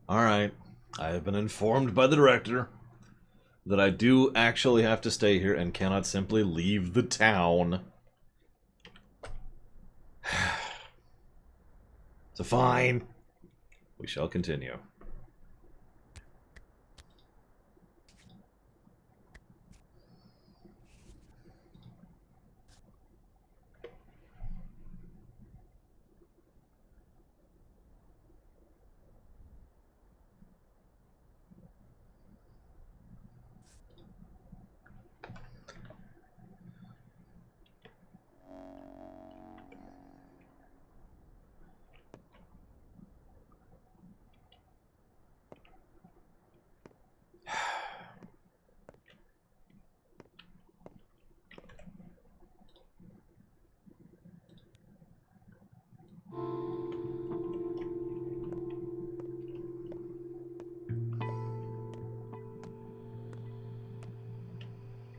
Alright. I have been informed by the director that I do actually have to stay here and cannot simply leave the town. So fine. We shall continue.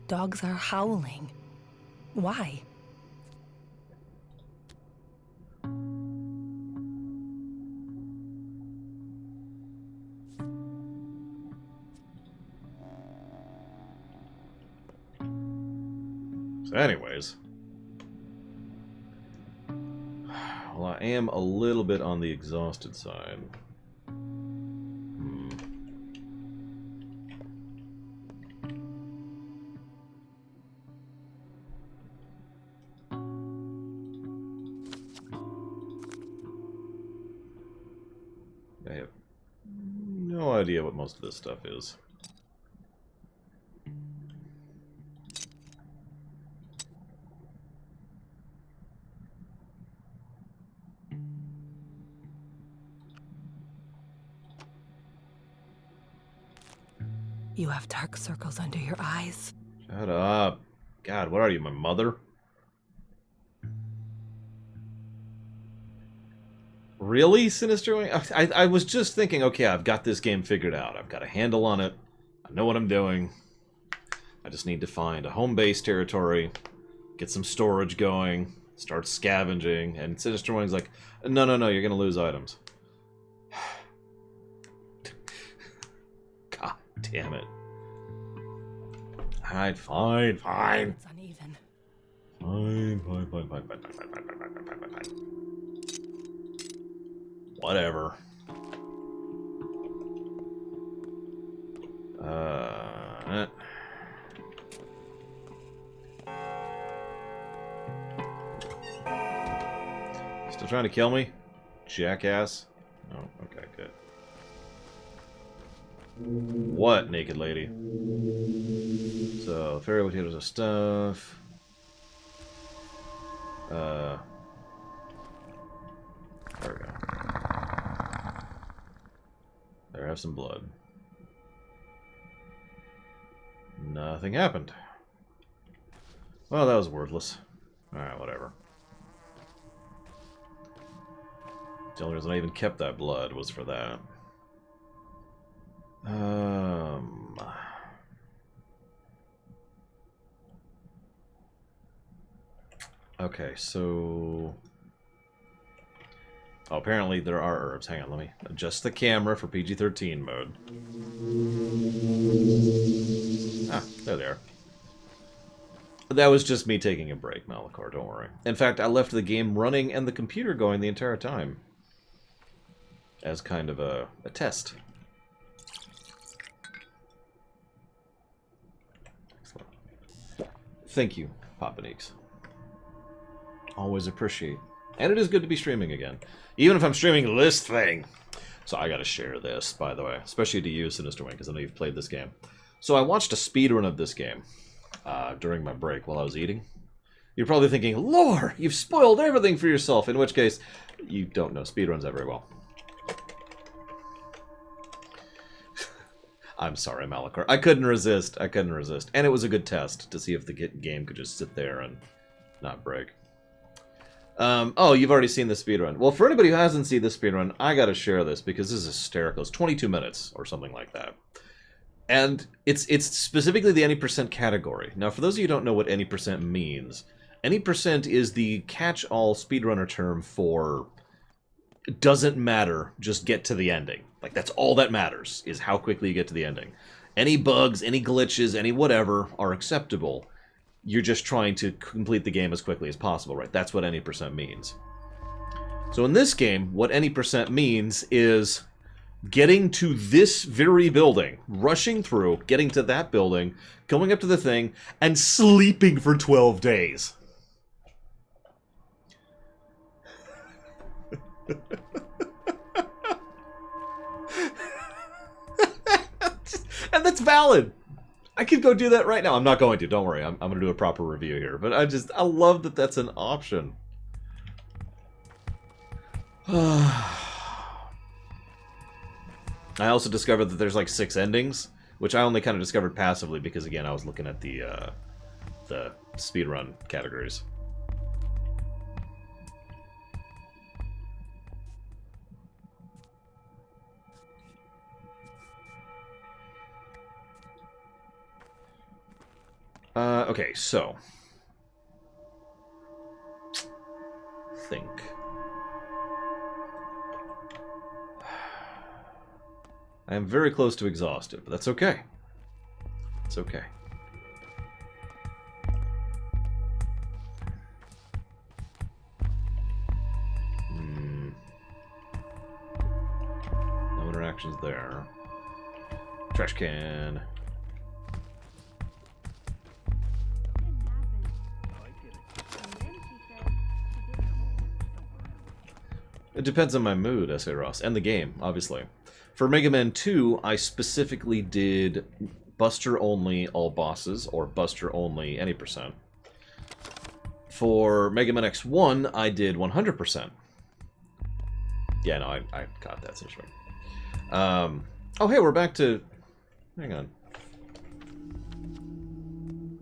Dogs are howling. Why? So anyways. Well, I am a little bit on the exhausted side. I have no idea what most of this stuff is. You have dark circles under your eyes. Shut up. God, what are you, my mother? Really, Sinister Wing? I was just thinking, okay, I've got this game figured out. I've got a handle on it. I know what I'm doing. I just need to find a home base territory, get some storage going, start scavenging, and Sinister Wing's like, no, no, no, you're going to lose items. God damn it. Alright, fine, fine. It's uneven. Fine. Whatever. Still trying to kill me? Jackass. Oh, okay, good. What, naked lady? So, fairy potatoes of stuff. There we go. There, have some blood. Nothing happened. Well, that was worthless. Alright, whatever. The only reason I even kept that blood was for that. Okay, so... Oh, apparently there are herbs. Hang on, let me adjust the camera for PG-13 mode. Ah, there they are. That was just me taking a break, Malachor, don't worry. In fact, I left the game running and the computer going the entire time. As kind of a test. Excellent. Thank you, Papaneeks. Always appreciate. And it is good to be streaming again. Even if I'm streaming this thing. So I gotta share this, by the way. Especially to you, Sinister Wing, because I know you've played this game. So I watched a speedrun of this game during my break while I was eating. You're probably thinking, Lord, you've spoiled everything for yourself. In which case, you don't know speedruns that very well. I'm sorry, Malachor. I couldn't resist. I couldn't resist. And it was a good test to see if the game could just sit there and not break. Oh, you've already seen the speedrun. Well, for anybody who hasn't seen the speedrun, I gotta share this because this is hysterical. It's 22 minutes or something like that. And it's specifically the any percent category. Now, for those of you who don't know what any percent means, any percent is the catch-all speedrunner term for It doesn't matter. Just get to the ending. Like, that's all that matters, is how quickly you get to the ending. Any bugs, any glitches, any whatever are acceptable. You're just trying to complete the game as quickly as possible, right? That's what any percent means. So in this game, what any percent means is getting to this very building, rushing through, getting to that building, going up to the thing, and sleeping for 12 days. And that's valid. I could go do that right now. I'm not going to, don't worry. I'm going to do a proper review here. But I love that that's an option. I also discovered that there's like 6 endings, which I only kind of discovered passively because, again, I was looking at the speedrun categories. Okay, so. Think. I am very close to exhausted, but that's okay. It's okay. No interactions there. Trash can. It depends on my mood, S.A. Ross, and the game, obviously. For Mega Man 2, I specifically did Buster only all bosses, or Buster only any percent. For Mega Man X1, I did 100%. Yeah, no, I caught that situation. Oh, hey, we're back to... Hang on.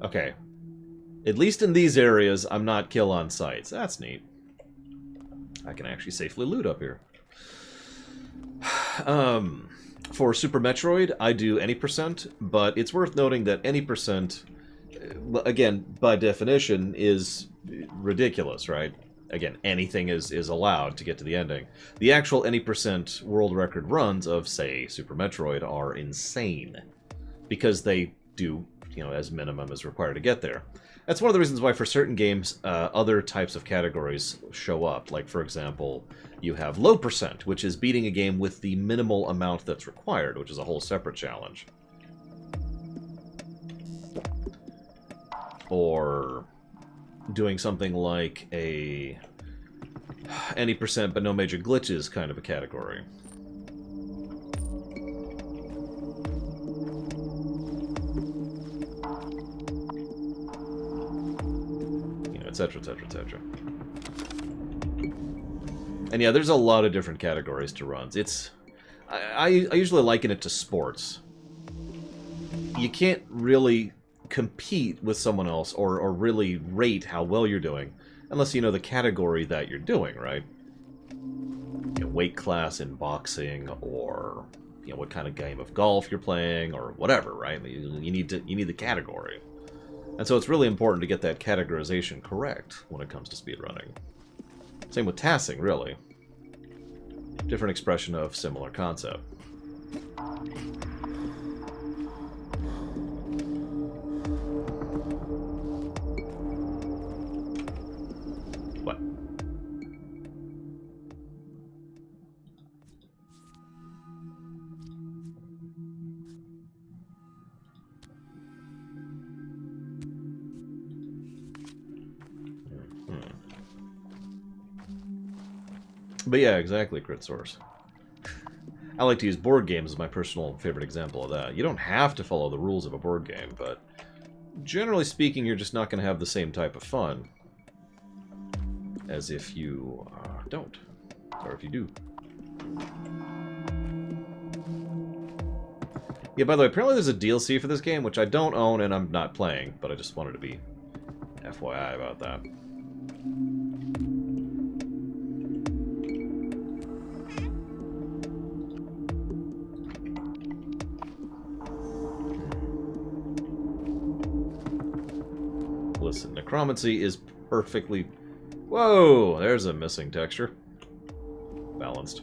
Okay. At least in these areas, I'm not kill on sights. That's neat. I can actually safely loot up here. For Super Metroid, I do any percent, but it's worth noting that any percent, again, by definition, is ridiculous, right? Again, anything is allowed to get to the ending. The actual any percent world record runs of, say, Super Metroid are insane, because they do, you know, as minimum as required to get there. That's one of the reasons why for certain games, other types of categories show up. Like, for example, you have low percent, which is beating a game with the minimal amount that's required, which is a whole separate challenge. Or doing something like a any percent but no major glitches kind of a category. Etc, etc, etc. And yeah, there's a lot of different categories to runs. It's... I usually liken it to sports. You can't really compete with someone else or really rate how well you're doing unless you know the category that you're doing, right? You know, weight class in boxing, or you know, what kind of game of golf you're playing, or whatever, right? You need the category. And so it's really important to get that categorization correct when it comes to speedrunning. Same with tassing, really. Different expression of similar concept. What? But yeah, exactly, Crit Source. I like to use board games as my personal favorite example of that. You don't have to follow the rules of a board game, but generally speaking, you're just not going to have the same type of fun as if you don't, or if you do. Yeah, by the way, apparently there's a DLC for this game, which I don't own and I'm not playing, but I just wanted to be FYI about that. Listen, necromancy is perfectly... Whoa! There's a missing texture. balanced.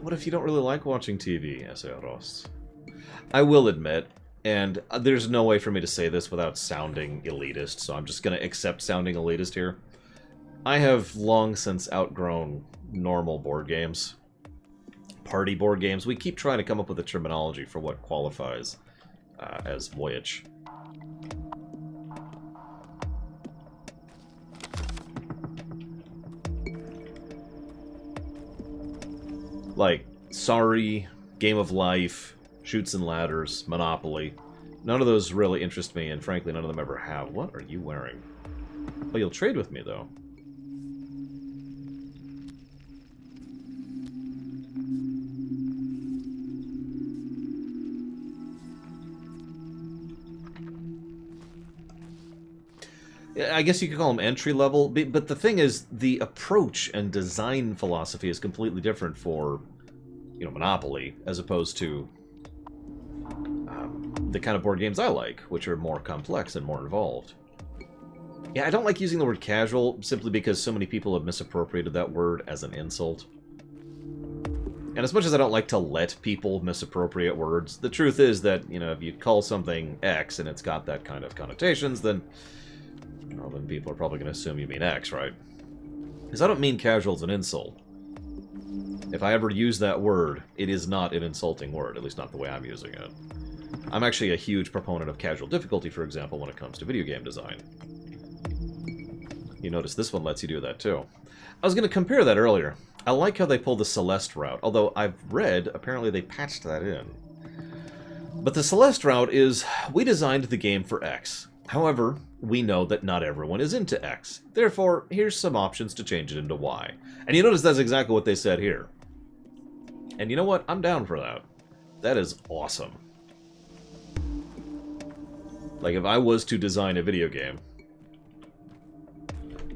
What if you don't really like watching TV, Eseros? I will admit, and there's no way for me to say this without sounding elitist, so I'm just going to accept sounding elitist here. I have long since outgrown normal board games. Party board games. We keep trying to come up with a terminology for what qualifies as voyage. Like, Sorry, Game of Life, Chutes and Ladders, Monopoly. None of those really interest me, and frankly, none of them ever have. What are you wearing? Oh, you'll trade with me, though. I guess you could call them entry level, but the thing is, the approach and design philosophy is completely different for, you know, Monopoly, as opposed to the kind of board games I like, which are more complex and more involved. Yeah, I don't like using the word casual, simply because so many people have misappropriated that word as an insult. And as much as I don't like to let people misappropriate words, the truth is that, you know, if you call something X and it's got that kind of connotations, then, well, then people are probably going to assume you mean X, right? Because I don't mean casual as an insult. If I ever use that word, it is not an insulting word, at least not the way I'm using it. I'm actually a huge proponent of casual difficulty, for example, when it comes to video game design. You notice this one lets you do that, too. I was going to compare that earlier. I like how they pull the Celeste route, although I've read, apparently they patched that in. But the Celeste route is, we designed the game for X. However, we know that not everyone is into X. Therefore, here's some options to change it into Y. And you notice that's exactly what they said here. And you know what? I'm down for that. That is awesome. Like, if I was to design a video game,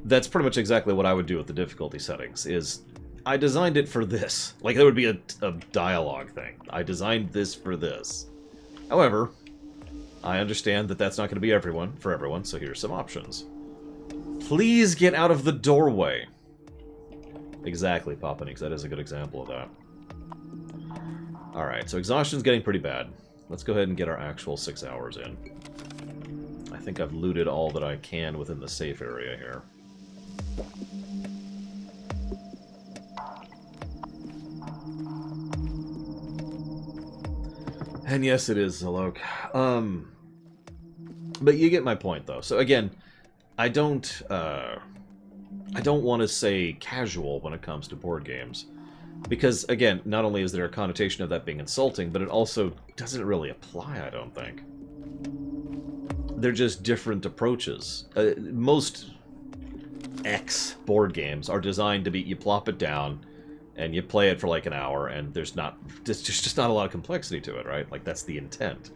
that's pretty much exactly what I would do with the difficulty settings, is I designed it for this. Like, there would be a dialogue thing. I designed this for this. However, I understand that that's not going to be for everyone, so here's some options. Please get out of the doorway. Exactly, Pathologic. That is a good example of that. Alright, so exhaustion's getting pretty bad. Let's go ahead and get our actual 6 hours in. I think I've looted all that I can within the safe area here. And yes, it is, Zalok. But you get my point, though. So again, I don't want to say casual when it comes to board games. Because, again, not only is there a connotation of that being insulting, but it also doesn't really apply, I don't think. They're just different approaches. Most X board games are designed to be, you plop it down, and you play it for like an hour, and there's just not a lot of complexity to it, right? Like, that's the intent.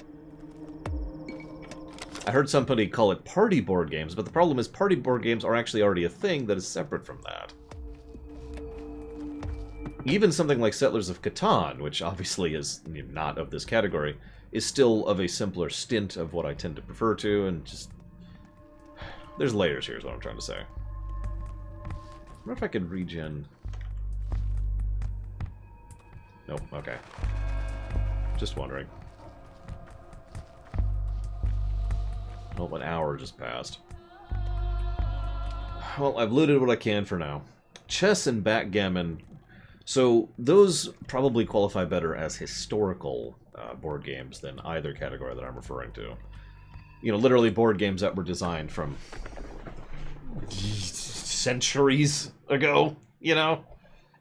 I heard somebody call it party board games, but the problem is party board games are actually already a thing that is separate from that. Even something like Settlers of Catan, which obviously is not of this category, is still of a simpler stint of what I tend to prefer to, and just... there's layers here is what I'm trying to say. I wonder if I could regen... Nope, okay. Just wondering. Well, an hour just passed. Well, I've looted what I can for now. Chess and backgammon... So, those probably qualify better as historical board games than either category that I'm referring to. You know, literally board games that were designed from... centuries ago, you know?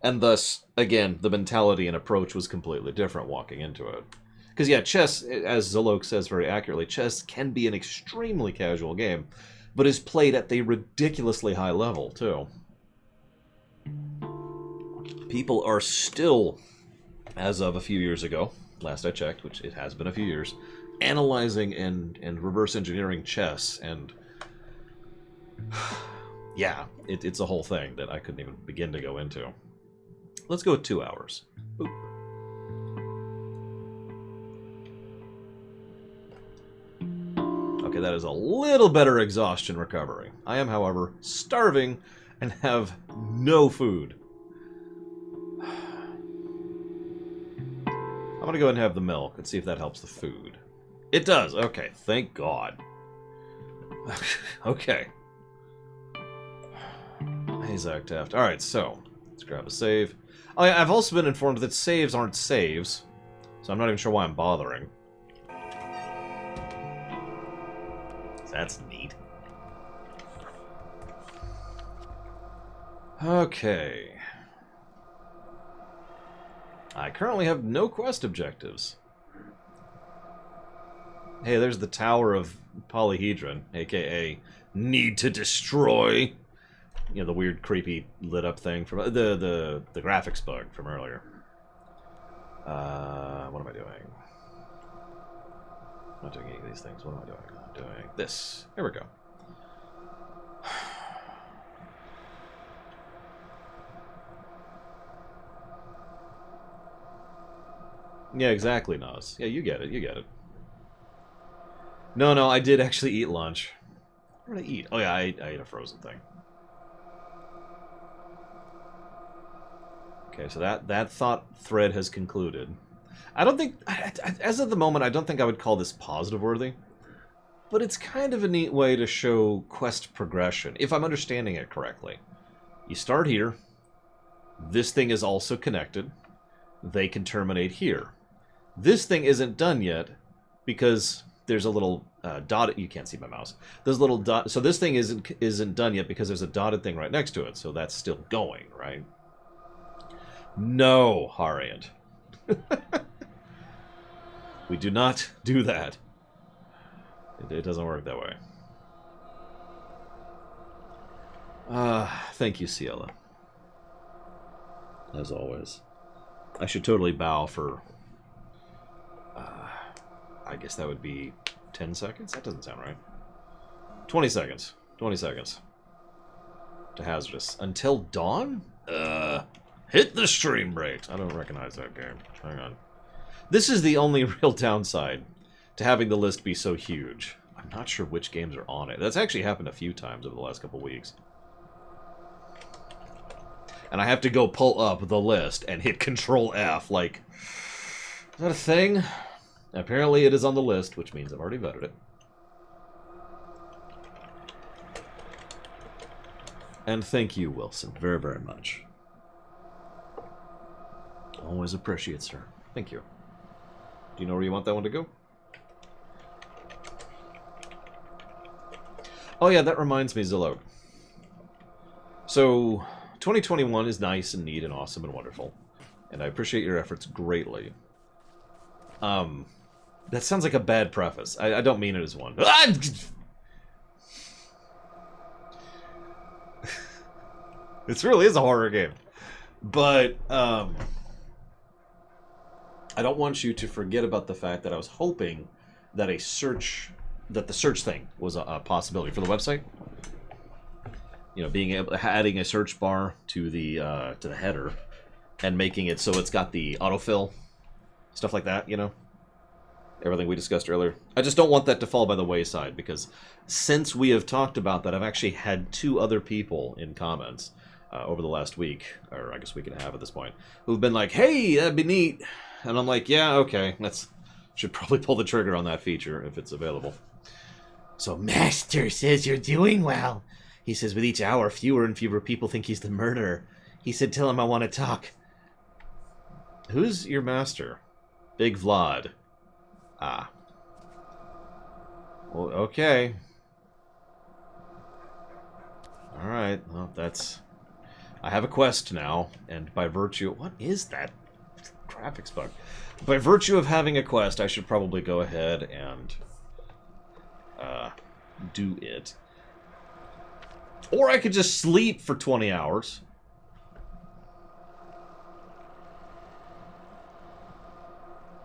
And thus, again, the mentality and approach was completely different walking into it. Because, yeah, chess, as Zalok says very accurately, chess can be an extremely casual game, but is played at a ridiculously high level, too. People are still, as of a few years ago, last I checked, which it has been a few years, analyzing and reverse engineering chess, and yeah, it's a whole thing that I couldn't even begin to go into. Let's go with 2 hours. Oop. Okay, that is a little better exhaustion recovery. I am, however, starving and have no food. I'm gonna go ahead and have the milk and see if that helps the food. It does. Okay, thank God. Okay. Hey, Zach Taft. Alright, so, let's grab a save. Oh, yeah, I've also been informed that saves aren't saves, so I'm not even sure why I'm bothering. That's neat. Okay. I currently have no quest objectives. Hey, there's the Tower of Polyhedron, aka Need to Destroy. You know, the weird, creepy, lit-up thing from the graphics bug from earlier. What am I doing? I'm not doing any of these things. What am I doing? I'm doing this. Here we go. Yeah, exactly, Nas. Yeah, you get it. You get it. No, I did actually eat lunch. What did I eat? Oh, yeah, I ate a frozen thing. Okay, so that thought thread has concluded. I don't think... as of the moment, I don't think I would call this positive-worthy. But it's kind of a neat way to show quest progression, if I'm understanding it correctly. You start here. This thing is also connected. They can terminate here. This thing isn't done yet, because there's a little dot... You can't see my mouse. There's a little dot... So this thing isn't done yet, because there's a dotted thing right next to it, so that's still going, right? No, Hariant. We do not do that. It doesn't work that way. Thank you, Ciela. As always. I should totally bow for... I guess that would be 10 seconds? That doesn't sound right. 20 seconds. 20 seconds. To hazardous. Until dawn? Hit the stream rate. I don't recognize that game. Hang on. This is the only real downside to having the list be so huge. I'm not sure which games are on it. That's actually happened a few times over the last couple weeks. And I have to go pull up the list and hit Control F. Like, is that a thing? Apparently it is on the list, which means I've already vetted it. And thank you, Wilson, very, very much. Always appreciate, sir. Thank you. Do you know where you want that one to go? Oh yeah, that reminds me, Zillow. So, 2021 is nice and neat and awesome and wonderful. And I appreciate your efforts greatly. That sounds like a bad preface. I don't mean it as one. This really is a horror game. But, I don't want you to forget about the fact that I was hoping that the search thing was a possibility for the website. You know, being able adding a search bar to the header and making it so it's got the autofill, stuff like that. You know, everything we discussed earlier. I just don't want that to fall by the wayside, because since we have talked about that, I've actually had 2 other people in comments over the last week, or I guess week and a half at this point, who've been like, "Hey, that'd be neat." And I'm like, yeah, okay, should probably pull the trigger on that feature if it's available. So Master says you're doing well. He says with each hour, fewer and fewer people think he's the murderer. He said, tell him I want to talk. Who's your master? Big Vlad. Ah. Well, okay. Alright, well, that's... I have a quest now, and by virtue... What is that? Graphics bug. By virtue of having a quest, I should probably go ahead and do it. Or I could just sleep for 20 hours.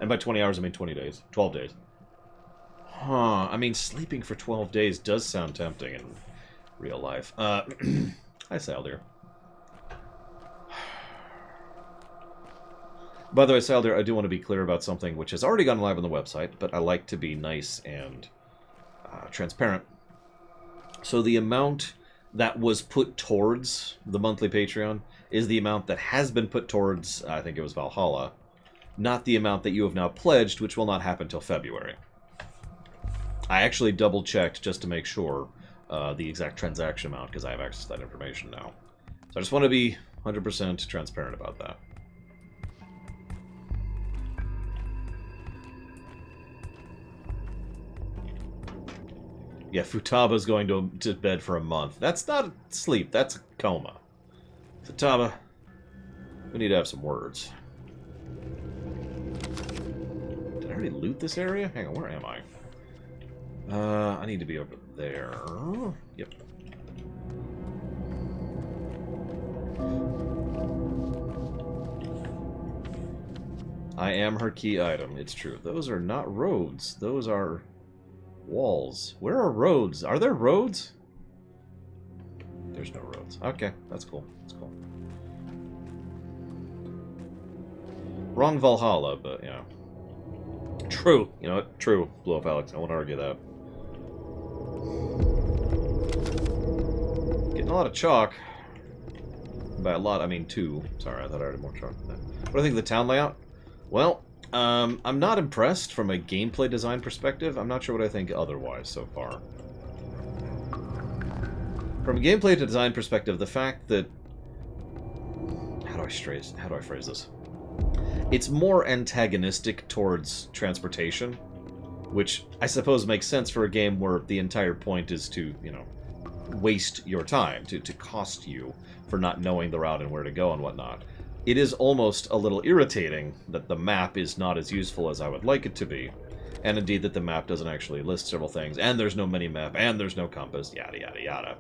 And by 20 hours, I mean 20 days. 12 days. Huh. I mean, sleeping for 12 days does sound tempting in real life. Hi, Saldir. By the way, Saldir, I do want to be clear about something which has already gone live on the website, but I like to be nice and transparent. So the amount that was put towards the monthly Patreon is the amount that has been put towards, I think it was Valhalla, not the amount that you have now pledged, which will not happen till February. I actually double-checked just to make sure the exact transaction amount, because I have access to that information now. So I just want to be 100% transparent about that. Yeah, Futaba's going to bed for a month. That's not sleep, that's a coma. Futaba, we need to have some words. Did I already loot this area? Hang on, where am I? I need to be over there. Yep. I am her key item, it's true. Those are not roads, those are walls. Where are roads? Are there roads? There's no roads. Okay, that's cool. That's cool. Wrong Valhalla, but, you know. True. You know what? True. Blow up Alex. I won't argue that. Getting a lot of chalk. By a lot, I mean 2. Sorry, I thought I had more chalk than that. What do I think of the town layout? Well, I'm not impressed from a gameplay design perspective. I'm not sure what I think otherwise so far. From a gameplay design perspective, the fact that... How do I phrase this? It's more antagonistic towards transportation, which I suppose makes sense for a game where the entire point is to, you know, waste your time, to cost you for not knowing the route and where to go and whatnot. It is almost a little irritating that the map is not as useful as I would like it to be, and indeed that the map doesn't actually list several things, and there's no mini-map, and there's no compass, yada yada yada.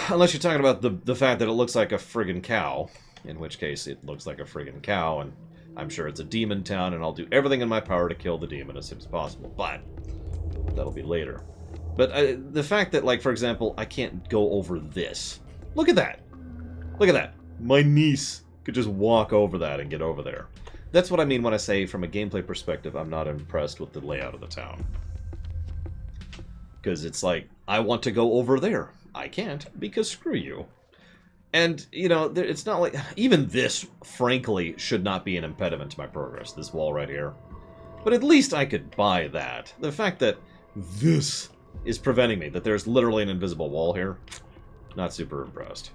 Unless you're talking about the fact that it looks like a friggin' cow, in which case it looks like a friggin' cow, and I'm sure it's a demon town, and I'll do everything in my power to kill the demon as soon as possible, but that'll be later. But the fact that, like, for example, I can't go over this. Look at that! Look at that! My niece could just walk over that and get over there. That's what I mean when I say, from a gameplay perspective, I'm not impressed with the layout of the town. Because it's like, I want to go over there. I can't, because screw you. And, you know, it's not like... Even this, frankly, should not be an impediment to my progress, this wall right here. But at least I could buy that. The fact that this is preventing me, that there's literally an invisible wall here, not super impressed.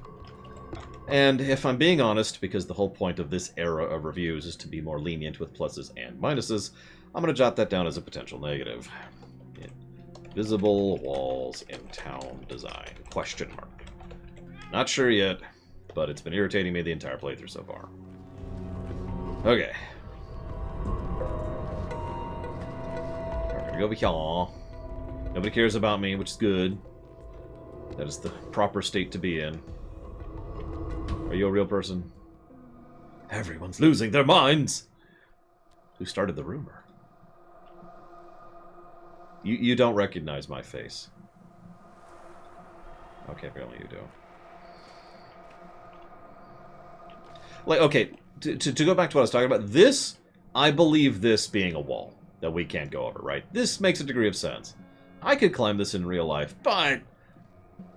And if I'm being honest, because the whole point of this era of reviews is to be more lenient with pluses and minuses, I'm going to jot that down as a potential negative. Visible walls in town design, question mark. Not sure yet, but it's been irritating me the entire playthrough so far. Okay. We're gonna go over here. Nobody cares about me, which is good. That is the proper state to be in. Are you a real person? Everyone's losing their minds! Who started the rumor? You don't recognize my face. Okay, apparently you do. Like, okay, to go back to what I was talking about, this, I believe this being a wall that we can't go over, right? This makes a degree of sense. I could climb this in real life, but...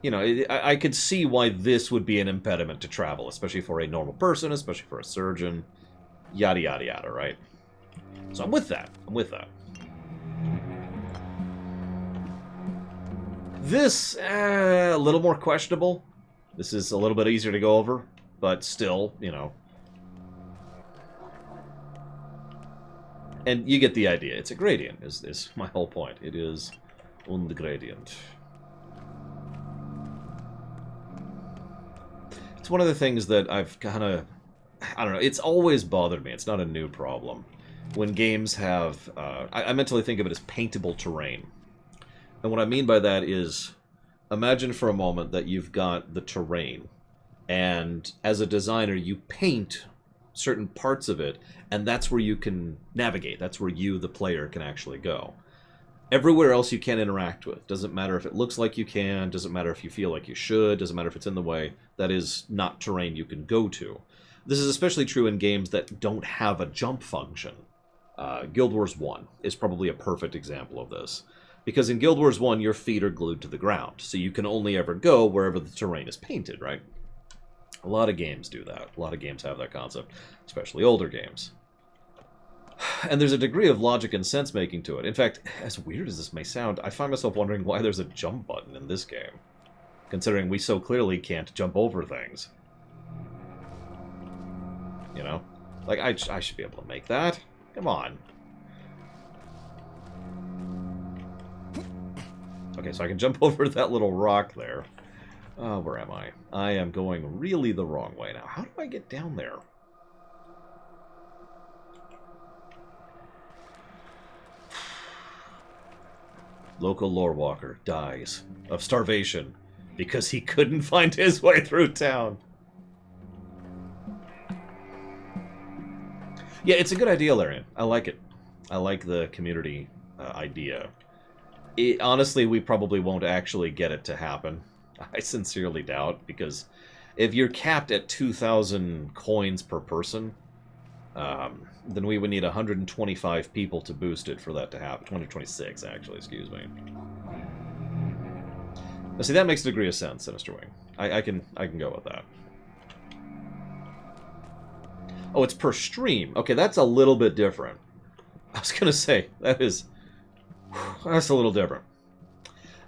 You know, I could see why this would be an impediment to travel, especially for a normal person, especially for a surgeon, yada yada yada, right? So I'm with that. I'm with that. This, a little more questionable. This is a little bit easier to go over, but still, you know. And you get the idea. It's a gradient, is my whole point. It is on the gradient. It's one of the things that I've kind of, I don't know, it's always bothered me. It's not a new problem. When games have, I mentally think of it as paintable terrain. And what I mean by that is, imagine for a moment that you've got the terrain, and as a designer, you paint certain parts of it, and that's where you can navigate. That's where you, the player, can actually go. Everywhere else you can't interact with. Doesn't matter if it looks like you can, doesn't matter if you feel like you should, doesn't matter if it's in the way. That is not terrain you can go to. This is especially true in games that don't have a jump function. Guild Wars 1 is probably a perfect example of this. Because in Guild Wars 1, your feet are glued to the ground, so you can only ever go wherever the terrain is painted, right? A lot of games do that. A lot of games have that concept, especially older games. And there's a degree of logic and sense-making to it. In fact, as weird as this may sound, I find myself wondering why there's a jump button in this game, considering we so clearly can't jump over things. You know? Like, I should be able to make that. Come on. Okay, so I can jump over that little rock there. Where am I? I am going really the wrong way now. How do I get down there? Local lore walker dies of starvation because he couldn't find his way through town. Yeah, it's a good idea, Larian. I like it. I like the community idea. Honestly, we probably won't actually get it to happen. I sincerely doubt, because if you're capped at 2,000 coins per person, then we would need 125 people to boost it for that to happen. 126, actually, excuse me. Now, see, that makes a degree of sense, Sinister Wing. I can go with that. Oh, it's per stream. Okay, that's a little bit different. I was gonna say, that's a little different.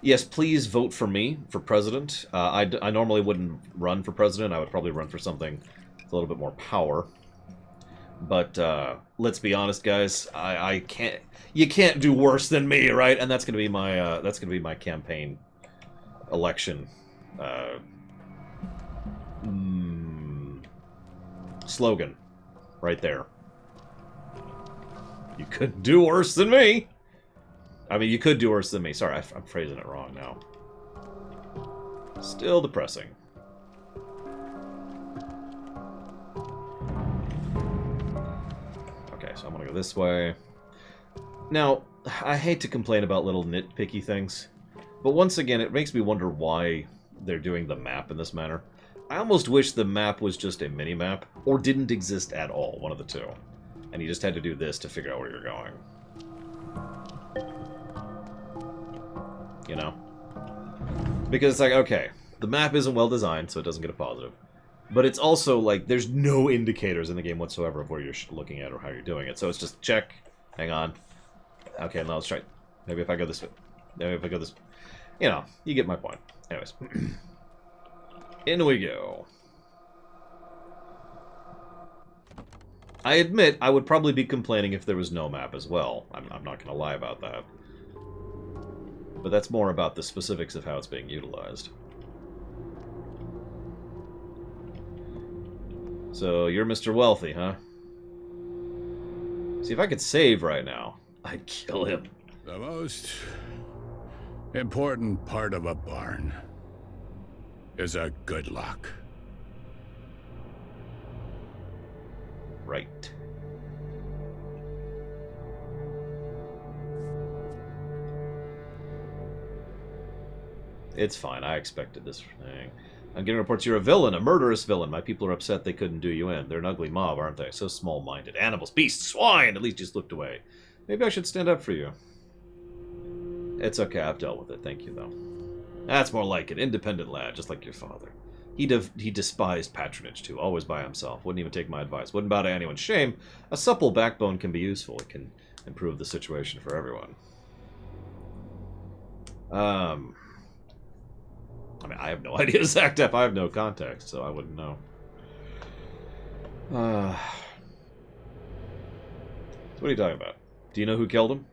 Yes, please vote for me for president. I normally wouldn't run for president. I would probably run for something with a little bit more power. But let's be honest, guys. I can't. You can't do worse than me, right? And that's gonna be my campaign election slogan, right there. You couldn't do worse than me. I mean, you could do worse than me. Sorry, I'm phrasing it wrong now. Still depressing. Okay, so I'm gonna go this way. Now, I hate to complain about little nitpicky things, but once again, it makes me wonder why they're doing the map in this manner. I almost wish the map was just a mini-map, or didn't exist at all, one of the two. And you just had to do this to figure out where you're going. You know? Because it's like, okay, the map isn't well designed, so it doesn't get a positive. But it's also like, there's no indicators in the game whatsoever of where you're looking at or how you're doing it. So it's just check, hang on. Okay, now let's try. Maybe if I go this way. Maybe if I go this way. You know, you get my point. Anyways. In we go. I admit, I would probably be complaining if there was no map as well. I'm not going to lie about that. But that's more about the specifics of how it's being utilized. So, you're Mr. Wealthy, huh? See, if I could save right now, I'd kill him. The most important part of a barn is a good lock. Right. It's fine. I expected this thing. I'm getting reports you're a villain, a murderous villain. My people are upset they couldn't do you in. They're an ugly mob, aren't they? So small-minded. Animals, beasts, swine! At least you just looked away. Maybe I should stand up for you. It's okay. I've dealt with it. Thank you, though. That's more like it. Independent lad, just like your father. He despised patronage, too. Always by himself. Wouldn't even take my advice. Wouldn't bow to anyone's shame. A supple backbone can be useful. It can improve the situation for everyone. I mean, I have no idea, Zactep. I have no context, so I wouldn't know. So what are you talking about? Do you know who killed him?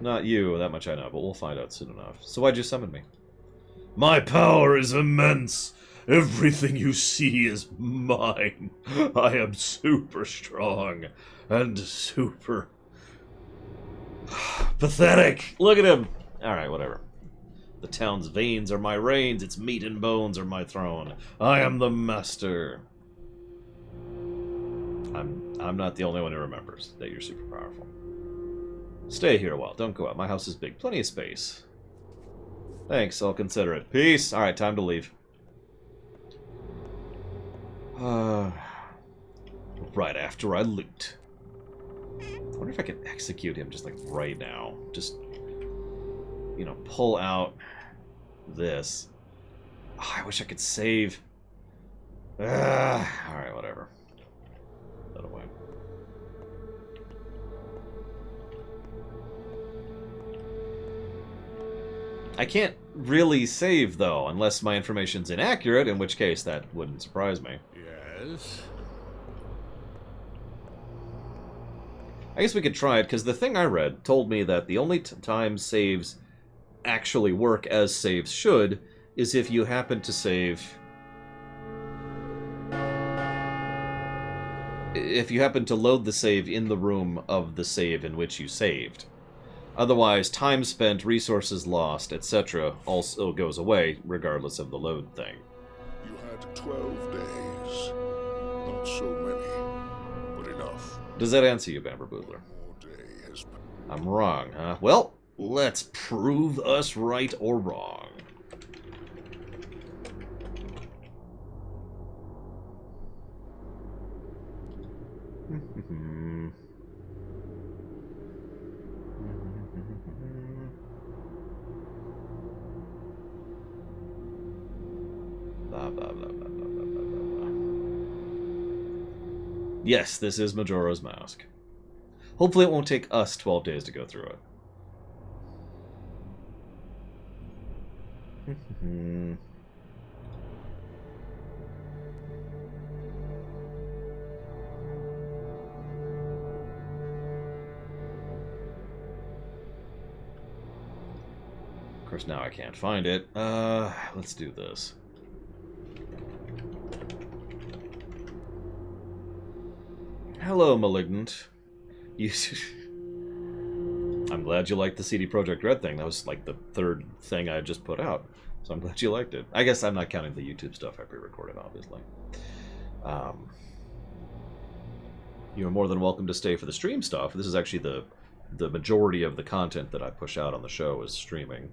Not you, that much I know, but we'll find out soon enough. So why'd you summon me? My power is immense. Everything you see is mine. I am super strong and super pathetic. Look at him. Alright, whatever. The town's veins are my reins, its meat and bones are my throne. I am the master. I'm not the only one who remembers that you're super powerful. Stay here a while, don't go out. My house is big, plenty of space. Thanks, I'll consider it. Peace! Alright, time to leave. Right after I loot. I wonder if I can execute him just like right now. Just you know, pull out this. Oh, I wish I could save. Alright, whatever. Put that away. I can't really save, though, unless my information's inaccurate, in which case that wouldn't surprise me. Yes. I guess we could try it, because the thing I read told me that the only time saves actually work as saves should is if you happen to save... If you happen to load the save in the room of the save in which you saved. Otherwise, time spent, resources lost, etc. also goes away, regardless of the load thing. You had 12 days. Not so many, but enough. Does that answer you, Bamber Boodler? More day has passed. I'm wrong, huh? Well, let's prove us right or wrong. Blah, blah, blah, blah, blah, blah, blah, blah. Yes, this is Majora's Mask. Hopefully it won't take us 12 days to go through it. Of course, now I can't find it. Let's do this. Hello, Malignant. You... I'm glad you liked the CD Projekt Red thing. That was like the third thing I just put out. So I'm glad you liked it. I guess I'm not counting the YouTube stuff I pre-recorded, obviously. You are more than welcome to stay for the stream stuff. This is actually the majority of the content that I push out on the show is streaming.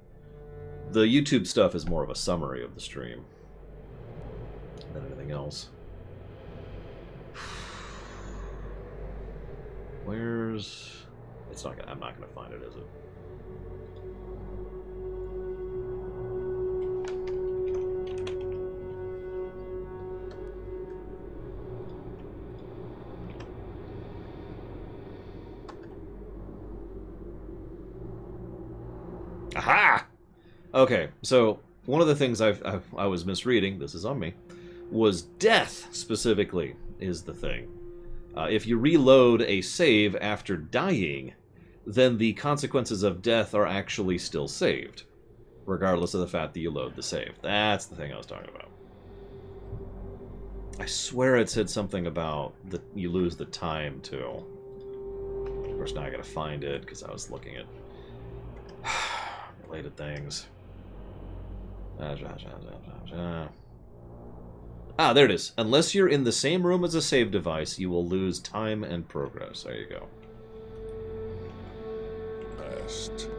The YouTube stuff is more of a summary of the stream than anything else. Where's... It's not gonna... I'm not gonna find it, is it? Aha! Okay, so one of the things I was misreading, this is on me, was death specifically is the thing. If you reload a save after dying, then the consequences of death are actually still saved, regardless of the fact that you load the save. That's the thing I was talking about. I swear it said something about that you lose the time, too. Of course, now I gotta find it, because I was looking at related things. Ah, there it is. Unless you're in the same room as a save device, you will lose time and progress. There you go. Past.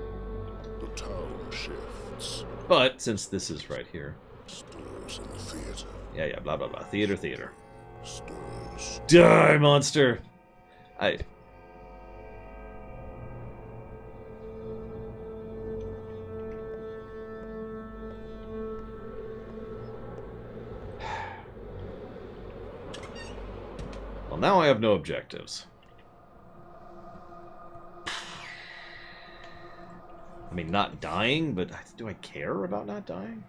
The town shifts. But, since this is right here... Stirs in the theater. Yeah, blah, blah, blah. Theater. Stirs. Die, monster! Well, now I have no objectives. I mean, not dying, but do I care about not dying?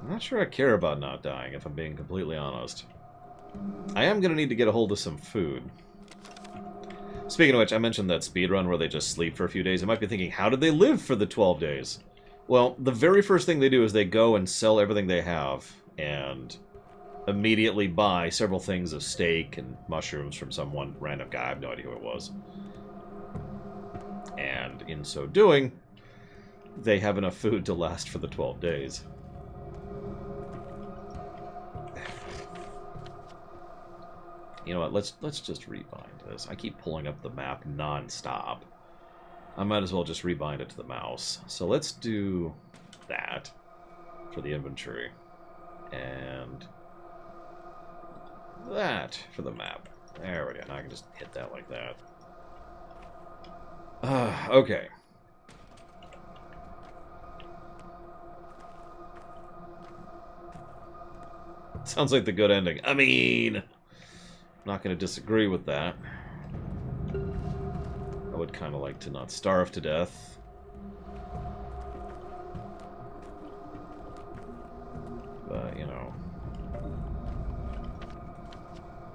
I'm not sure I care about not dying, if I'm being completely honest. I am going to need to get a hold of some food. Speaking of which, I mentioned that speedrun where they just sleep for a few days. I might be thinking, how did they live for the 12 days? Well, the very first thing they do is they go and sell everything they have and immediately buy several things of steak and mushrooms from some one random guy. I have no idea who it was. And in so doing, they have enough food to last for the 12 days. You know what, let's just rebind this. I keep pulling up the map non-stop. I might as well just rebind it to the mouse. So let's do that for the inventory. And that for the map. There we go. Now I can just hit that like that. Okay. Sounds like the good ending. I mean, I'm not going to disagree with that. I would kind of like to not starve to death. But, you know.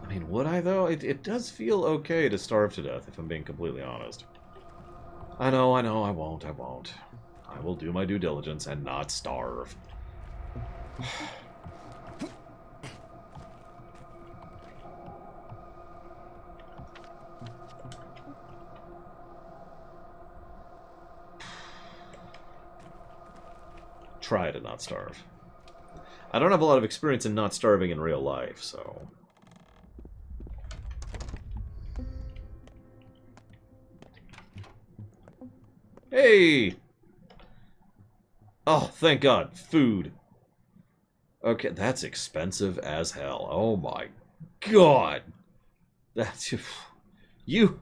I mean, would I, though? It does feel okay to starve to death, if I'm being completely honest. I know, I won't. I will do my due diligence and not starve. Try to not starve. I don't have a lot of experience in not starving in real life, so... Hey! Oh, thank God. Food. Okay, that's expensive as hell. Oh my God. That's... You...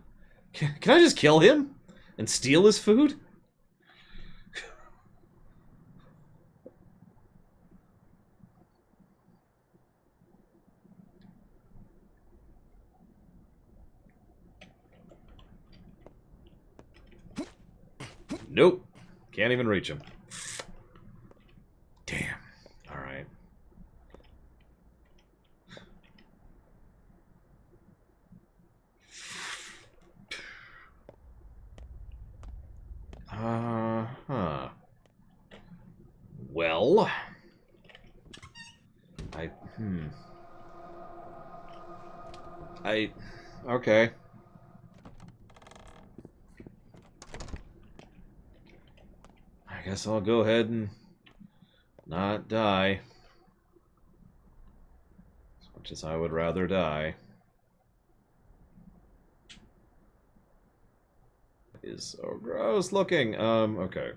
Can I just kill him? And steal his food? Nope. Can't even reach him. Damn. Alright. Huh. Well... Okay. I guess I'll go ahead and not die. As much as I would rather die. It is so gross looking. Okay.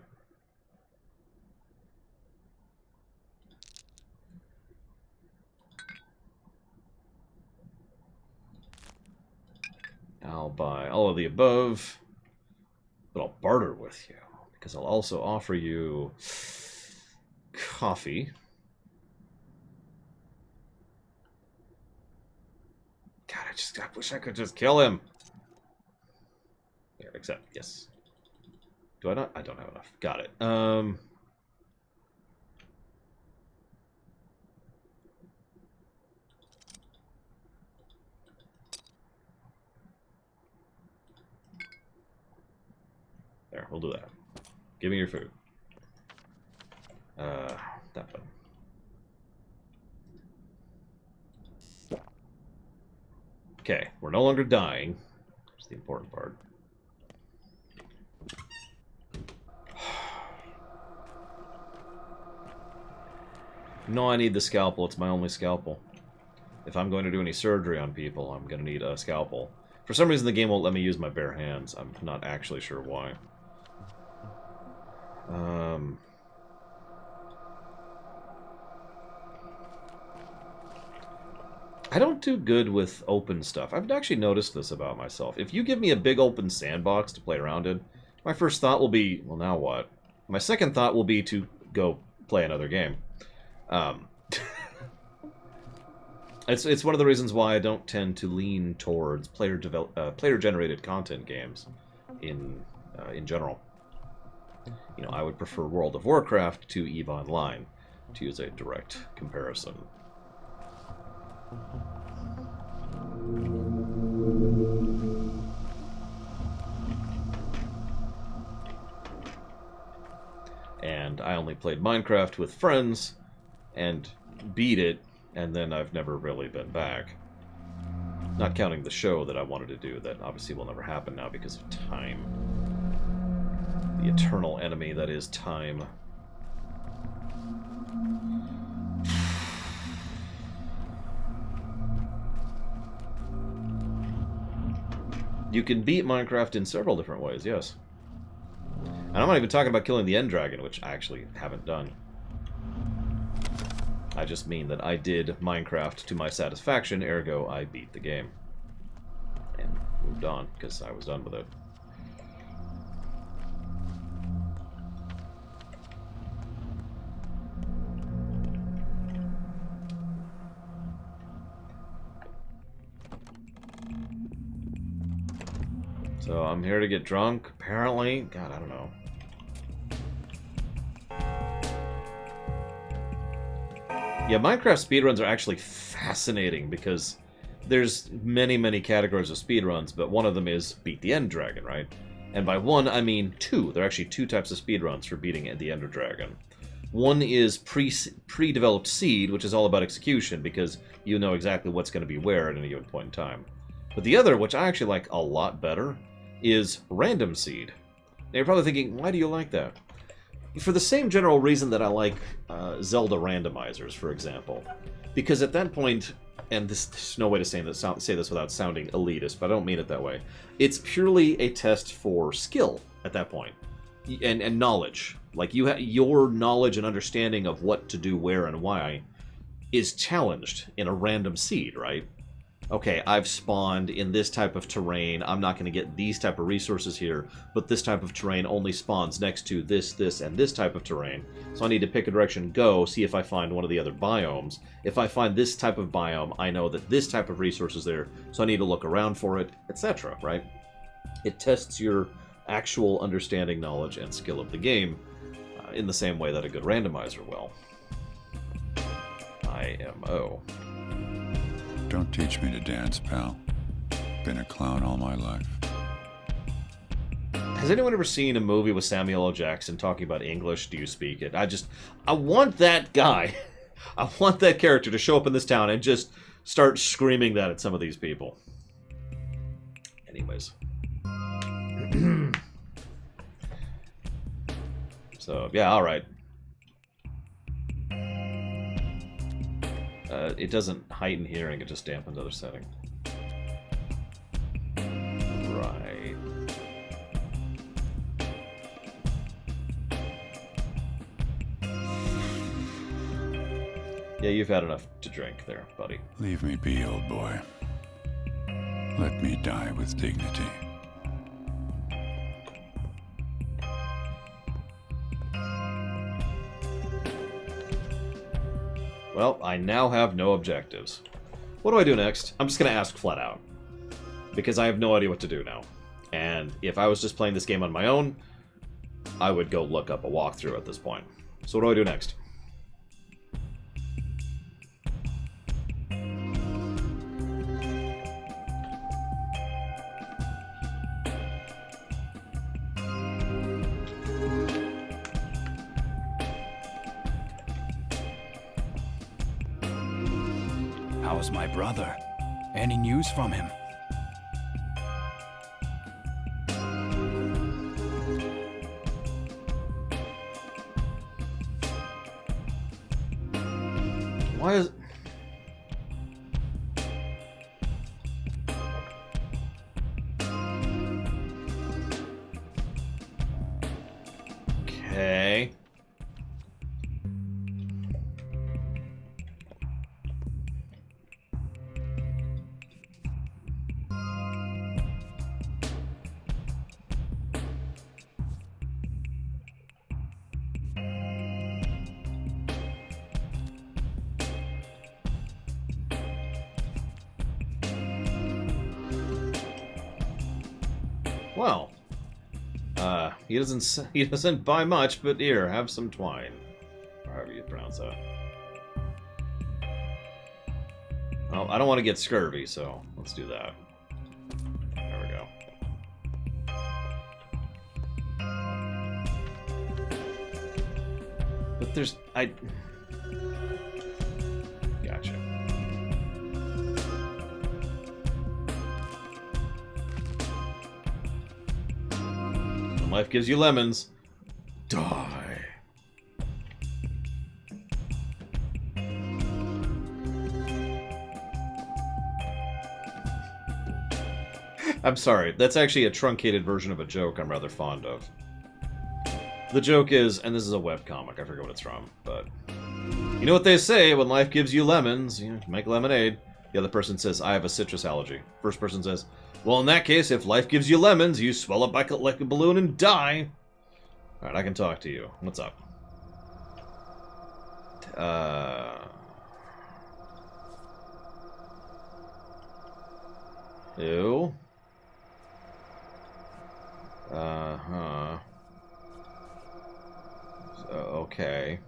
I'll buy all of the above, but I'll barter with you. Because I'll also offer you coffee. God, I wish I could just kill him. There, accept, yes. Do I not? I don't have enough. Got it. There, we'll do that. Give me your food. That button. Okay, we're no longer dying. That's the important part. No, I need the scalpel. It's my only scalpel. If I'm going to do any surgery on people, I'm going to need a scalpel. For some reason, the game won't let me use my bare hands. I'm not actually sure why. I don't do good with open stuff. I've actually noticed this about myself. If you give me a big open sandbox to play around in, my first thought will be, well, now what? My second thought will be to go play another game. It's one of the reasons why I don't tend to lean towards player-generated content games in general. You know, I would prefer World of Warcraft to EVE Online, to use a direct comparison. And I only played Minecraft with friends, and beat it, and then I've never really been back. Not counting the show that I wanted to do, that obviously will never happen now because of time. The eternal enemy that is time. You can beat Minecraft in several different ways, yes. And I'm not even talking about killing the End Dragon, which I actually haven't done. I just mean that I did Minecraft to my satisfaction, ergo I beat the game. And moved on, because I was done with it. So I'm here to get drunk, apparently. God, I don't know. Yeah, Minecraft speedruns are actually fascinating because there's many, many categories of speedruns, but one of them is beat the End Dragon, right? And by one, I mean two. There are actually two types of speedruns for beating the Ender Dragon. One is pre-developed seed, which is all about execution because you know exactly what's going to be where at any given point in time. But the other, which I actually like a lot better, is random seed. Now you're probably thinking, why do you like that? For the same general reason that I like Zelda randomizers, for example. Because at that point, and there's no way to say this without sounding elitist, but I don't mean it that way. It's purely a test for skill at that point, and knowledge. Like your knowledge and understanding of what to do, where, and why is challenged in a random seed, right? Okay, I've spawned in this type of terrain. I'm not going to get these type of resources here, but this type of terrain only spawns next to this, and this type of terrain. So I need to pick a direction, go, see if I find one of the other biomes. If I find this type of biome, I know that this type of resource is there, so I need to look around for it, etc., right? It tests your actual understanding, knowledge, and skill of the game in the same way that a good randomizer will. IMO. Don't teach me to dance, pal. Been a clown all my life. Has anyone ever seen a movie with Samuel L. Jackson talking about English? Do you speak it? I want that guy. I want that character to show up in this town and just start screaming that at some of these people. Anyways. So, yeah, alright. It doesn't heighten hearing, it just dampens other setting. Right. Yeah, you've had enough to drink there, buddy. Leave me be, old boy. Let me die with dignity. Well, I now have no objectives. What do I do next? I'm just going to ask flat out. Because I have no idea what to do now. And if I was just playing this game on my own, I would go look up a walkthrough at this point. So what do I do next? How's my brother? Any news from him? Why is... Okay. Well, he doesn't buy much, but here, have some twine, or however you pronounce that. Well, I don't want to get scurvy, so let's do that. There we go. But there's Gotcha. Life gives you lemons. Die. I'm sorry, that's actually a truncated version of a joke I'm rather fond of. The joke is, and this is a webcomic, I forget what it's from, but You know what they say, when life gives you lemons, you make lemonade. The other person says, I have a citrus allergy. First person says, well, in that case, if life gives you lemons, you swell up like a balloon and die. Alright, I can talk to you. What's up? Ew. Uh-huh. Okay.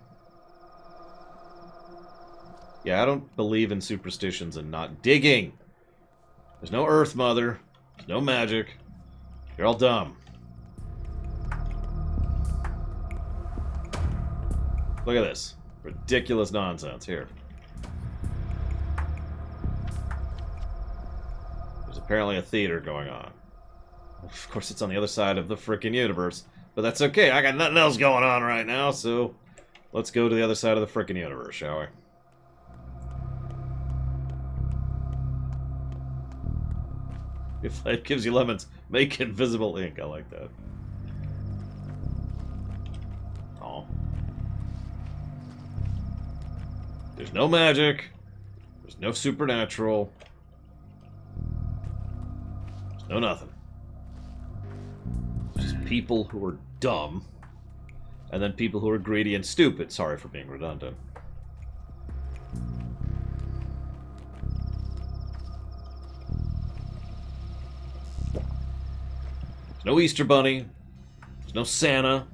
Yeah, I don't believe in superstitions and not digging. There's no Earth Mother. There's no magic. You're all dumb. Look at this. Ridiculous nonsense. Here. There's apparently a theater going on. Of course, it's on the other side of the frickin' universe. But that's okay. I got nothing else going on right now, so let's go to the other side of the frickin' universe, shall we? If life gives you lemons, make invisible ink. I like that. Oh. There's no magic. There's no supernatural. There's no nothing. Just people who are dumb. And then people who are greedy and stupid. Sorry for being redundant. There's no Easter Bunny. There's no Santa.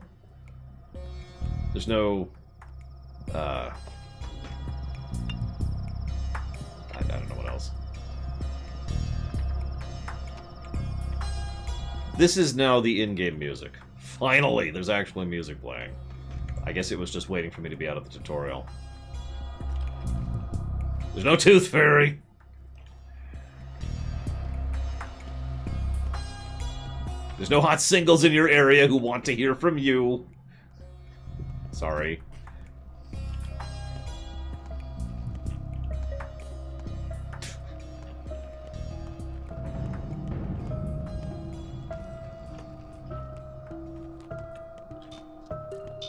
There's no... I don't know what else. This is now the in-game music. Finally, there's actually music playing. I guess it was just waiting for me to be out of the tutorial. There's no Tooth Fairy. There's no hot singles in your area who want to hear from you. Sorry.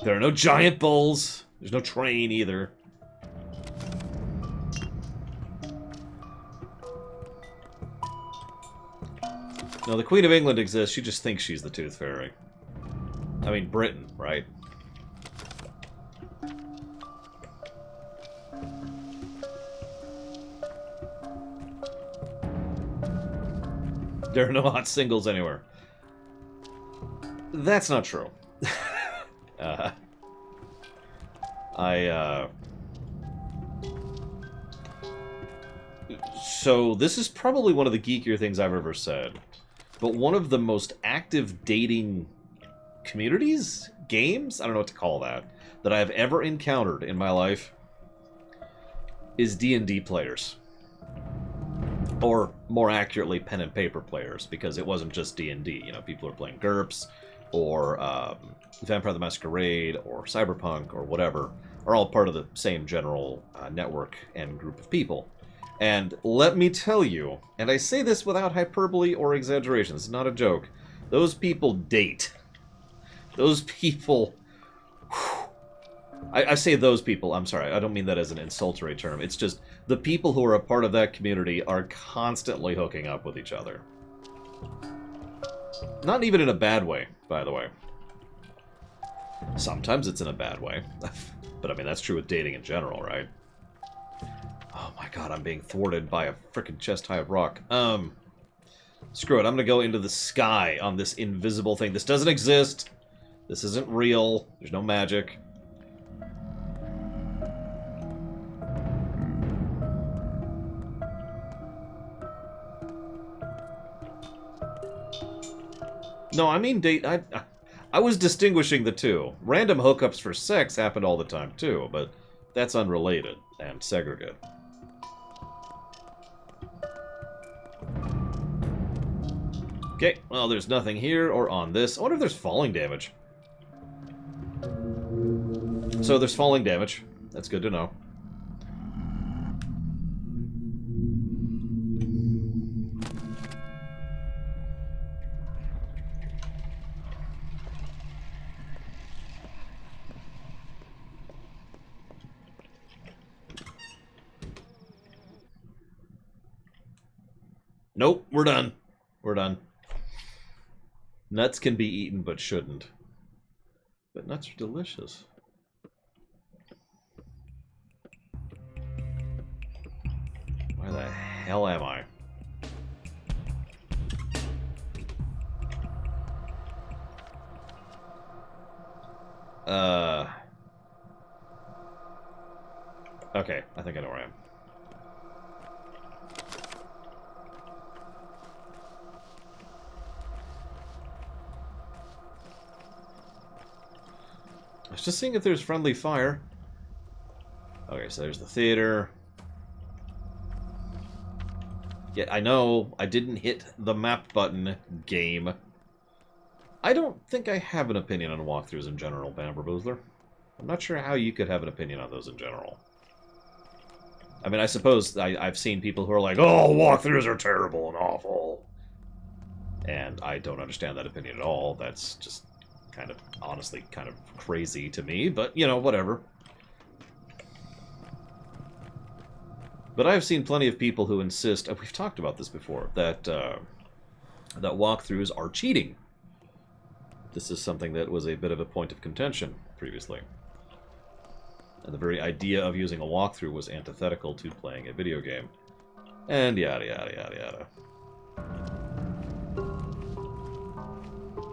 There are no giant bulls. There's no train either. No, the Queen of England exists. She just thinks she's the Tooth Fairy. I mean, Britain, right? There are no hot singles anywhere. That's not true. So, this is probably one of the geekier things I've ever said. But one of the most active dating communities? Games? I don't know what to call that I have ever encountered in my life is D&D players. Or, more accurately, pen and paper players, because it wasn't just D&D. You know, people are playing GURPS, or Vampire the Masquerade, or Cyberpunk, or whatever, are all part of the same general network and group of people. And let me tell you, and I say this without hyperbole or exaggeration, it's not a joke, those people date. Those people... I say those people, I'm sorry, I don't mean that as an insultory term. It's just, the people who are a part of that community are constantly hooking up with each other. Not even in a bad way, by the way. Sometimes it's in a bad way. But I mean, that's true with dating in general, right? Oh my god, I'm being thwarted by a frickin' chest high of rock. Screw it, I'm gonna go into the sky on this invisible thing. This doesn't exist. This isn't real. There's no magic. No, I mean date... I was distinguishing the two. Random hookups for sex happened all the time, too, but that's unrelated and segregate. Okay, well, there's nothing here or on this. I wonder if there's falling damage. So there's falling damage. That's good to know. Nope, we're done. We're done. Nuts can be eaten, but shouldn't. But nuts are delicious. Where the hell am I? Okay, I think I know where I am. I was just seeing if there's friendly fire. Okay, so there's the theater. Yeah, I know I didn't hit the map button, game. I don't think I have an opinion on walkthroughs in general, Bamber Boozler. I'm not sure how you could have an opinion on those in general. I mean, I suppose I've seen people who are like, oh, walkthroughs are terrible and awful. And I don't understand that opinion at all. That's just kind of, honestly, kind of crazy to me. But, you know, whatever. But I've seen plenty of people who insist, we've talked about this before, that that walkthroughs are cheating. This is something that was a bit of a point of contention previously. And the very idea of using a walkthrough was antithetical to playing a video game. And yada yada yada yada.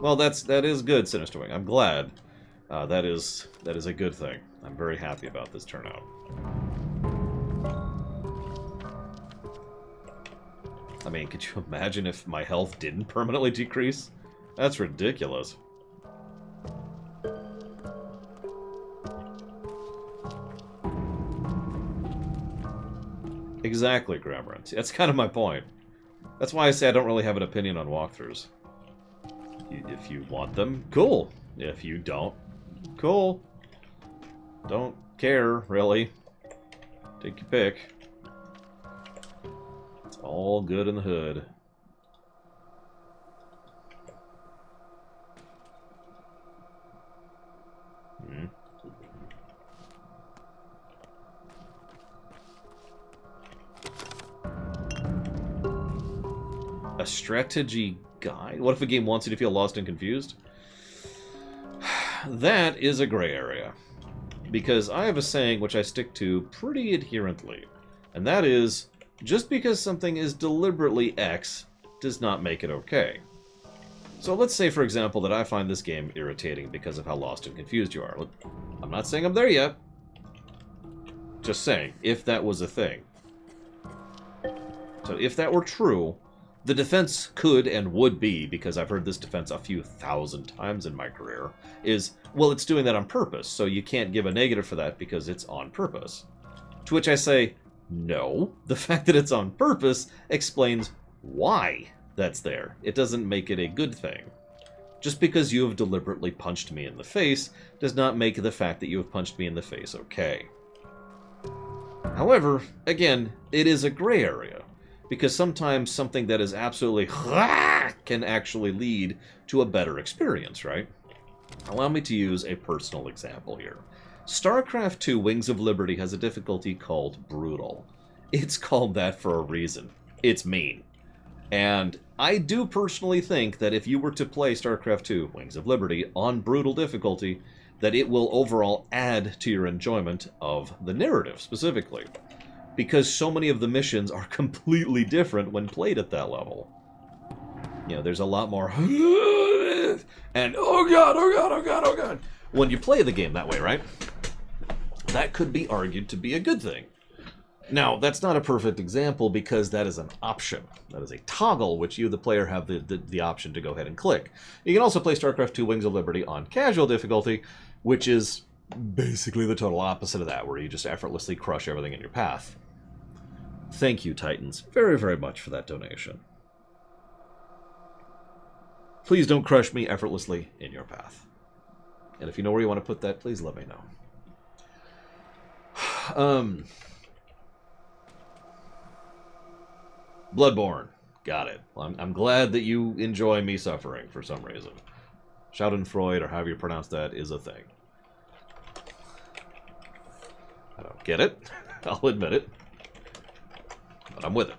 Well, that is good, Sinister Wing. I'm glad. That is a good thing. I'm very happy about this turnout. I mean, could you imagine if my health didn't permanently decrease? That's ridiculous. Exactly, Grammar. That's kind of my point. That's why I say I don't really have an opinion on walkthroughs. If you want them, cool. If you don't, cool. Don't care, really. Take your pick. It's all good in the hood. Hmm. A strategy guide? What if a game wants you to feel lost and confused? That is a gray area. Because I have a saying which I stick to pretty adherently. And that is, just because something is deliberately X does not make it okay. So let's say, for example, that I find this game irritating because of how lost and confused you are. Look, I'm not saying I'm there yet. Just saying, if that was a thing. So if that were true, the defense could and would be, because I've heard this defense a few thousand times in my career, is, well, it's doing that on purpose, so you can't give a negative for that because it's on purpose. To which I say, no, the fact that it's on purpose explains why that's there. It doesn't make it a good thing. Just because you have deliberately punched me in the face does not make the fact that you have punched me in the face okay. However, again, it is a gray area. Because sometimes something that is absolutely can actually lead to a better experience, right? Allow me to use a personal example here. StarCraft II Wings of Liberty has a difficulty called Brutal. It's called that for a reason. It's mean. And I do personally think that if you were to play StarCraft II Wings of Liberty on Brutal difficulty, that it will overall add to your enjoyment of the narrative, specifically. Because so many of the missions are completely different when played at that level. You know, there's a lot more and oh god, oh god, oh god, oh god when you play the game that way, right? That could be argued to be a good thing. Now, that's not a perfect example because that is an option. That is a toggle which you, the player, have the option to go ahead and click. You can also play StarCraft II Wings of Liberty on casual difficulty, which is basically the total opposite of that, where you just effortlessly crush everything in your path. Thank you, Titans, very, very much for that donation. Please don't crush me effortlessly in your path. And if you know where you want to put that, please let me know. Bloodborne. Got it. Well, I'm glad that you enjoy me suffering for some reason. Schadenfreude, or however you pronounce that, is a thing. I don't get it. I'll admit it. But I'm with it.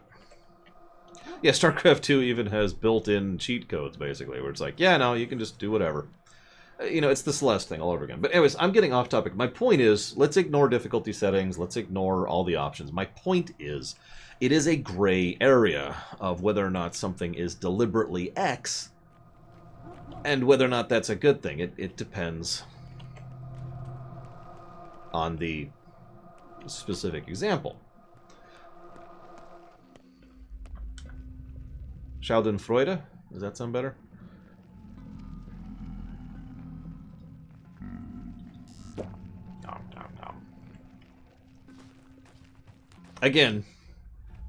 Yeah, StarCraft 2 even has built-in cheat codes, basically, where it's like, yeah, no, you can just do whatever. You know, it's the Celeste thing all over again. But anyways, I'm getting off topic. My point is, let's ignore difficulty settings. Let's ignore all the options. My point is, it is a gray area of whether or not something is deliberately X and whether or not that's a good thing. It depends on the specific example. Schadenfreude? Does that sound better? No. Again,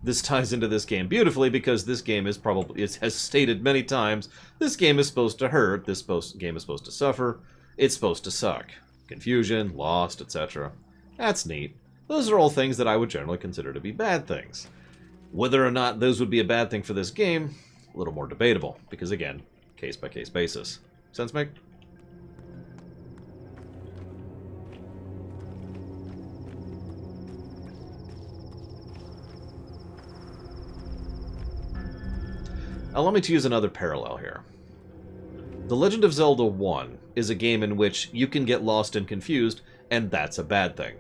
this ties into this game beautifully because this game is probably, it has stated many times, this game is supposed to hurt, this game is supposed to suffer, it's supposed to suck. Confusion, lost, etc. That's neat. Those are all things that I would generally consider to be bad things. Whether or not those would be a bad thing for this game, a little more debatable, because again, case-by-case basis. Sense make? Allow me to use another parallel here. The Legend of Zelda 1 is a game in which you can get lost and confused, and that's a bad thing.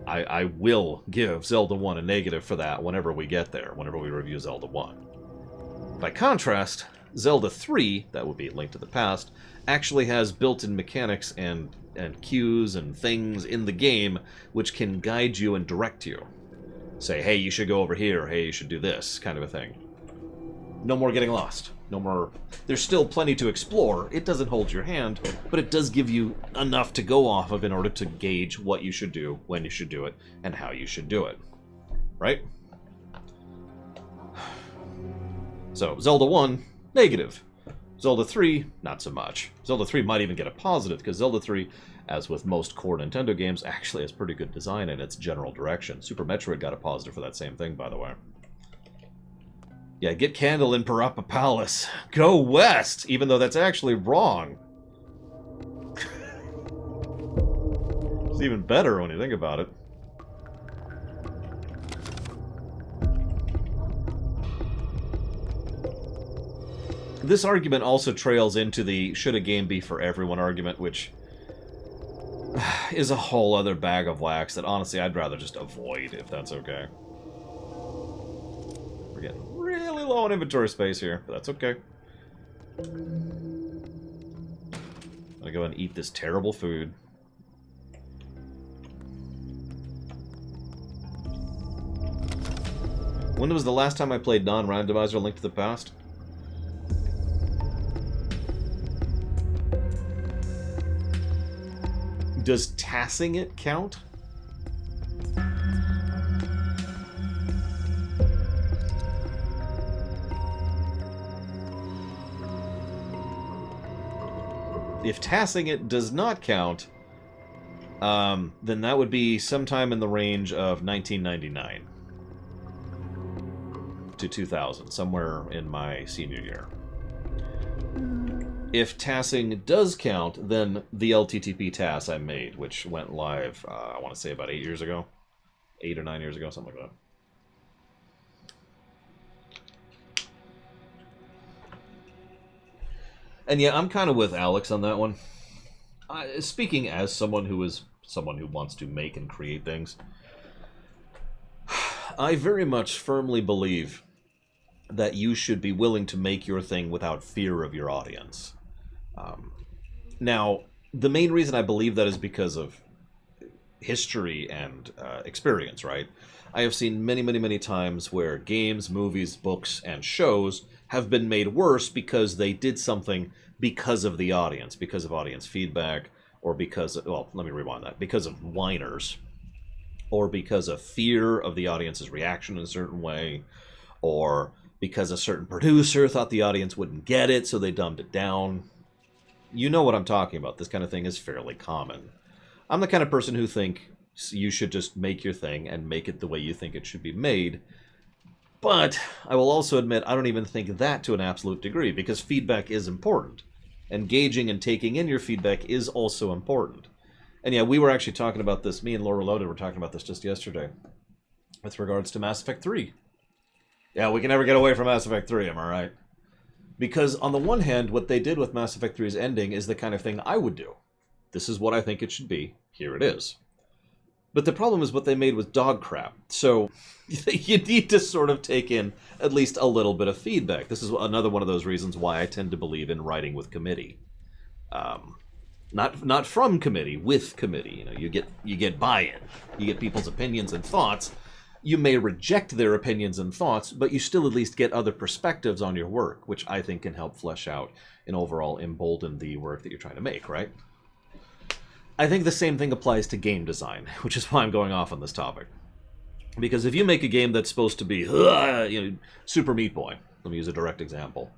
I will give Zelda 1 a negative for that whenever we get there, whenever we review Zelda 1. By contrast, Zelda 3, that would be Link to the Past, actually has built-in mechanics and cues and things in the game which can guide you and direct you. Say, hey, you should go over here, hey, you should do this, kind of a thing. No more getting lost. No more... There's still plenty to explore. It doesn't hold your hand, but it does give you enough to go off of in order to gauge what you should do, when you should do it, and how you should do it. Right? So, Zelda 1, negative. Zelda 3, not so much. Zelda 3 might even get a positive, because Zelda 3, as with most core Nintendo games, actually has pretty good design in its general direction. Super Metroid got a positive for that same thing, by the way. Yeah, get Candle in Parappa Palace. Go west, even though that's actually wrong. It's even better when you think about it. This argument also trails into the should a game be for everyone argument, which is a whole other bag of wax that honestly I'd rather just avoid, if that's okay. We're getting really low on inventory space here, but that's okay. I'm gonna go and eat this terrible food. When was the last time I played non-randomizer Link to the Past? Does tassing it count? If tassing it does not count, then that would be sometime in the range of 1999 to 2000, somewhere in my senior year. If tassing does count, then the LTTP TAS I made, which went live, I want to say about 8 years ago. 8 or 9 years ago, something like that. And yeah, I'm kind of with Alex on that one. Speaking as someone who wants to make and create things, I very much firmly believe that you should be willing to make your thing without fear of your audience. Now, the main reason I believe that is because of history and experience, right? I have seen many, many, many times where games, movies, books, and shows have been made worse because they did something because of the audience, because of audience feedback, or because of, well, let me rewind that, because of whiners, or because of fear of the audience's reaction in a certain way, or because a certain producer thought the audience wouldn't get it, so they dumbed it down. You know what I'm talking about. This kind of thing is fairly common. I'm the kind of person who think you should just make your thing and make it the way you think it should be made. But I will also admit I don't even think that to an absolute degree, because feedback is important. Engaging and taking in your feedback is also important. And yeah, we were actually talking about this, me and Laura Loda were talking about this just yesterday, with regards to Mass Effect 3. Yeah, we can never get away from Mass Effect 3, am I right? Because on the one hand, what they did with Mass Effect 3's ending is the kind of thing I would do. This is what I think it should be. Here it is. But the problem is what they made with dog crap. So you need to sort of take in at least a little bit of feedback. This is another one of those reasons why I tend to believe in writing with committee. Not from committee, with committee. You know, you get buy-in. You get people's opinions and thoughts. You may reject their opinions and thoughts, but you still at least get other perspectives on your work, which I think can help flesh out and overall embolden the work that you're trying to make, right? I think the same thing applies to game design, which is why I'm going off on this topic. Because if you make a game that's supposed to be, Super Meat Boy, let me use a direct example,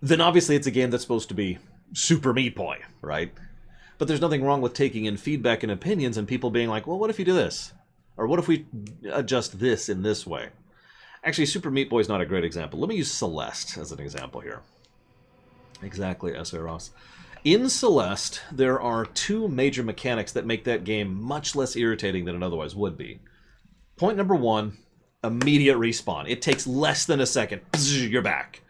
then obviously it's a game that's supposed to be Super Meat Boy, right? But there's nothing wrong with taking in feedback and opinions and people being like, well, what if you do this? Or what if we adjust this in this way? Actually, Super Meat Boy is not a great example. Let me use Celeste as an example here. Exactly, S.A. Ross. In Celeste, there are two major mechanics that make that game much less irritating than it otherwise would be. Point number one, immediate respawn. It takes less than a second. You're back.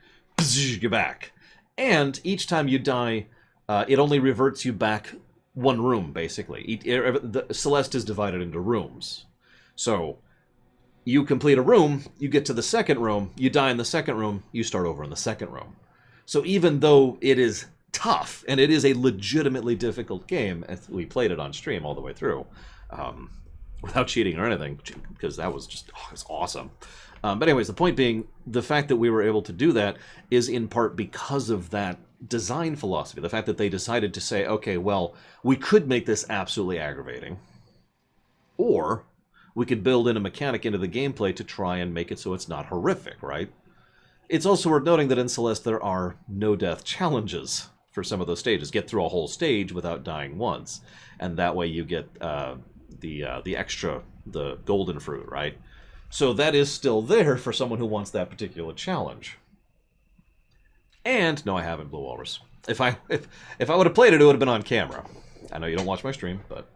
You're back. And each time you die, it only reverts you back one room, basically. Celeste is divided into rooms. So, you complete a room, you get to the second room, you die in the second room, you start over in the second room. So even though it is tough, and it is a legitimately difficult game, as we played it on stream all the way through, without cheating or anything, because that was just, it's awesome. But anyways, the point being, the fact that we were able to do that is in part because of that design philosophy. The fact that they decided to say, okay, well, we could make this absolutely aggravating, or we could build in a mechanic into the gameplay to try and make it so it's not horrific, right? It's also worth noting that in Celeste there are no-death challenges for some of those stages. Get through a whole stage without dying once, and that way you get the extra, the golden fruit, right? So that is still there for someone who wants that particular challenge. And, no, I haven't, Blue Walrus. If I would have played it, it would have been on camera. I know you don't watch my stream, but...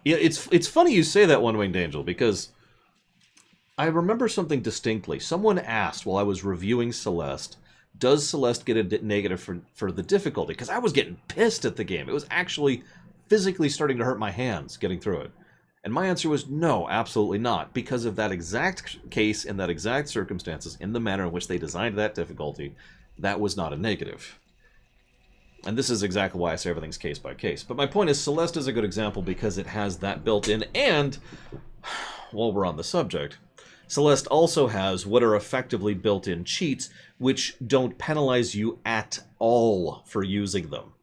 Yeah, it's funny you say that, One Winged Angel, because I remember something distinctly. Someone asked while I was reviewing Celeste, does Celeste get a negative for the difficulty? Because I was getting pissed at the game. It was actually physically starting to hurt my hands getting through it. And my answer was no, absolutely not. Because of that exact case, in that exact circumstances, in the manner in which they designed that difficulty, that was not a negative. And this is exactly why I say everything's case by case. But my point is, Celeste is a good example because it has that built in. And, while we're on the subject, Celeste also has what are effectively built-in cheats, which don't penalize you at all for using them.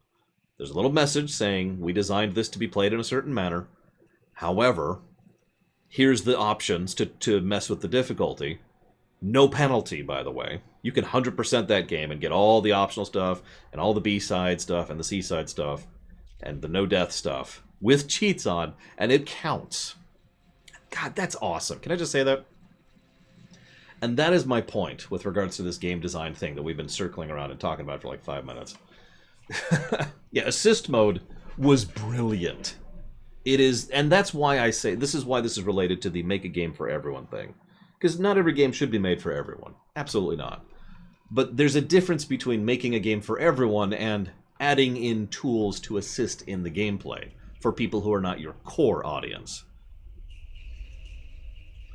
There's a little message saying, we designed this to be played in a certain manner. However, here's the options to mess with the difficulty. No penalty, by the way. You can 100% that game and get all the optional stuff, and all the B-side stuff, and the C-side stuff, and the no-death stuff, with cheats on, and it counts. God, that's awesome. Can I just say that? And that is my point with regards to this game design thing that we've been circling around and talking about for like 5 minutes. Yeah, assist mode was brilliant. It is, and that's why I say, this is why this is related to the make a game for everyone thing. Because not every game should be made for everyone. Absolutely not. But there's a difference between making a game for everyone and adding in tools to assist in the gameplay for people who are not your core audience.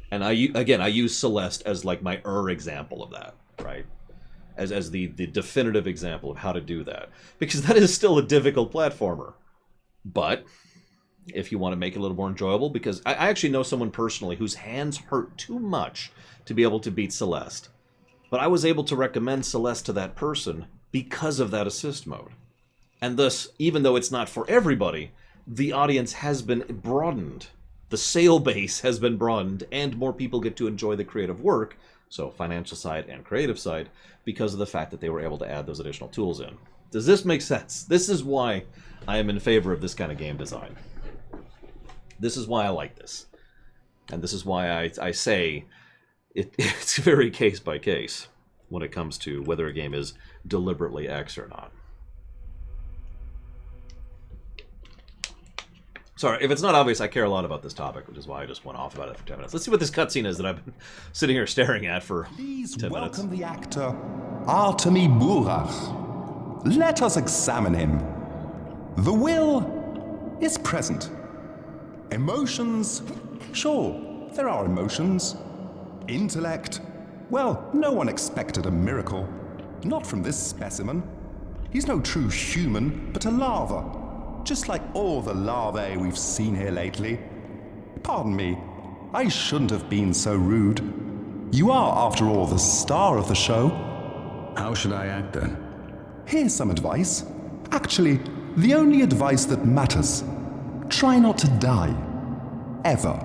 And I use Celeste as like my example of that, right? As the definitive example of how to do that. Because that is still a difficult platformer. But if you want to make it a little more enjoyable, because I actually know someone personally whose hands hurt too much to be able to beat Celeste. But I was able to recommend Celeste to that person because of that assist mode. And thus, even though it's not for everybody, the audience has been broadened. The sale base has been broadened, and more people get to enjoy the creative work, so financial side and creative side, because of the fact that they were able to add those additional tools in. Does this make sense? This is why I am in favor of this kind of game design. This is why I like this. And this is why I say it's very case by case when it comes to whether a game is deliberately X or not. Sorry, if it's not obvious, I care a lot about this topic, which is why I just went off about it for 10 minutes. Let's see what this cutscene is that I've been sitting here staring at for Please 10 minutes. welcome the actor Artemi Burach. Let us examine him. The will is present. Emotions, sure, there are emotions. Intellect, well, no one expected a miracle. Not from this specimen. He's no true human, but a larva. Just like all the larvae we've seen here lately. Pardon me, I shouldn't have been so rude. You are, after all, the star of the show. How should I act then? Here's some advice. Actually, the only advice that matters. Try not to die. Ever.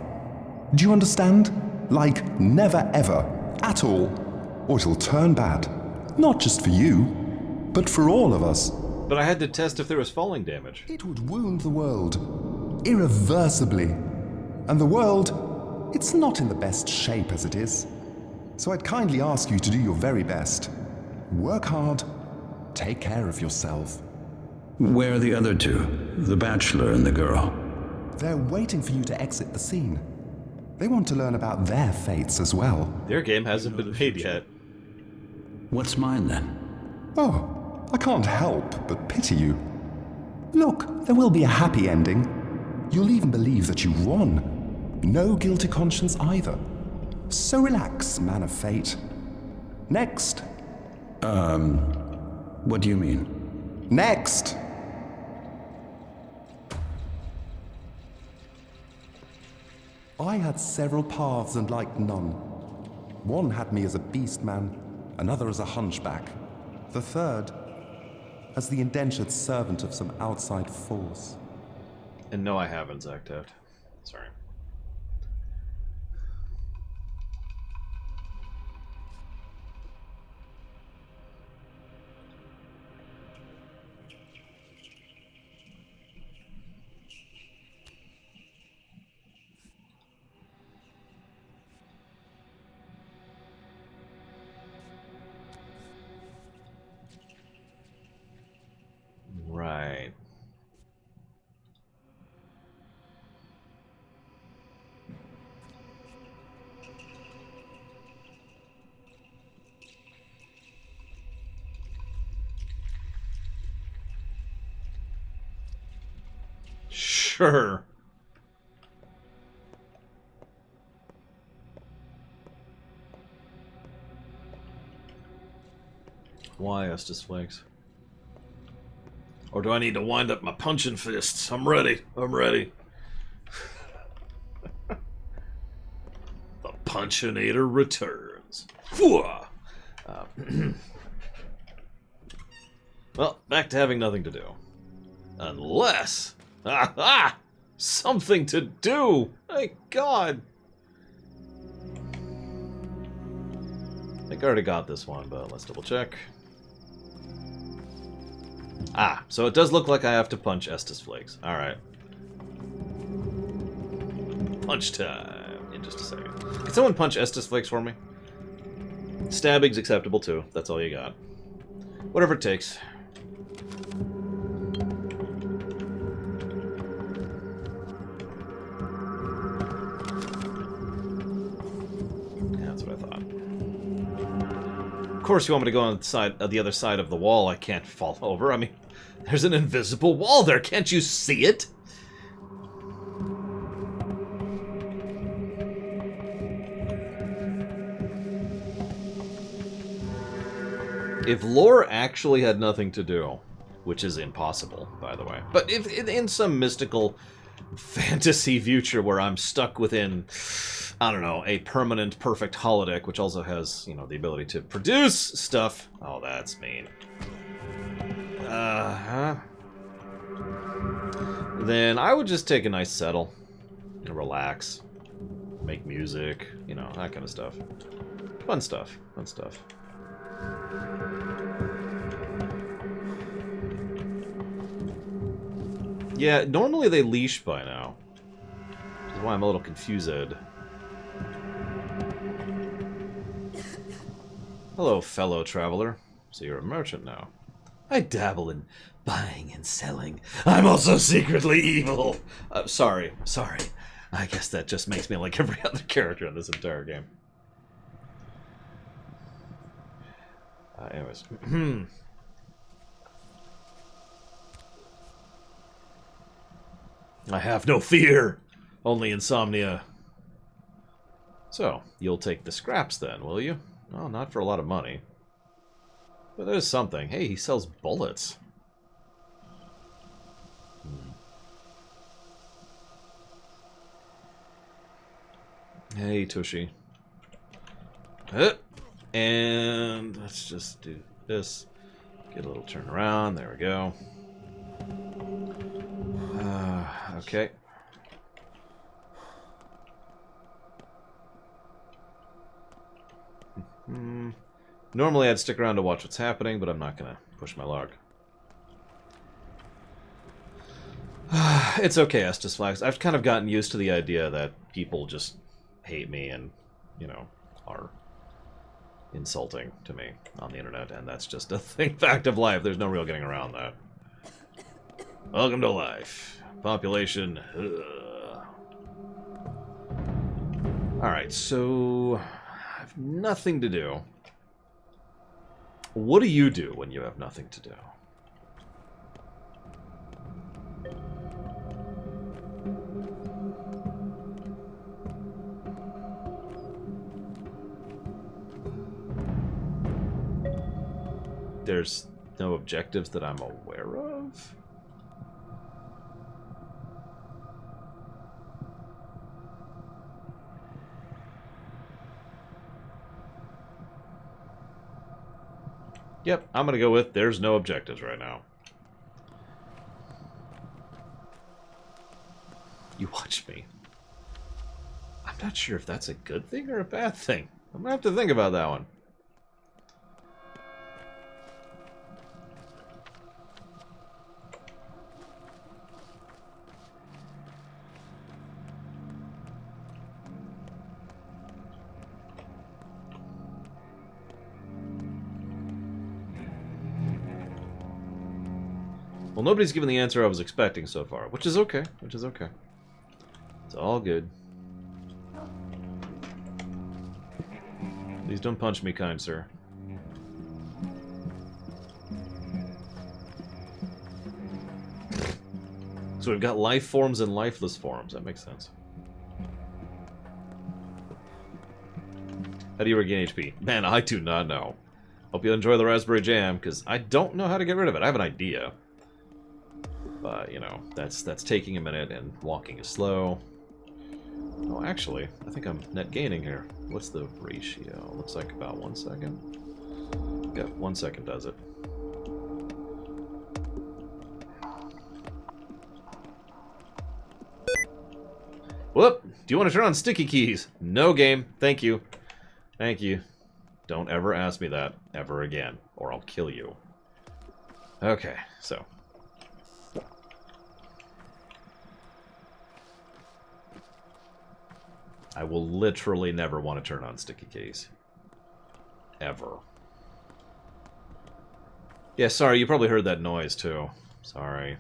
Do you understand? Like, never ever. At all. Or it'll turn bad. Not just for you, but for all of us. But I had to test if there was falling damage. It would wound the world. Irreversibly. And the world, it's not in the best shape as it is. So I'd kindly ask you to do your very best. Work hard. Take care of yourself. Where are the other two? The bachelor and the girl. They're waiting for you to exit the scene. They want to learn about their fates as well. Their game hasn't been made yet. What's mine then? Oh, I can't help but pity you. Look, there will be a happy ending. You'll even believe that you won. No guilty conscience either. So relax, man of fate. Next. What do you mean? Next! I had several paths and liked none. One had me as a beast man, another as a hunchback, the third as the indentured servant of some outside force. And no, I haven't, Zactet. Sorry. Right. Sure. Why, Estes Flakes? Or do I need to wind up my punching fists? I'm ready. I'm ready. The Punchinator returns. Well, back to having nothing to do. Unless... Aha! Something to do! Thank God! I think I already got this one, but let's double check. Ah, so it does look like I have to punch Estes Flakes. Alright. Punch time in just a second. Can someone punch Estes Flakes for me? Stabbing's acceptable too. That's all you got. Whatever it takes. Yeah, that's what I thought. Of course you want me to go on the other side of the wall. I can't fall over. I mean, there's an invisible wall there. Can't you see it? If lore actually had nothing to do, which is impossible, by the way, but if in some mystical fantasy future where I'm stuck within, I don't know, a permanent perfect holodeck, which also has, you know, the ability to produce stuff. Oh, that's mean. Then I would just take a nice settle and relax, make music, you know, that kind of stuff. Fun stuff. Fun stuff. Yeah, normally they leash by now. Which is why I'm a little confused. Hello, fellow traveler. So you're a merchant now. I dabble in buying and selling. I'm also secretly evil. Sorry. I guess that just makes me like every other character in this entire game. Anyways. I have no fear, only insomnia. So, you'll take the scraps then, will you? Oh, not for a lot of money. But there's something. Hey, he sells bullets. Hey, Tushy. And let's just do this. Get a little turn around. There we go. Okay. Normally I'd stick around to watch what's happening, but I'm not going to push my luck. It's okay, Estes Flax. I've kind of gotten used to the idea that people just hate me and, you know, are insulting to me on the internet, and that's just a fact of life. There's no real getting around that. Welcome to life. Population. Alright, so I have nothing to do. What do you do when you have nothing to do? There's no objectives that I'm aware of? Yep, I'm gonna go with there's no objectives right now. You watch me. I'm not sure if that's a good thing or a bad thing. I'm gonna have to think about that one. Well, nobody's given the answer I was expecting so far, which is okay. It's all good. Please don't punch me, kind sir. So we've got life forms and lifeless forms. That makes sense. How do you regain HP? Man, I do not know. Hope you enjoy the raspberry jam, because I don't know how to get rid of it. I have an idea. But, you know, that's taking a minute, and walking is slow. Oh, actually, I think I'm net gaining here. What's the ratio? Looks like about 1 second. Yeah, 1 second does it. Whoop! Do you want to turn on sticky keys? No, game. Thank you. Thank you. Don't ever ask me that ever again, or I'll kill you. Okay, so... I will literally never want to turn on sticky keys. Ever. Yeah, sorry, you probably heard that noise, too. Sorry.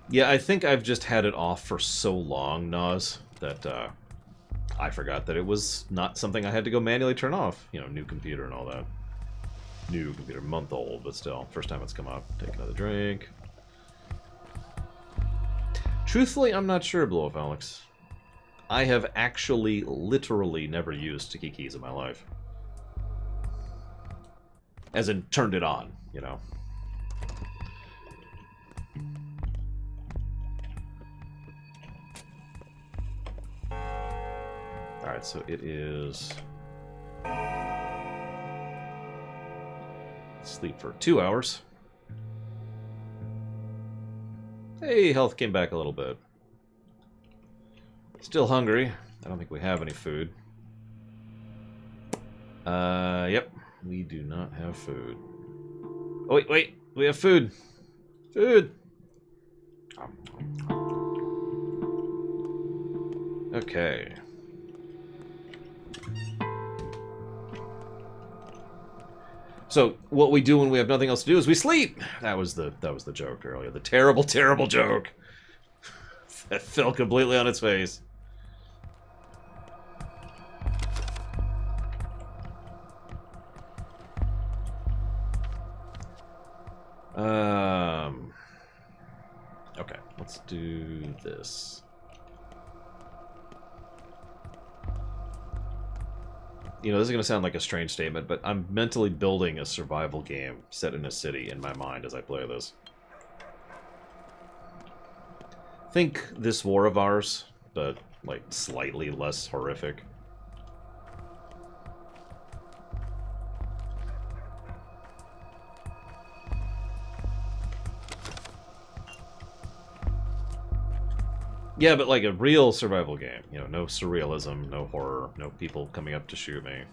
Yeah, I think I've just had it off for so long, Nas, that, I forgot that it was not something I had to go manually turn off. You know, new computer and all that. New computer, month old, but still. First time it's come up. Take another drink. Truthfully, I'm not sure, Blow Up Alex. I have actually, literally never used sticky keys in my life. As in, turned it on, you know. Alright, so it is... sleep for 2 hours. Hey, health came back a little bit. Still hungry. I don't think we have any food. Yep. We do not have food. Oh, wait. We have food. Food. Okay. So what we do when we have nothing else to do is we sleep. That was the joke earlier. The terrible, terrible joke that fell completely on its face. Okay, let's do this. You know, this is going to sound like a strange statement, but I'm mentally building a survival game set in a city in my mind as I play this. Think this war of ours, but, like, slightly less horrific. Yeah, but like a real survival game. You know, no surrealism, no horror, no people coming up to shoot me.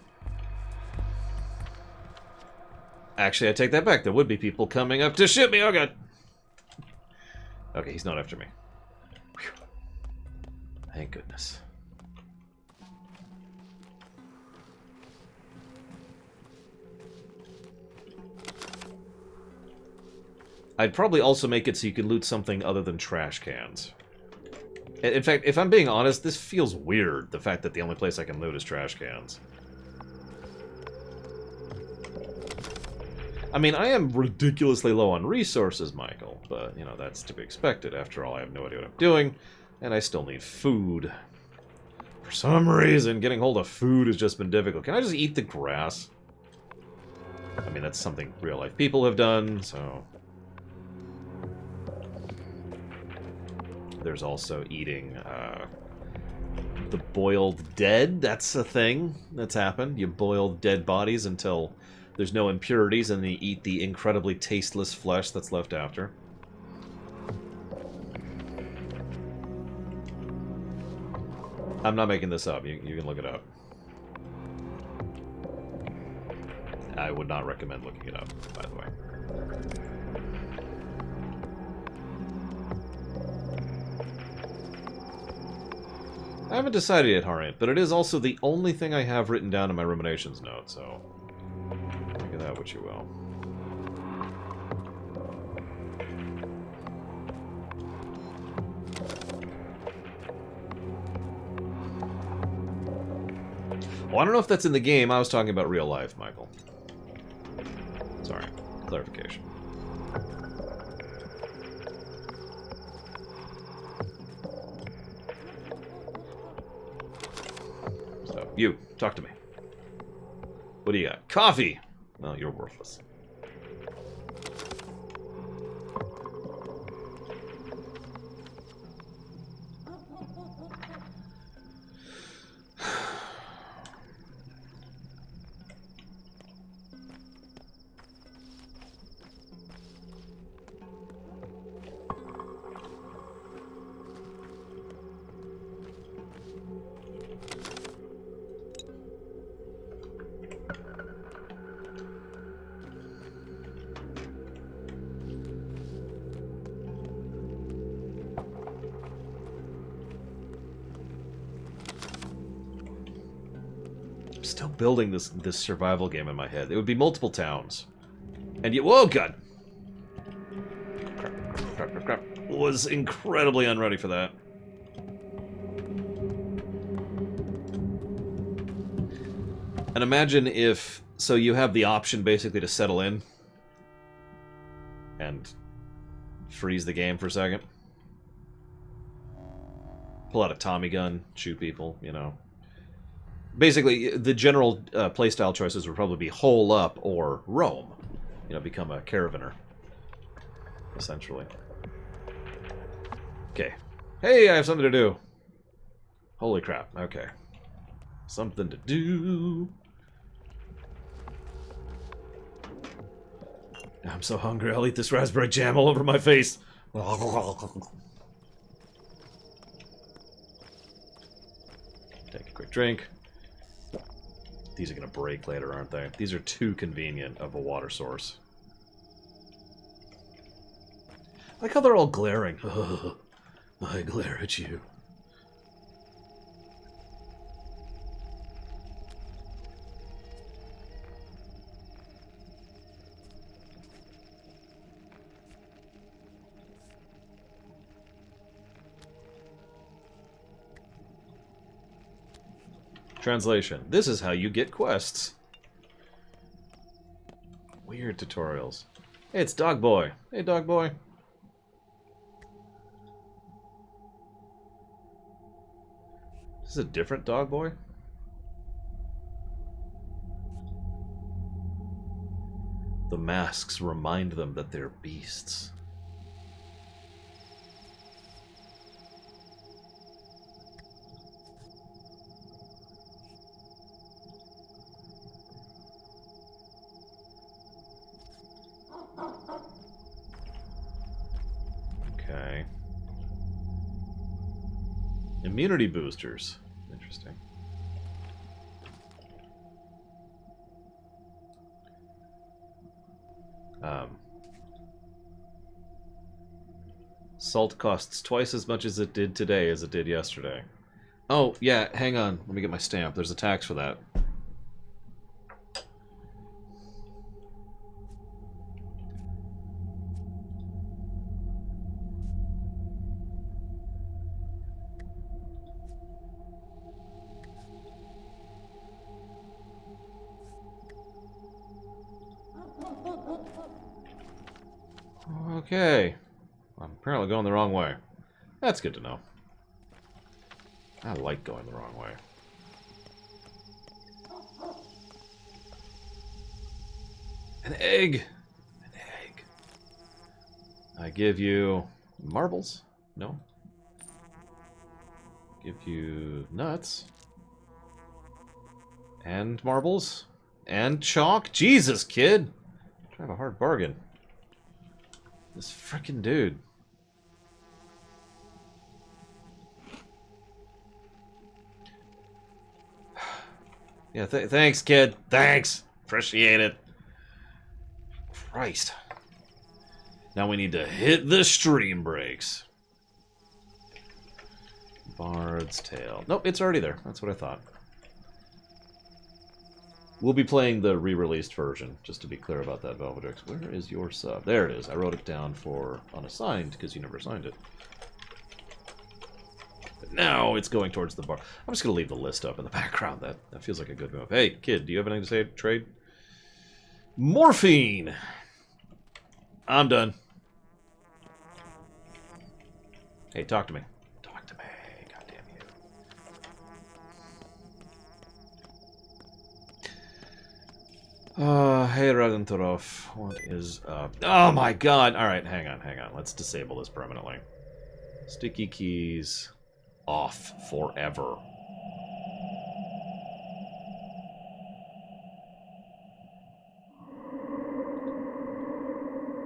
Actually, I take that back. There would be people coming up to shoot me. Oh, God. Okay, he's not after me. Whew. Thank goodness. I'd probably also make it so you can loot something other than trash cans. In fact, if I'm being honest, this feels weird, the fact that the only place I can loot is trash cans. I mean, I am ridiculously low on resources, Michael, but, you know, that's to be expected. After all, I have no idea what I'm doing, and I still need food. For some reason, getting hold of food has just been difficult. Can I just eat the grass? I mean, that's something real-life people have done, so... There's also eating the boiled dead. That's a thing that's happened. You boil dead bodies until there's no impurities, and you eat the incredibly tasteless flesh that's left after. I'm not making this up. You can look it up. I would not recommend looking it up, by the way. I haven't decided yet, Harriet, but it is also the only thing I have written down in my ruminations note, so think of that what you will. Well, I don't know if that's in the game. I was talking about real life, Michael. Sorry. Clarification. So, you. Talk to me. What do you got? Coffee! Well, you're worthless. Still building this survival game in my head. It would be multiple towns. And you... Whoa, God! Crap. Was incredibly unready for that. And imagine if... So you have the option, basically, to settle in. And freeze the game for a second. Pull out a Tommy gun, shoot people, you know. Basically, the general playstyle choices would probably be hole up or roam. You know, become a caravaner. Essentially. Okay. Hey, I have something to do. Holy crap. Okay. Something to do. I'm so hungry, I'll eat this raspberry jam all over my face. Take a quick drink. These are going to break later, aren't they? These are too convenient of a water source. like how they're all glaring. Oh, I glare at you. Translation. This is how you get quests. Weird tutorials. Hey, it's Dog Boy. Hey, Dog Boy. This is a different Dog Boy? The masks remind them that they're beasts. Okay. Immunity boosters. Interesting. Salt costs twice as much as it did today as it did yesterday. Oh, yeah, hang on. Let me get my stamp. There's a tax for that. Okay. I'm apparently going the wrong way. That's good to know. I like going the wrong way. An egg! An egg. I give you marbles? No. Give you nuts. And marbles. And chalk. Jesus, kid! I have a hard bargain. This frickin' dude. Yeah, thanks, kid. Thanks. Appreciate it. Christ. Now we need to hit the stream brakes. Bard's Tale. Nope, it's already there. That's what I thought. We'll be playing the re-released version, just to be clear about that, Velvedrix. Where is your sub? There it is. I wrote it down for unassigned, because you never assigned it. But now it's going towards the bar. I'm just going to leave the list up in the background. That feels like a good move. Hey, kid, do you have anything to say? Trade? Morphine! I'm done. Hey, talk to me. Talk to me. Goddamn you. Hey, Radentorov. What is up? Oh my god! Alright, hang on. Let's disable this permanently. Sticky keys off forever.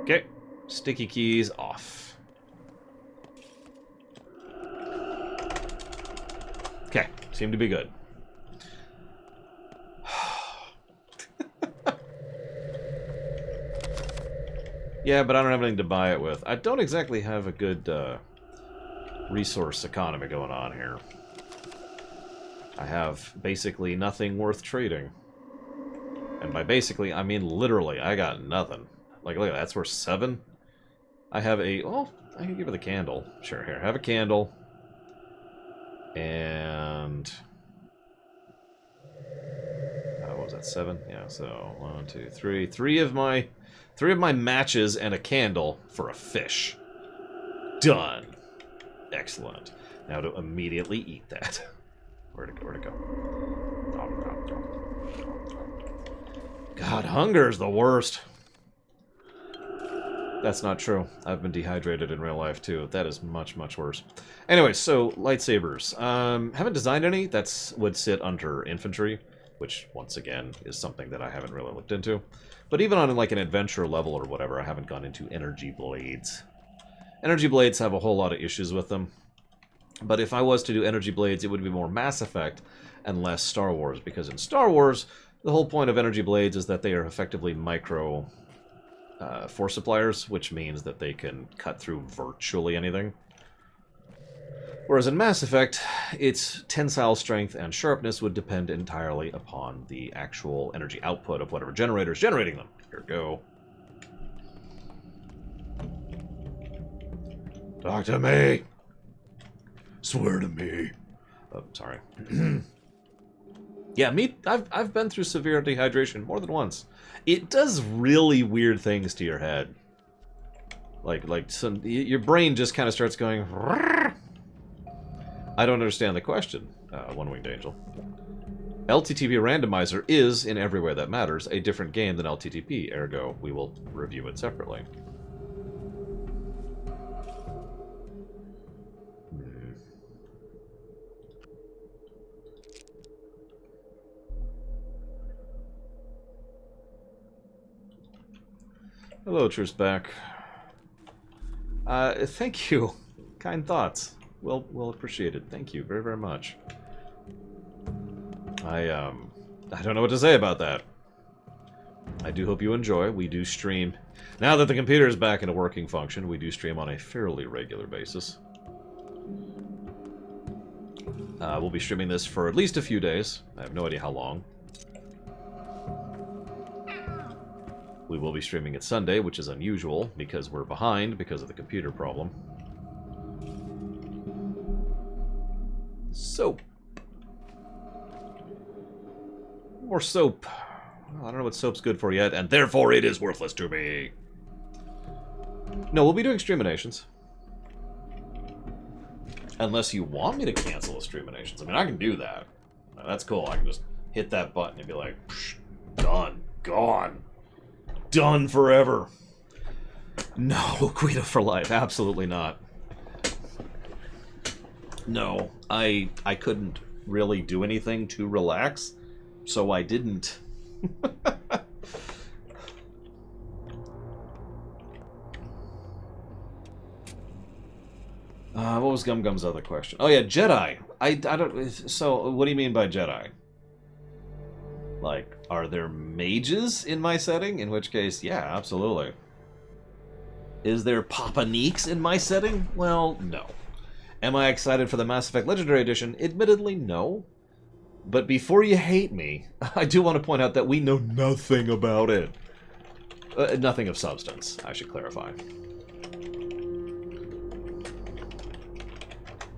Okay. Sticky keys off. Okay. Seem to be good. Yeah, but I don't have anything to buy it with. I don't exactly have a good resource economy going on here. I have basically nothing worth trading. And by basically, I mean literally, I got nothing. Like, look at that, that's worth 7. I have a... Oh, I can give her the candle. Sure, here, have a candle. And... what was that, 7? Yeah, so 1, 2, 3. 3 of my matches and a candle for a fish. Done. Excellent. Now to immediately eat that. Where'd it go? God, hunger is the worst. That's not true. I've been dehydrated in real life, too. That is much, much worse. Anyway, so, lightsabers. Haven't designed any. That would sit under infantry, which, once again, is something that I haven't really looked into. But even on, like, an adventure level or whatever, I haven't gone into energy blades. Energy blades have a whole lot of issues with them. But if I was to do energy blades, it would be more Mass Effect and less Star Wars. Because in Star Wars, the whole point of energy blades is that they are effectively micro force suppliers, which means that they can cut through virtually anything. Whereas in Mass Effect, its tensile strength and sharpness would depend entirely upon the actual energy output of whatever generator is generating them. Here we go. Talk to me! Swear to me. Oh, sorry. Yeah, I've been through severe dehydration more than once. It does really weird things to your head. Like your brain just kind of starts going... I don't understand the question, One-Winged Angel. LTTP Randomizer is, in every way that matters, a different game than LTTP, ergo we will review it separately. Hello, Truceback. Thank you. Kind thoughts. Well appreciated. Thank you very, very much. I don't know what to say about that. I do hope you enjoy. We do stream. Now that the computer is back in a working function, we do stream on a fairly regular basis. We'll be streaming this for at least a few days. I have no idea how long. We will be streaming it Sunday, which is unusual, because we're behind because of the computer problem. Soap. More soap. Well, I don't know what soap's good for yet, and therefore it is worthless to me. No, we'll be doing streaminations. Unless you want me to cancel the streaminations. I mean, I can do that. That's cool. I can just hit that button and be like, done. Gone. Done forever. No, Guido for life. Absolutely not. No, I couldn't really do anything to relax, so I didn't. What was Gum Gum's other question? Oh yeah, Jedi. I don't. So, what do you mean by Jedi? Like, are there mages in my setting? In which case, yeah, absolutely. Is there Papa Neeks in my setting? Well, no. Am I excited for the Mass Effect Legendary Edition? Admittedly, no. But before you hate me, I do want to point out that we know nothing about it. Nothing of substance, I should clarify.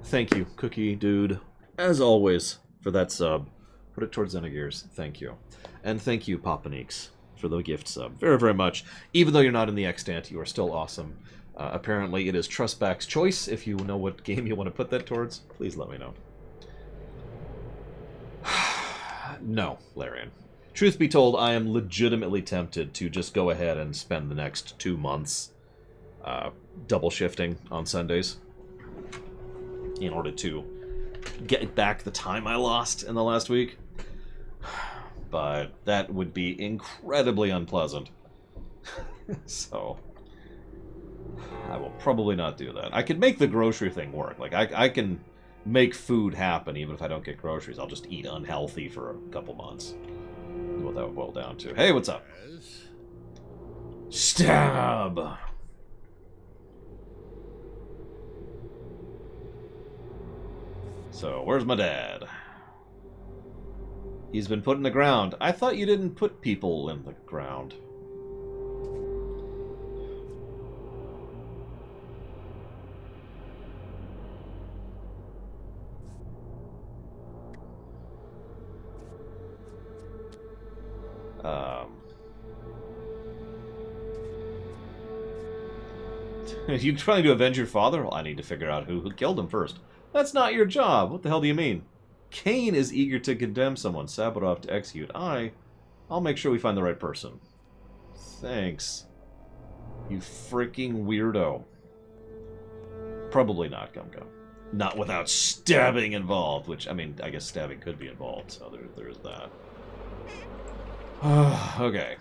Thank you, Cookie Dude, as always, for that sub. Put it towards Xenogears. Thank you. And thank you, Papa Neeks, for the gift sub. Very, very much. Even though you're not in the extant, you are still awesome. Apparently, it is Trustback's choice. If you know what game you want to put that towards, please let me know. No, Larian. Truth be told, I am legitimately tempted to just go ahead and spend the next 2 months double shifting on Sundays in order to get back the time I lost in the last week. But that would be incredibly unpleasant. So I will probably not do that. I could make the grocery thing work. Like, I can make food happen even if I don't get groceries. I'll just eat unhealthy for a couple months. That's what that would boil down to. Hey, what's up? Stab! So, where's my dad? He's been put in the ground. I thought you didn't put people in the ground. You trying to avenge your father? Well, I need to figure out who killed him first. That's not your job. What the hell do you mean? Kane is eager to condemn someone. Sabirov to execute. I'll make sure we find the right person. Thanks. You freaking weirdo. Probably not, Gum Gum. Not without stabbing involved, which, I mean, I guess stabbing could be involved, so there's that. Okay.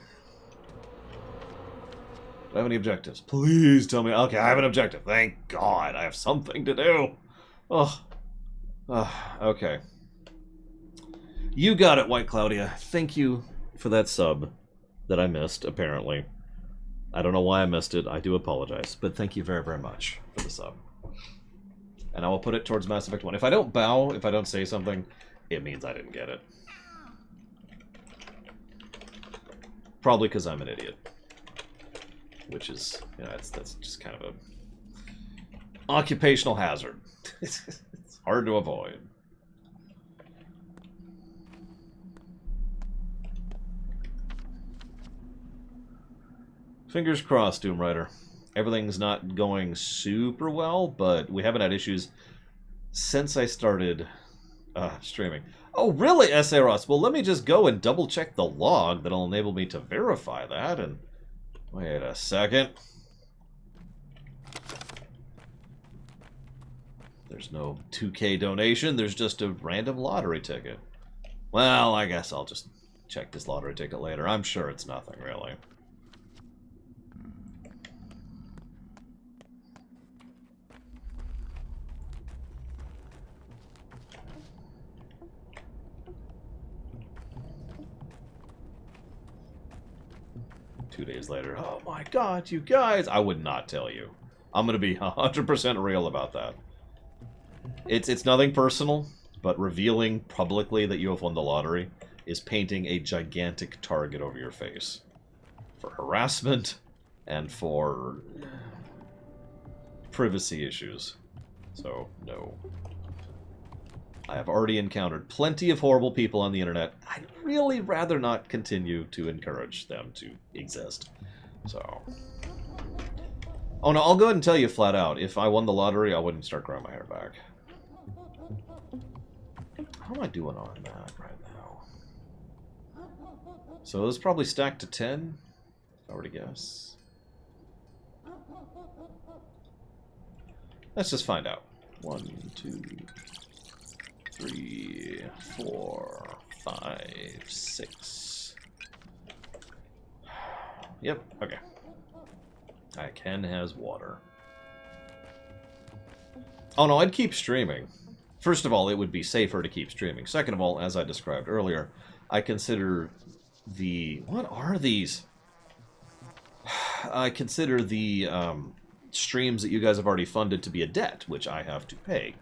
Do I have any objectives? Please tell me. Okay, I have an objective. Thank God. I have something to do. Oh. Okay. You got it, White Claudia. Thank you for that sub that I missed, apparently. I don't know why I missed it. I do apologize. But thank you very, very much for the sub. And I will put it towards Mass Effect 1. If I don't bow, if I don't say something, it means I didn't get it. Probably because I'm an idiot. Which is, you know, that's just kind of a occupational hazard. It's hard to avoid. Fingers crossed, Doom Rider. Everything's not going super well, but we haven't had issues since I started streaming. Oh, really, S.A. Ross? Well, let me just go and double-check the log that'll enable me to verify that, and... Wait a second. There's no 2K donation, there's just a random lottery ticket. Well, I guess I'll just check this lottery ticket later. I'm sure it's nothing, really. Two days later, oh my god, you guys! I would not tell you. I'm gonna be 100% real about that. It's nothing personal, but revealing publicly that you have won the lottery is painting a gigantic target over your face. For harassment and for privacy issues. So, no. I have already encountered plenty of horrible people on the internet. I'd really rather not continue to encourage them to exist. So... Oh no, I'll go ahead and tell you flat out. If I won the lottery, I wouldn't start growing my hair back. How am I doing on that right now? So it's probably stacked to 10, if I were to guess. Let's just find out. 1, 2, 3, 4, 5, 6. Yep, okay. Ken has water. Oh no, I'd keep streaming. First of all, it would be safer to keep streaming. Second of all, as I described earlier, I consider the... What are these? I consider the streams that you guys have already funded to be a debt, which I have to pay.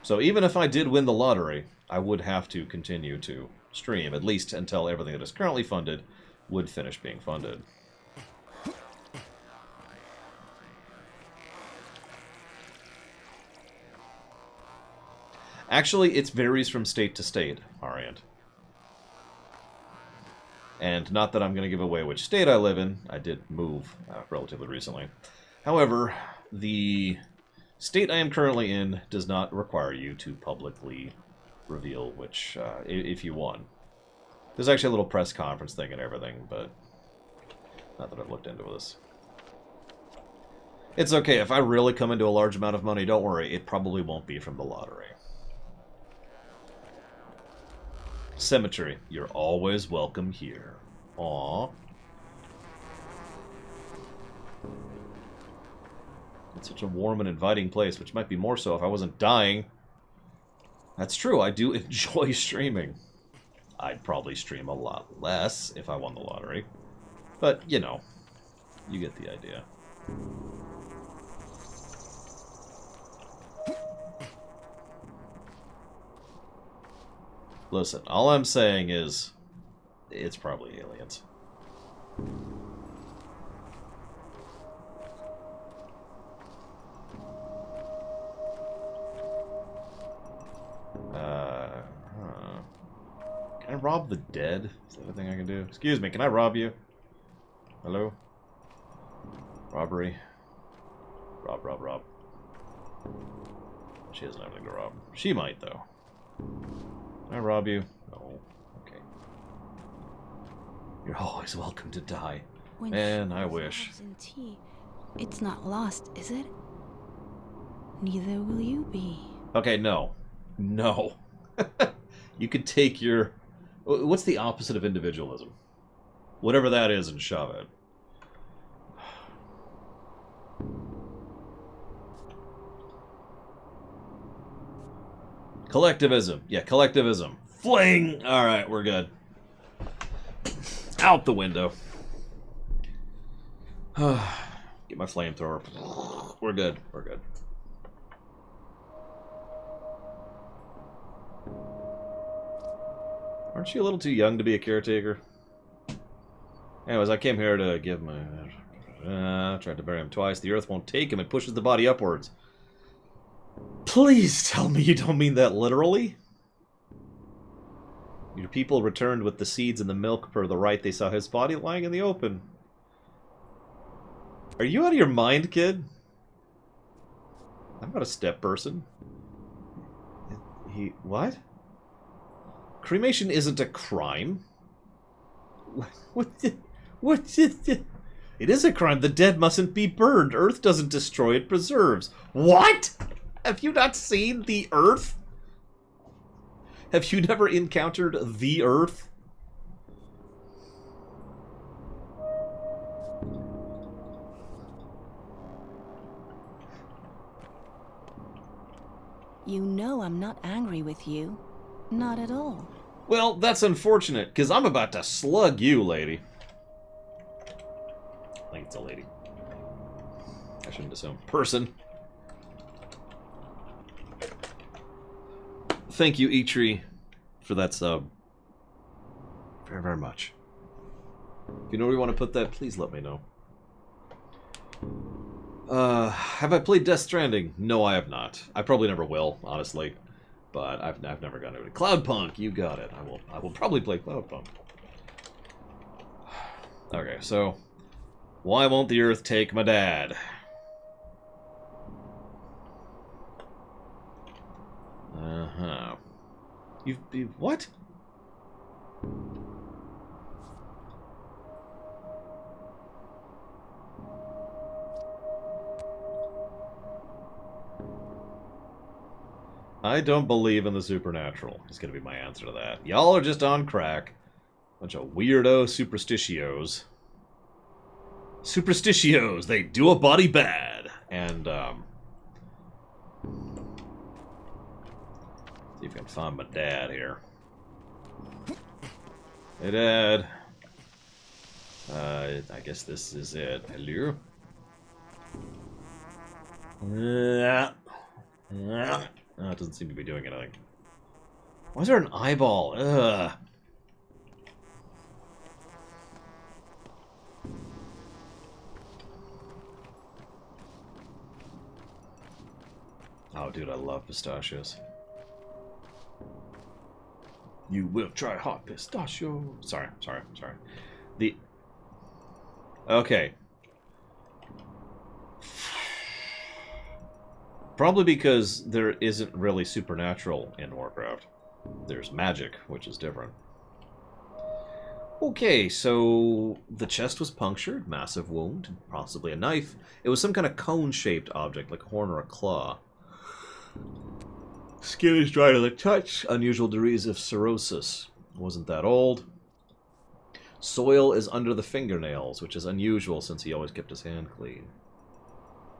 So even if I did win the lottery, I would have to continue to stream, at least until everything that is currently funded would finish being funded. Actually, it varies from state to state, Ariant. And not that I'm going to give away which state I live in. I did move relatively recently. However, the state I am currently in does not require you to publicly reveal which, if you won. There's actually a little press conference thing and everything, but not that I've looked into this. It's okay, if I really come into a large amount of money, don't worry, it probably won't be from the lottery. Cemetery, you're always welcome here. Aww. It's such a warm and inviting place, which might be more so if I wasn't dying. That's true, I do enjoy streaming. I'd probably stream a lot less if I won the lottery. But, you know, you get the idea. Listen, all I'm saying is, it's probably aliens. Can I rob the dead? Is that a thing I can do? Excuse me, can I rob you? Hello? Robbery. Rob. She doesn't have anything to rob. She might, though. Can I rob you? No. Okay. You're always welcome to die. Man, I wish. In tea, it's not lost, is it? Neither will you be. Okay, no. No. You could take your... What's the opposite of individualism? Whatever that is and shove it. Collectivism. Yeah, collectivism. Fling! Alright, we're good. Out the window. Get my flamethrower. We're good. We're good. Aren't you a little too young to be a caretaker? Anyways, I came here to give my... tried to bury him twice. The earth won't take him. It pushes the body upwards. Please tell me you don't mean that literally? Your people returned with the seeds and the milk per the right. They saw his body lying in the open. Are you out of your mind, kid? I'm not a step person. What? Cremation isn't a crime. It is a crime. The dead mustn't be burned. Earth doesn't destroy, it preserves. What? Have you not seen the Earth? Have you never encountered the Earth? You know I'm not angry with you. Not at all. Well, that's unfortunate, because I'm about to slug you, lady. I think it's a lady. I shouldn't assume. Person. Thank you, Eitri, for that sub. Very, very much. If you know where you want to put that, please let me know. Have I played Death Stranding? No, I have not. I probably never will, honestly. But I've never gotten into it. Cloudpunk, you got it. I will probably play Cloudpunk. Okay, so why won't the Earth take my dad? Uh-huh. You've what? I don't believe in the supernatural, is going to be my answer to that. Y'all are just on crack. Bunch of weirdo superstitios. Superstitios, they do a body bad. And, see if I can find my dad here. Hey, Dad. I guess this is it. Hello? Oh, it doesn't seem to be doing anything. Why is there an eyeball? Ugh. Oh, dude, I love pistachios. You will try hot pistachio. Sorry. Okay. Probably because there isn't really supernatural in Warcraft. There's magic, which is different. Okay, so the chest was punctured, massive wound, possibly a knife. It was some kind of cone-shaped object, like a horn or a claw. Skin is dry to the touch, unusual degrees of cirrhosis. Wasn't that old. Soil is under the fingernails, which is unusual since he always kept his hand clean.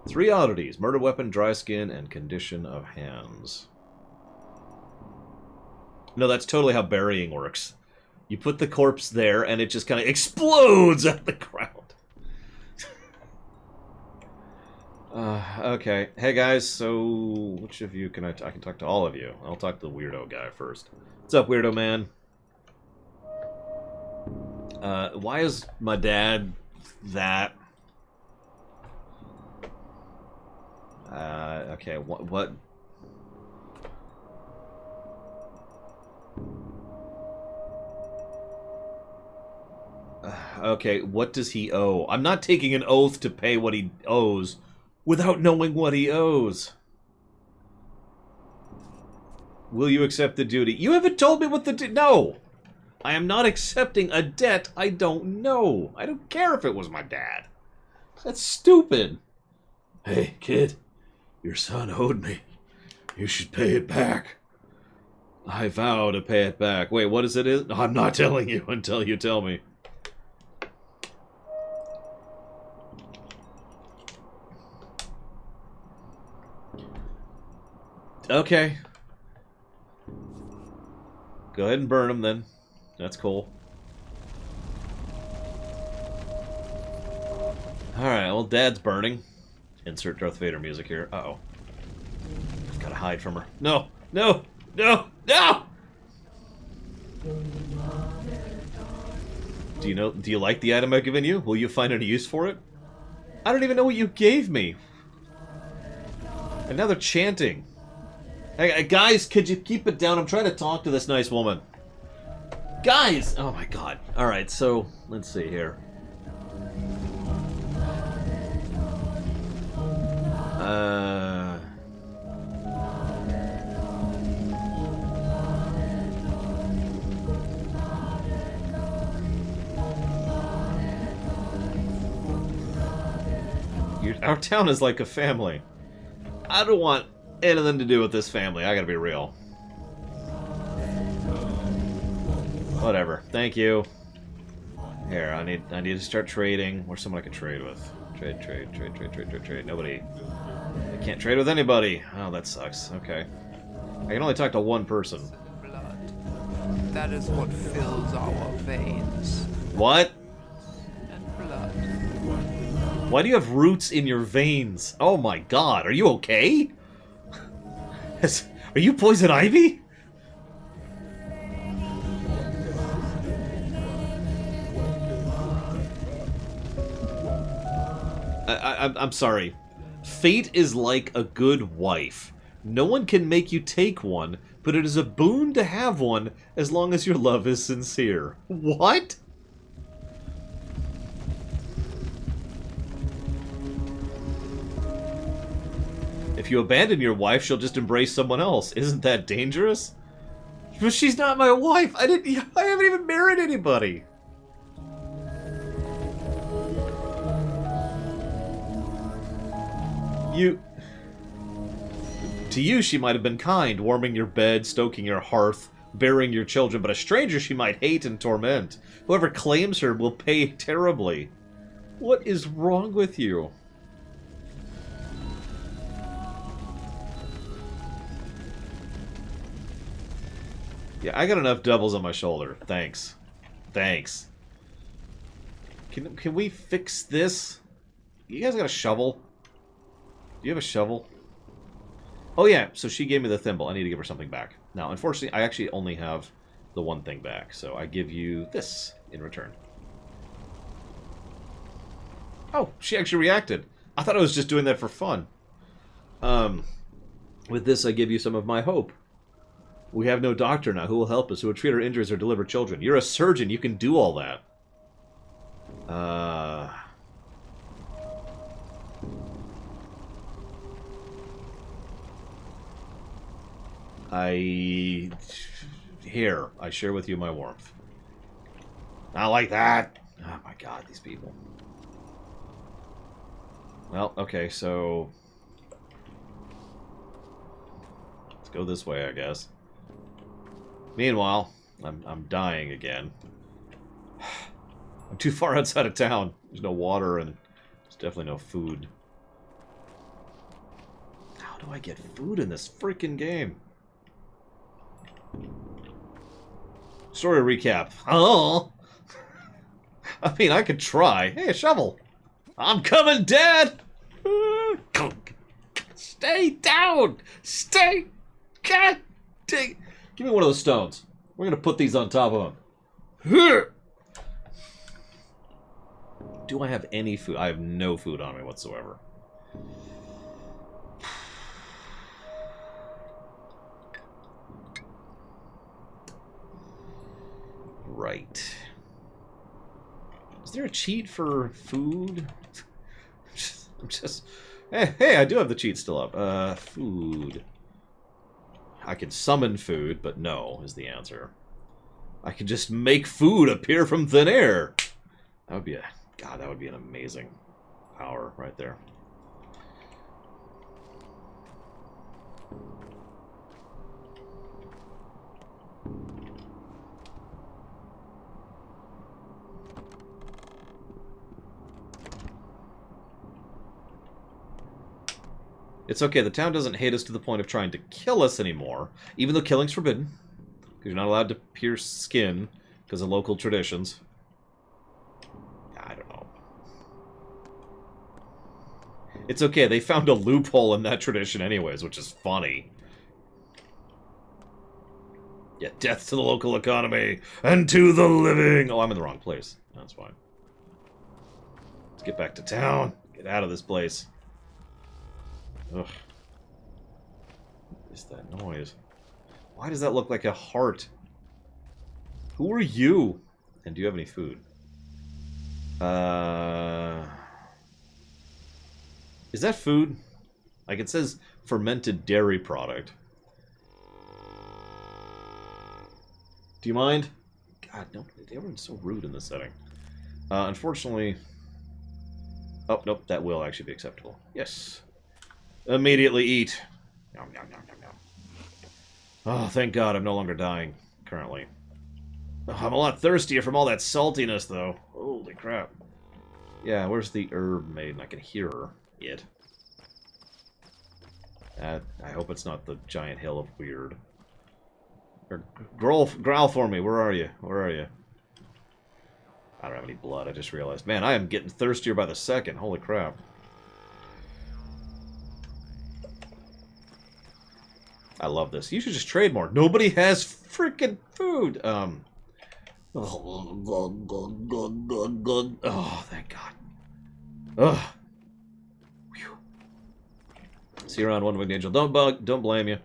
3 oddities: murder weapon, dry skin, and condition of hands. No, that's totally how burying works. You put the corpse there, and it just kind of explodes at the ground. Okay. Hey, guys, so which of you can I can talk to all of you. I'll talk to the weirdo guy first. What's up, weirdo man? Why is my dad that? Okay, what? Okay, what does he owe? I'm not taking an oath to pay what he owes without knowing what he owes. Will you accept the duty? You haven't told me what the no! I am not accepting a debt I don't know. I don't care if it was my dad. That's stupid. Hey, kid. Your son owed me. You should pay it back. I vow to pay it back. Wait, what is it? I'm not telling you until you tell me. Okay. Go ahead and burn them then. That's cool. Alright, well, Dad's burning. Insert Darth Vader music here. Uh-oh. I've gotta hide from her. No! No! No! No! Do you like the item I've given you? Will you find any use for it? I don't even know what you gave me. And now they're chanting. Hey, guys, could you keep it down? I'm trying to talk to this nice woman. Guys! Oh my god. Alright, so, let's see here. Our town is like a family. I don't want anything to do with this family. I gotta be real. Whatever. Thank you. Here, I need to start trading. Where's someone I can trade with? Trade. Nobody. I can't trade with anybody. Oh, that sucks. Okay. I can only talk to one person. Blood. That is what fills our veins. What? And blood. Why do you have roots in your veins? Oh my god, are you okay? Are you poison ivy? I'm sorry. Fate is like a good wife. No one can make you take one, but it is a boon to have one as long as your love is sincere. What? If you abandon your wife, she'll just embrace someone else. Isn't that dangerous? But she's not my wife. I haven't even married anybody. To you, she might have been kind, warming your bed, stoking your hearth, bearing your children, but a stranger she might hate and torment. Whoever claims her will pay terribly. What is wrong with you? Yeah, I got enough doubles on my shoulder. Thanks. Thanks. Can we fix this? You guys got a shovel? Do you have a shovel? Oh yeah, so she gave me the thimble. I need to give her something back. Now, unfortunately, I actually only have the one thing back, so I give you this in return. Oh, she actually reacted. I thought I was just doing that for fun. With this, I give you some of my hope. We have no doctor now. Who will help us? Who will treat our injuries or deliver children? You're a surgeon. You can do all that. Here, I share with you my warmth. Not like that. Oh my god, these people. Well, okay, so... let's go this way, I guess. Meanwhile, I'm dying again. I'm too far outside of town. There's no water and there's definitely no food. How do I get food in this freaking game? Story recap. Oh! I mean, I could try. Hey, a shovel! I'm coming, Dad! Stay down! Stay! God! Give me one of those stones. We're gonna put these on top of them. Do I have any food? I have no food on me whatsoever. Right. Is there a cheat for food? I'm just... Hey, I do have the cheat still up. Food. I can summon food, but no is the answer. I can just make food appear from thin air. That would be a... God, that would be an amazing power right there. It's okay, the town doesn't hate us to the point of trying to kill us anymore, even though killing's forbidden, because you're not allowed to pierce skin because of local traditions. I don't know. It's okay, they found a loophole in that tradition anyways, which is funny. Yeah, death to the local economy, and to the living! Oh, I'm in the wrong place. That's fine. Let's get back to town. Get out of this place. Ugh. What is that noise? Why does that look like a heart? Who are you? And do you have any food? Is that food? Like, it says fermented dairy product. Do you mind? God, no, everyone's so rude in this setting. Unfortunately... Oh, nope, that will actually be acceptable. Yes. Immediately eat. Nom, nom, nom, nom, nom. Oh, thank God I'm no longer dying, currently. Oh, I'm a lot thirstier from all that saltiness, though. Holy crap. Yeah, where's the herb maiden? I can hear her. It. I hope it's not the giant hill of weird. Or, growl for me. Where are you? Where are you? I don't have any blood. I just realized. Man, I am getting thirstier by the second. Holy crap. I love this. You should just trade more. Nobody has freaking food. Oh, thank God. Ugh. Whew. See you around, One Winged Angel. Don't blame you.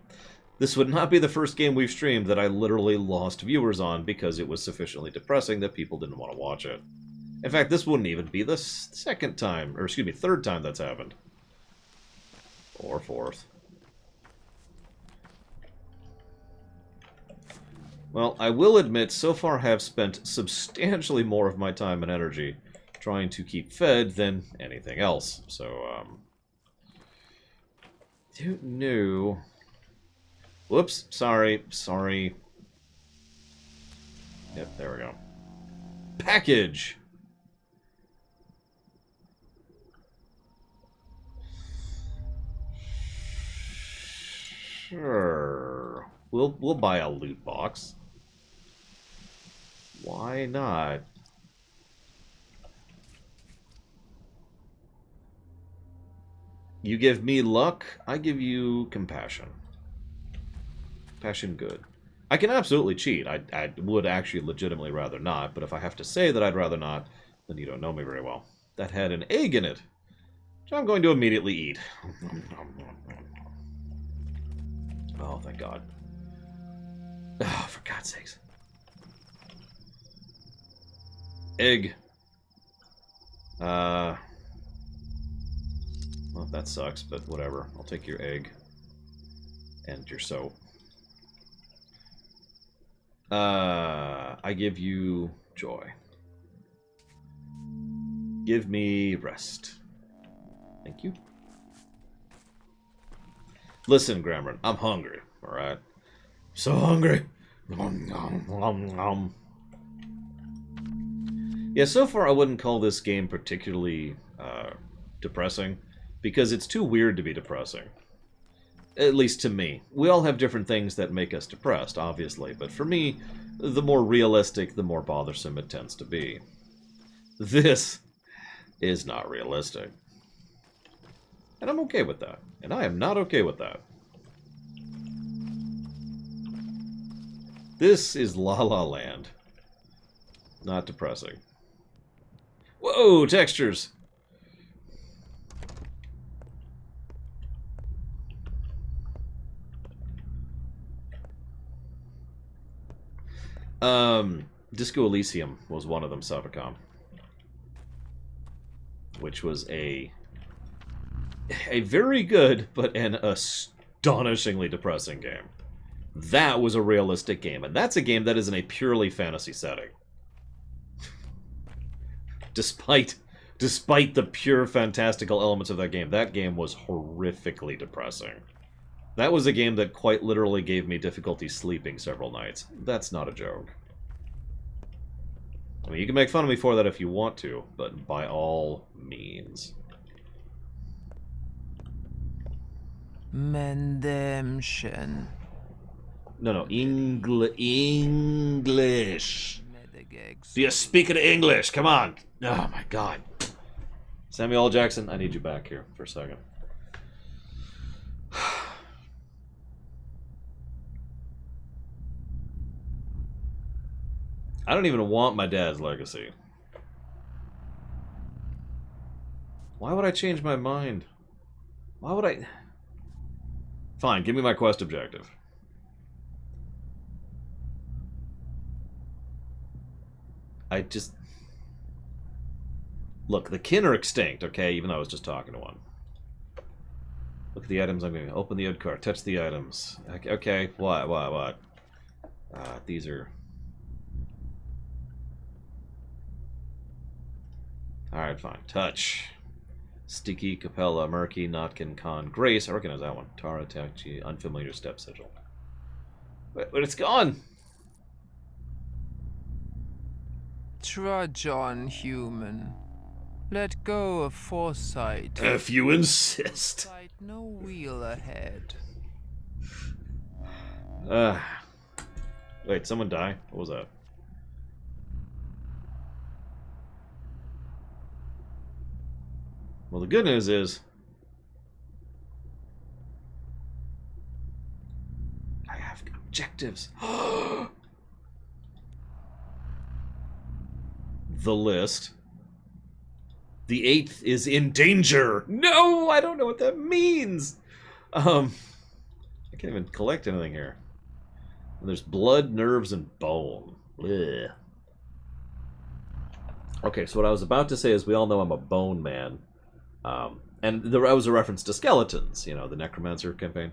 This would not be the first game we've streamed that I literally lost viewers on because it was sufficiently depressing that people didn't want to watch it. In fact, this wouldn't even be the second time, or excuse me, third time that's happened. Or fourth. Well, I will admit, so far have spent substantially more of my time and energy trying to keep fed than anything else. So, don't know. Whoops, sorry. Yep, there we go. Package! Sure. We'll buy a loot box. Why not? You give me luck, I give you compassion. Passion good. I can absolutely cheat. I would actually legitimately rather not, but if I have to say that I'd rather not, then you don't know me very well. That had an egg in it, which I'm going to immediately eat. Oh, thank God. Oh, for God's sakes. Egg. Well, that sucks, but whatever. I'll take your egg. And your soap. I give you joy. Give me rest. Thank you. Listen, Gremlin, I'm hungry, alright? So hungry. Yeah, so far I wouldn't call this game particularly depressing, because it's too weird to be depressing. At least to me. We all have different things that make us depressed, obviously, but for me, the more realistic, the more bothersome it tends to be. This is not realistic. And I'm okay with that. And I am not okay with that. This is La La Land. Not depressing. Whoa, textures! Disco Elysium was one of them, Savacom. Which was a very good, but an astonishingly depressing game. That was a realistic game, and that's a game that is in a purely fantasy setting. Despite the pure fantastical elements of that game was horrifically depressing. That was a game that quite literally gave me difficulty sleeping several nights. That's not a joke. I mean, you can make fun of me for that if you want to, but by all means. Mendemschen. No, English. Do you speak in English? Come on. Oh my God. Samuel L. Jackson, I need you back here for a second. I don't even want my dad's legacy. Why would I change my mind? Why would I... Fine, give me my quest objective. I just... Look, the kin are extinct, okay? Even though I was just talking to one. Look at the items I'm going to open the id card. Touch the items. Okay, what? These are... Alright, fine. Touch. Sticky, Capella, Murky, Notkin, Khan, Grace. I recognize that one. Tara, Tachi, Unfamiliar Step Sigil. But it's gone! Trudge on, human. Let go of foresight. If you insist. Sight no wheel ahead. Wait, someone die? What was that? Well, the good news is... I have objectives. The list. The 8th is in danger. No, I don't know what that means. I can't even collect anything here. And there's blood, nerves, and bone. Ugh. Okay, so what I was about to say is we all know I'm a bone man. And there was a reference to skeletons, you know, the Necromancer campaign.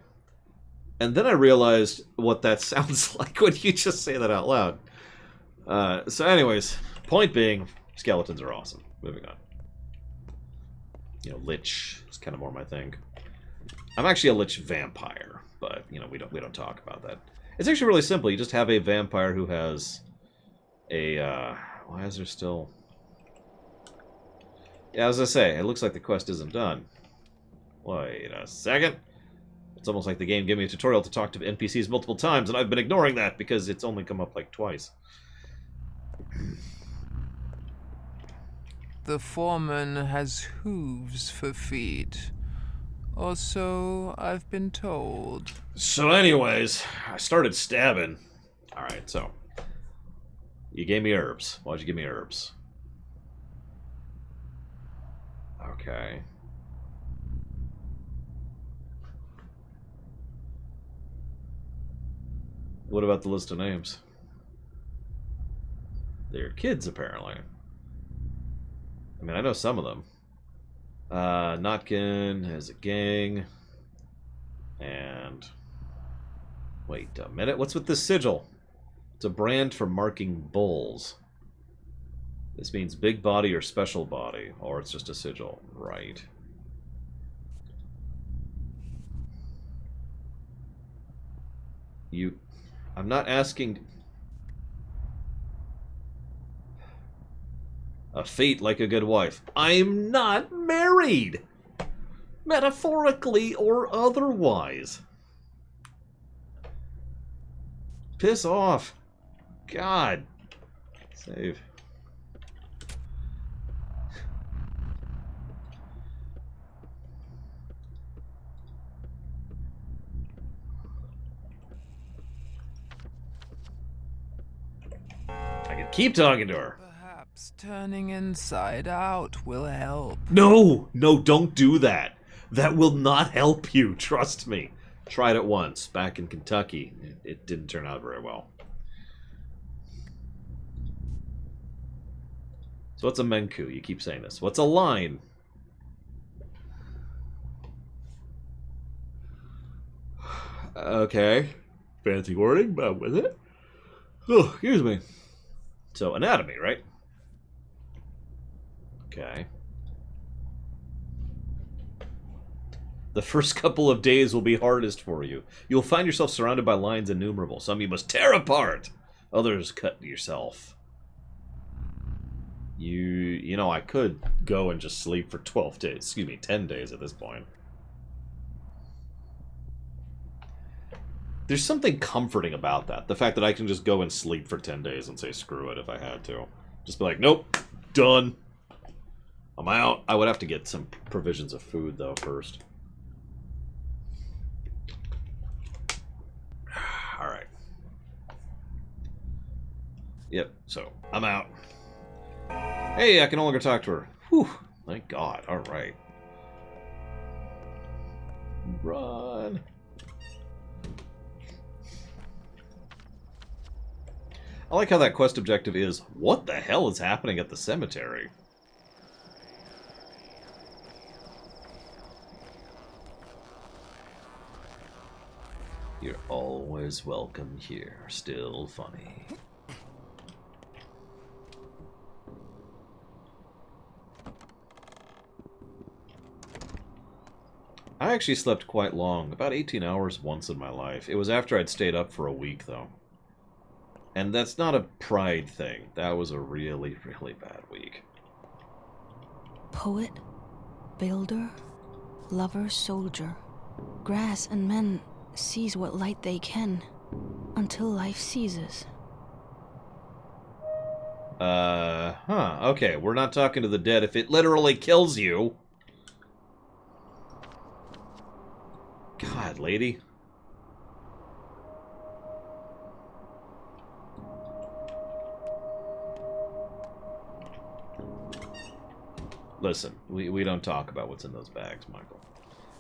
And then I realized what that sounds like when you just say that out loud. So anyways, point being, skeletons are awesome. Moving on. You know, Lich is kind of more my thing. I'm actually a Lich vampire, but, you know, we don't talk about that. It's actually really simple. You just have a vampire who has a, why is there still... Yeah, as I say, it looks like the quest isn't done. Wait a second. It's almost like the game gave me a tutorial to talk to NPCs multiple times, and I've been ignoring that because it's only come up like twice. The foreman has hooves for feet. Or so I've been told. So anyways, I started stabbing. Alright, so. You gave me herbs. Why'd you give me herbs? Okay. What about the list of names? They're kids, apparently. I mean, I know some of them. Notkin has a gang. And... Wait a minute, what's with this sigil? It's a brand for marking bulls. This means big body or special body, or it's just a sigil. Right. I'm not asking... A fate like a good wife. I'm not married! Metaphorically or otherwise. Piss off. God. Save. I can keep talking to her. Perhaps turning inside out will help. No! No, don't do that. That will not help you, trust me. Tried it once, back in Kentucky. It didn't turn out very well. So what's a menku? You keep saying this. What's a line? Okay. Fancy wording, but with it. Oh, excuse me. So, anatomy, right? Okay. The first couple of days will be hardest for you. You'll find yourself surrounded by lines innumerable. Some you must tear apart. Others cut yourself. You know, I could go and just sleep for 12 days. Excuse me, 10 days at this point. There's something comforting about that. The fact that I can just go and sleep for 10 days and say screw it if I had to. Just be like, nope, done. I'm out. I would have to get some provisions of food, though, first. Alright. Yep, so, I'm out. Hey, I can no longer talk to her. Whew, thank God. Alright. Run. I like how that quest objective is, what the hell is happening at the cemetery? You're always welcome here. Still funny. I actually slept quite long, about 18 hours once in my life. It was after I'd stayed up for a week, though. And that's not a pride thing. That was a really, really bad week. Poet, builder, lover, soldier. Grass and men seize what light they can, until life ceases. Okay, we're not talking to the dead if it literally kills you. God, lady. Listen, we don't talk about what's in those bags, Michael.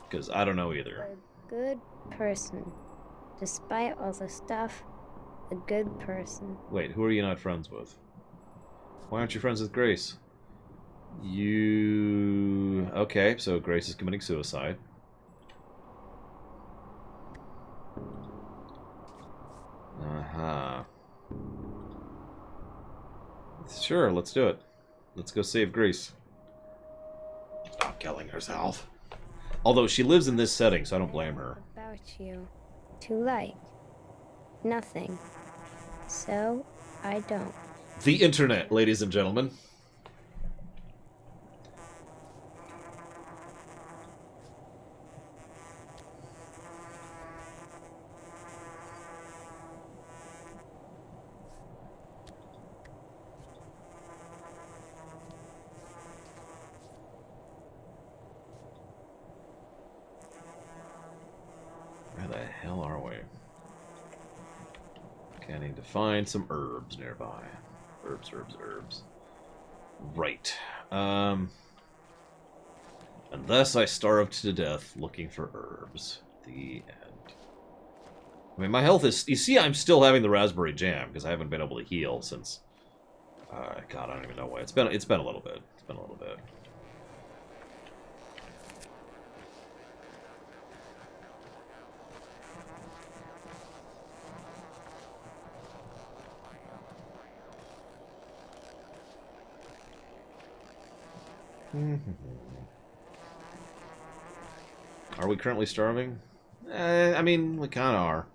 Because I don't know either. A good person. Despite all the stuff, a good person. Wait, who are you not friends with? Why aren't you friends with Grace? You... Okay, so Grace is committing suicide. Uh-huh. Sure, let's do it. Let's go save Grace. Stop killing herself. Although she lives in this setting, so I don't blame her. About you. To like. Nothing. So, I don't. The internet, ladies and gentlemen. Where the hell are we? Okay, I need to find some herbs nearby. Herbs. Right. And thus I starved to death looking for herbs. The end. I mean, my health is... You see, I'm still having the raspberry jam, because I haven't been able to heal since... God, I don't even know why. It's been a little bit. It's been a little bit. Are we currently starving? I mean, we kind of are.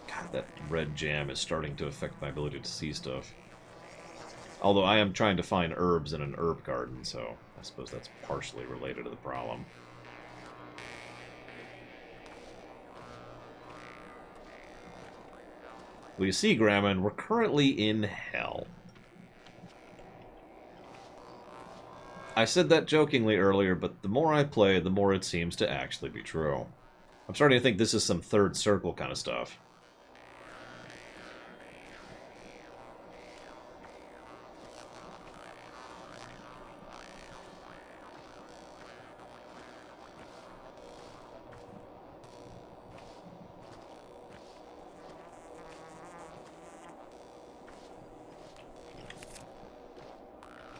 God, that red jam is starting to affect my ability to see stuff. Although I am trying to find herbs in an herb garden, so I suppose that's partially related to the problem. Well, you see, Grandma, we're currently in hell. I said that jokingly earlier, but the more I play, the more it seems to actually be true. I'm starting to think this is some third circle kind of stuff.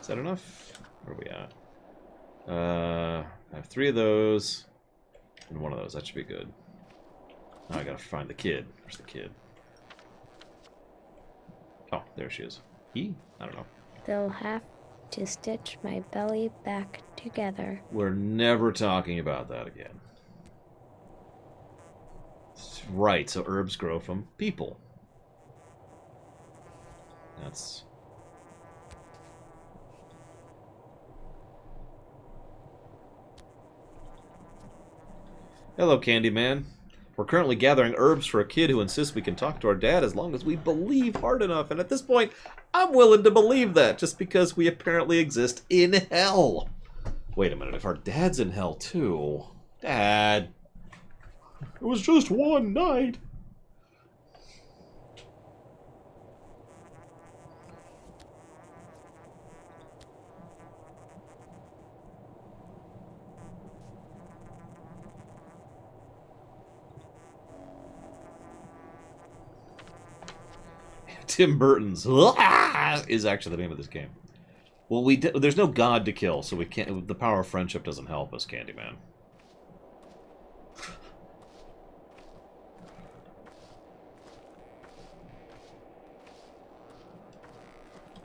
Is that enough? Where are we at? I have 3 of those and 1 of those. That should be good. Now I gotta find the kid. Where's the kid? Oh, there she is. He? I don't know. They'll have to stitch my belly back together. We're never talking about that again. Right, so herbs grow from people. That's... Hello, Candyman. We're currently gathering herbs for a kid who insists we can talk to our dad as long as we believe hard enough. And at this point, I'm willing to believe that, just because we apparently exist in hell. Wait a minute, if our dad's in hell too... Dad... It was just one night. Tim Burton's is actually the name of this game. Well, there's no god to kill, so we can't. The power of friendship doesn't help us, Candyman.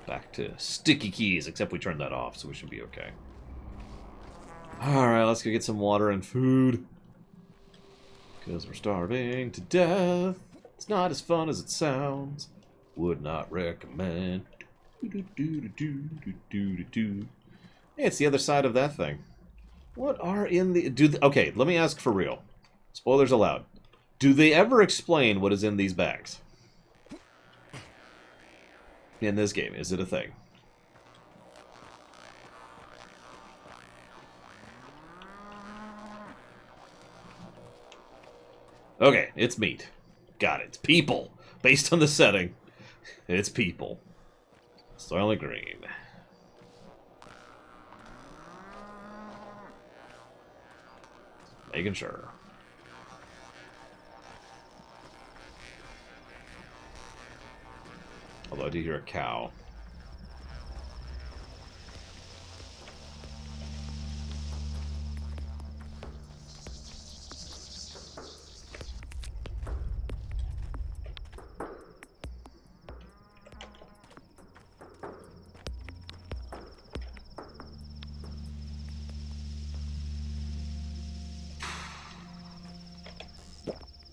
Back to sticky keys, except we turned that off, so we should be okay. Alright, let's go get some water and food. Because we're starving to death. It's not as fun as it sounds. Would not recommend. Hey, it's the other side of that thing. What are in the... Okay, let me ask for real. Spoilers allowed. Do they ever explain what is in these bags? In this game, is it a thing? Okay, it's meat. Got it. It's people. Based on the setting, it's people. Soylent Green. Making sure. Although I do hear a cow.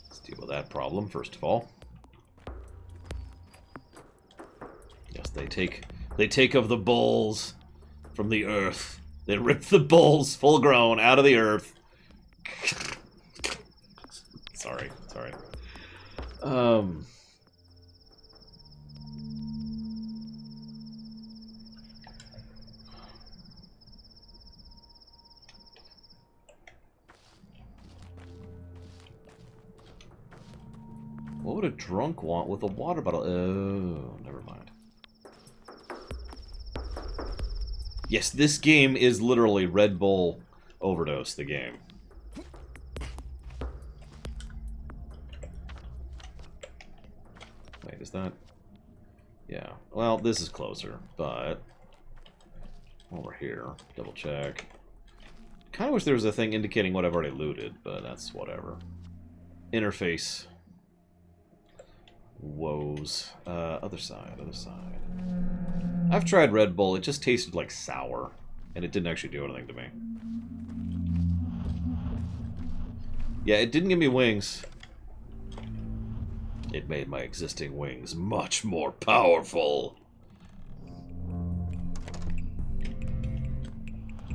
Let's deal with that problem first of all. They take of the bulls from the earth. They rip the bulls full grown out of the earth. Sorry. What would a drunk want with a water bottle? Oh, never mind. Yes, this game is literally Red Bull Overdose, the game. Wait, is that... Yeah. Well, this is closer, but... Over here. Double check. Kind of wish there was a thing indicating what I've already looted, but that's whatever. Interface. Woes. Other side. I've tried Red Bull, it just tasted like sour, and it didn't actually do anything to me. Yeah, it didn't give me wings. It made my existing wings much more powerful.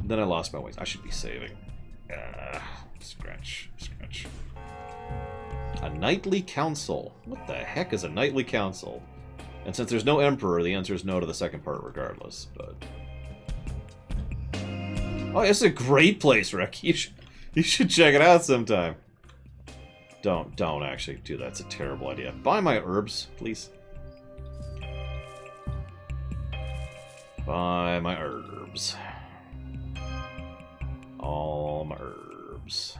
Then I lost my wings. I should be saving. Scratch. A knightly council. What the heck is a knightly council? And since there's no emperor, the answer is no to the second part regardless, but... Oh, it's a great place, Rick. You should check it out sometime. Don't actually do that. It's a terrible idea. Buy my herbs, please. Buy my herbs. All my herbs.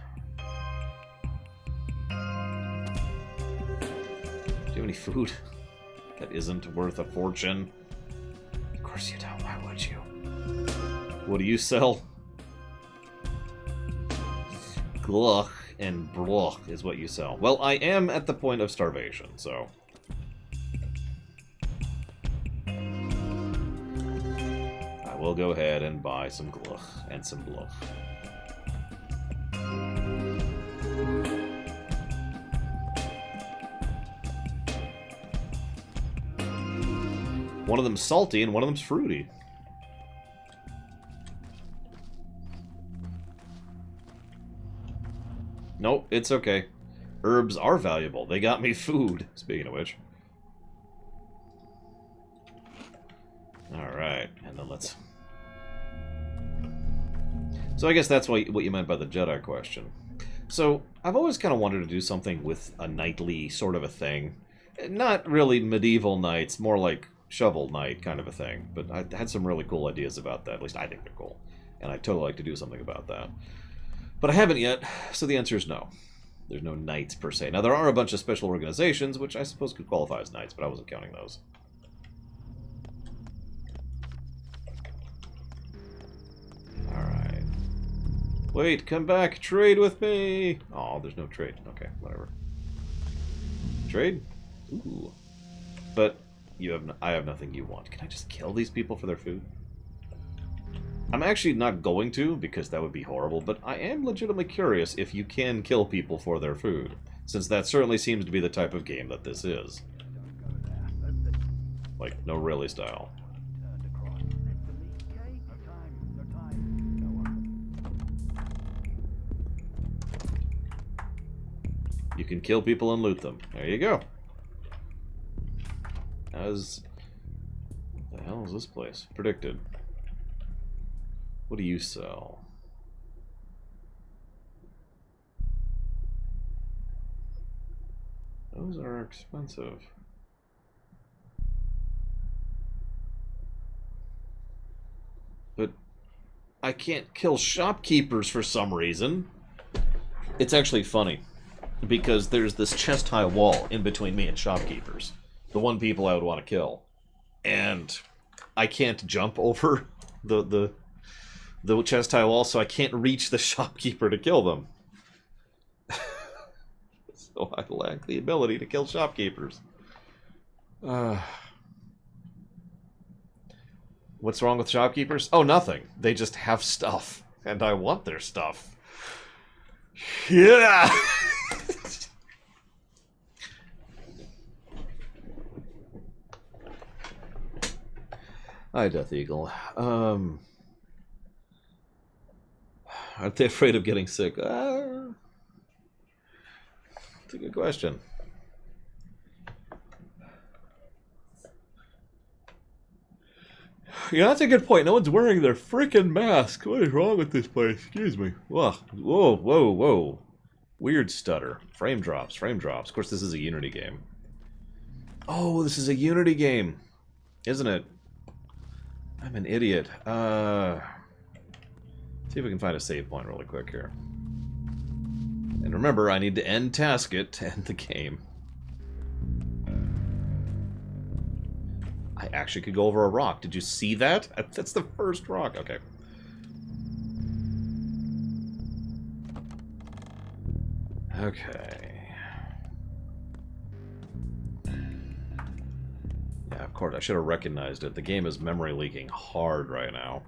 Do you have any food that isn't worth a fortune? Of course you don't. Why would you? What do you sell? Gluck and bluch is what you sell. Well, I am at the point of starvation, so... I will go ahead and buy some gluck and some bluch. One of them's salty and one of them's fruity. Nope, it's okay. Herbs are valuable. They got me food, speaking of which. Alright, and then let's... So I guess that's what you meant by the Jedi question. So, I've always kind of wanted to do something with a knightly sort of a thing. Not really medieval knights, more like shovel knight kind of a thing. But I had some really cool ideas about that. At least I think they're cool. And I'd totally like to do something about that. But I haven't yet, so the answer is no. There's no knights per se. Now, there are a bunch of special organizations, which I suppose could qualify as knights, but I wasn't counting those. Alright. Wait, come back, trade with me! Oh, there's no trade. Okay, whatever. Trade? Ooh. But you have I have nothing you want. Can I just kill these people for their food? I'm actually not going to, because that would be horrible, but I am legitimately curious if you can kill people for their food, since that certainly seems to be the type of game that this is. Like, no really style. You can kill people and loot them. There you go. What the hell is this place? Predicted. What do you sell? Those are expensive. But I can't kill shopkeepers for some reason. It's actually funny, because there's this chest-high wall in between me and shopkeepers. The one people I would want to kill. And I can't jump over the chest-high wall, so I can't reach the shopkeeper to kill them. So I lack the ability to kill shopkeepers. What's wrong with shopkeepers? Oh, nothing. They just have stuff. And I want their stuff. Yeah! Hi, Death Eagle. Aren't they afraid of getting sick? It's a good question. Yeah, that's a good point. No one's wearing their freaking mask. What is wrong with this place? Excuse me. Whoa, whoa, whoa, whoa. Weird stutter. Frame drops, frame drops. Of course, this is a Unity game. Oh, this is a Unity game, isn't it? I'm an idiot. See if we can find a save point really quick here. And remember, I need to end task it to end the game. I actually could go over a rock. Did you see that? That's the first rock. Okay. Okay. Yeah, of course, I should have recognized it. The game is memory leaking hard right now.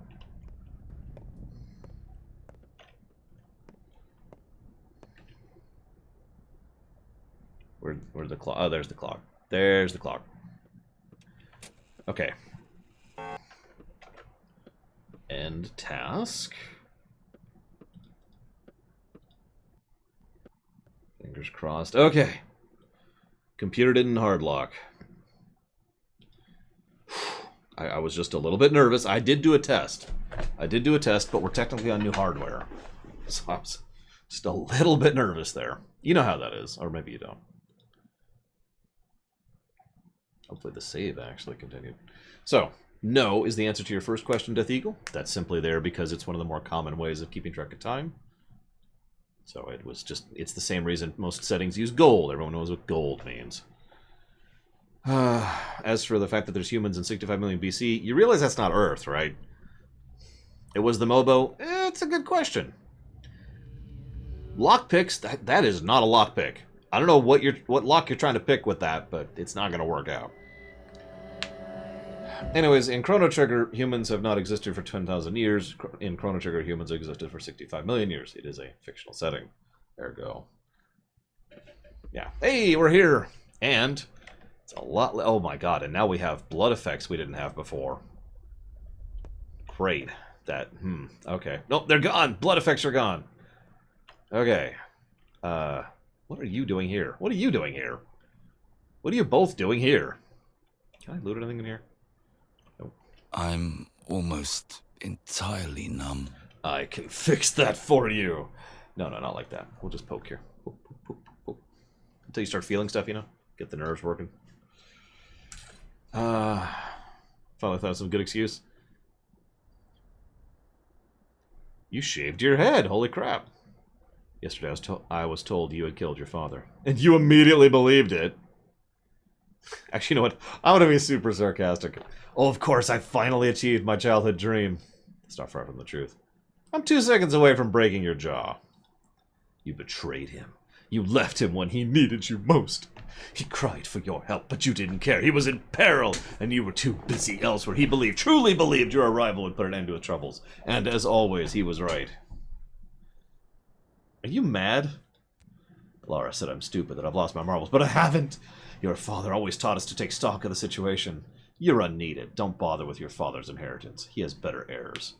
Where's the clock? Oh, there's the clock. There's the clock. Okay. End task. Fingers crossed. Okay. Computer didn't hard lock. I was just a little bit nervous. I did do a test. But we're technically on new hardware. So I was just a little bit nervous there. You know how that is, or maybe you don't. Hopefully the save actually continued. So, no is the answer to your first question, Death Eagle. That's simply there because it's one of the more common ways of keeping track of time. So it was just, it's the same reason most settings use gold. Everyone knows what gold means. As for the fact that there's humans in 65 million BC, you realize that's not Earth, right? It was the Mobo. It's a good question. Lockpicks, that is not a lockpick. I don't know what lock you're trying to pick with that, but it's not going to work out. Anyways, in Chrono Trigger, humans have not existed for 10,000 years. In Chrono Trigger, humans existed for 65 million years. It is a fictional setting. Ergo. Yeah. Hey, we're here! And it's a lot... Oh my god, and now we have blood effects we didn't have before. Great. That... Okay. Nope, they're gone! Blood effects are gone! Okay. What are you doing here? What are you doing here? What are you both doing here? Can I loot anything in here? Nope. I'm almost entirely numb. I can fix that for you. No, not like that. We'll just poke here. Poke, poke, poke, poke. Until you start feeling stuff, you know? Get the nerves working. Finally thought of some good excuse. You shaved your head. Holy crap. Yesterday I was told you had killed your father. And you immediately believed it. Actually, you know what? I'm going to be super sarcastic. Oh, of course, I finally achieved my childhood dream. It's not far from the truth. I'm 2 seconds away from breaking your jaw. You betrayed him. You left him when he needed you most. He cried for your help, but you didn't care. He was in peril, and you were too busy elsewhere. He truly believed your arrival would put an end to his troubles. And as always, he was right. Are you mad? Laura said I'm stupid, that I've lost my marbles, but I haven't. Your father always taught us to take stock of the situation. You're unneeded. Don't bother with your father's inheritance. He has better heirs.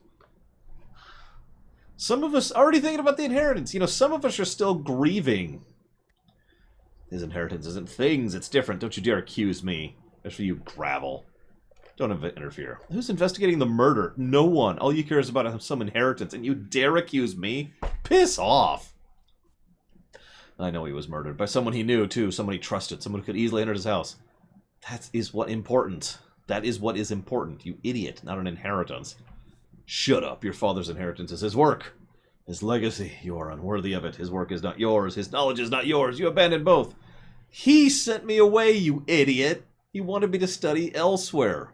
Some of us are already thinking about the inheritance. You know, some of us are still grieving. His inheritance isn't things, it's different. Don't you dare accuse me. As for you, gravel. Don't interfere. Who's investigating the murder? No one. All you care is about some inheritance, and you dare accuse me? Piss off. I know he was murdered by someone he knew, too. Someone he trusted. Someone who could easily enter his house. That is what important. That is what is important, you idiot. Not an inheritance. Shut up. Your father's inheritance is his work. His legacy. You are unworthy of it. His work is not yours. His knowledge is not yours. You abandoned both. He sent me away, you idiot. He wanted me to study elsewhere.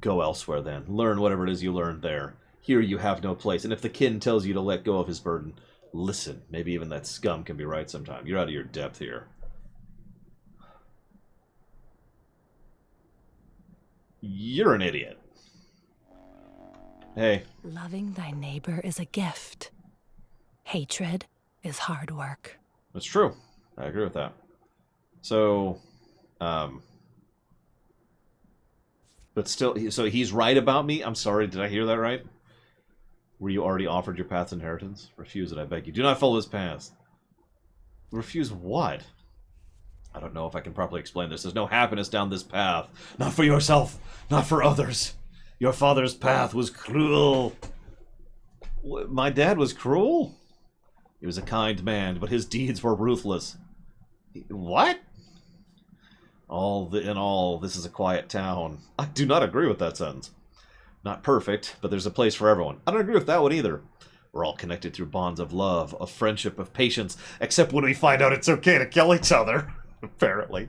Go elsewhere, then. Learn whatever it is you learned there. Here you have no place, and if the kin tells you to let go of his burden, listen. Maybe even that scum can be right sometime. You're out of your depth here. You're an idiot. Hey. Loving thy neighbor is a gift. Hatred is hard work. That's true. I agree with that. So, but still, so he's right about me? I'm sorry, did I hear that right? Were you already offered your path's inheritance? Refuse it, I beg you. Do not follow his path. Refuse what? I don't know if I can properly explain this. There's no happiness down this path. Not for yourself, not for others. Your father's path was cruel. My dad was cruel? He was a kind man, but his deeds were ruthless. What? In all, this is a quiet town. I do not agree with that sentence. Not perfect, but there's a place for everyone. I don't agree with that one either. We're all connected through bonds of love, of friendship, of patience, except when we find out it's okay to kill each other, apparently.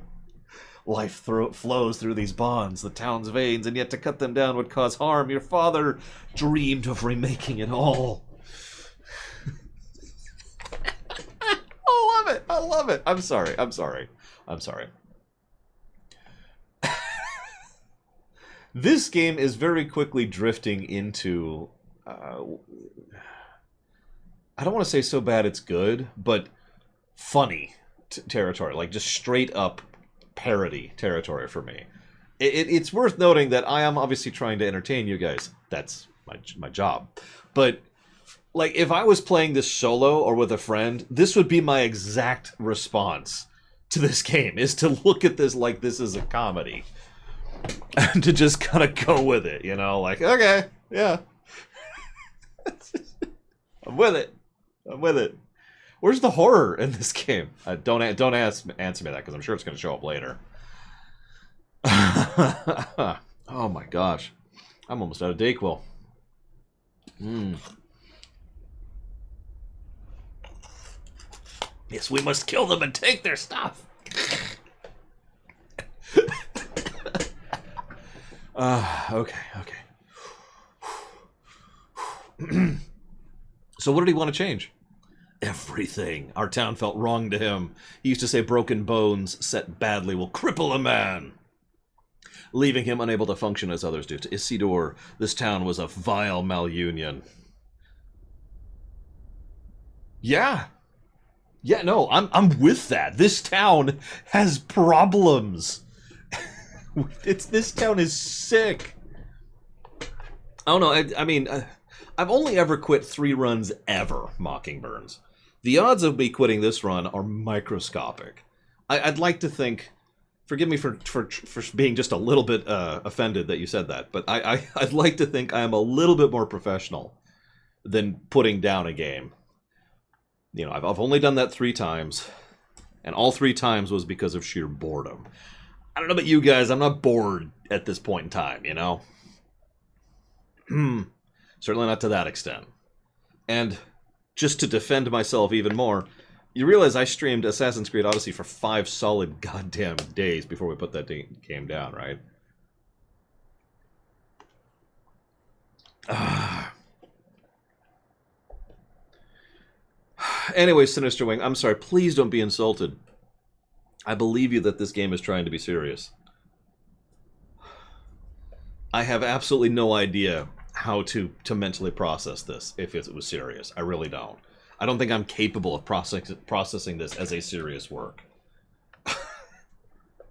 Life flows through these bonds, the town's veins, and yet to cut them down would cause harm. Your father dreamed of remaking it all. I love it. I love it. I'm sorry. This game is very quickly drifting into, I don't want to say so bad it's good, but funny territory. Like, just straight up parody territory for me. It's worth noting that I am obviously trying to entertain you guys. That's my job. But, like, if I was playing this solo or with a friend, this would be my exact response to this game, is to look at this like this is a comedy. And to just kind of go with it, you know, like, okay, yeah. I'm with it. Where's the horror in this game? Don't answer me that, because I'm sure it's going to show up later. Oh my gosh. I'm almost out of Dayquil. Yes, we must kill them and take their stuff. Okay. So what did he want to change? Everything. Our town felt wrong to him. He used to say broken bones set badly will cripple a man, leaving him unable to function as others do. To Isidore, this town was a vile malunion. Yeah, no, I'm with that. This town has problems. This town is sick. I don't know. I mean, I've only ever quit 3 runs ever, Mockingburns. The odds of me quitting this run are microscopic. I'd like to think... Forgive me for being just a little bit offended that you said that, but I'd like to think I am a little bit more professional than putting down a game. You know, I've only done that 3 times, and all 3 times was because of sheer boredom. I don't know about you guys, I'm not bored at this point in time, you know? Certainly not to that extent. And just to defend myself even more... You realize I streamed Assassin's Creed Odyssey for 5 solid goddamn days before we put that game down, right? Anyway, Sinister Wing, I'm sorry. Please don't be insulted. I believe you that this game is trying to be serious. I have absolutely no idea how to mentally process this if it was serious. I really don't. I don't think I'm capable of processing this as a serious work.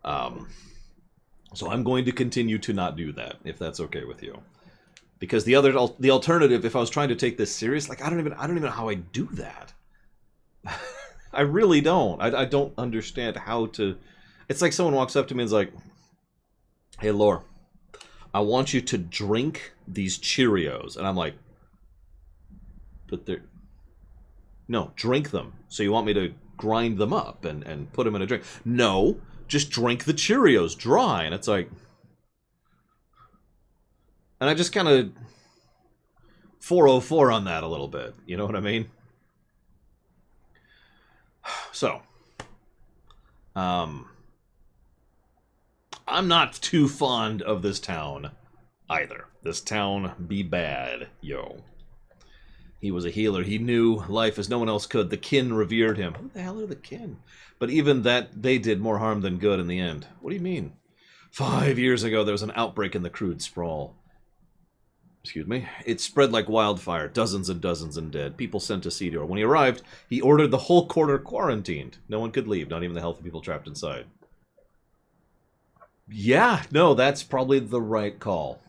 So I'm going to continue to not do that, if that's okay with you. Because the alternative, if I was trying to take this serious, like I don't even know how I do that. I really don't. I don't understand how to. It's like someone walks up to me and is like, "Hey, Lore, I want you to drink these Cheerios," and I'm like, "But they're." No, drink them. So you want me to grind them up and put them in a drink? No, just drink the Cheerios dry. And it's like... And I just kind of 404 on that a little bit. You know what I mean? So. I'm not too fond of this town either. This town be bad, yo. He was a healer. He knew life as no one else could. The kin revered him. Who the hell are the kin? But even that, they did more harm than good in the end. What do you mean? 5 years ago, there was an outbreak in the crude sprawl. Excuse me. It spread like wildfire. Dozens and dozens and dead. People sent to Cedar. When he arrived, he ordered the whole quarter quarantined. No one could leave, not even the healthy people trapped inside. Yeah, no, that's probably the right call.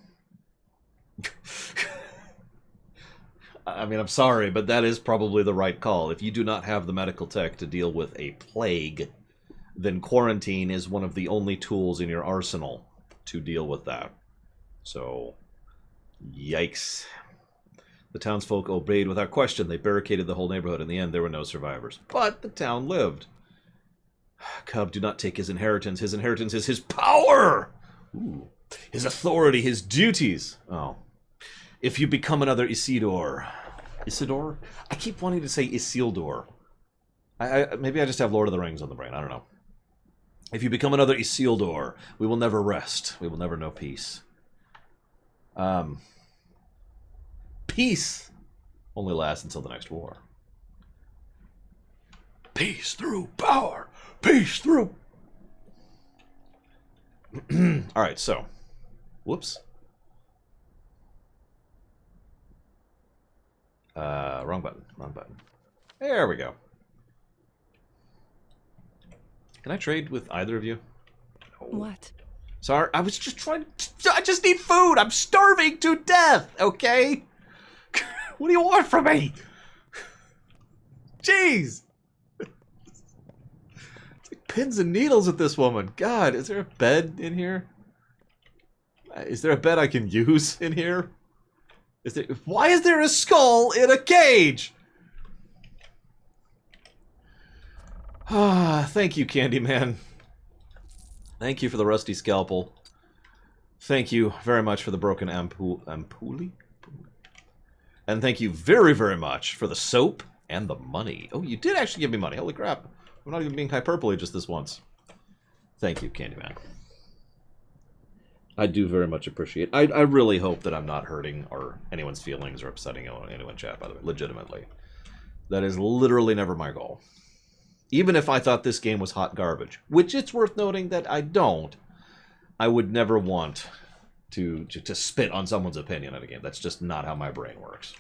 I mean, I'm sorry, but that is probably the right call. If you do not have the medical tech to deal with a plague, then quarantine is one of the only tools in your arsenal to deal with that. So, yikes. The townsfolk obeyed without question. They barricaded the whole neighborhood. In the end, there were no survivors. But the town lived. Cub, do not take his inheritance. His inheritance is his power! Ooh. His authority, his duties. Oh. If you become another Isidore... Isidore? I keep wanting to say Isildur. Maybe I just have Lord of the Rings on the brain. I don't know. If you become another Isildur, we will never rest. We will never know peace. Peace only lasts until the next war. Peace through power! Peace through... Alright, so... Whoops. Wrong button. Wrong button. There we go. Can I trade with either of you? No. What? Sorry, I was just trying to... I just need food! I'm starving to death, okay? What do you want from me? Jeez! It's like pins and needles with this woman. God, is there a bed in here? Is there a bed I can use in here? Why is there a skull in a cage? Ah, thank you, Candyman. Thank you for the rusty scalpel. Thank you very much for the broken ampuli? And thank you very, very much for the soap and the money. Oh, you did actually give me money. Holy crap. I'm not even being hyperbole just this once. Thank you, Candyman. I do very much appreciate it. I really hope that I'm not hurting or anyone's feelings or upsetting anyone, chat, by the way. Legitimately. That is literally never my goal. Even if I thought this game was hot garbage, which it's worth noting that I don't, I would never want to spit on someone's opinion on a game. That's just not how my brain works.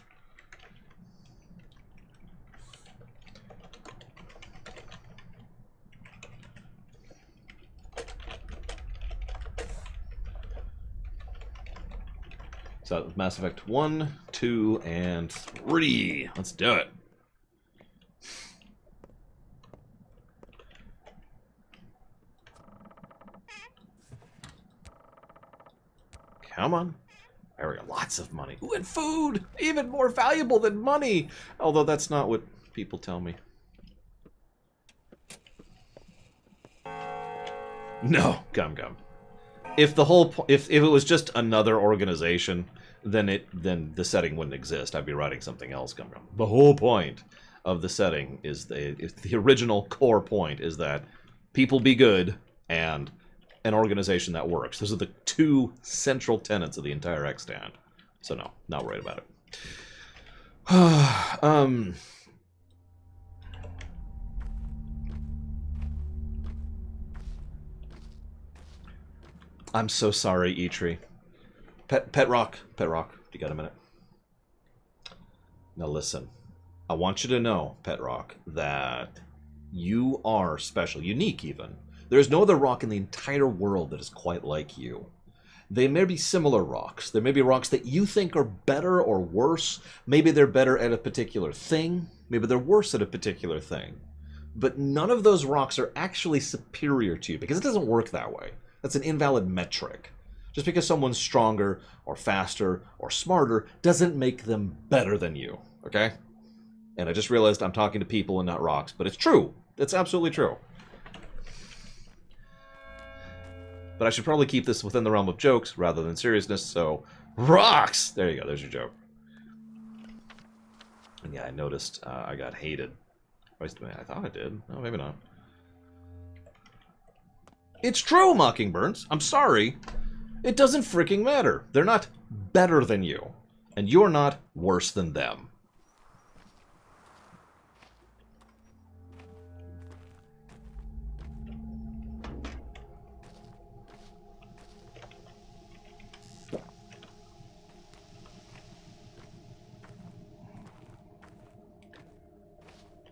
So Mass Effect 1, 2, and 3. Let's do it. Come on. There we go. Lots of money. Ooh, and food! Even more valuable than money! Although that's not what people tell me. No, come. If the whole if it was just another organization, then the setting wouldn't exist. I'd be writing something else. Come. The whole point of the setting is the original core point is that people be good and an organization that works. Those are the two central tenets of the entire extant. So no, not worried about it. I'm so sorry, Eitri. Pet Rock, you got a minute? Now listen, I want you to know, Pet Rock, that you are special, unique even. There's no other rock in the entire world that is quite like you. They may be similar rocks. There may be rocks that you think are better or worse. Maybe they're better at a particular thing. Maybe they're worse at a particular thing. But none of those rocks are actually superior to you, because it doesn't work that way. That's an invalid metric. Just because someone's stronger or faster or smarter doesn't make them better than you, okay? And I just realized I'm talking to people and not rocks, but it's true. It's absolutely true. But I should probably keep this within the realm of jokes rather than seriousness, so... Rocks! There you go, there's your joke. And yeah, I noticed I got hated. I thought I did. No, maybe not. It's true, Mockingbirds. I'm sorry. It doesn't freaking matter. They're not better than you. And you're not worse than them.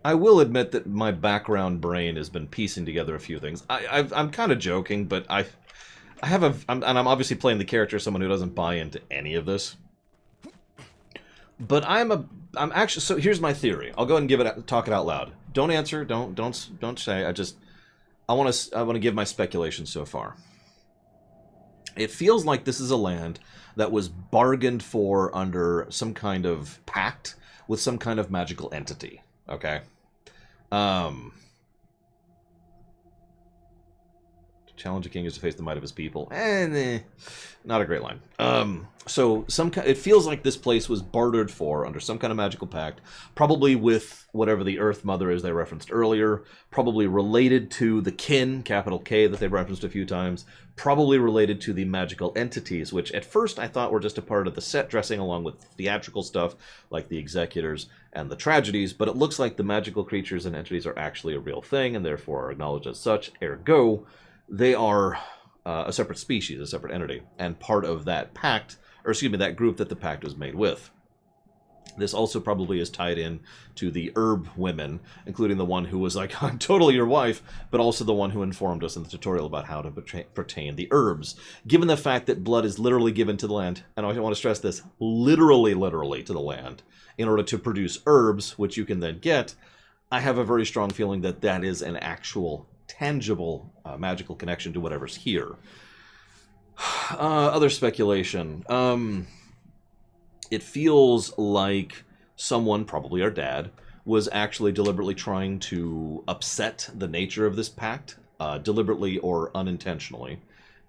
I will admit that my background brain has been piecing together a few things. I'm kind of joking, but I'm obviously playing the character of someone who doesn't buy into any of this. But I'm actually, so here's my theory. I'll go ahead and talk it out loud. Don't answer. Don't say. I want to give my speculation so far. It feels like this is a land that was bargained for under some kind of pact with some kind of magical entity. Okay. Challenge a king is to face the might of his people. Not a great line. So it feels like this place was bartered for under some kind of magical pact, probably with whatever the Earth Mother is they referenced earlier, probably related to the kin, capital K, that they referenced a few times, probably related to the magical entities, which at first I thought were just a part of the set dressing along with theatrical stuff like the Executors and the Tragedies, but it looks like the magical creatures and entities are actually a real thing and therefore are acknowledged as such, ergo they are a separate species, a separate entity, and part of that pact, or excuse me, that group that the pact was made with. This also probably is tied in to the herb women, including the one who was like, I'm totally your wife, but also the one who informed us in the tutorial about how to pertain the herbs. Given the fact that blood is literally given to the land, and I want to stress this, literally to the land, in order to produce herbs, which you can then get, I have a very strong feeling that that is an actual tangible magical connection to whatever's here. Other speculation. It feels like someone, probably our dad, was actually deliberately trying to upset the nature of this pact, deliberately or unintentionally.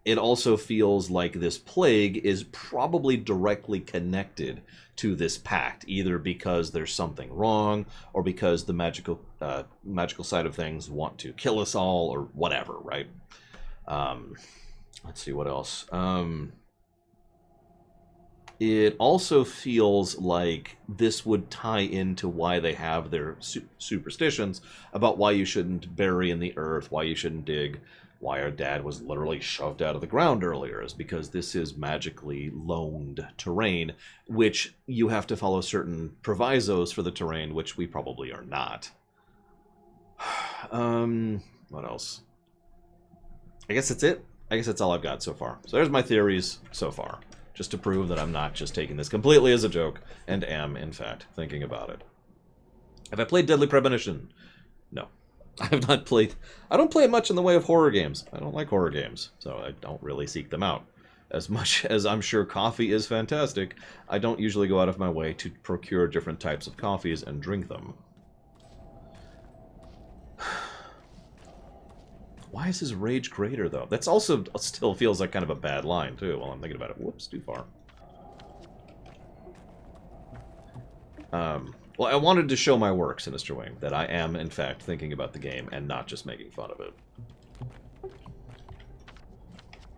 It also feels like this plague is probably directly connected to this pact, either because there's something wrong or because the magical side of things want to kill us all or whatever, right? Let's see what else. It also feels like this would tie into why they have their superstitions about why you shouldn't bury in the earth, why you shouldn't dig, why our dad was literally shoved out of the ground earlier, is because this is magically loaned terrain, which you have to follow certain provisos for the terrain, which we probably are not. What else? I guess that's it. I guess that's all I've got so far. So there's my theories so far, just to prove that I'm not just taking this completely as a joke, and am, in fact, thinking about it. Have I played Deadly Premonition? No. I have not played... I don't play much in the way of horror games. I don't like horror games, so I don't really seek them out. As much as I'm sure coffee is fantastic, I don't usually go out of my way to procure different types of coffees and drink them. Why is his rage greater, though? That's also still feels like kind of a bad line, too, while I'm thinking about it. Whoops, too far. Well, I wanted to show my work, Sinister Wing, that I am, in fact, thinking about the game and not just making fun of it.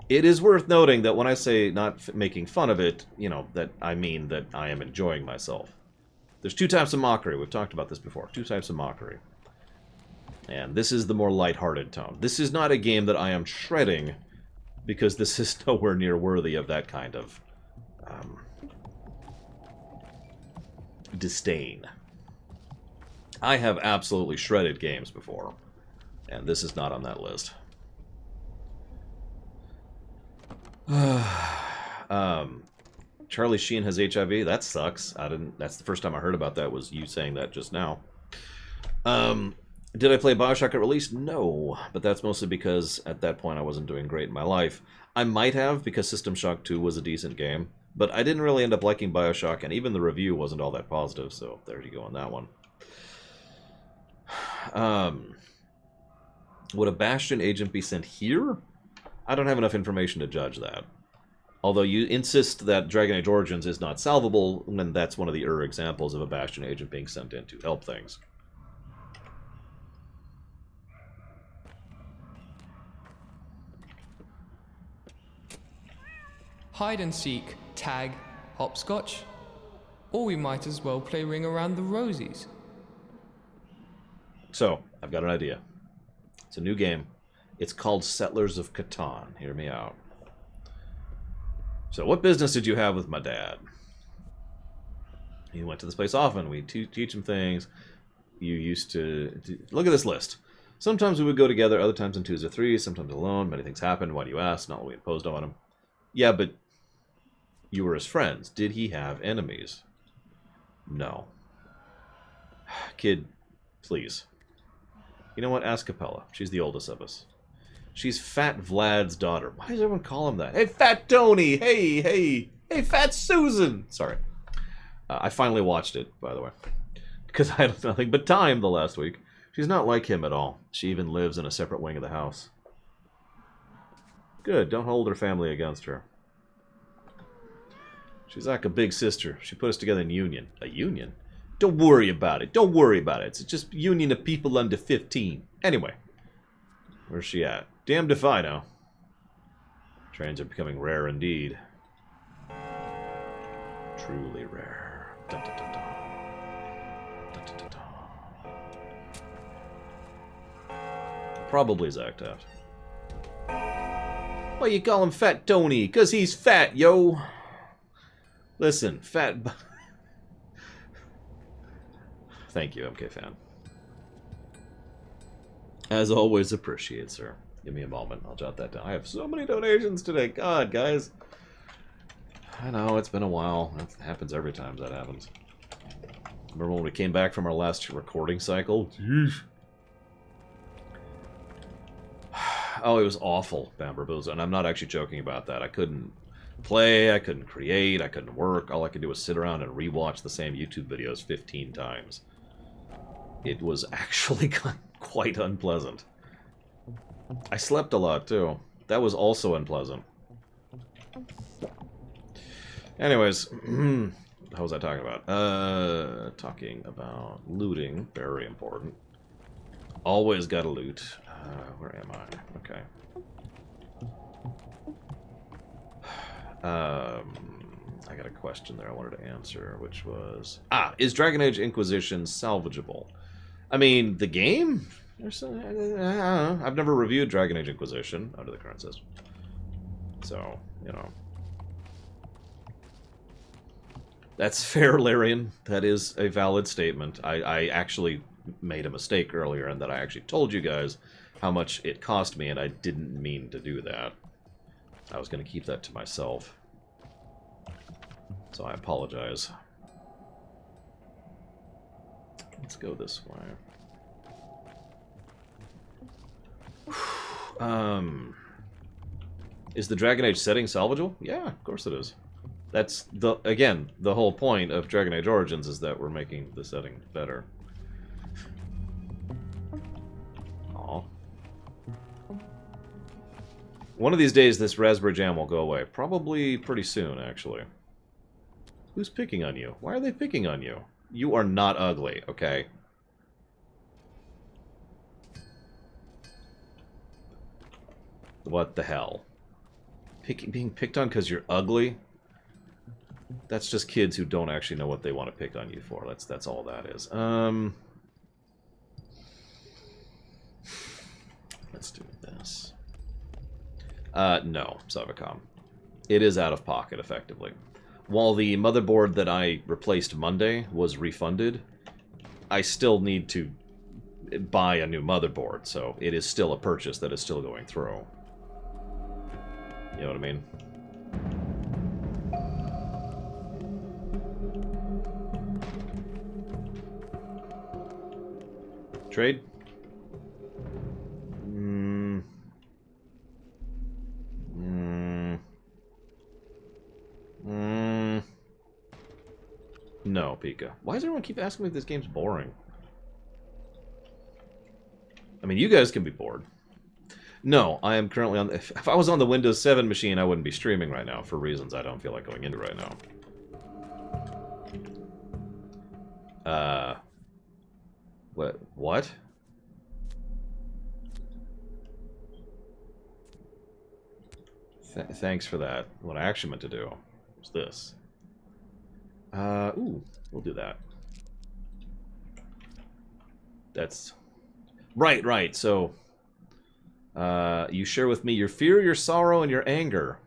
It is worth noting that when I say not making fun of it, you know, that I mean that I am enjoying myself. There's two types of mockery. We've talked about this before. Two types of mockery. And this is the more lighthearted tone. This is not a game that I am shredding, because this is nowhere near worthy of that kind of disdain. I have absolutely shredded games before, and this is not on that list. Charlie Sheen has HIV. That sucks. That's the first time I heard about that, was you saying that just now. Did I play BioShock at release? No, but that's mostly because at that point I wasn't doing great in my life. I might have, because System Shock 2 was a decent game, but I didn't really end up liking BioShock, and even the review wasn't all that positive, so there you go on that one. Would a Bastion agent be sent here? I don't have enough information to judge that. Although you insist that Dragon Age Origins is not salvable, and that's one of the examples of a Bastion agent being sent in to help things. Hide and seek, tag, hopscotch. Or we might as well play Ring Around the Rosies. So, I've got an idea. It's a new game. It's called Settlers of Catan. Hear me out. So, what business did you have with my dad? He went to this place often. We teach him things. You used to... Look at this list. Sometimes we would go together, other times in twos or threes, sometimes alone. Many things happened. Why do you ask? Not what we imposed on him. Yeah, but you were his friends. Did he have enemies? No. Kid, please. You know what? Ask Capella. She's the oldest of us. She's Fat Vlad's daughter. Why does everyone call him that? Hey, Fat Tony! Hey, hey! Hey, Fat Susan! Sorry. I finally watched it, by the way. Because I had nothing but time the last week. She's not like him at all. She even lives in a separate wing of the house. Good, don't hold her family against her. She's like a big sister. She put us together in union. A union? Don't worry about it. Don't worry about it. It's just a union of people under 15. Anyway. Where's she at? Damned if I know. Trains are becoming rare indeed. Truly rare. Dun, dun, dun, dun. Dun, dun, dun, dun. Probably Zactaft. Why you call him Fat Tony? 'Cause he's fat, yo. Listen, fat... Thank you, MK fan. As always, appreciate, sir. Give me a moment. I'll jot that down. I have so many donations today. God, guys. I know, it's been a while. It happens every time that happens. Remember when we came back from our last recording cycle? Jeez. Oh, it was awful, Bamberboos, and I'm not actually joking about that. I couldn't play, I couldn't create, I couldn't work. All I could do was sit around and rewatch the same YouTube videos 15 times. It was actually quite unpleasant. I slept a lot, too. That was also unpleasant. Anyways, what was I talking about? Talking about looting. Very important. Always gotta loot. Where am I? Okay. I got a question there I wanted to answer, which was... is Dragon Age Inquisition salvageable? I mean, the game? I don't know. I've never reviewed Dragon Age Inquisition under the current system. So, you know. That's fair, Larian. That is a valid statement. I actually made a mistake earlier in that I actually told you guys how much it cost me, and I didn't mean to do that. I was going to keep that to myself. So I apologize. Let's go this way. Is the Dragon Age setting salvageable? Yeah, of course it is. That's, again, the whole point of Dragon Age Origins is that we're making the setting better. Aw. One of these days, this raspberry jam will go away. Probably pretty soon, actually. Who's picking on you? Why are they picking on you? You are not ugly, okay? What the hell? Being picked on because you're ugly? That's just kids who don't actually know what they want to pick on you for. That's all that is. Let's do this. No, Savicom. It is out of pocket, effectively. While the motherboard that I replaced Monday was refunded, I still need to buy a new motherboard, so it is still a purchase that is still going through. You know what I mean? Trade? No, Pika. Why does everyone keep asking me if this game's boring? I mean, you guys can be bored. No, I am currently on... If I was on the Windows 7 machine, I wouldn't be streaming right now, for reasons I don't feel like going into right now. What? Thanks for that. What I actually meant to do was this. Ooh, we'll do that. That's... Right, so... you share with me your fear, your sorrow, and your anger.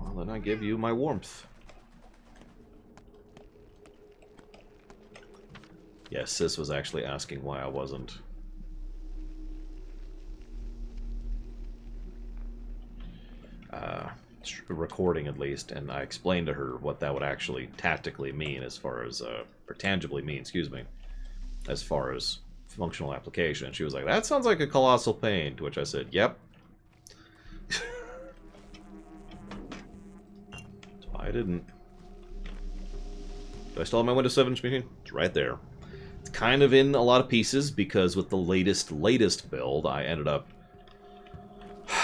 Well, then I give you my warmth. Yes, Sis was actually asking why I wasn't... recording, at least, and I explained to her what that would actually tactically mean as far as, or tangibly mean, excuse me, as far as functional application. She was like, that sounds like a colossal pain, to which I said, yep. So I didn't. Do I still have my Windows 7 machine? It's right there. It's kind of in a lot of pieces, because with the latest build, I ended up,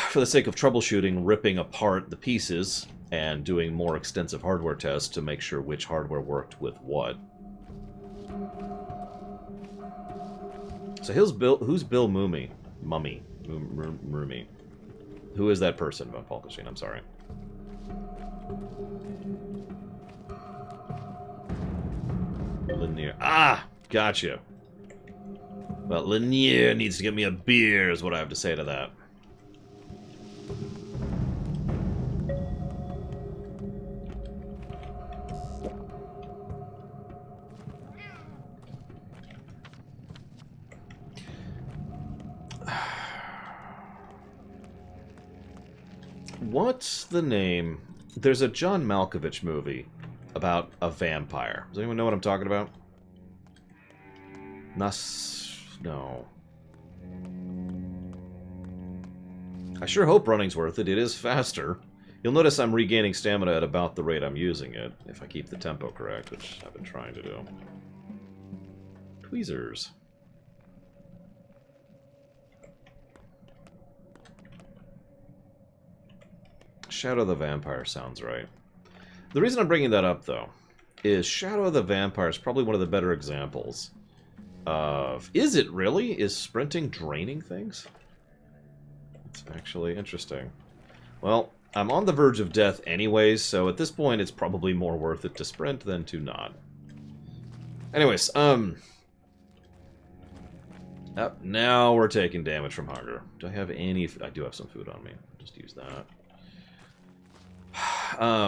for the sake of troubleshooting, ripping apart the pieces and doing more extensive hardware tests to make sure which hardware worked with what. So who's Bill Mummy? Mummy. Who is that person, Von Polkasheen? I'm sorry. Lanier. Ah! Gotcha. Well, Lanier needs to get me a beer, is what I have to say to that. What's the name? There's a John Malkovich movie about a vampire. Does anyone know what I'm talking about? No. I sure hope running's worth it. It is faster. You'll notice I'm regaining stamina at about the rate I'm using it, if I keep the tempo correct, which I've been trying to do. Tweezers. Shadow of the Vampire sounds right. The reason I'm bringing that up, though, is Shadow of the Vampire is probably one of the better examples of... Is it really? Is sprinting draining things? It's actually interesting. Well, I'm on the verge of death anyways, so at this point it's probably more worth it to sprint than to not. Anyways, now we're taking damage from hunger. Do I have any... I do have some food on me. I'll just use that. What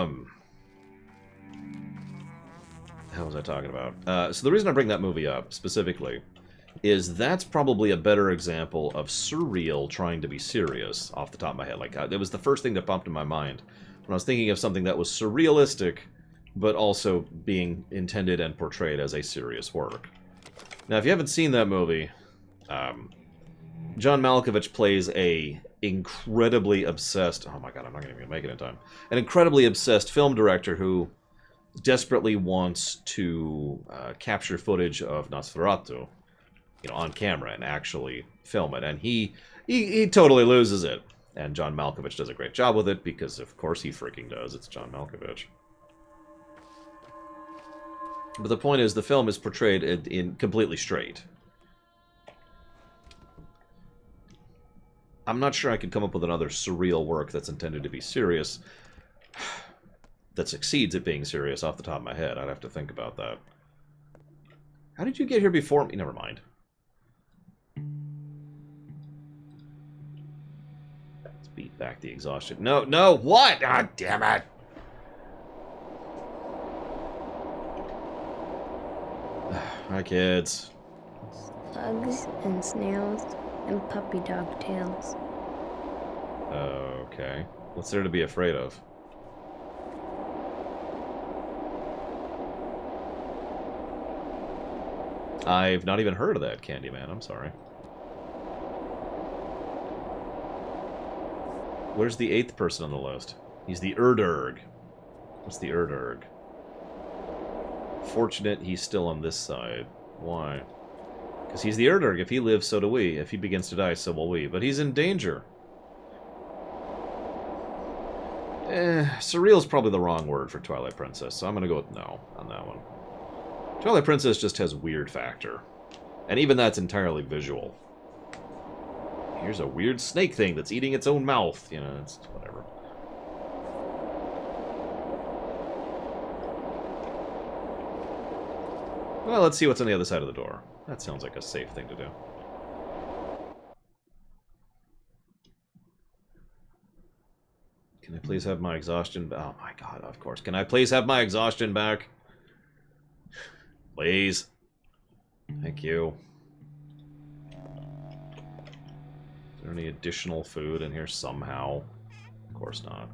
the hell was I talking about? So the reason I bring that movie up, specifically, is that's probably a better example of surreal trying to be serious, off the top of my head. Like, it was the first thing that popped in my mind when I was thinking of something that was surrealistic, but also being intended and portrayed as a serious work. Now, if you haven't seen that movie, John Malkovich plays a incredibly obsessed... Oh my god, I'm not even going to make it in time. An incredibly obsessed film director who desperately wants to capture footage of Nosferatu, on camera and actually film it. And he totally loses it. And John Malkovich does a great job with it because, of course, he freaking does. It's John Malkovich. But the point is, the film is portrayed in completely straight. I'm not sure I could come up with another surreal work that's intended to be serious that succeeds at being serious off the top of my head. I'd have to think about that. How did you get here before me? Never mind. Let's beat back the exhaustion. No, no, what? Ah, damn it! Hi, kids. Slugs and snails and puppy dog tails. Okay. What's there to be afraid of? I've not even heard of that, Candyman. I'm sorry. Where's the 8th person on the list? He's the Erdurg. What's the Erdurg? Fortunate he's still on this side. Why? Because he's the Erdurg. If he lives, so do we. If he begins to die, so will we. But he's in danger. Surreal's probably the wrong word for Twilight Princess, so I'm going to go with no on that one. Twilight Princess just has weird factor. And even that's entirely visual. Here's a weird snake thing that's eating its own mouth. It's whatever. Well, let's see what's on the other side of the door. That sounds like a safe thing to do. Can I please have my exhaustion? Oh my god, of course. Can I please have my exhaustion back? Please. Thank you. Is there any additional food in here somehow? Of course not.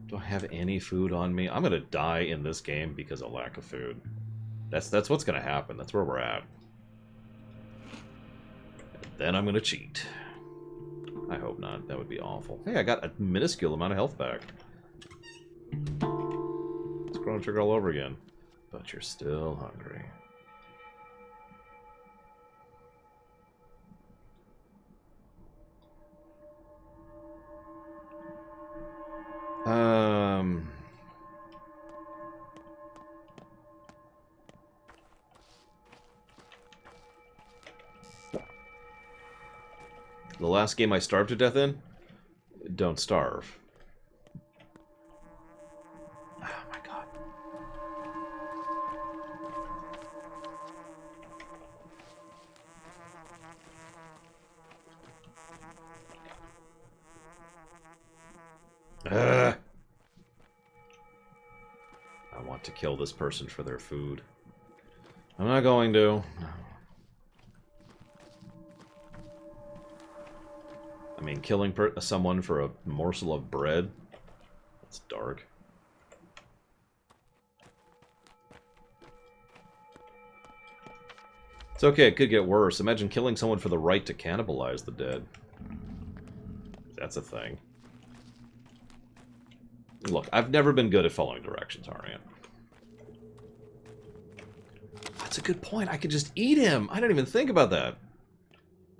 Do I have any food on me? I'm gonna die in this game because of lack of food. That's what's gonna happen. That's where we're at. And then I'm gonna cheat. I hope not. That would be awful. Hey, I got a minuscule amount of health back. It's Chrono Trigger all over again. But you're still hungry. The last game I starved to death in? Don't starve. Oh my god. I want to kill this person for their food. I'm not going to. I mean, killing someone for a morsel of bread? That's dark. It's okay, it could get worse. Imagine killing someone for the right to cannibalize the dead. That's a thing. Look, I've never been good at following directions, Arian. That's a good point. I could just eat him. I didn't even think about that.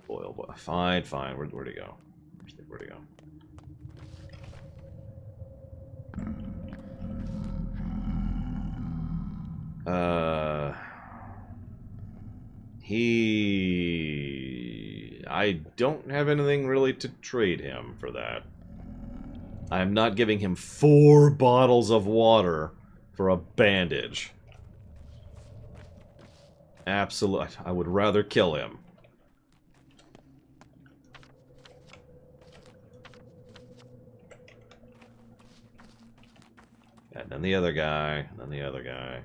Boil, boy. Fine, fine. Where'd he go? Where'd he go? I don't have anything really to trade him for that. I'm not giving him 4 bottles of water for a bandage. Absolutely. I would rather kill him. And then the other guy, and then the other guy.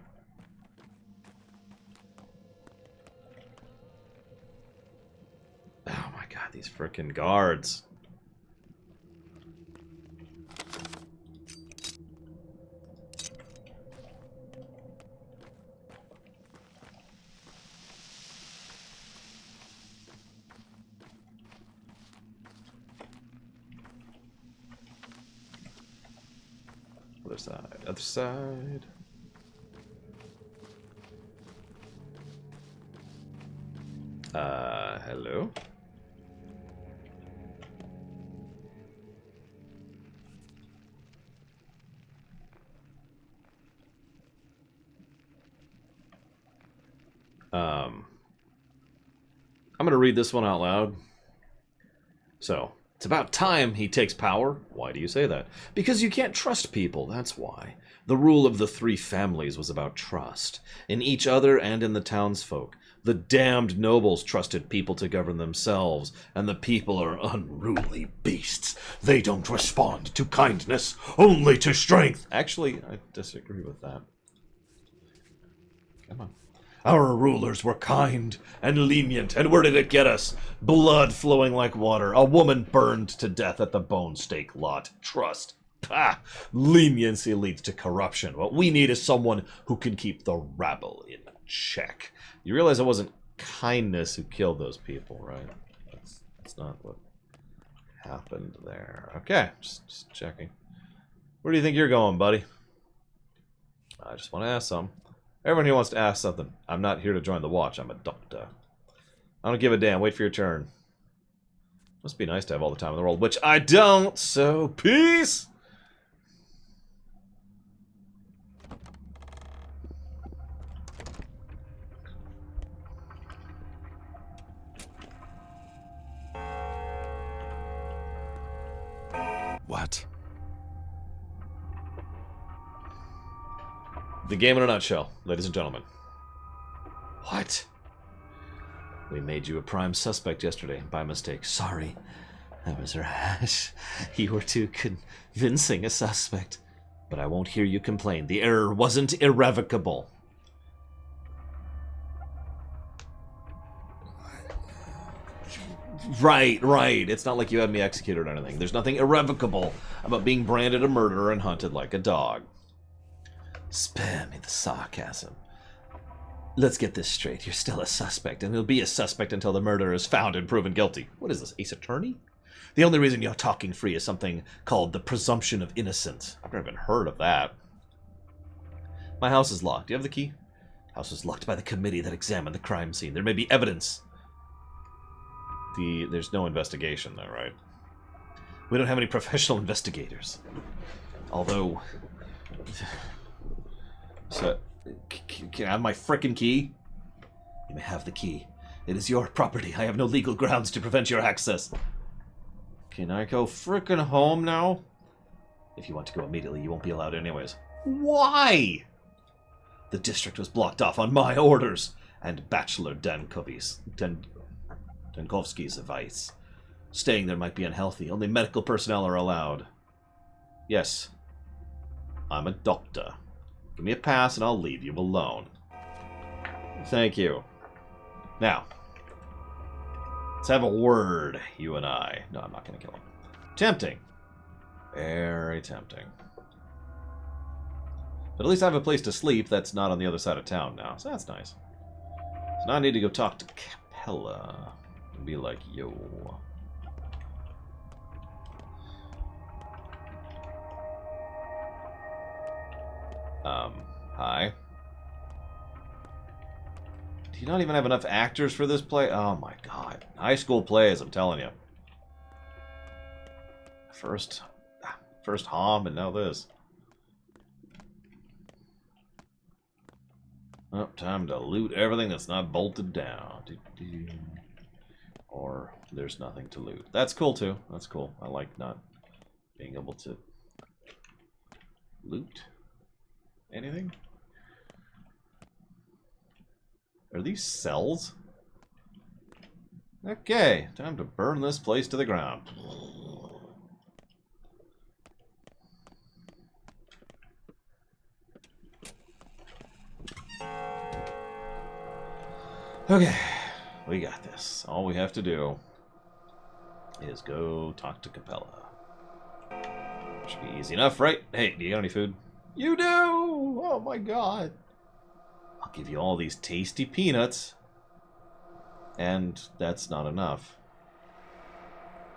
Oh my god, these frickin' guards. side. Other side. Hello? I'm going to read this one out loud. So, it's about time he takes power. Why do you say that? Because you can't trust people, that's why. The rule of the three families was about trust, in each other and in the townsfolk. The damned nobles trusted people to govern themselves, and the people are unruly beasts. They don't respond to kindness, only to strength. Actually, I disagree with that. Come on. Our rulers were kind and lenient, and where did it get us? Blood flowing like water, a woman burned to death at the bone stake lot. Trust. Pah! Leniency leads to corruption. What we need is someone who can keep the rabble in check. You realize it wasn't kindness who killed those people, right? That's not what happened there. Okay, just checking. Where do you think you're going, buddy? I just want to ask something. Everyone here wants to ask something. I'm not here to join the watch. I'm a doctor. I don't give a damn. Wait for your turn. Must be nice to have all the time in the world, which I don't, so peace! What? The game in a nutshell, ladies and gentlemen. What? We made you a prime suspect yesterday, by mistake. Sorry. That was rash. You were too convincing a suspect. But I won't hear you complain. The error wasn't irrevocable. Right. It's not like you had me executed or anything. There's nothing irrevocable about being branded a murderer and hunted like a dog. Spare me the sarcasm. Let's get this straight. You're still a suspect, and you'll be a suspect until the murderer is found and proven guilty. What is this, Ace Attorney? The only reason you're talking free is something called the presumption of innocence. I've never even heard of that. My house is locked. Do you have the key? House is locked by the committee that examined the crime scene. There may be evidence. There's no investigation, though, right? We don't have any professional investigators. Although... So, can I have my frickin' key? You may have the key. It is your property. I have no legal grounds to prevent your access. Can I go frickin' home now? If you want to go immediately, you won't be allowed anyways. Why? The district was blocked off on my orders, and Bachelor Dankovsky's advice. Staying there might be unhealthy. Only medical personnel are allowed. Yes. I'm a doctor. Give me a pass and I'll leave you alone. Thank you. Now, let's have a word, you and I. No, I'm not going to kill him. Tempting. Very tempting. But at least I have a place to sleep that's not on the other side of town now, so that's nice. So now I need to go talk to Capella and be like, yo. Hi. Do you not even have enough actors for this play? Oh my god. High school plays, I'm telling you. First Hom, and now this. Oh, time to loot everything that's not bolted down. Or there's nothing to loot. That's cool too. That's cool. I like not being able to loot anything. Are these cells? Okay, time to burn this place to the ground. Okay, we got this. All we have to do is go talk to Capella. Should be easy enough, right? Hey, do you got any food? You do! Oh my god. I'll give you all these tasty peanuts. And that's not enough.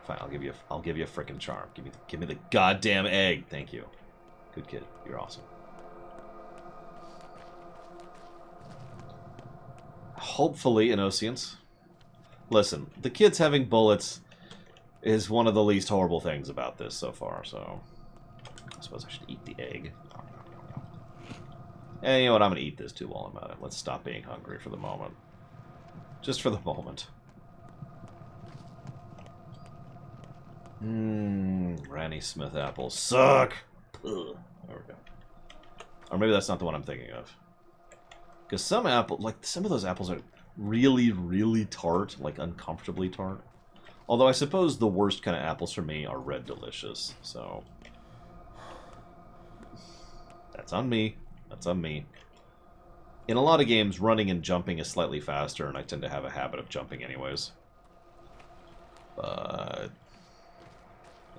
Fine, I'll give you a frickin' charm. Give me the goddamn egg. Thank you. Good kid. You're awesome. Hopefully, Innocence. Listen, the kids having bullets is one of the least horrible things about this so far, so... I suppose I should eat the egg. And you know what? I'm going to eat this too while I'm at it. Let's stop being hungry for the moment. Just for the moment. Granny Smith apples suck! Ugh. There we go. Or maybe that's not the one I'm thinking of. Because some some of those apples are really, really tart. Like, uncomfortably tart. Although I suppose the worst kind of apples for me are Red Delicious, so... That's on me. That's on me. In a lot of games, running and jumping is slightly faster, and I tend to have a habit of jumping anyways. But...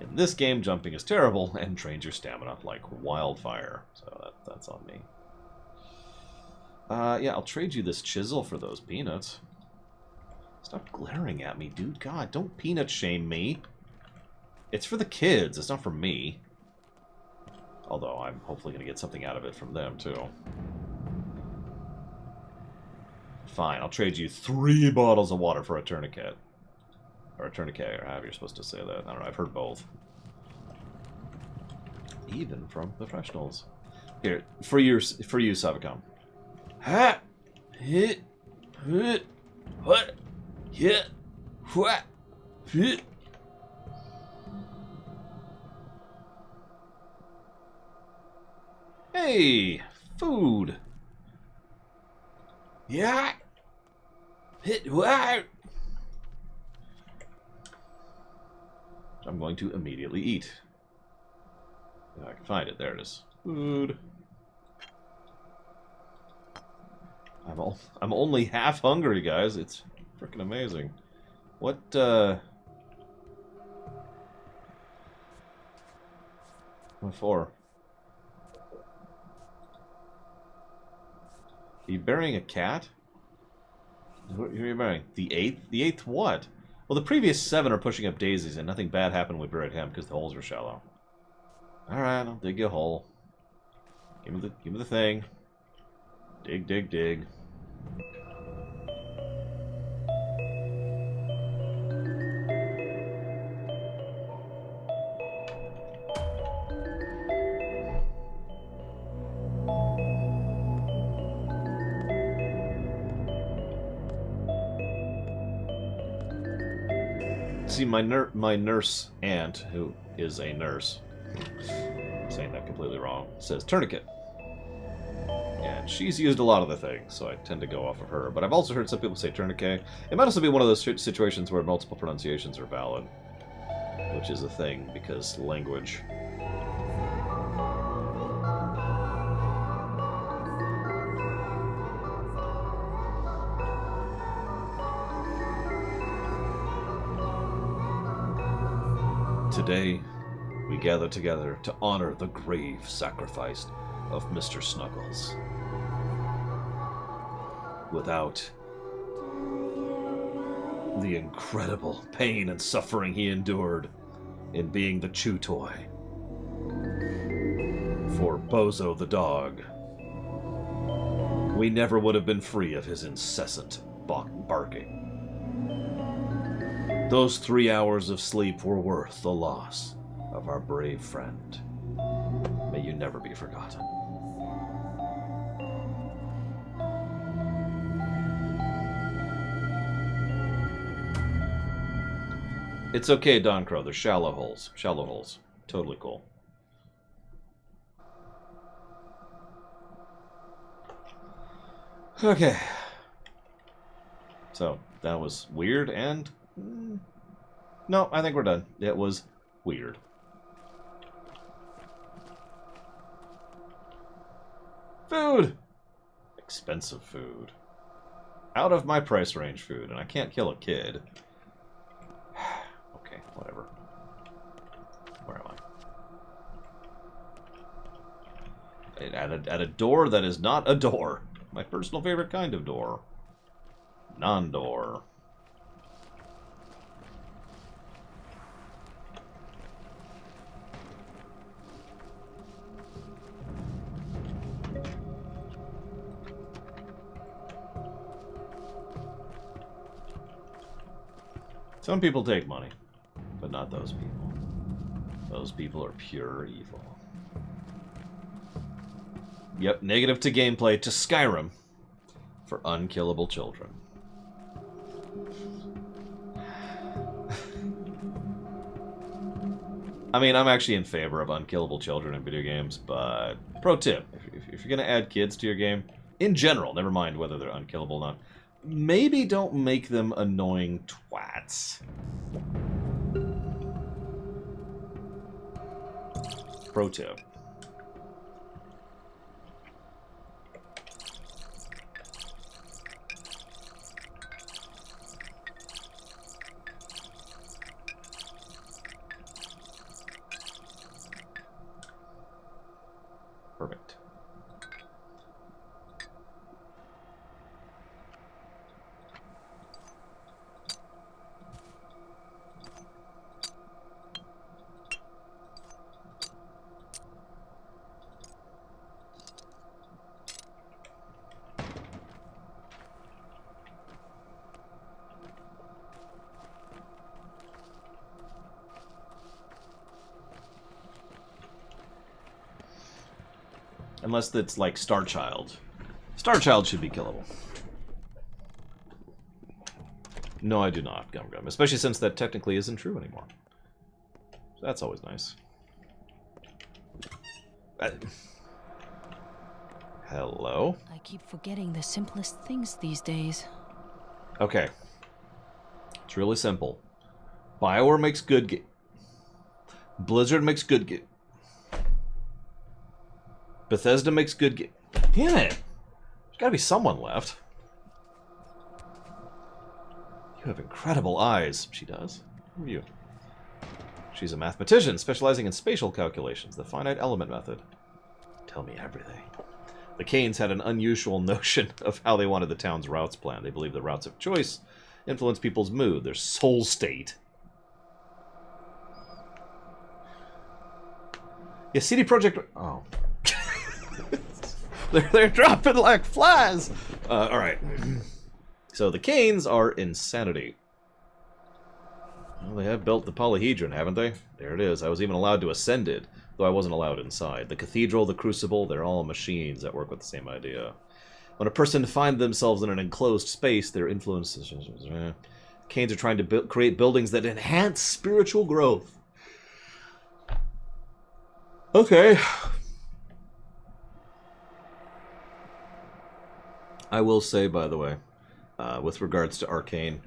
in this game, jumping is terrible, and drains your stamina like wildfire. So that's on me. Yeah, I'll trade you this chisel for those peanuts. Stop glaring at me, dude. God, don't peanut shame me. It's for the kids. It's not for me. Although I'm hopefully going to get something out of it from them, too. Fine, I'll trade you 3 bottles of water for a tourniquet. Or a tourniquet, or however you're supposed to say that. I don't know, I've heard both. Even from professionals. Here, for you, Savicom. Ha! Hit! Hit! What? Hit! What? Hit! Hey! Food! Yeah! Hit! What? I'm going to immediately eat. If I can find it. There it is. Food. I'm only half hungry, guys. It's freaking amazing. What for? Are you burying a cat? Who are you burying? The 8th? The 8th what? Well, the previous 7 are pushing up daisies, and nothing bad happened when we buried him because the holes were shallow. Alright, I'll dig you a hole. Give me the thing. Dig, dig, dig. See, my nurse aunt, who is a nurse, I'm saying that completely wrong, says tourniquet. And she's used a lot of the things, so I tend to go off of her. But I've also heard some people say tourniquet. It might also be one of those situations where multiple pronunciations are valid, which is a thing, because language. Today, we gather together to honor the grave sacrifice of Mr. Snuggles. Without the incredible pain and suffering he endured in being the chew toy for Bozo the dog, we never would have been free of his incessant barking. Those 3 hours of sleep were worth the loss of our brave friend. May you never be forgotten. It's okay, Don Crow. They're shallow holes. Shallow holes. Totally cool. Okay. So, that was weird and... no, I think we're done. It was weird. Food! Expensive food. Out of my price range food, and I can't kill a kid. Okay, whatever. Where am I? At a door that is not a door. My personal favorite kind of door. Non-door. Some people take money, but not those people. Those people are pure evil. Yep, negative to gameplay to Skyrim for unkillable children. I mean, I'm actually in favor of unkillable children in video games, but pro tip, if you're going to add kids to your game, in general, never mind whether they're unkillable or not, maybe don't make them annoying twats. Pro tip. Perfect. Unless it's like Star Child. Star Child should be killable. No, I do not, Gum Gum. Especially since that technically isn't true anymore. So that's always nice. Hello? I keep forgetting the simplest things these days. Okay. It's really simple. BioWare makes good game. Blizzard makes good game. Bethesda makes good game. Damn it! There's gotta be someone left. You have incredible eyes. She does. Who are you? She's a mathematician specializing in spatial calculations, the finite element method. Tell me everything. The Canes had an unusual notion of how they wanted the town's routes planned. They believed the routes of choice influence people's mood, their soul state. Yeah, CD Projekt... Oh. they're dropping like flies! Alright. So the Canes are insanity. Well, they have built the polyhedron, haven't they? There it is. I was even allowed to ascend it, though I wasn't allowed inside. The cathedral, the crucible, they're all machines that work with the same idea. When a person finds themselves in an enclosed space, their influences... Canes are trying to create buildings that enhance spiritual growth. Okay. I will say, by the way, with regards to Arcane,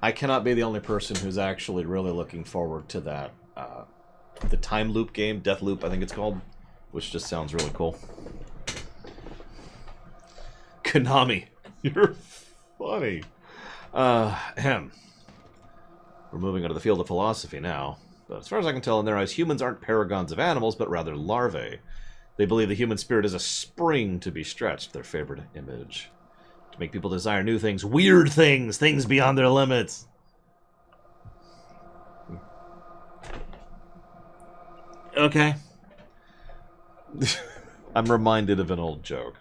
I cannot be the only person who's actually really looking forward to that, the time loop game, Deathloop I think it's called, which just sounds really cool. Konami, you're funny. We're moving into the field of philosophy now. But as far as I can tell, in their eyes, humans aren't paragons of animals, but rather larvae. They believe the human spirit is a spring to be stretched, their favorite image. To make people desire new things, weird things, things beyond their limits. Okay. I'm reminded of an old joke.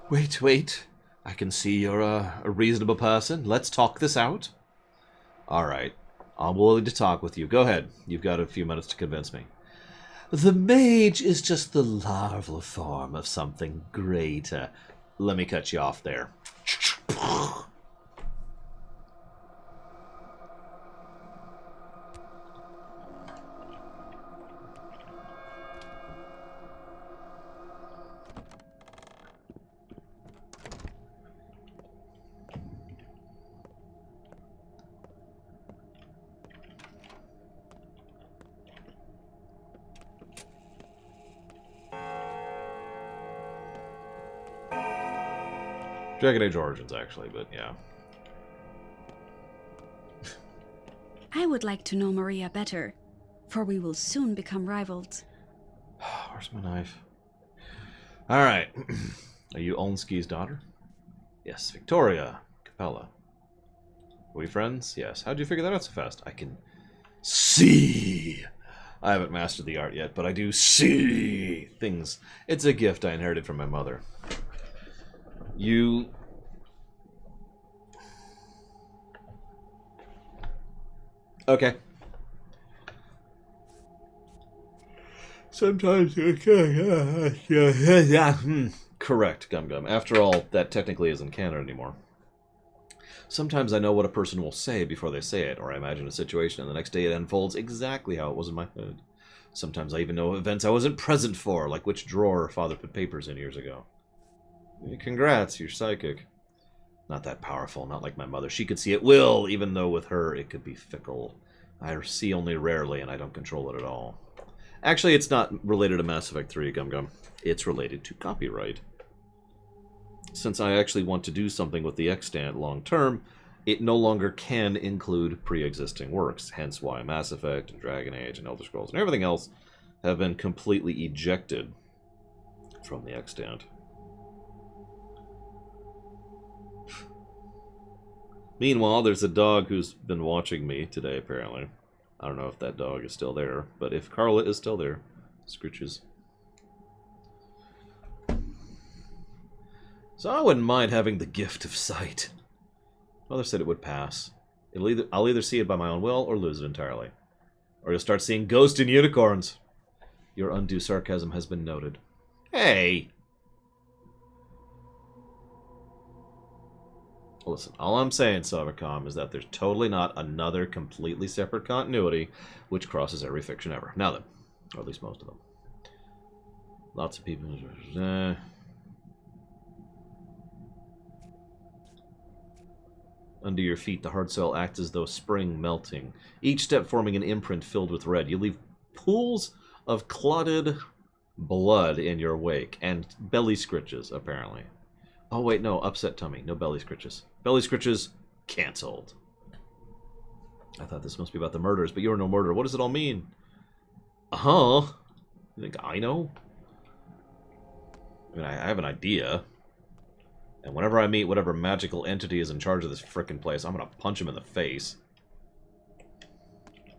Wait. I can see you're a reasonable person. Let's talk this out. Alright. I'm willing to talk with you. Go ahead. You've got a few minutes to convince me. The mage is just the larval form of something greater. Let me cut you off there. Dragon Age Origins, actually, but yeah. I would like to know Maria better, for we will soon become rivals. Where's my knife? Alright. Are you Olnski's daughter? Yes, Victoria Capella. Are we friends? Yes. How'd you figure that out so fast? I can see. I haven't mastered the art yet, but I do see things. It's a gift I inherited from my mother. You... Okay. Sometimes, okay. Yeah. Correct, Gum Gum. After all, that technically isn't canon anymore. Sometimes I know what a person will say before they say it, or I imagine a situation, and the next day it unfolds exactly how it was in my head. Sometimes I even know events I wasn't present for, like which drawer Father put papers in years ago. Congrats, you're psychic. Not that powerful, not like my mother. She could see at will, even though with her it could be fickle. I see only rarely, and I don't control it at all. Actually, it's not related to Mass Effect 3, Gum Gum. It's related to copyright. Since I actually want to do something with the extant long term, it no longer can include pre-existing works, hence why Mass Effect and Dragon Age and Elder Scrolls and everything else have been completely ejected from the extant. Meanwhile, there's a dog who's been watching me today, apparently. I don't know if that dog is still there, but if Carla is still there, scritches. So I wouldn't mind having the gift of sight. Mother said it would pass. I'll either see it by my own will or lose it entirely. Or you'll start seeing ghosts and unicorns. Your undue sarcasm has been noted. Hey! Listen, all I'm saying, Cybercom, is that there's totally not another completely separate continuity which crosses every fiction ever. Now then. Or at least most of them. Lots of people... Under your feet, the hard cell acts as though spring melting, each step forming an imprint filled with red. You leave pools of clotted blood in your wake, and belly scritches, apparently. Oh, wait, no, upset tummy. No belly scritches. Belly scritches, cancelled. I thought this must be about the murders, but you're no murderer. What does it all mean? Uh-huh. You think I know? I mean, I have an idea. And whenever I meet whatever magical entity is in charge of this frickin' place, I'm gonna punch him in the face.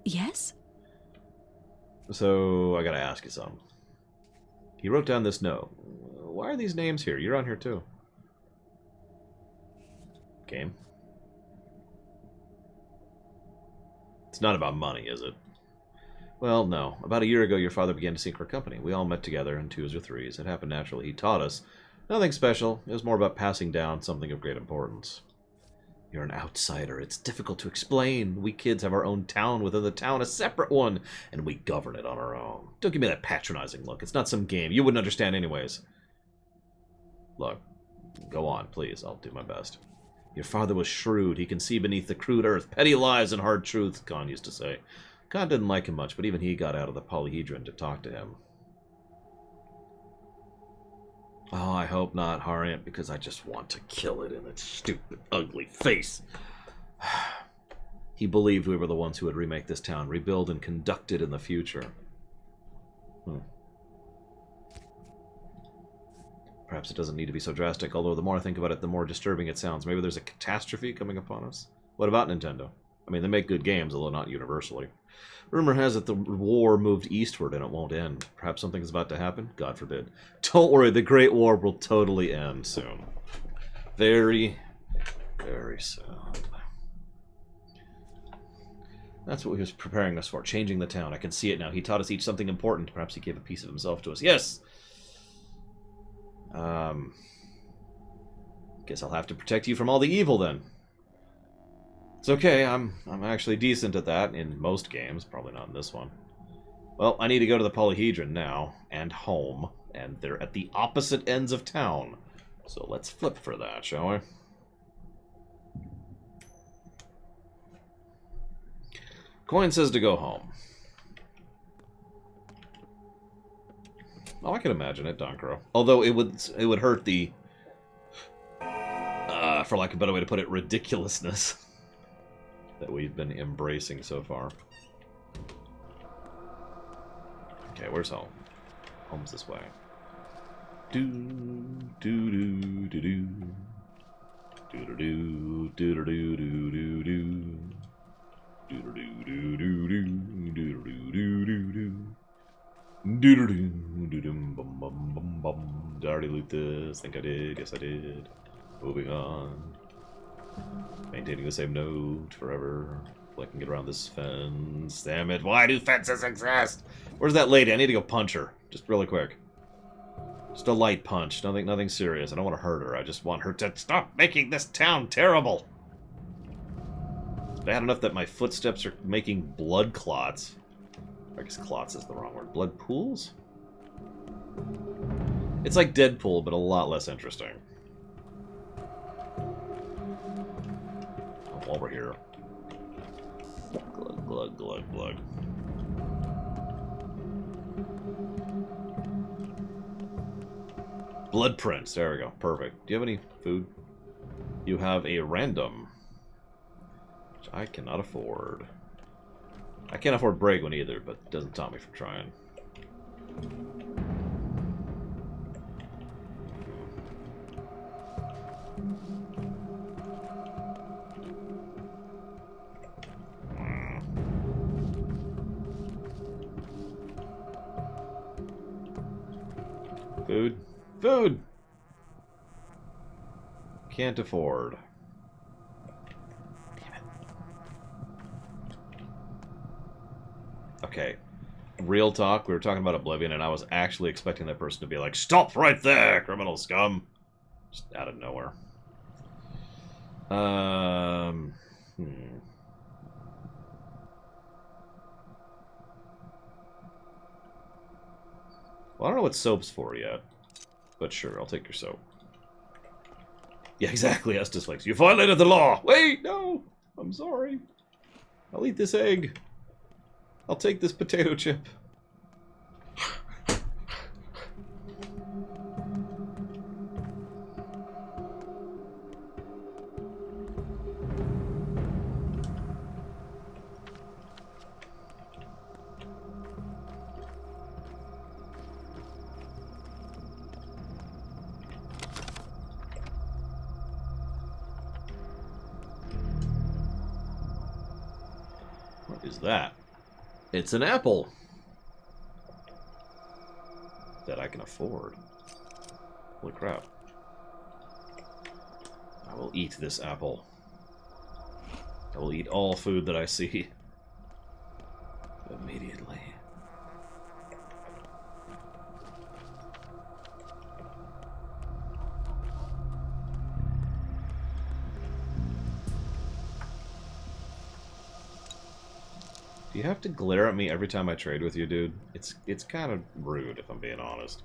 Yes? So, I gotta ask you something. He wrote down this note. Why are these names here? You're on here too. Game. It's not about money, is it? Well, no. About a year ago, your father began to seek our company. We all met together in twos or threes. It happened naturally. He taught us. Nothing special. It was more about passing down something of great importance. You're an outsider. It's difficult to explain. We kids have our own town within the town, a separate one, and we govern it on our own. Don't give me that patronizing look. It's not some game. You wouldn't understand anyways. Look, go on, please. I'll do my best. Your father was shrewd. He can see beneath the crude earth. Petty lies and hard truths, Khan used to say. Khan didn't like him much, but even he got out of the polyhedron to talk to him. Oh, I hope not, Harriet, because I just want to kill it in its stupid, ugly face. He believed we were the ones who would remake this town, rebuild and conduct it in the future. Perhaps it doesn't need to be so drastic, although the more I think about it, the more disturbing it sounds. Maybe there's a catastrophe coming upon us? What about Nintendo? I mean, they make good games, although not universally. Rumor has it the war moved eastward and it won't end. Perhaps something is about to happen? God forbid. Don't worry, the Great War will totally end soon. Very, very soon. That's what he was preparing us for, changing the town. I can see it now. He taught us each something important. Perhaps he gave a piece of himself to us. Yes! Guess I'll have to protect you from all the evil then. It's okay, I'm actually decent at that in most games, probably not in this one. Well, I need to go to the polyhedron now, and home, and they're at the opposite ends of town. So let's flip for that, shall we? Coin says to go home. Oh, I can imagine it, Donkro. Although it would hurt the, for lack of a better way to put it, ridiculousness that we've been embracing so far. Okay, where's home? Home's this way. Do do do do do do do do do do do do do do do do do do do bum bum bum bum. Did I already loot this? Think I did. Guess I did. Moving on. Maintaining the same note forever. I can get around this fence. Damn it. Why do fences exist? Where's that lady? I need to go punch her. Just really quick. Just a light punch. Nothing serious. I don't want to hurt her. I just want her to stop making this town terrible. It's bad enough that my footsteps are making blood clots. I guess clots is the wrong word. Blood pools? It's like Deadpool, but a lot less interesting. While we're here. Glug, glug, glug, glug. Blood prints. There we go. Perfect. Do you have any food? You have a random. Which I cannot afford. I can't afford Bragon either, but it doesn't stop me from trying. Food. Food! Can't afford. Damn it. Okay. Real talk, we were talking about Oblivion, and I was actually expecting that person to be like, "Stop right there, criminal scum!" Just out of nowhere. Well, I don't know what soap's for yet. But sure, I'll take your soap. Yeah, exactly, Estes Flakes. You violated the law! Wait, no! I'm sorry. I'll eat this egg. I'll take this potato chip. What is that? It's an apple that I can afford. Holy crap. I will eat this apple. I will eat all food that I see. Immediately. Do you have to glare at me every time I trade with you, dude? It's kind of rude, if I'm being honest.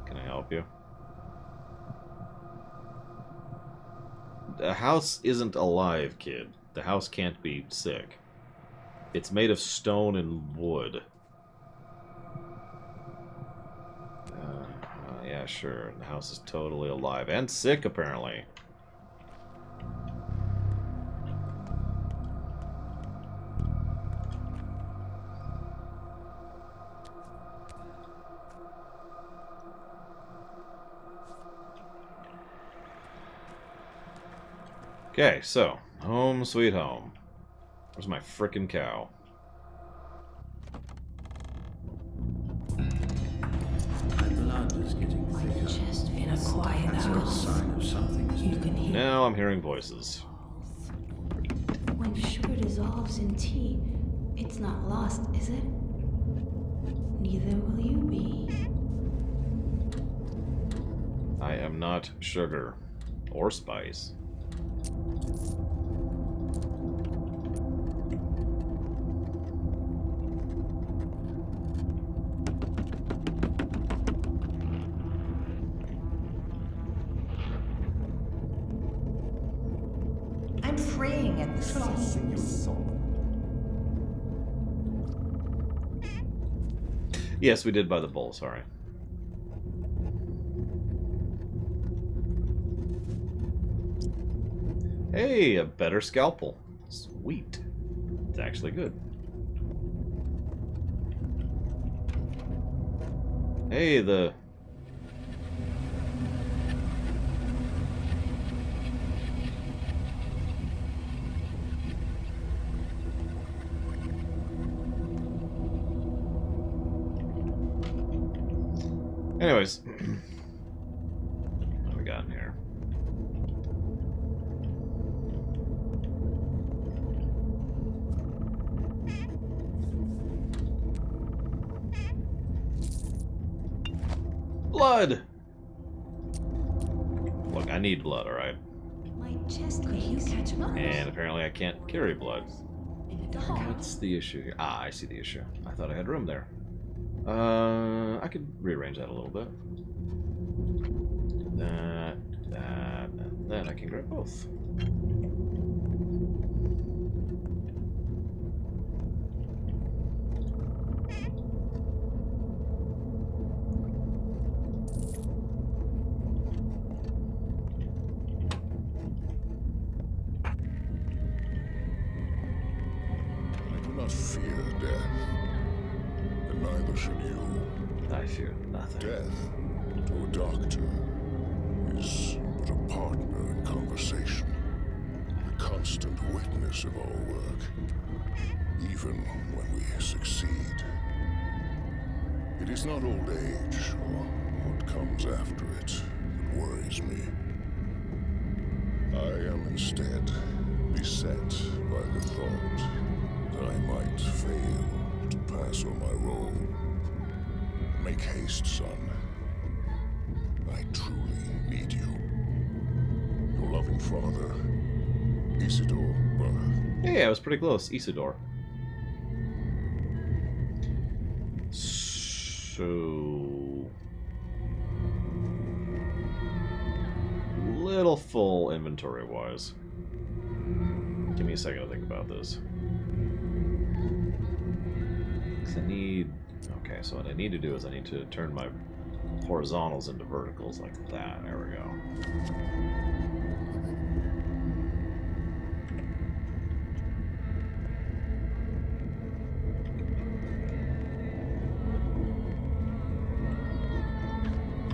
Can I help you? The house isn't alive, kid. The house can't be sick. It's made of stone and wood. Yeah, sure. The house is totally alive. And sick, apparently. Okay, so. Home sweet home. Where's my frickin' cow? In a quiet house, you can hear. Now I'm hearing voices. When sugar dissolves in tea, it's not lost, is it? Neither will you be. I am not sugar. Or spice. I'm fraying at the seams. Yes, we did buy the bowl, sorry. Hey, a better scalpel. Sweet. It's actually good. Hey, the... Anyways, Blood! Look, I need blood, alright? My chest could use catch up. And apparently I can't carry blood. In the dark. What's the issue here? Ah, I see the issue. I thought I had room there. I could rearrange that a little bit. That, and then I can grab both. I do not fear death, and neither should you. I fear nothing. Death, to a doctor, is but a partner in conversation, a constant witness of our work, even when we succeed. It is not old age or what comes after it that worries me. I am instead beset by the thought that I might fail to pass on my role. Make haste, son. I truly need you. Your loving father, Isidore, brother. Yeah, I was pretty close. Isidore. So... little full inventory-wise. Give me a second to think about this. 'Cause I need... okay, so what I need to do is I need to turn my horizontals into verticals like that. There we go.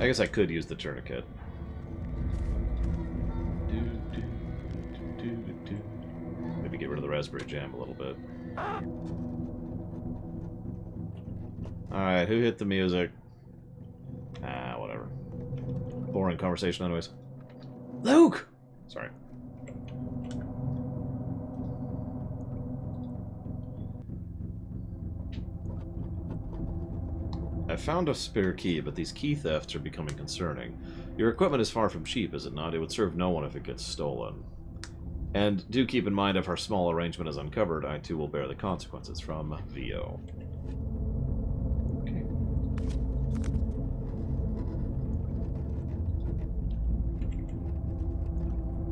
I guess I could use the tourniquet. Maybe get rid of the raspberry jam a little bit. Alright, who hit the music? Ah, whatever. Boring conversation anyways. Luke! Sorry. I found a spare key, but these key thefts are becoming concerning. Your equipment is far from cheap, is it not? It would serve no one if it gets stolen. And do keep in mind if our small arrangement is uncovered, I too will bear the consequences. From VO. Okay.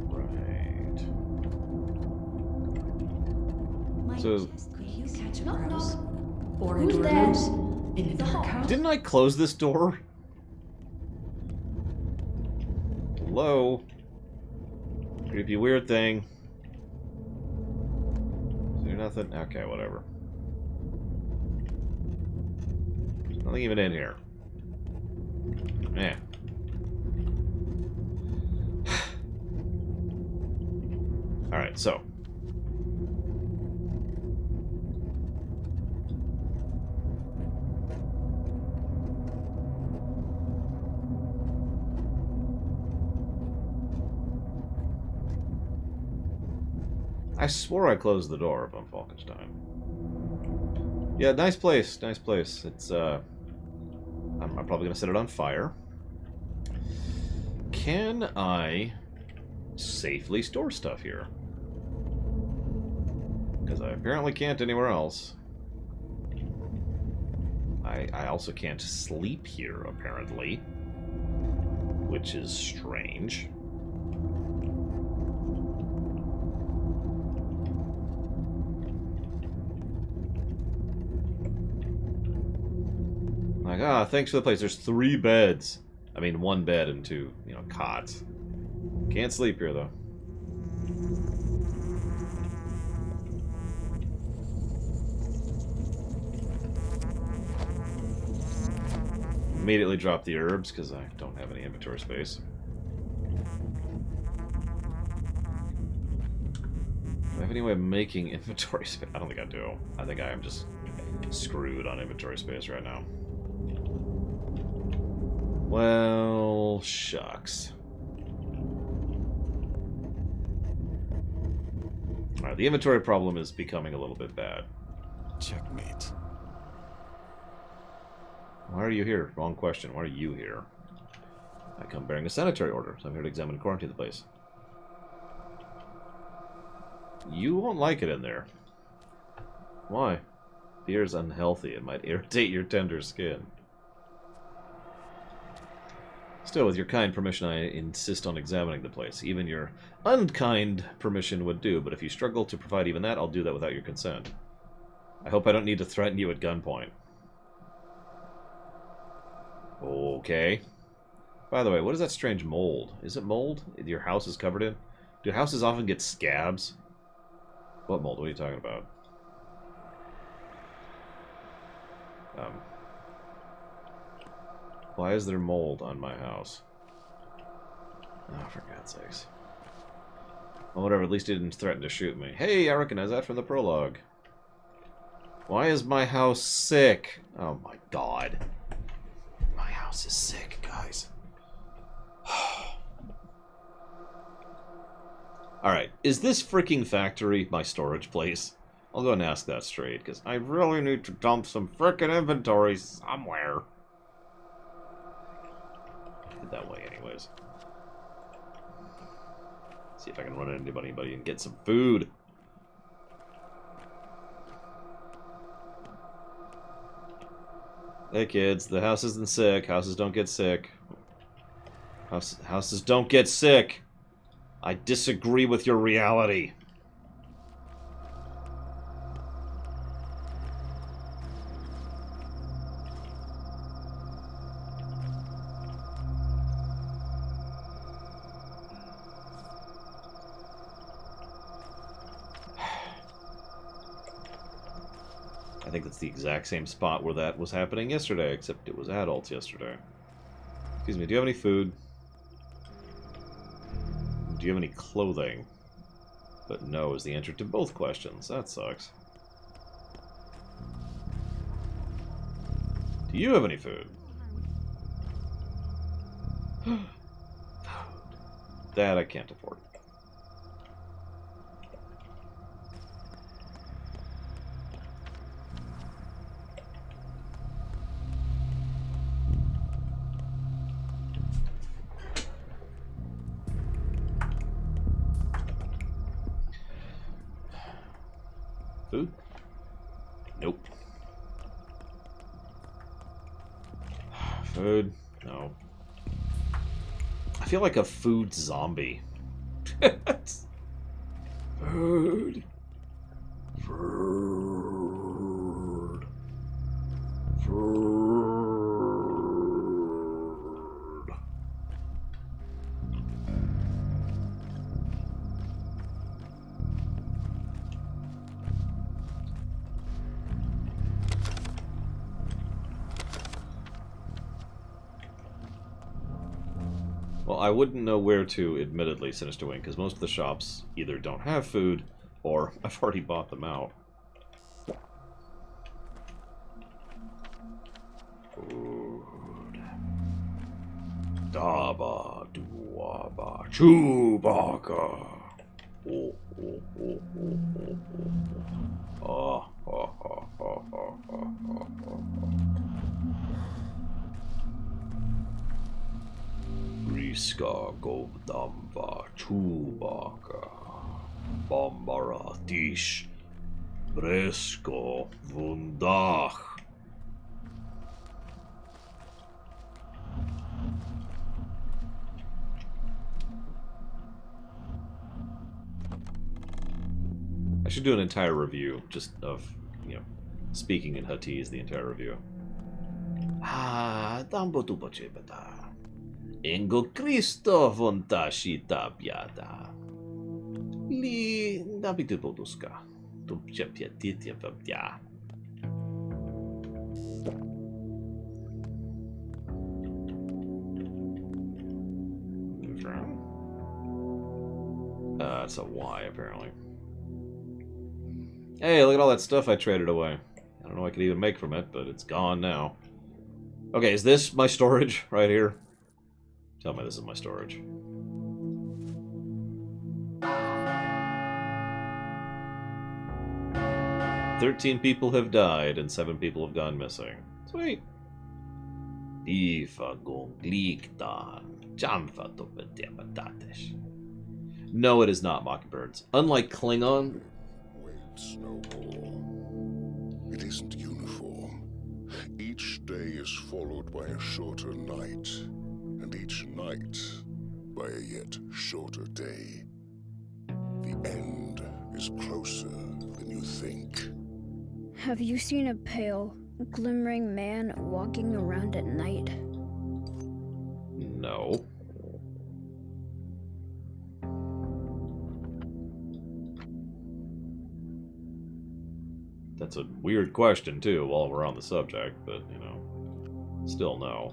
Right. My So- chest could use catch up. Who's there? In the dark house? Didn't I close this door? Hello? Creepy weird thing. Is there nothing? Okay, whatever. There's nothing even in here. Yeah. Alright, so. I swore I closed the door up on Falkenstein. Yeah, nice place, nice place. It's, I'm probably gonna set it on fire. Can I safely store stuff here? Because I apparently can't anywhere else. I also can't sleep here, apparently. Which is strange. Like, ah, thanks for the place. There's 3 beds. I mean, 1 bed and 2, you know, cots. Can't sleep here, though. Immediately drop the herbs, because I don't have any inventory space. Do I have any way of making inventory space? I don't think I do. I think I am just screwed on inventory space right now. Well, shucks. Alright, the inventory problem is becoming a little bit bad. Checkmate. Why are you here? Wrong question. Why are you here? I come bearing a sanitary order, so I'm here to examine and quarantine the place. You won't like it in there. Why? The air's unhealthy. It might irritate your tender skin. Still, with your kind permission, I insist on examining the place. Even your unkind permission would do, but if you struggle to provide even that, I'll do that without your consent. I hope I don't need to threaten you at gunpoint. Okay. By the way, what is that strange mold? Is it mold your house is covered in? Do houses often get scabs? What mold? What are you talking about? Why is there mold on my house? Oh, for God's sakes. Well, whatever, at least he didn't threaten to shoot me. Hey, I recognize that from the prologue. Why is my house sick? Oh my God. My house is sick, guys. Alright, is this freaking factory my storage place? I'll go and ask that straight, because I really need to dump some frickin' inventory somewhere. Did that way anyways. See if I can run into anybody and get some food. Hey kids, the house isn't sick. Houses don't get sick. Houses don't get sick. I disagree with your reality. I think that's the exact same spot where that was happening yesterday, except it was adults yesterday. Excuse me, do you have any food? Do you have any clothing? But no is the answer to both questions. That sucks. Do you have any food? Food. That I can't afford. Food? Nope. Food? No. I feel like a food zombie. Food. Food. Food. Well, I wouldn't know where to, admittedly, Sinister Wing, because most of the shops either don't have food, or I've already bought them out. Food. Daba, duaba, Chewbacca. Oh, oh, oh, oh, oh, oh. Oh, oh, oh, oh, oh, oh, oh. Riska Govdamba Chewbacca Bombaratish Bresko Vundach. I should do an entire review just of, speaking in Huttese, the entire review. Ah, dambo tu bata. Engo Cristo vontashita piata. Li nabitu poduska. Tu piatitia vabdia. That's a Y, apparently. Hey, look at all that stuff I traded away. I don't know what I could even make from it, but it's gone now. Okay, is this my storage right here? Tell me this is my storage. "13 people have died and 7 people have gone missing." Sweet. Ifa gongliktan No, it is not mockingbirds. Unlike Klingon... Wait no more. It isn't uniform. Each day is followed by a shorter night, and each night by a yet shorter day. The end is closer than you think. Have you seen a pale, glimmering man walking around at night? No. That's a weird question, too, while we're on the subject, but, you know, still no.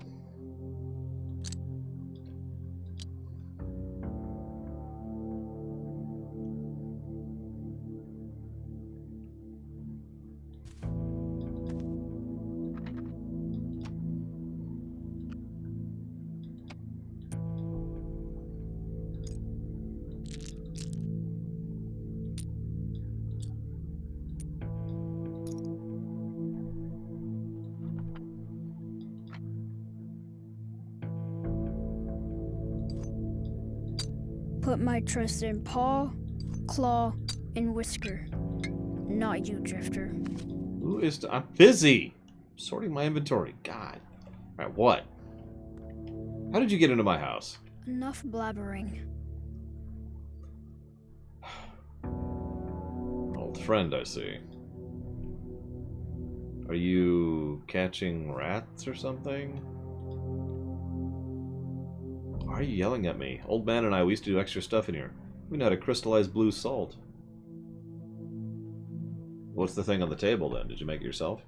Put my trust in paw, claw, and whisker. Not you, Drifter. Who is... I'm busy! Sorting my inventory. God. Alright, what? How did you get into my house? Enough blabbering. Old friend, I see. Are you catching rats or something? Why are you yelling at me? Old man and I, we used to do extra stuff in here. We know how to crystallize blue salt. What's the thing on the table, then? Did you make it yourself?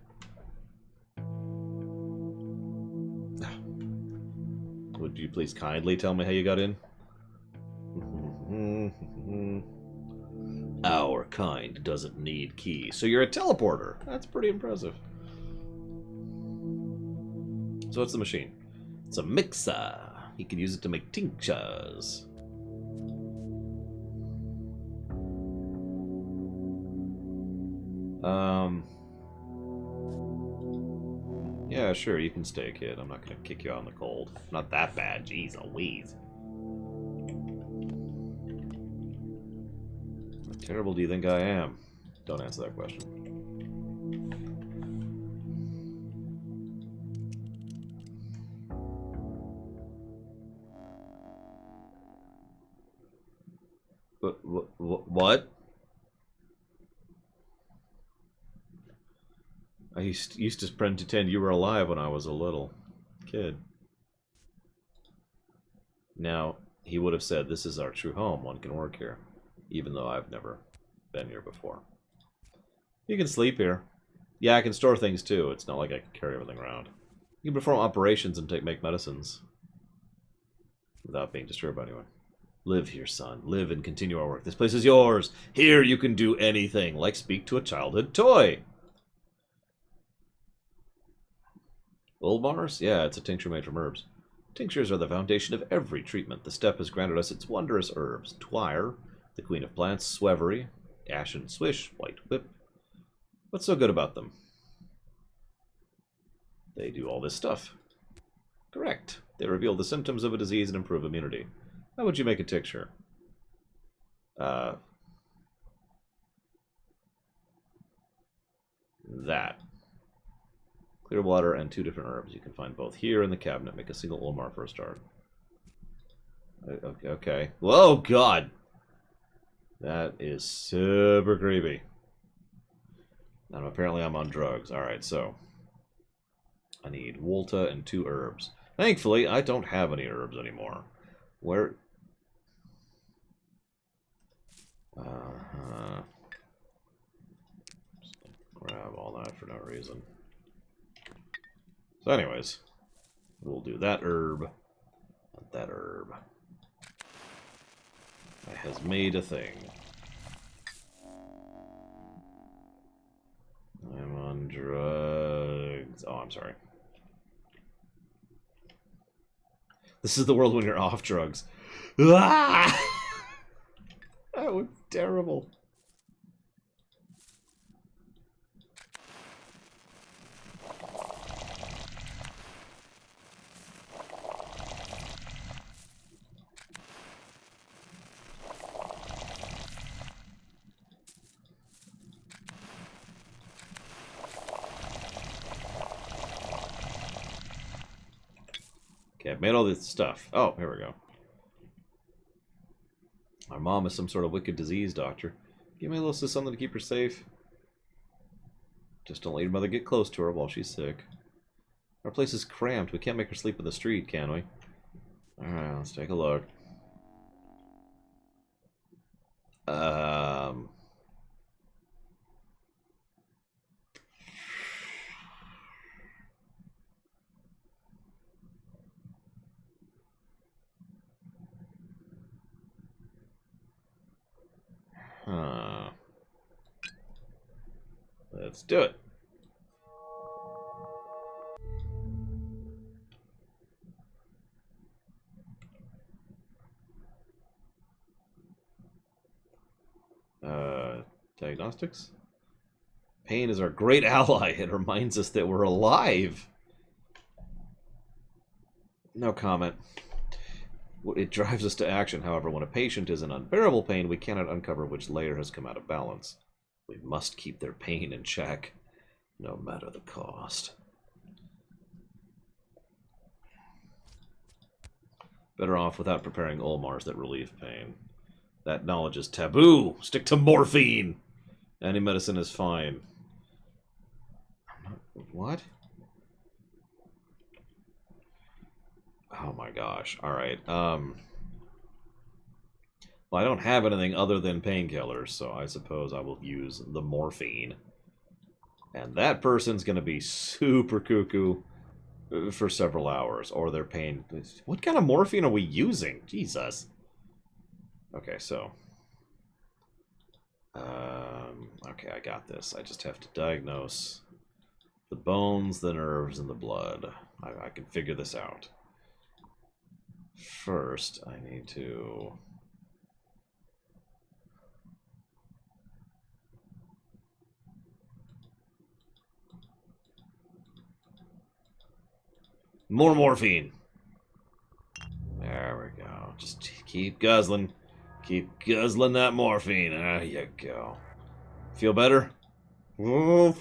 Would you please kindly tell me how you got in? Our kind doesn't need keys. So you're a teleporter. That's pretty impressive. So what's the machine? It's a mixer. You can use it to make tinctures. Yeah, sure, you can stay, kid. I'm not gonna kick you out in the cold. Not that bad, jeez Louise. How terrible do you think I am? Don't answer that question. What? I used to pretend you were alive when I was a little kid. Now, he would have said, this is our true home, one can work here, even though I've never been here before. You can sleep here. Yeah, I can store things too. It's not like I can carry everything around. You can perform operations and make medicines without being disturbed by anyone. Live here, son. Live and continue our work. This place is yours. Here you can do anything, like speak to a childhood toy. Ulmars? Yeah, it's a tincture made from herbs. Tinctures are the foundation of every treatment. The steppe has granted us its wondrous herbs. Twire, the queen of plants, Swevery, Ashen Swish, White Whip. What's so good about them? They do all this stuff. Correct. They reveal the symptoms of a disease and improve immunity. How would you make a tincture? That. Clear water and 2 different herbs. You can find both here in the cabinet. Make a single Ulmar for a start. Okay. Whoa, God! That is super creepy. And apparently I'm on drugs. Alright, so. I need Wolta and 2 herbs. Thankfully, I don't have any herbs anymore. Where... Just grab all that for no reason. So anyways, we'll do that herb, and that herb. I has made a thing. I'm on drugs. Oh, I'm sorry. This is the world when you're off drugs. Ah! That was terrible. Okay, I've made all this stuff. Oh, here we go. Our mom is some sort of wicked disease, doctor. Give Melissa something to keep her safe. Just don't let your mother get close to her while she's sick. Our place is cramped. We can't make her sleep in the street, can we? Alright, let's take a look. Huh. Let's do it. Diagnostics? Pain is our great ally. It reminds us that we're alive. No comment. It drives us to action. However, when a patient is in unbearable pain, we cannot uncover which layer has come out of balance. We must keep their pain in check, no matter the cost. Better off without preparing Olmars that relieve pain. That knowledge is taboo. Stick to morphine. Any medicine is fine. What? Oh my gosh. Alright, well, I don't have anything other than painkillers, so I suppose I will use the morphine. And that person's gonna be super cuckoo for several hours, or their pain... What kind of morphine are we using? Jesus. Okay, so... okay, I got this. I just have to diagnose the bones, the nerves, and the blood. I can figure this out. First, I need to... More morphine! There we go. Just keep guzzling. Keep guzzling that morphine. There you go. Feel better? Good,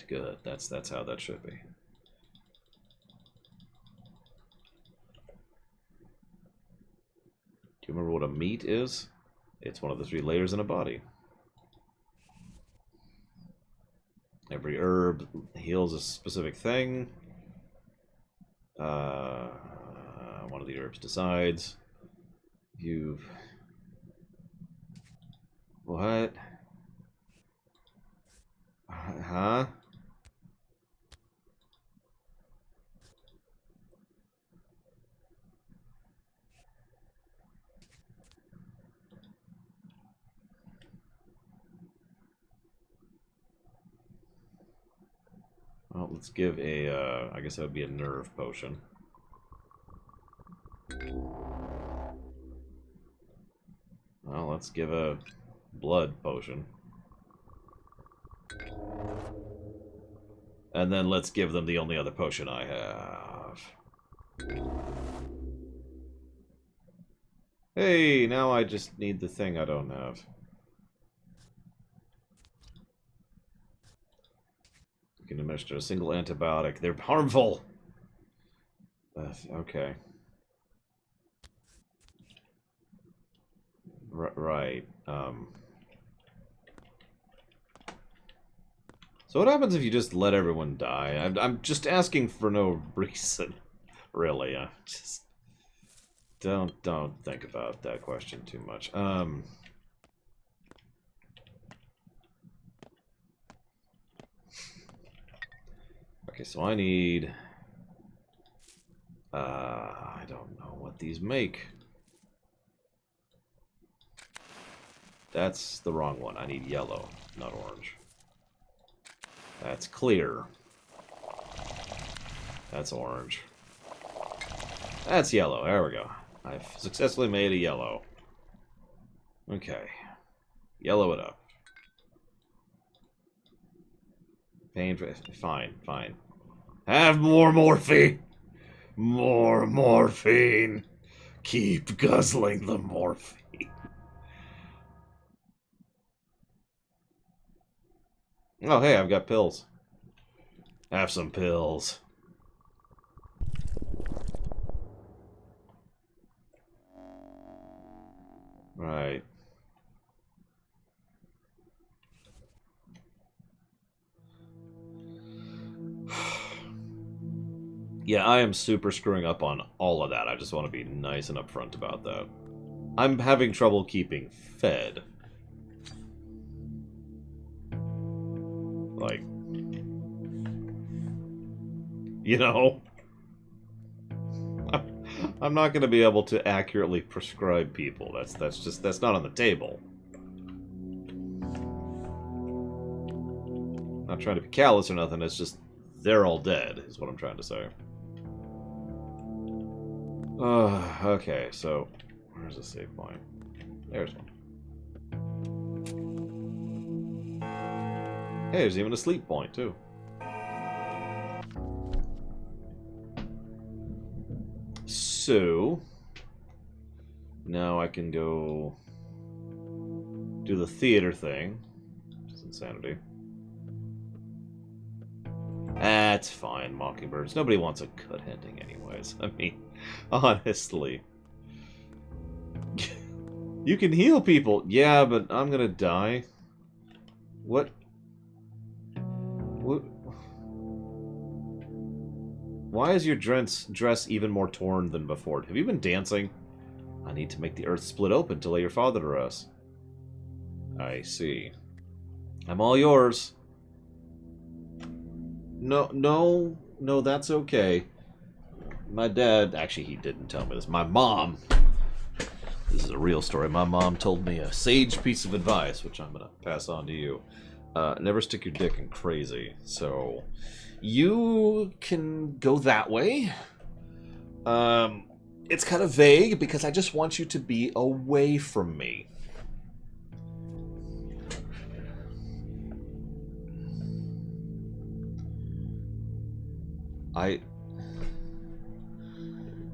good. That's how that should be. Do you remember what a meat is? It's one of the 3 layers in a body. Every herb heals a specific thing. One of the herbs decides. You've... What? Huh? Well, let's give a, I guess that would be a nerve potion. Well, let's give a blood potion. And then let's give them the only other potion I have. Hey, now I just need the thing I don't have. You can administer a single antibiotic. They're harmful! Okay. Right. So what happens if you just let everyone die? I'm just asking for no reason. Really, just... Don't think about that question too much. Okay, so I need... I don't know what these make. That's the wrong one. I need yellow, not orange. That's clear. That's orange. That's yellow. There we go. I've successfully made a yellow. Okay. Yellow it up. Pain... Fine, fine. Have more morphine! More morphine! Keep guzzling the morphine. Oh, hey, I've got pills. Have some pills. Right. Yeah, I am super screwing up on all of that. I just want to be nice and upfront about that. I'm having trouble keeping fed. Like, you know, I'm not going to be able to accurately prescribe people. That's not on the table. Not trying to be callous or nothing. It's just they're all dead, is what I'm trying to say. Okay, so where's the save point? There's one. Hey, there's even a sleep point too. So now I can go do the theater thing, which is insanity. That's fine, Mockingbirds. Nobody wants a good ending anyways. I mean, honestly. You can heal people. Yeah, but I'm gonna die. What? What? Why is your dress even more torn than before? Have you been dancing? I need to make the earth split open to lay your father to rest. I see. I'm all yours. No, that's okay. My dad, actually he didn't tell me this. My mom, this is a real story. My mom told me a sage piece of advice, which I'm going to pass on to you. Never stick your dick in crazy. So, you can go that way. It's kind of vague because I just want you to be away from me.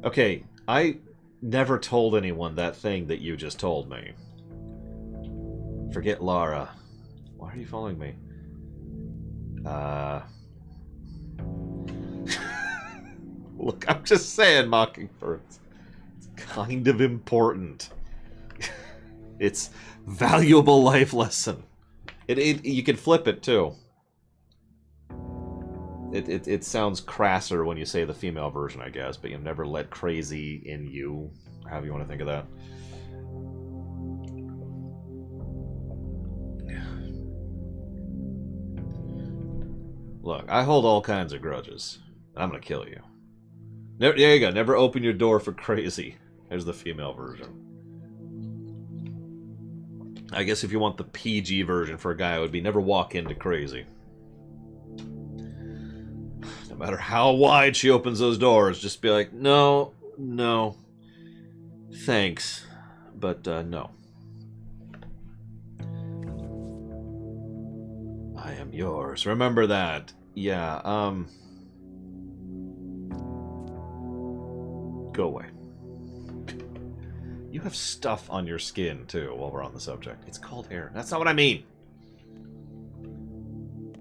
Okay, I never told anyone that thing that you just told me. Forget Lara. Why are you following me? Look, I'm just saying, Mockingbirds. It's kind of important. It's valuable life lesson. You can flip it, too. It sounds crasser when you say the female version, I guess, but you never let crazy in you, however you want to think of that. Look, I hold all kinds of grudges. I'm gonna kill you. There you go. Never open your door for crazy. There's the female version. I guess if you want the PG version for a guy, it would be never walk into crazy. No matter how wide she opens those doors, just be like, no, thanks, but no. I am yours. Remember that. Yeah, go away. You have stuff on your skin, too, while we're on the subject. It's called hair. That's not what I mean.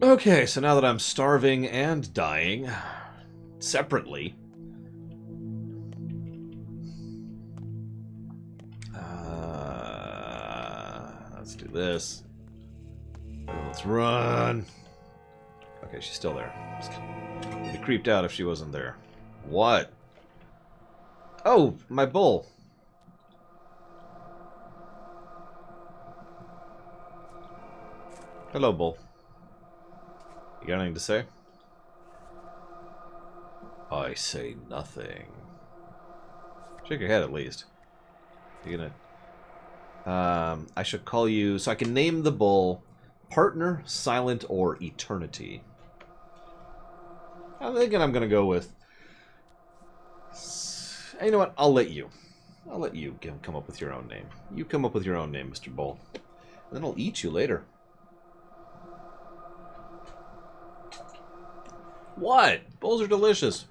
Okay, so now that I'm starving and dying, separately, let's do this. Let's run. Okay, she's still there. I'd be creeped out if she wasn't there. What? Oh, my bull. Hello, bull. You got anything to say? I say nothing. Shake your head at least. You gonna... I should call you... So I can name the bull Partner, Silent, or Eternity. I'm thinking I'm gonna go with... You know what? I'll let you come up with your own name. You come up with your own name, Mr. Bull. And then I'll eat you later. What? Bulls are delicious.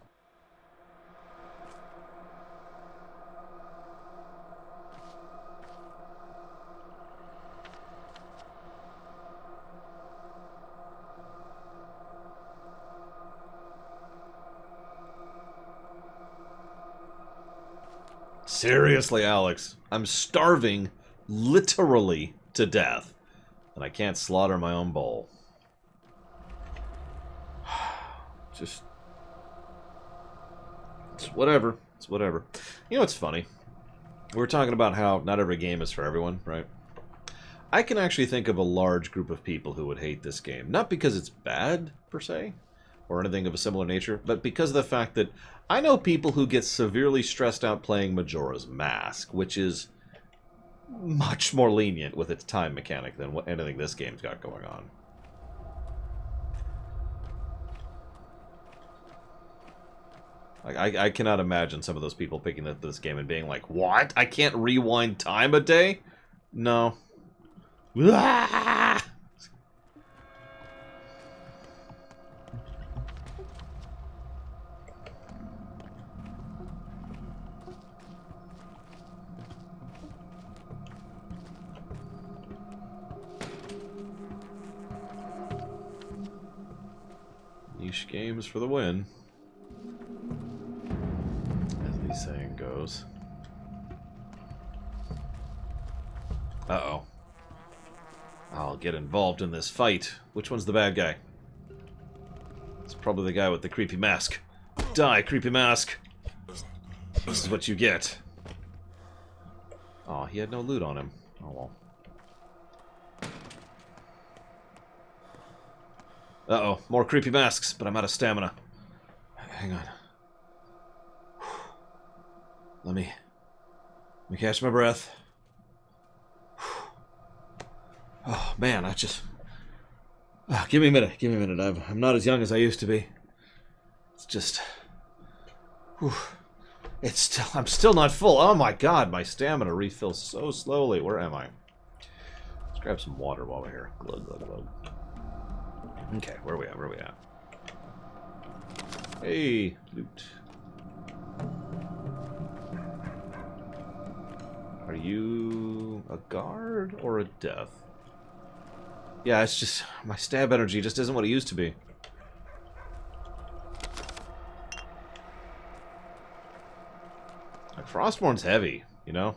Seriously, Alex. I'm starving literally to death, and I can't slaughter my own bull. Just... it's whatever. It's whatever. You know what's funny? We were talking about how not every game is for everyone, right? I can actually think of a large group of people who would hate this game. Not because it's bad, per se, or anything of a similar nature, but because of the fact that I know people who get severely stressed out playing Majora's Mask, which is much more lenient with its time mechanic than anything this game's got going on. Like, I cannot imagine some of those people picking up this game and being like, what? I can't rewind time a day? No. Ah! Niche games for the win, as the saying goes. Uh-oh. I'll get involved in this fight. Which one's the bad guy? It's probably the guy with the creepy mask. Die, creepy mask! This is what you get. Oh, he had no loot on him. Oh well. Uh-oh, more creepy masks, but I'm out of stamina. Hang on. Let me catch my breath. Oh, man, I just... Oh, give me a minute, I'm not as young as I used to be. It's just... Whew. It's still... I'm still not full. Oh my god, my stamina refills so slowly. Where am I? Let's grab some water while we're here. Glug, glug, glug. Okay, where are we at? Hey, loot. Are you a guard or a death? Yeah, it's just... my stab energy just isn't what it used to be. Like, Frostmourne's heavy, you know?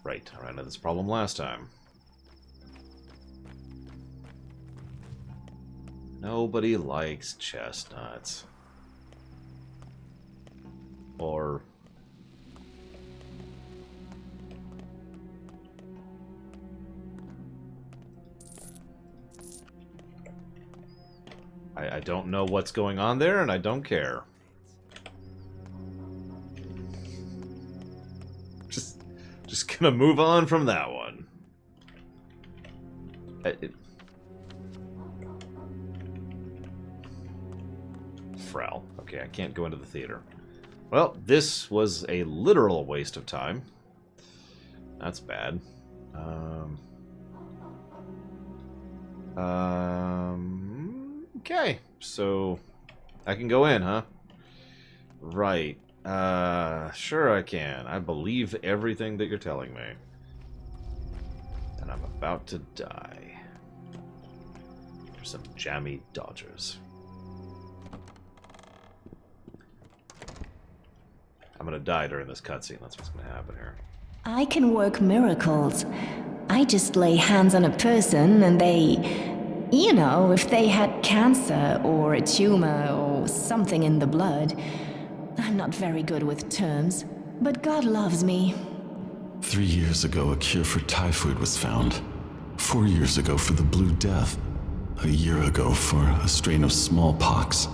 Right, I ran into this problem last time. Nobody likes chestnuts. Or... I don't know what's going on there, and I don't care. Just gonna move on from that one. Frel. Okay, I can't go into the theater. Well, this was a literal waste of time. That's bad. Okay, so I can go in, huh? Right. Sure I can. I believe everything that you're telling me. And I'm about to die. For some jammy dodgers. I'm gonna die during this cutscene. That's what's gonna happen here. I can work miracles. I just lay hands on a person and they... You know, if they had cancer or a tumor or something in the blood... I'm not very good with terms, but God loves me. 3 years ago, a cure for typhoid was found. 4 years ago for the Blue Death. A year ago for a strain of smallpox.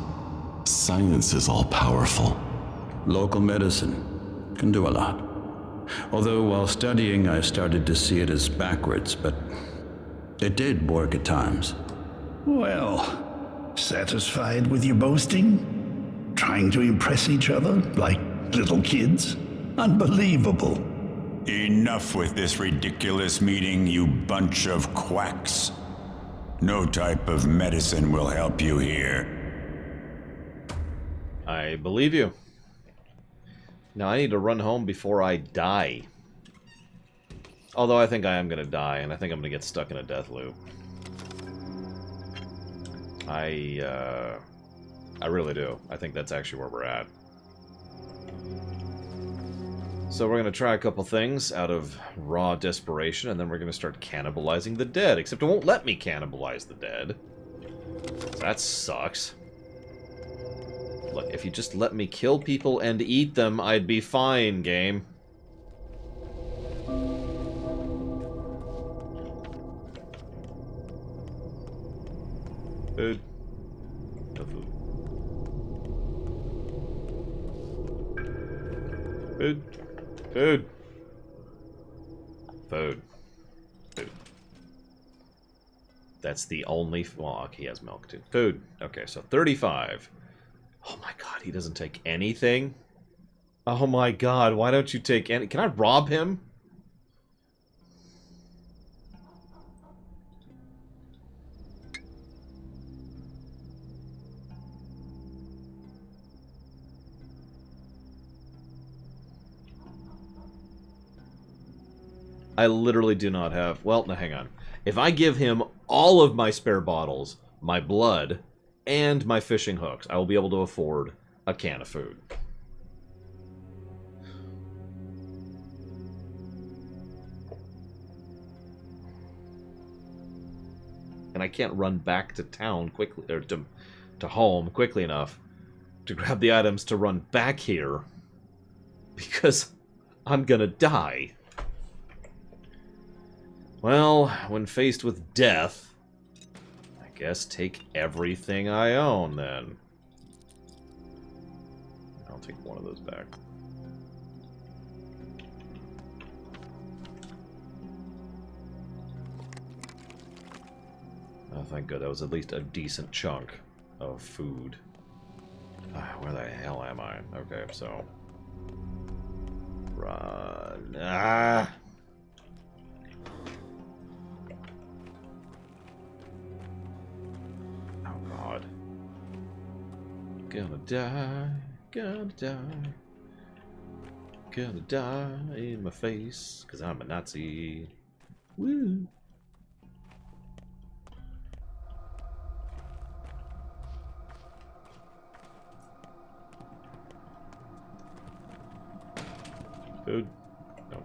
Science is all-powerful. Local medicine can do a lot. Although while studying, I started to see it as backwards, but it did work at times. Well, satisfied with your boasting? Trying to impress each other like little kids? Unbelievable. Enough with this ridiculous meeting, you bunch of quacks. No type of medicine will help you here. I believe you. Now I need to run home before I die. Although I think I am going to die, and I think I'm going to get stuck in a death loop. I really do. I think that's actually where we're at. So we're going to try a couple things out of raw desperation, and then we're going to start cannibalizing the dead. Except it won't let me cannibalize the dead. That sucks. Look, if you just let me kill people and eat them, I'd be fine, game. Food. No food. Food. Food. Food. Food. That's the only... Well, he has milk, too. Food. Okay, so 35. Oh my god, he doesn't take anything? Oh my god, why don't you take any... Can I rob him? I literally do not have... Well, no, hang on. If I give him all of my spare bottles, my blood, and my fishing hooks, I will be able to afford a can of food. And I can't run back to town quickly, or to home quickly enough to grab the items to run back here, because I'm gonna die. Well, when faced with death, I guess take everything I own, then. I'll take one of those back. Oh, thank God, that was at least a decent chunk of food. Where the hell am I? Okay, so... Run. Ah! God. Gonna die, gonna die, gonna die in my face, 'cause I'm a Nazi. Woo! Food? No.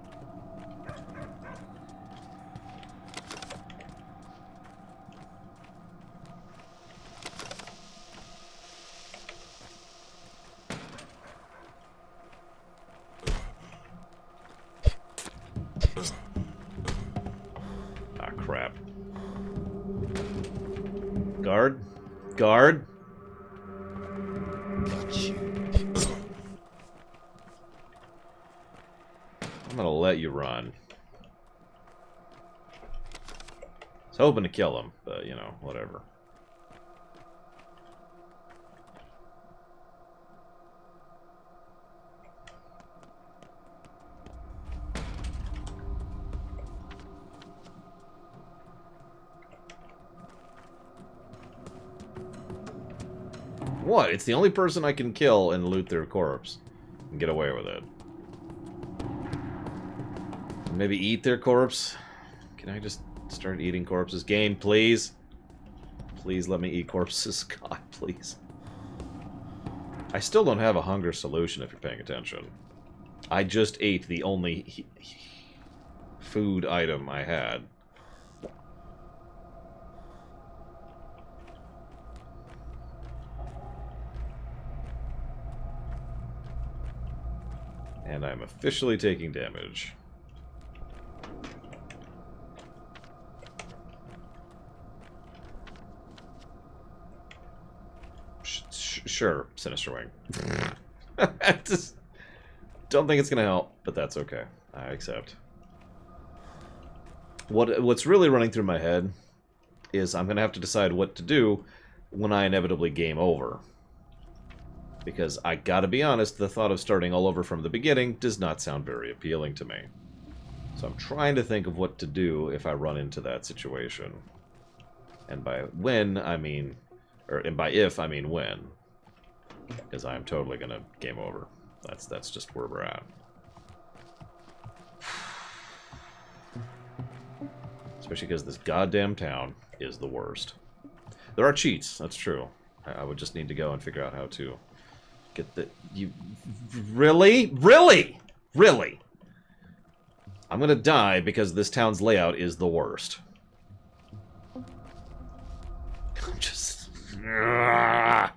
Ah, crap. Guard? Guard? Got you. I'm gonna let you run. I was hoping to kill him, but, you know, whatever. What? It's the only person I can kill and loot their corpse and get away with it. Maybe eat their corpse? Can I just start eating corpses? Game, please? Please let me eat corpses. God, please. I still don't have a hunger solution if you're paying attention. I just ate the only food item I had. And I'm officially taking damage. Sure, Sinister Wing. Just don't think it's gonna help, but that's okay. I accept. What's really running through my head is I'm gonna have to decide what to do when I inevitably game over. Because I gotta be honest, the thought of starting all over from the beginning does not sound very appealing to me. So I'm trying to think of what to do if I run into that situation. And by when, I mean... and by if, I mean when. because I'm totally gonna game over. That's just where we're at. Especially because this goddamn town is the worst. There are cheats, that's true. I would just need to go and figure out how to get the... You... Really? Really? Really? I'm gonna die because this town's layout is the worst. I'm just... How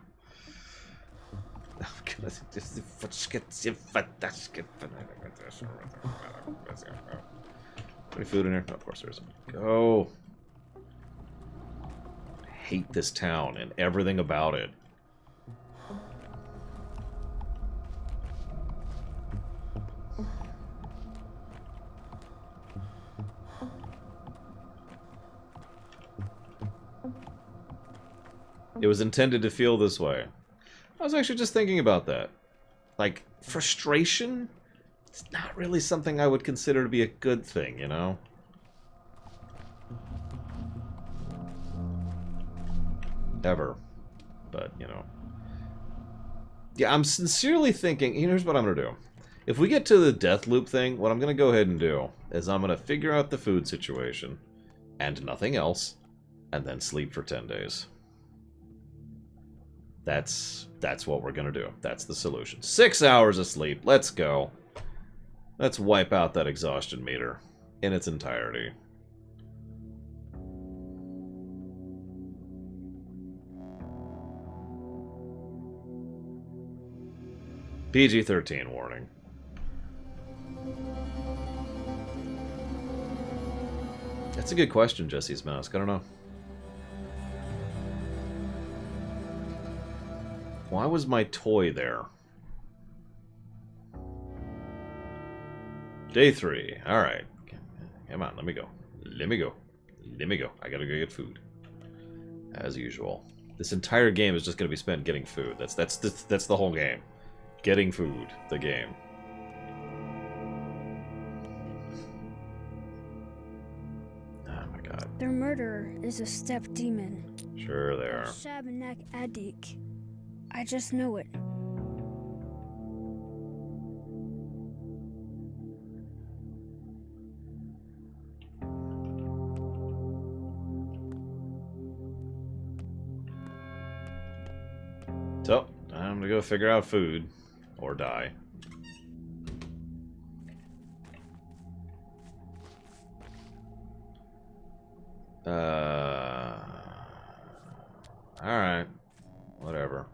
many food in here? Oh, of course there isn't. Go. I hate this town and everything about it. It was intended to feel this way. I was actually just thinking about that. Like, frustration? It's not really something I would consider to be a good thing, you know? Ever. But, you know. Yeah, I'm sincerely thinking... Here's what I'm going to do. If we get to the death loop thing, what I'm going to go ahead and do is I'm going to figure out the food situation and nothing else, and then sleep for 10 days. That's what we're gonna do. That's the solution. 6 hours of sleep. Let's go. Let's wipe out that exhaustion meter in its entirety. PG-13 warning. That's a good question, Jesse's Mouse. I don't know. Why was my toy there? Day 3. Alright. Come on, let me go. Let me go. Let me go. I gotta go get food. As usual. This entire game is just gonna be spent getting food. That's the whole game. Getting food. The game. Oh my god. Their murderer is a steppe demon. Sure they are. Shabanak Adik. I just know it. So, time to go figure out food. Or die. Alright. Whatever.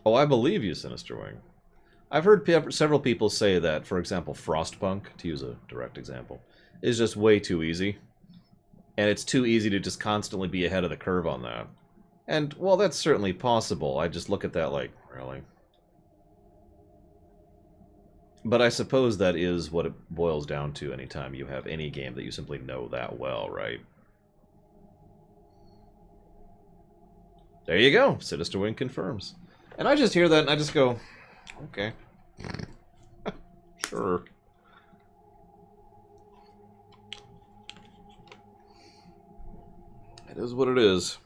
Oh, I believe you, Sinister Wing. I've heard several people say that, for example, Frostpunk, to use a direct example, is just way too easy. And it's too easy to just constantly be ahead of the curve on that. And, well, that's certainly possible. I just look at that like, really? But I suppose that is what it boils down to anytime you have any game that you simply know that well, right? There you go. Sinister Wing confirms. And I just hear that and I just go, okay. Sure. It is what it is.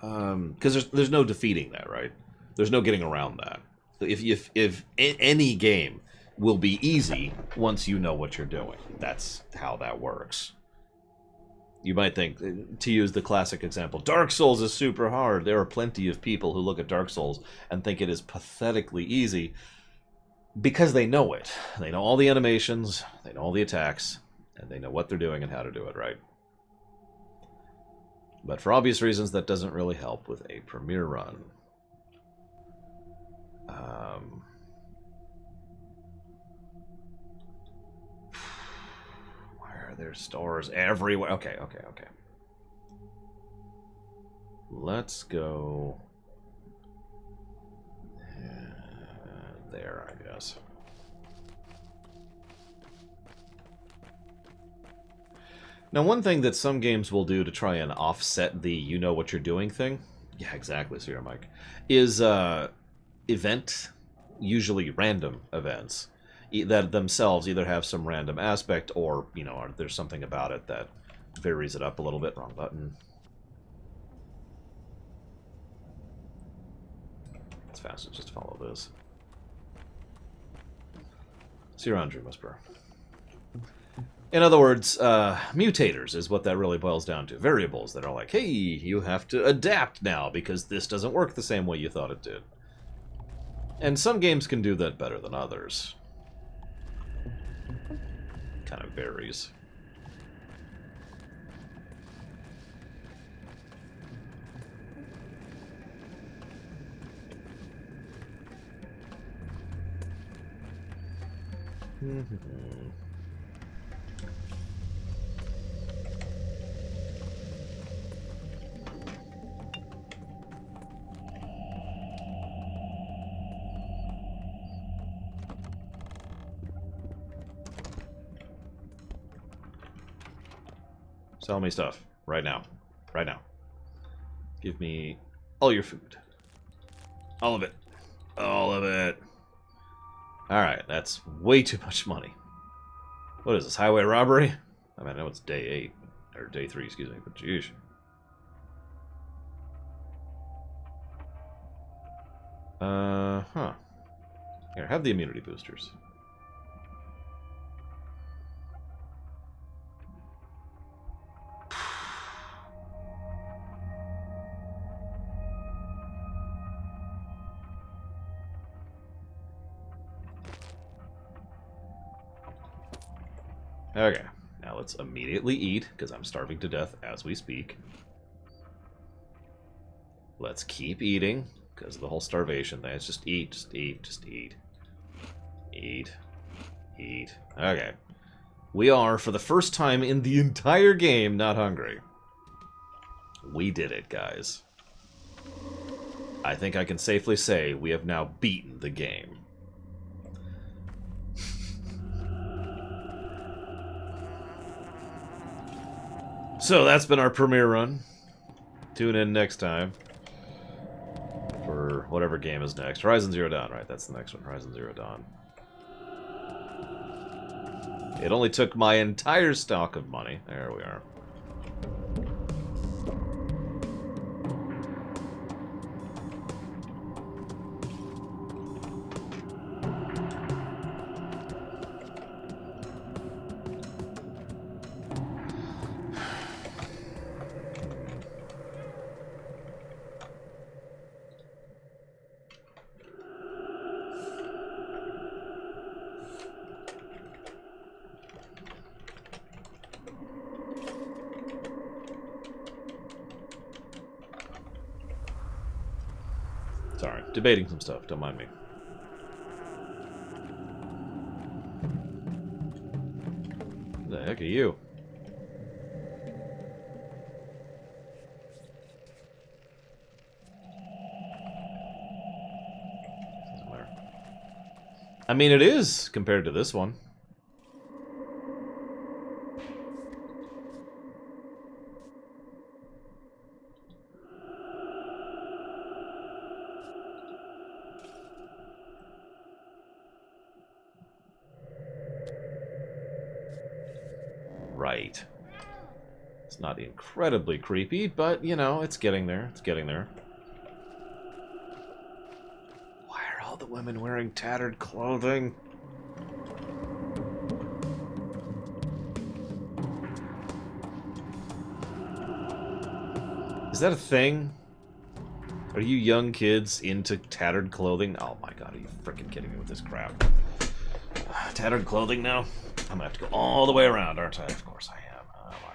Because there's no defeating that, right? There's no getting around that. If any game will be easy once you know what you're doing. That's how that works. You might think, to use the classic example, Dark Souls is super hard. There are plenty of people who look at Dark Souls and think it is pathetically easy because they know it. They know all the animations, they know all the attacks, and they know what they're doing and how to do it, right? But for obvious reasons, that doesn't really help with a premiere run. Why are there stores everywhere? Okay. Let's go there, I guess. Now, one thing that some games will do to try and offset the you know what you're doing thing, yeah, exactly, Sierra Mike, is event, usually random events. that themselves either have some random aspect or, you know, there's something about it that varies it up a little bit. Wrong button. It's faster just follow this. See you around, Dream Whisperer. In other words, mutators is what that really boils down to. Variables that are like, hey, you have to adapt now because this doesn't work the same way you thought it did. And some games can do that better than others. Kind of varies. Sell me stuff. Right now. Right now. Give me all your food. All of it. All of it. Alright, that's way too much money. What is this, highway robbery? I mean, I know it's day 8. Or day 3, excuse me, but jeez. Huh. Here, have the immunity boosters. Okay, now let's immediately eat, because I'm starving to death as we speak. Let's keep eating, because of the whole starvation thing. It's just eat, just eat, just eat. Eat. Eat. Okay. We are, for the first time in the entire game, not hungry. We did it, guys. I think I can safely say we have now beaten the game. So that's been our premiere run. Tune in next time for whatever game is next. Horizon Zero Dawn, right? That's the next one. Horizon Zero Dawn. It only took my entire stock of money. There we are. Sorry, debating some stuff, don't mind me. Who the heck are you? I mean, it is, compared to this one. Right. It's not incredibly creepy, but, you know, it's getting there. It's getting there. Why are all the women wearing tattered clothing? Is that a thing? Are you young kids into tattered clothing? Oh my god, are you freaking kidding me with this crap? Tattered clothing now? I'm gonna have to go all the way around, aren't I? Of course I am. Oh my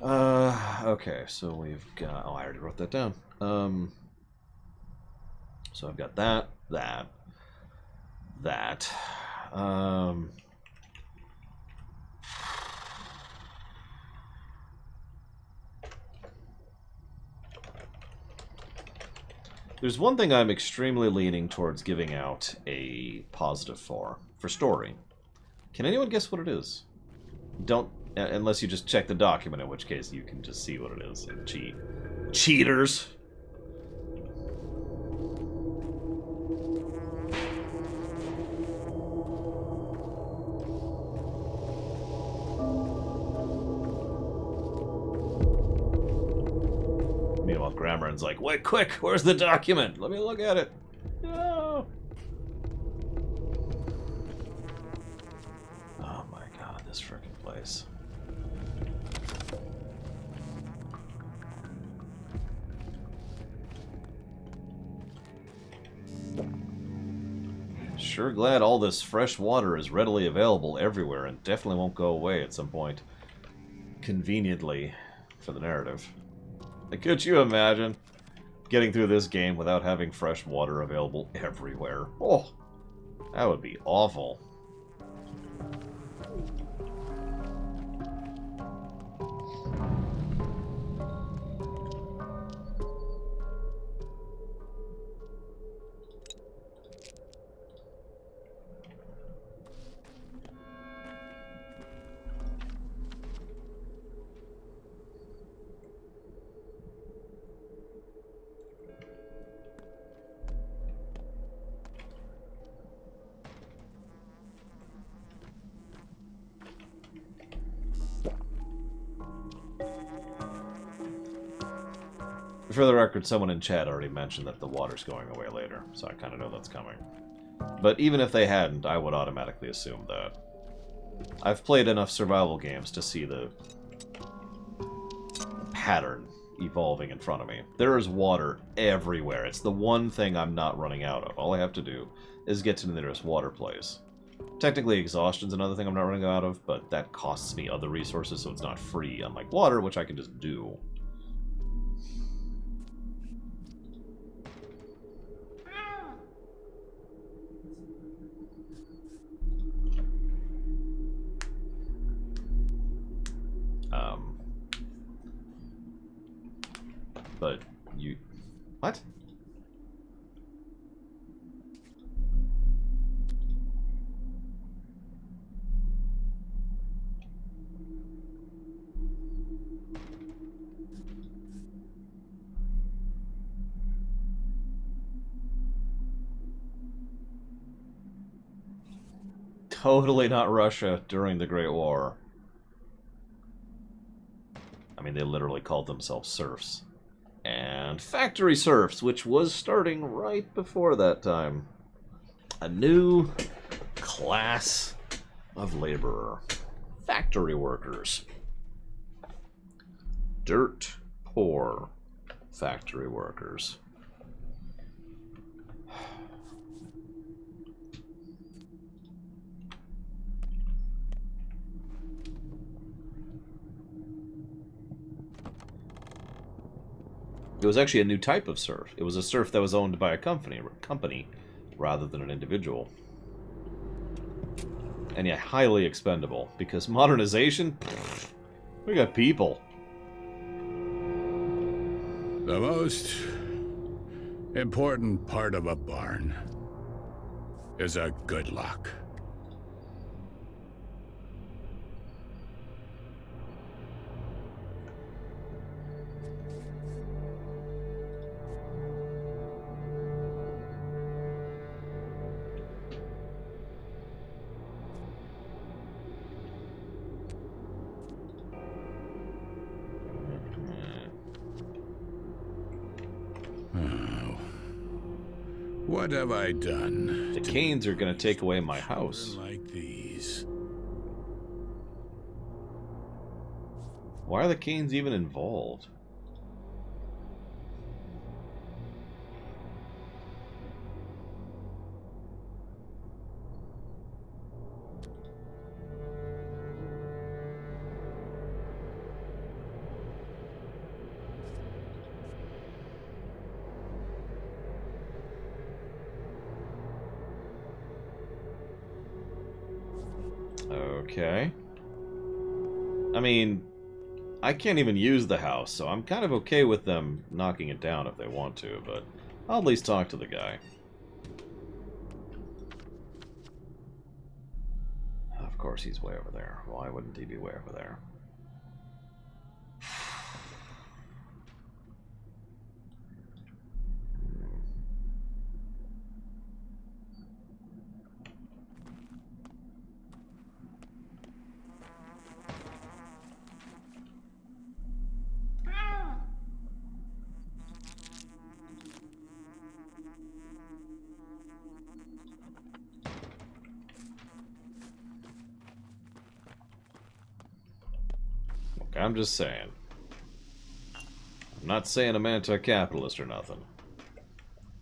god. Okay, so we've got... Oh, I already wrote that down. So I've got that. There's one thing I'm extremely leaning towards giving out a positive for story. Can anyone guess what it is? Don't, unless you just check the document, in which case you can just see what it is and cheat. Cheaters! Baron's like, wait, quick, where's the document? Let me look at it. No. Oh my god, this frickin' place. Sure glad all this fresh water is readily available everywhere and definitely won't go away at some point. Conveniently for the narrative. Like, could you imagine getting through this game without having fresh water available everywhere? Oh, that would be awful. For the record, someone in chat already mentioned that the water's going away later, so I kind of know that's coming. But even if they hadn't, I would automatically assume that. I've played enough survival games to see the pattern evolving in front of me. There is water everywhere. It's the one thing I'm not running out of. All I have to do is get to the nearest water place. Technically, exhaustion's another thing I'm not running out of, but that costs me other resources, so it's not free, unlike water, which I can just do. But you... What? Totally not Russia during the Great War. I mean, they literally called themselves serfs. And factory serfs, which was starting right before that time. A new class of laborer. Factory workers. Dirt poor factory workers. It was actually a new type of serf. It was a serf that was owned by a company rather than an individual. And yet highly expendable, because modernization, pfft, we got people. The most important part of a barn is a good lock. What have I done? The Canes are going to take away my house. Like these. Why are the Canes even involved? Okay. I mean, I can't even use the house, so I'm kind of okay with them knocking it down if they want to, but I'll at least talk to the guy. Of course he's way over there. Why wouldn't he be way over there? I'm just saying. I'm not saying I'm anti-capitalist or nothing.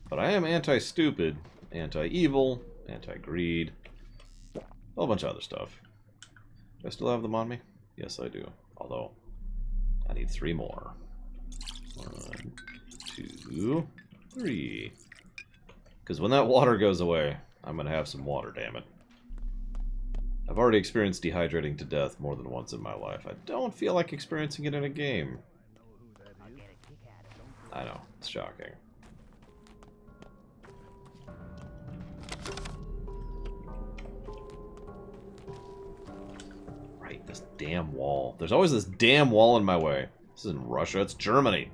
But I am anti-stupid, anti-evil, anti-greed, a whole bunch of other stuff. Do I still have them on me? Yes, I do. Although, I need 3 more. 1, 2, 3. Because when that water goes away, I'm going to have some water, damn it. I've already experienced dehydrating to death more than once in my life. I don't feel like experiencing it in a game. I know, it's shocking. Right, this damn wall. There's always this damn wall in my way. This isn't Russia, it's Germany.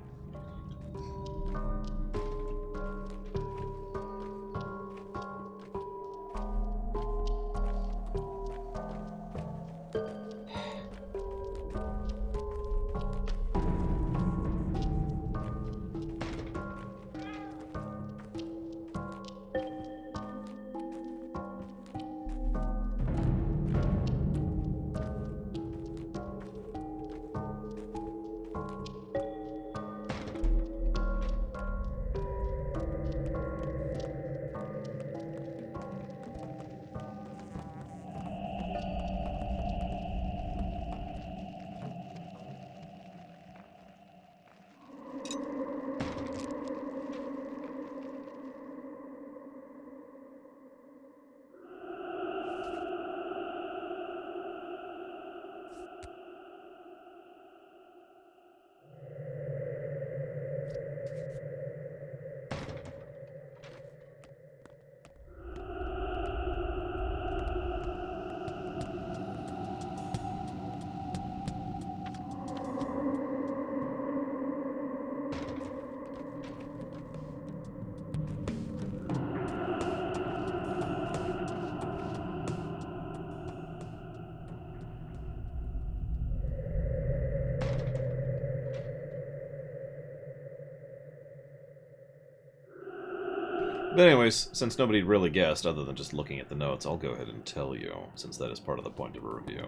But anyways, since nobody really guessed, other than just looking at the notes, I'll go ahead and tell you, since that is part of the point of a review.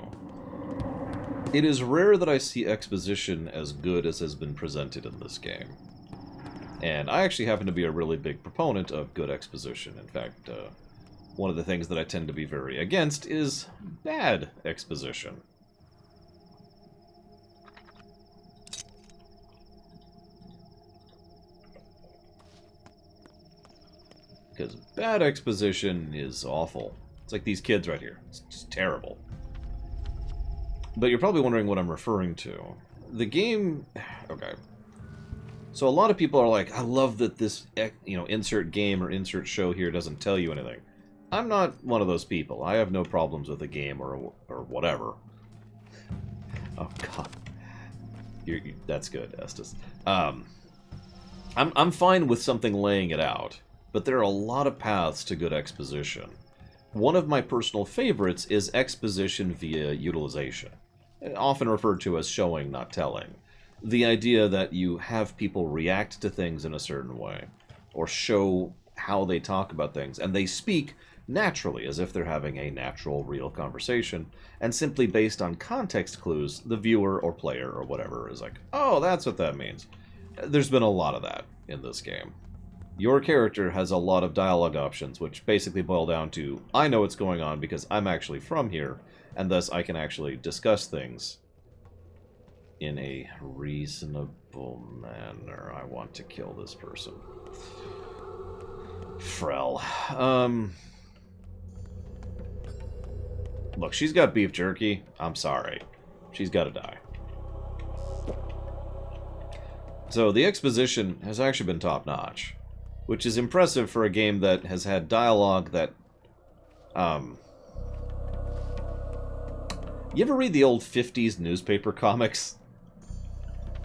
It is rare that I see exposition as good as has been presented in this game. And I actually happen to be a really big proponent of good exposition. In fact, one of the things that I tend to be very against is bad exposition. Because bad exposition is awful. It's like these kids right here. It's just terrible. But you're probably wondering what I'm referring to. The game... Okay. So a lot of people are like, I love that this, insert game or insert show here doesn't tell you anything. I'm not one of those people. I have no problems with a game or whatever. Oh, God. That's good, Estes. I'm fine with something laying it out. But there are a lot of paths to good exposition. One of my personal favorites is exposition via utilization, often referred to as showing, not telling. The idea that you have people react to things in a certain way, or show how they talk about things, and they speak naturally, as if they're having a natural, real conversation, and simply based on context clues, the viewer or player or whatever is like, oh, that's what that means. There's been a lot of that in this game. Your character has a lot of dialogue options, which basically boil down to, I know what's going on because I'm actually from here, and thus I can actually discuss things in a reasonable manner. I want to kill this person. Frel. Look, she's got beef jerky. I'm sorry. She's got to die. So the exposition has actually been top-notch. Which is impressive for a game that has had dialogue that... You ever read the old 50s newspaper comics?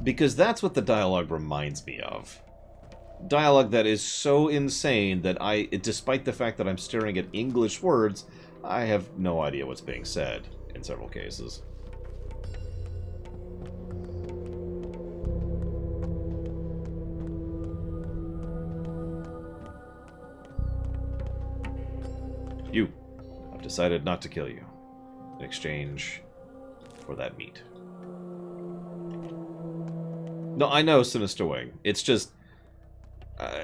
Because that's what the dialogue reminds me of. Dialogue that is so insane that despite the fact that I'm staring at English words, I have no idea what's being said in several cases. I've decided not to kill you in exchange for that meat. No, I know Sinister Wing. It's just,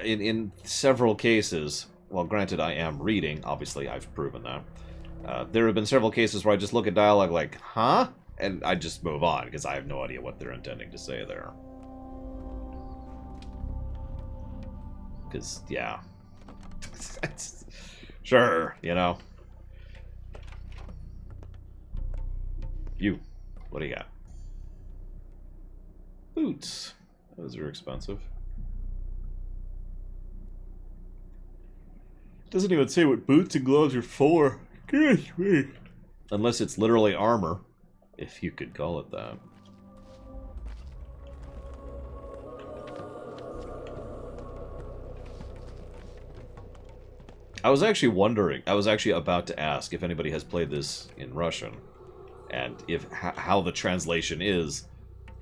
in several cases, well, granted, I am reading. Obviously, I've proven that. There have been several cases where I just look at dialogue like, huh? And I just move on, because I have no idea what they're intending to say there. Because, yeah. Sure, you know. You. What do you got? Boots. Those are expensive. Doesn't even say what boots and gloves are for. Gosh, me. Unless it's literally armor. If you could call it that. I was actually wondering, I was actually about to ask if anybody has played this in Russian. And if how the translation is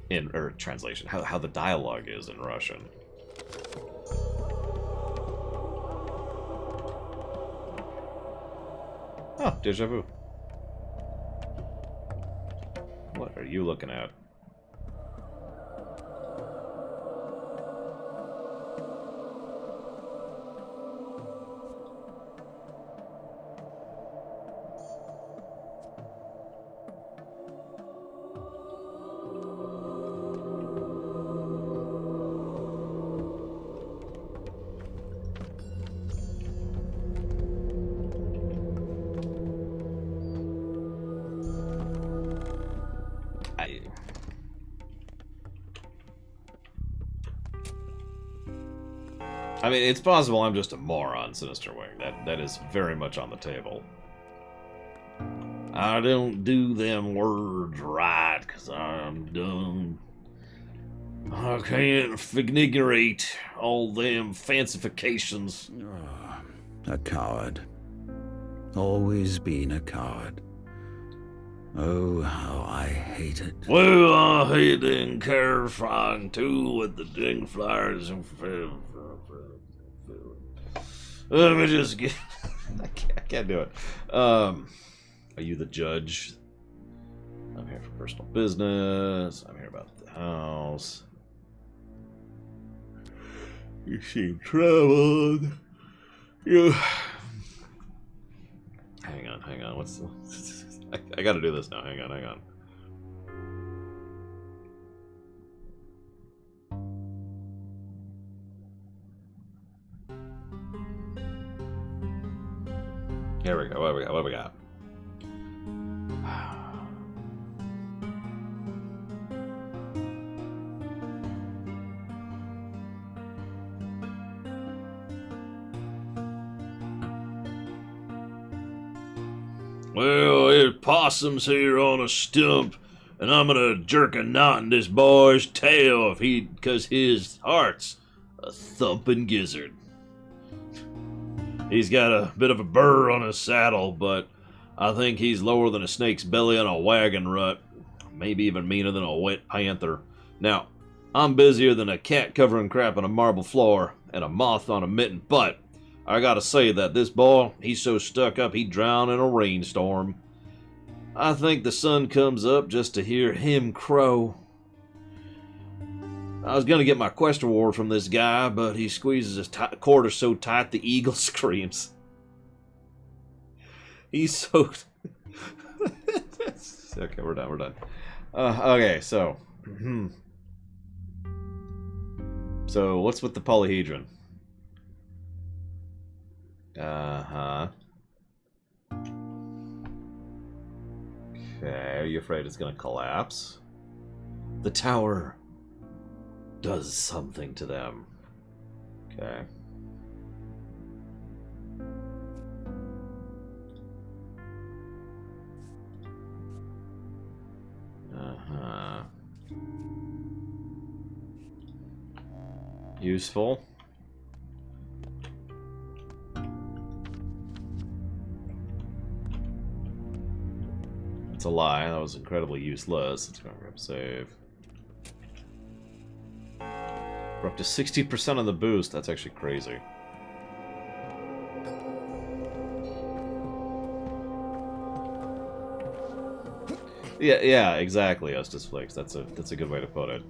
in, or translation, how the dialogue is in Russian. Oh, deja vu. What are you looking at? I mean, it's possible I'm just a moron, Sinister Wing. That is very much on the table. I don't do them words right, because I'm dumb. I can't figurate all them fancifications. A coward. Always been a coward. Oh, how I hate it. Well, I hate them terrifying too with the ding flyers and let me just get. I can't do it. Are you the judge? I'm here for personal business. I'm here about the house. You seem troubled. You. Hang on. What's the? I gotta do this now. Hang on. Here we go. What we got? Well, there's possums here on a stump, and I'm gonna jerk a knot in this boy's tail because his heart's a thumping gizzard. He's got a bit of a burr on his saddle, but I think he's lower than a snake's belly on a wagon rut. Maybe even meaner than a wet panther. Now, I'm busier than a cat covering crap on a marble floor and a moth on a mitten, but I gotta say that this boy, he's so stuck up he'd drown in a rainstorm. I think the sun comes up just to hear him crow. I was gonna get my quest reward from this guy, but he squeezes his quarters so tight the eagle screams. He's so... Okay, we're done. Okay, so... So, what's with the polyhedron? Uh-huh. Okay, are you afraid it's gonna collapse? The tower does something to them. Okay. Uh-huh. Useful. It's a lie. That was incredibly useless. Let's go and grab save. We're up to 60% on the boost. That's actually crazy. Yeah, exactly, Estus Flakes. That's a good way to put it.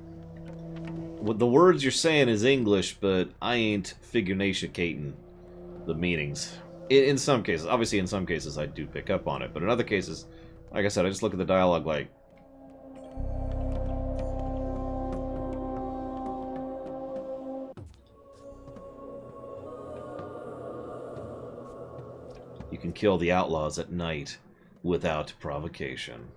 What the words you're saying is English, but I ain't figure-nation-cating the meanings. In some cases. Obviously, in some cases, I do pick up on it. But in other cases, like I said, I just look at the dialogue like... You can kill the outlaws at night without provocation.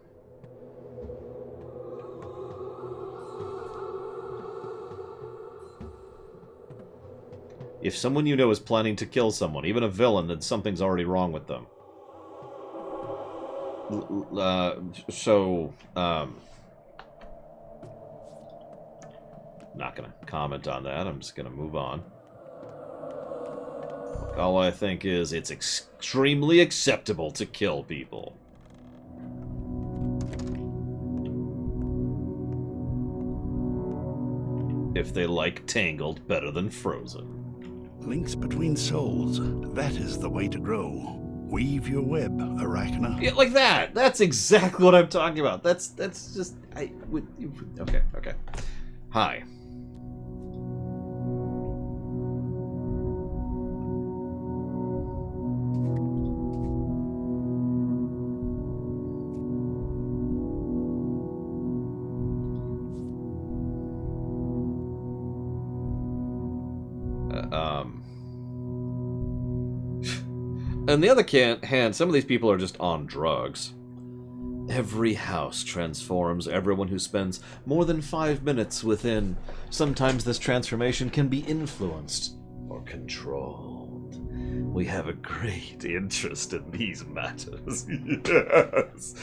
If someone you know is planning to kill someone, even a villain, then something's already wrong with them. Not gonna comment on that. I'm just gonna move on. All I think is it's extremely acceptable to kill people. If they like Tangled better than Frozen. Links between souls. That is the way to grow. Weave your web, Arachna. Yeah, like that. That's exactly what I'm talking about. That's just... Okay. Hi. On the other hand, some of these people are just on drugs. Every house transforms everyone who spends more than 5 minutes within. Sometimes this transformation can be influenced or controlled. We have a great interest in these matters. Yes.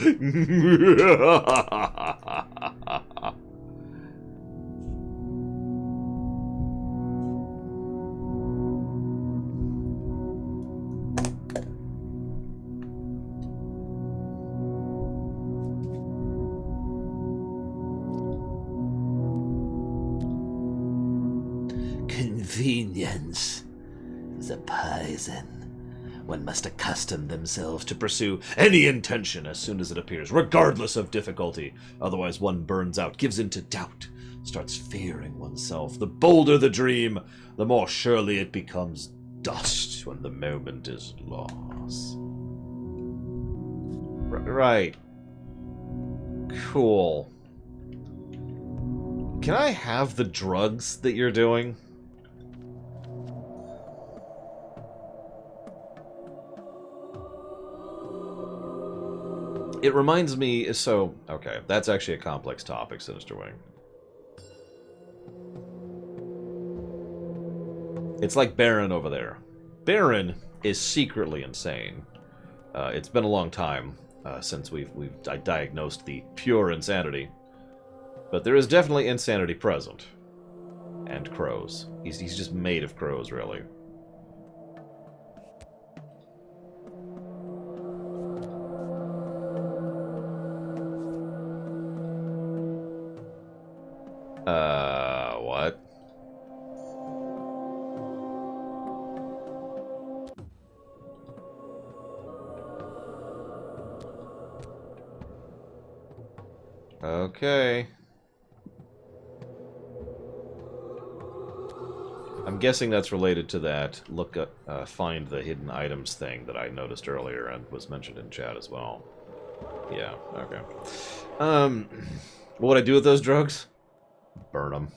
Convenience is a poison. One must accustom themselves to pursue any intention as soon as it appears, regardless of difficulty. Otherwise one burns out, gives in to doubt, starts fearing oneself. The bolder the dream, the more surely it becomes dust when the moment is lost. Right. Cool. Can I have the drugs that you're doing? It reminds me, so, okay, that's actually a complex topic, Sinister Wing. It's like Baron over there. Baron is secretly insane. It's been a long time since I diagnosed the pure insanity. But there is definitely insanity present. And crows. He's just made of crows, really. What? Okay. I'm guessing that's related to that find the hidden items thing that I noticed earlier and was mentioned in chat as well. Yeah, okay. What would I do with those drugs? Burn them.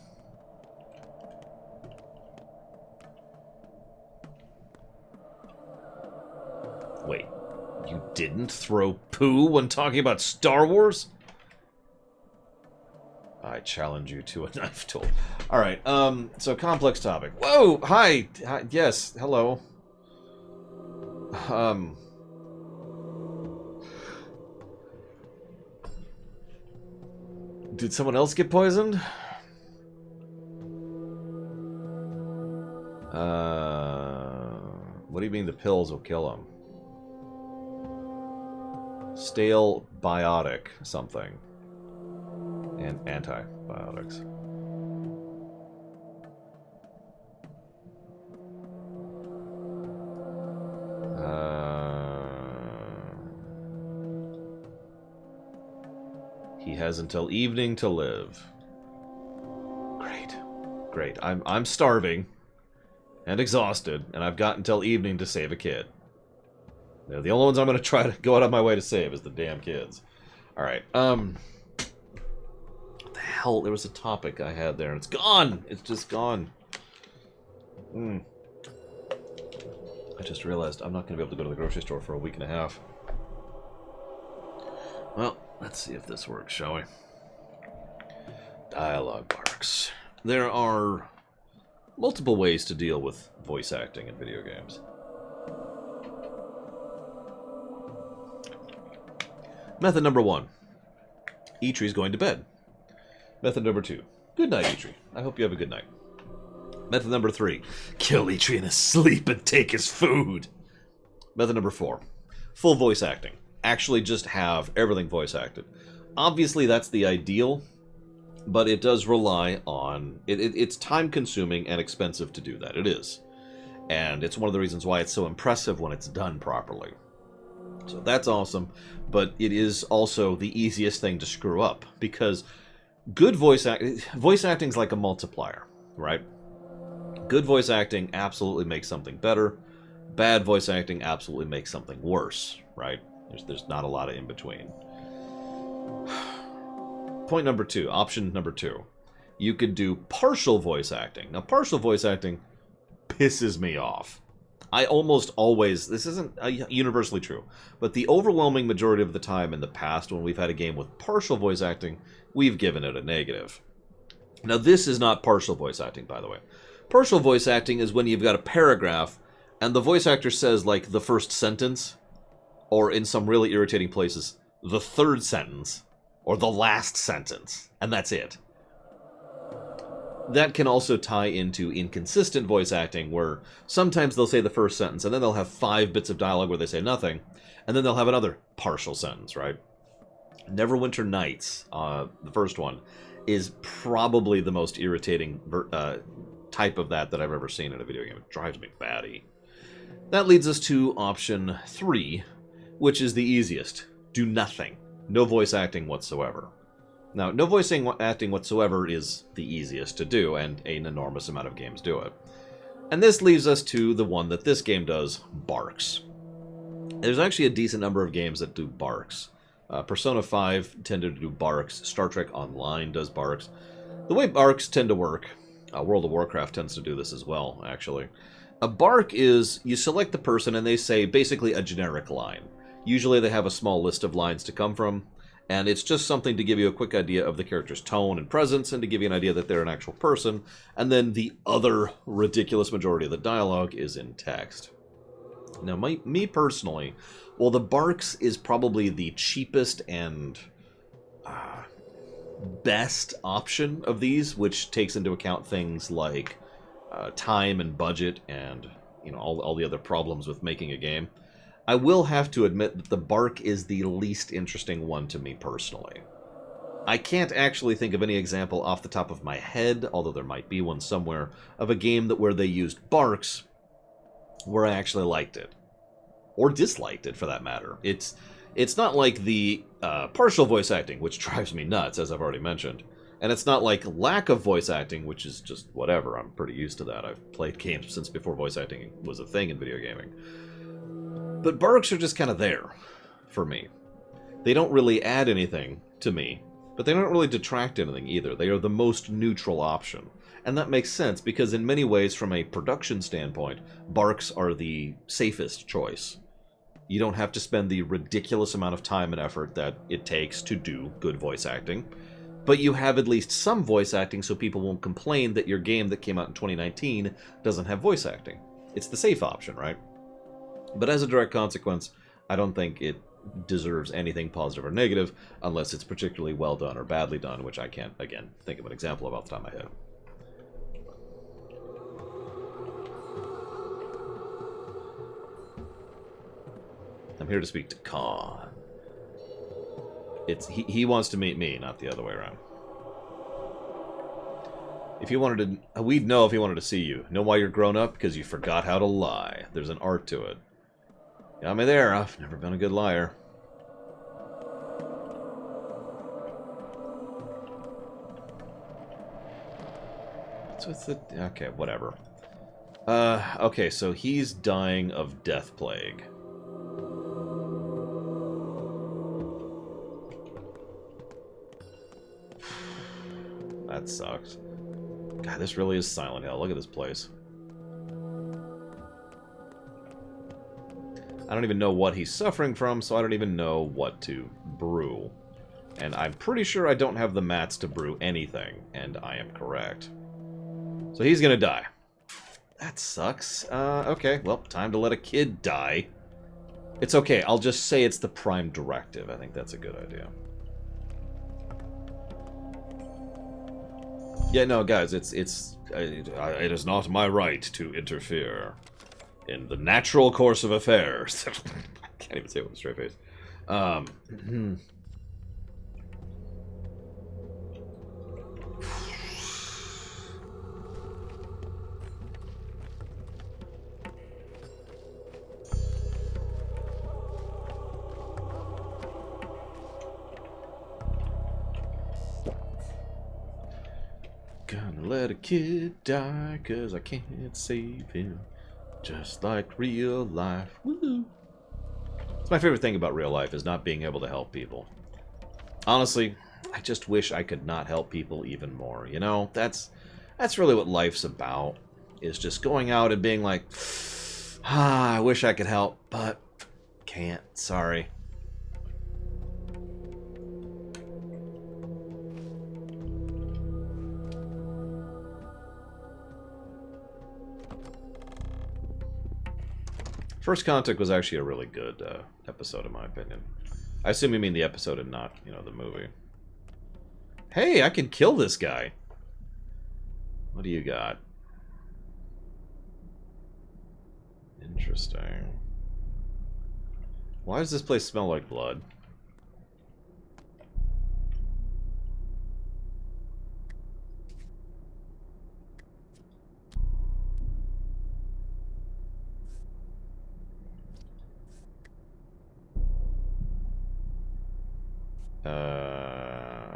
Wait, you didn't throw poo when talking about Star Wars? I challenge you to a knife duel. Alright, so complex topic. Whoa! Hi! Yes, hello. Did someone else get poisoned? What do you mean the pills will kill him? Stale biotic something. And antibiotics. He has until evening to live. Great. Great. I'm starving and exhausted, and I've got until evening to save a kid. They're the only ones I'm going to try to go out of my way to save is the damn kids. Alright, what the hell? There was a topic I had there, and it's gone! It's just gone. I just realized I'm not going to be able to go to the grocery store for a week and a half. Well, let's see if this works, shall we? Dialogue barks. There are multiple ways to deal with voice acting in video games. Method number 1. Eitree's going to bed. Method number 2. Good night, Eitree. I hope you have a good night. Method number 3. Kill Eitree in his sleep and take his food. Method number 4. Full voice acting. Actually just have everything voice acted. Obviously that's the ideal, but it does rely on... It's time-consuming and expensive to do that. It is. And it's one of the reasons why it's so impressive when it's done properly. So that's awesome, but it is also the easiest thing to screw up, because good voice acting is like a multiplier, right? Good voice acting absolutely makes something better. Bad voice acting absolutely makes something worse, right? There's not a lot of in-between. Point number 2, option number 2. You could do partial voice acting. Now, partial voice acting pisses me off. I almost always, this isn't universally true, but the overwhelming majority of the time in the past when we've had a game with partial voice acting, we've given it a negative. Now, this is not partial voice acting, by the way. Partial voice acting is when you've got a paragraph and the voice actor says, like, the first sentence, or in some really irritating places, the third sentence, or the last sentence, and that's it. That can also tie into inconsistent voice acting, where sometimes they'll say the first sentence, and then they'll have 5 bits of dialogue where they say nothing, and then they'll have another partial sentence, right? Neverwinter Nights, the first one, is probably the most irritating type of that I've ever seen in a video game. It drives me batty. That leads us to option 3, which is the easiest. Do nothing. No voice acting whatsoever. Now, no voice acting whatsoever is the easiest to do, and an enormous amount of games do it. And this leaves us to the one that this game does, barks. There's actually a decent number of games that do barks. Persona 5 tended to do barks. Star Trek Online does barks. The way barks tend to work, World of Warcraft tends to do this as well, actually. A bark is, you select the person and they say basically a generic line. Usually they have a small list of lines to come from, and it's just something to give you a quick idea of the character's tone and presence, and to give you an idea that they're an actual person, and then the other ridiculous majority of the dialogue is in text. Now, me personally, well, the barks is probably the cheapest and best option of these, which takes into account things like time and budget and, you know, all the other problems with making a game. I will have to admit that the bark is the least interesting one to me personally. I can't actually think of any example off the top of my head, although there might be one somewhere, of a game where they used barks where I actually liked it. Or disliked it, for that matter. It's not like the partial voice acting, which drives me nuts, as I've already mentioned. And it's not like lack of voice acting, which is just whatever. I'm pretty used to that. I've played games since before voice acting was a thing in video gaming. But barks are just kind of there, for me. They don't really add anything to me, but they don't really detract anything either. They are the most neutral option. And that makes sense, because in many ways, from a production standpoint, barks are the safest choice. You don't have to spend the ridiculous amount of time and effort that it takes to do good voice acting, but you have at least some voice acting so people won't complain that your game that came out in 2019 doesn't have voice acting. It's the safe option, right? But as a direct consequence, I don't think it deserves anything positive or negative unless it's particularly well done or badly done, which I can't, again, think of an example of off the top of my head. I'm here to speak to Khan. He wants to meet me, not the other way around. If he wanted to, we'd know if he wanted to see you. Know why you're grown up? Because you forgot how to lie. There's an art to it. Got me there. I've never been a good liar. What's with the... Okay, whatever. Okay, so he's dying of death plague. That sucks. God, this really is Silent Hill. Look at this place. I don't even know what he's suffering from, so I don't even know what to brew. And I'm pretty sure I don't have the mats to brew anything, and I am correct. So he's gonna die. That sucks. Okay, well, time to let a kid die. It's okay, I'll just say it's the Prime Directive. I think that's a good idea. Yeah, no, guys, it is not my right to interfere in the natural course of affairs. I can't even say it with a straight face. Gonna let a kid die, 'cause I can't save him. Just like real life. Woo! It's my favorite thing about real life is not being able to help people. Honestly, I just wish I could not help people even more. You know, that's really what life's about. Is just going out and being like, I wish I could help, but can't. Sorry. First Contact was actually a really good episode, in my opinion. I assume you mean the episode and not, you know, the movie. Hey, I can kill this guy. What do you got? Interesting. Why does this place smell like blood?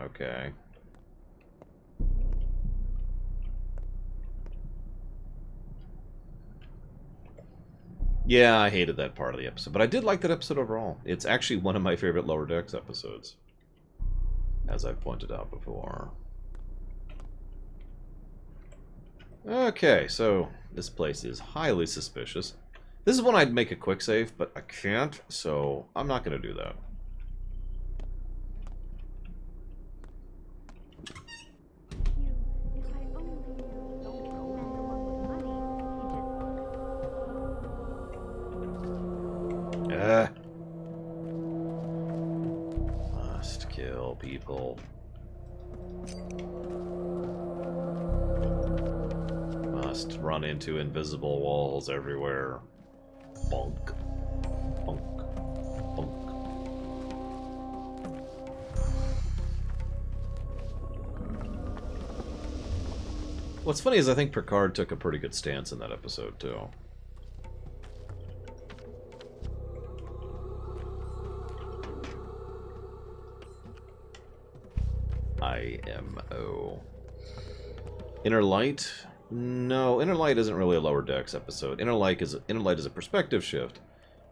Okay. Yeah, I hated that part of the episode, but I did like that episode overall. It's actually one of my favorite Lower Decks episodes, as I've pointed out before. Okay, so this place is highly suspicious. This is one I'd make a quick save, but I can't, so I'm not going to do that. Must kill people. Must run into invisible walls everywhere. Bonk. Bonk. Bonk. What's funny is I think Picard took a pretty good stance in that episode, too. IMO. Inner Light? No, Inner Light isn't really a Lower Decks episode. Inner Light is a perspective shift,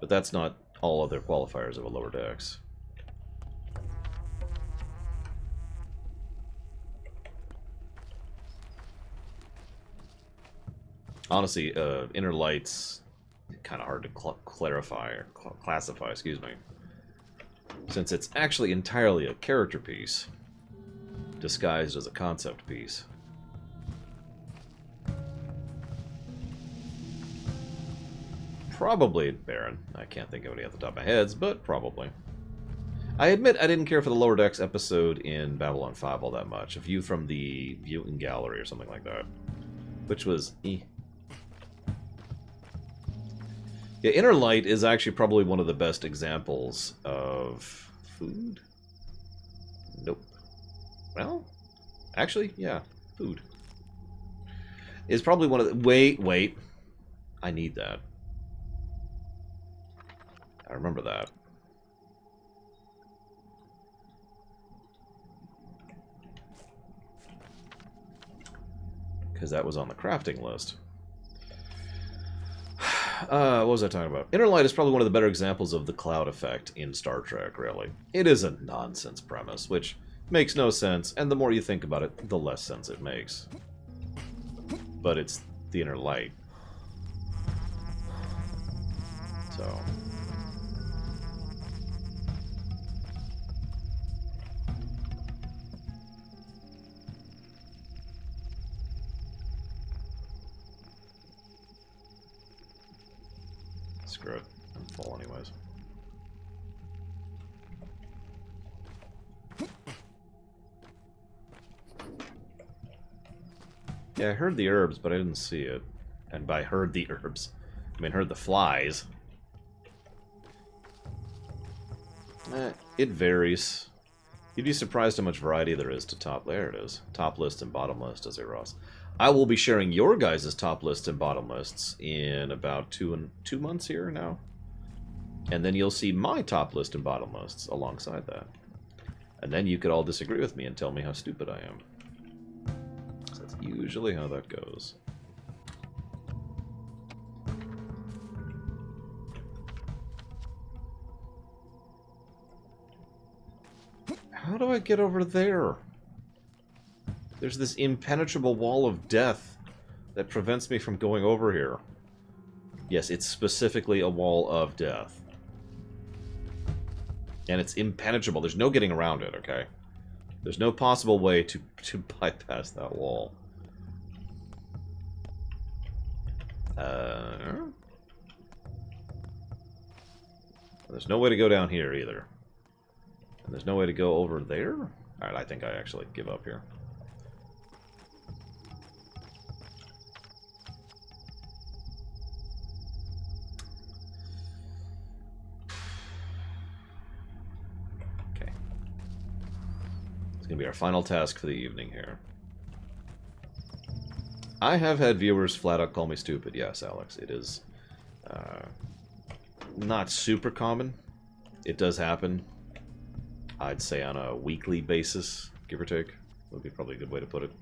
but that's not all other qualifiers of a Lower Decks. Honestly, Inner Light's kind of hard to clarify or classify, excuse me, since it's actually entirely a character piece disguised as a concept piece. Probably Baron. I can't think of any off the top of my head, but probably. I admit I didn't care for the Lower Decks episode in Babylon 5 all that much. A View from the Viewing Gallery or something like that. Which was Yeah, Inner Light is actually probably one of the best examples of food. Nope. Well, actually, yeah, food. Is probably one of the... Wait. I need that. I remember that. because that was on the crafting list. What was I talking about? Inner light is probably one of the better examples of the cloud effect in Star Trek, really. It is a nonsense premise, which makes no sense, and the more you think about it, the less sense it makes. But it's the inner light. So... screw it. I'm full anyways. Yeah, I heard the herbs, but I didn't see it. And by heard the herbs, I mean heard the flies. It varies. You'd be surprised how much variety there is to top. There it is. Top list and bottom list, as a Ross. I will be sharing your guys' top lists and bottom lists in about 2 months here now. And then you'll see my top list and bottom lists alongside that. And then you could all disagree with me and tell me how stupid I am. So that's usually how that goes. How do I get over there? There's this impenetrable wall of death that prevents me from going over here. Yes, it's specifically a wall of death. And it's impenetrable. There's no getting around it, okay? There's no possible way to bypass that wall. There's no way to go down here either. And there's no way to go over there? Alright, I think I actually give up here. Okay. It's going to be our final task for the evening here. I have had viewers flat out call me stupid. Yes, Alex, it is not super common. It does happen. I'd say on a weekly basis, give or take, would be probably a good way to put it.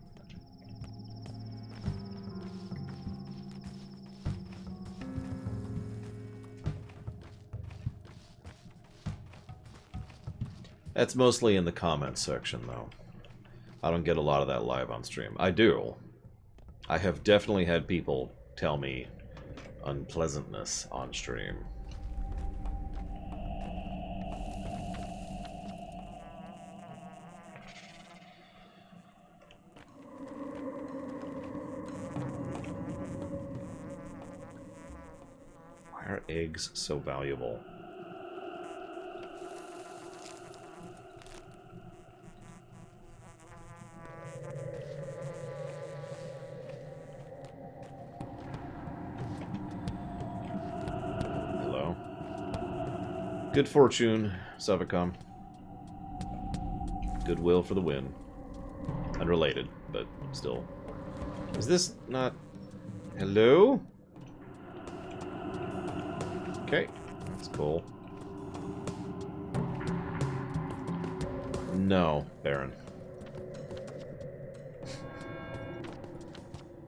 That's mostly in the comments section, though. I don't get a lot of that live on stream. I do. I have definitely had people tell me unpleasantness on stream. Why are eggs so valuable? Good fortune, Savicom. Goodwill for the win. Unrelated, but still. Is this not... Hello? Okay, that's cool. No, Baron.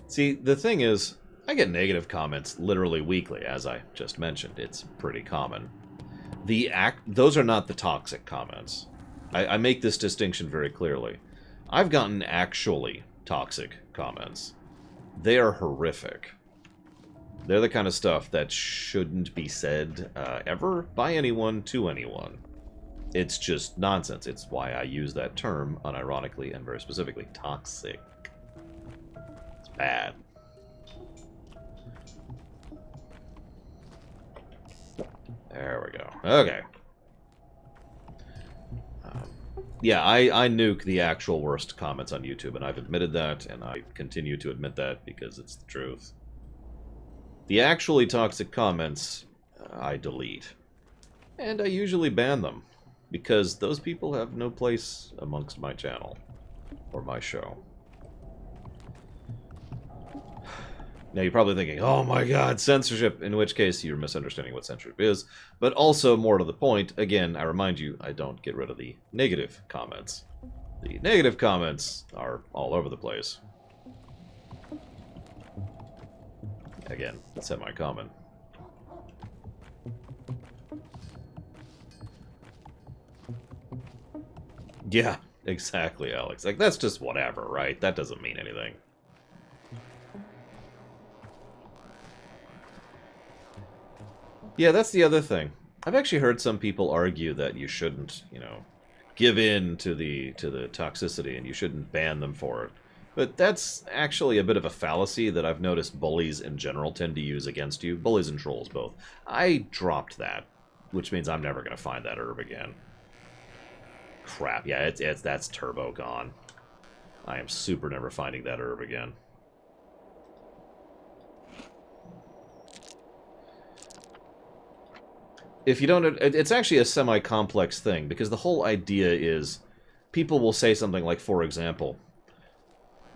See, the thing is, I get negative comments literally weekly, as I just mentioned. It's pretty common. Those are not the toxic comments. I make this distinction very clearly. I've gotten actually toxic comments. They are horrific. They're the kind of stuff that shouldn't be said ever by anyone to anyone. It's just nonsense. It's why I use that term unironically and very specifically. Toxic. It's bad. There we go. Okay. Yeah, I nuke the actual worst comments on YouTube, and I've admitted that, and I continue to admit that because it's the truth. The actually toxic comments, I delete. And I usually ban them, because those people have no place amongst my channel, or my show. Now you're probably thinking, oh my god, censorship, in which case you're misunderstanding what censorship is. But also, more to the point, again, I remind you, I don't get rid of the negative comments. The negative comments are all over the place. again, semi-common. Yeah, exactly, Alex. Like, that's just whatever, right? That doesn't mean anything. Yeah, that's the other thing. I've actually heard some people argue that you shouldn't, you know, give in to the toxicity and you shouldn't ban them for it. But that's actually a bit of a fallacy that I've noticed bullies in general tend to use against you. Bullies and trolls both. I dropped that, which means I'm never going to find that herb again. Crap, yeah, that's turbo gone. I am super never finding that herb again. If you don't... It's actually a semi-complex thing, because the whole idea is people will say something like, for example,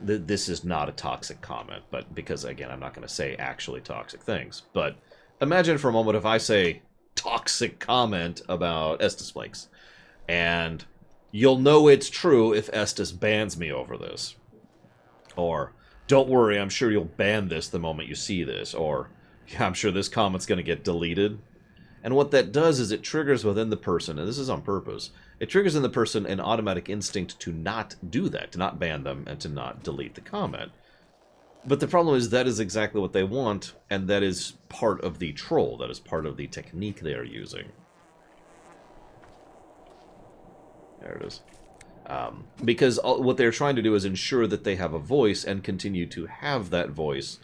this is not a toxic comment, but because, again, I'm not going to say actually toxic things. But imagine for a moment if I say toxic comment about Estus Flakes, and you'll know it's true if Estus bans me over this. Or, don't worry, I'm sure you'll ban this the moment you see this. Or, yeah, I'm sure this comment's going to get deleted. And what that does is it triggers within the person, and this is on purpose, it triggers in the person an automatic instinct to not do that, to not ban them, and to not delete the comment. But the problem is that is exactly what they want, and that is part of the troll, that is part of the technique they are using. There it is. Because what they're trying to do is ensure that they have a voice and continue to have that voice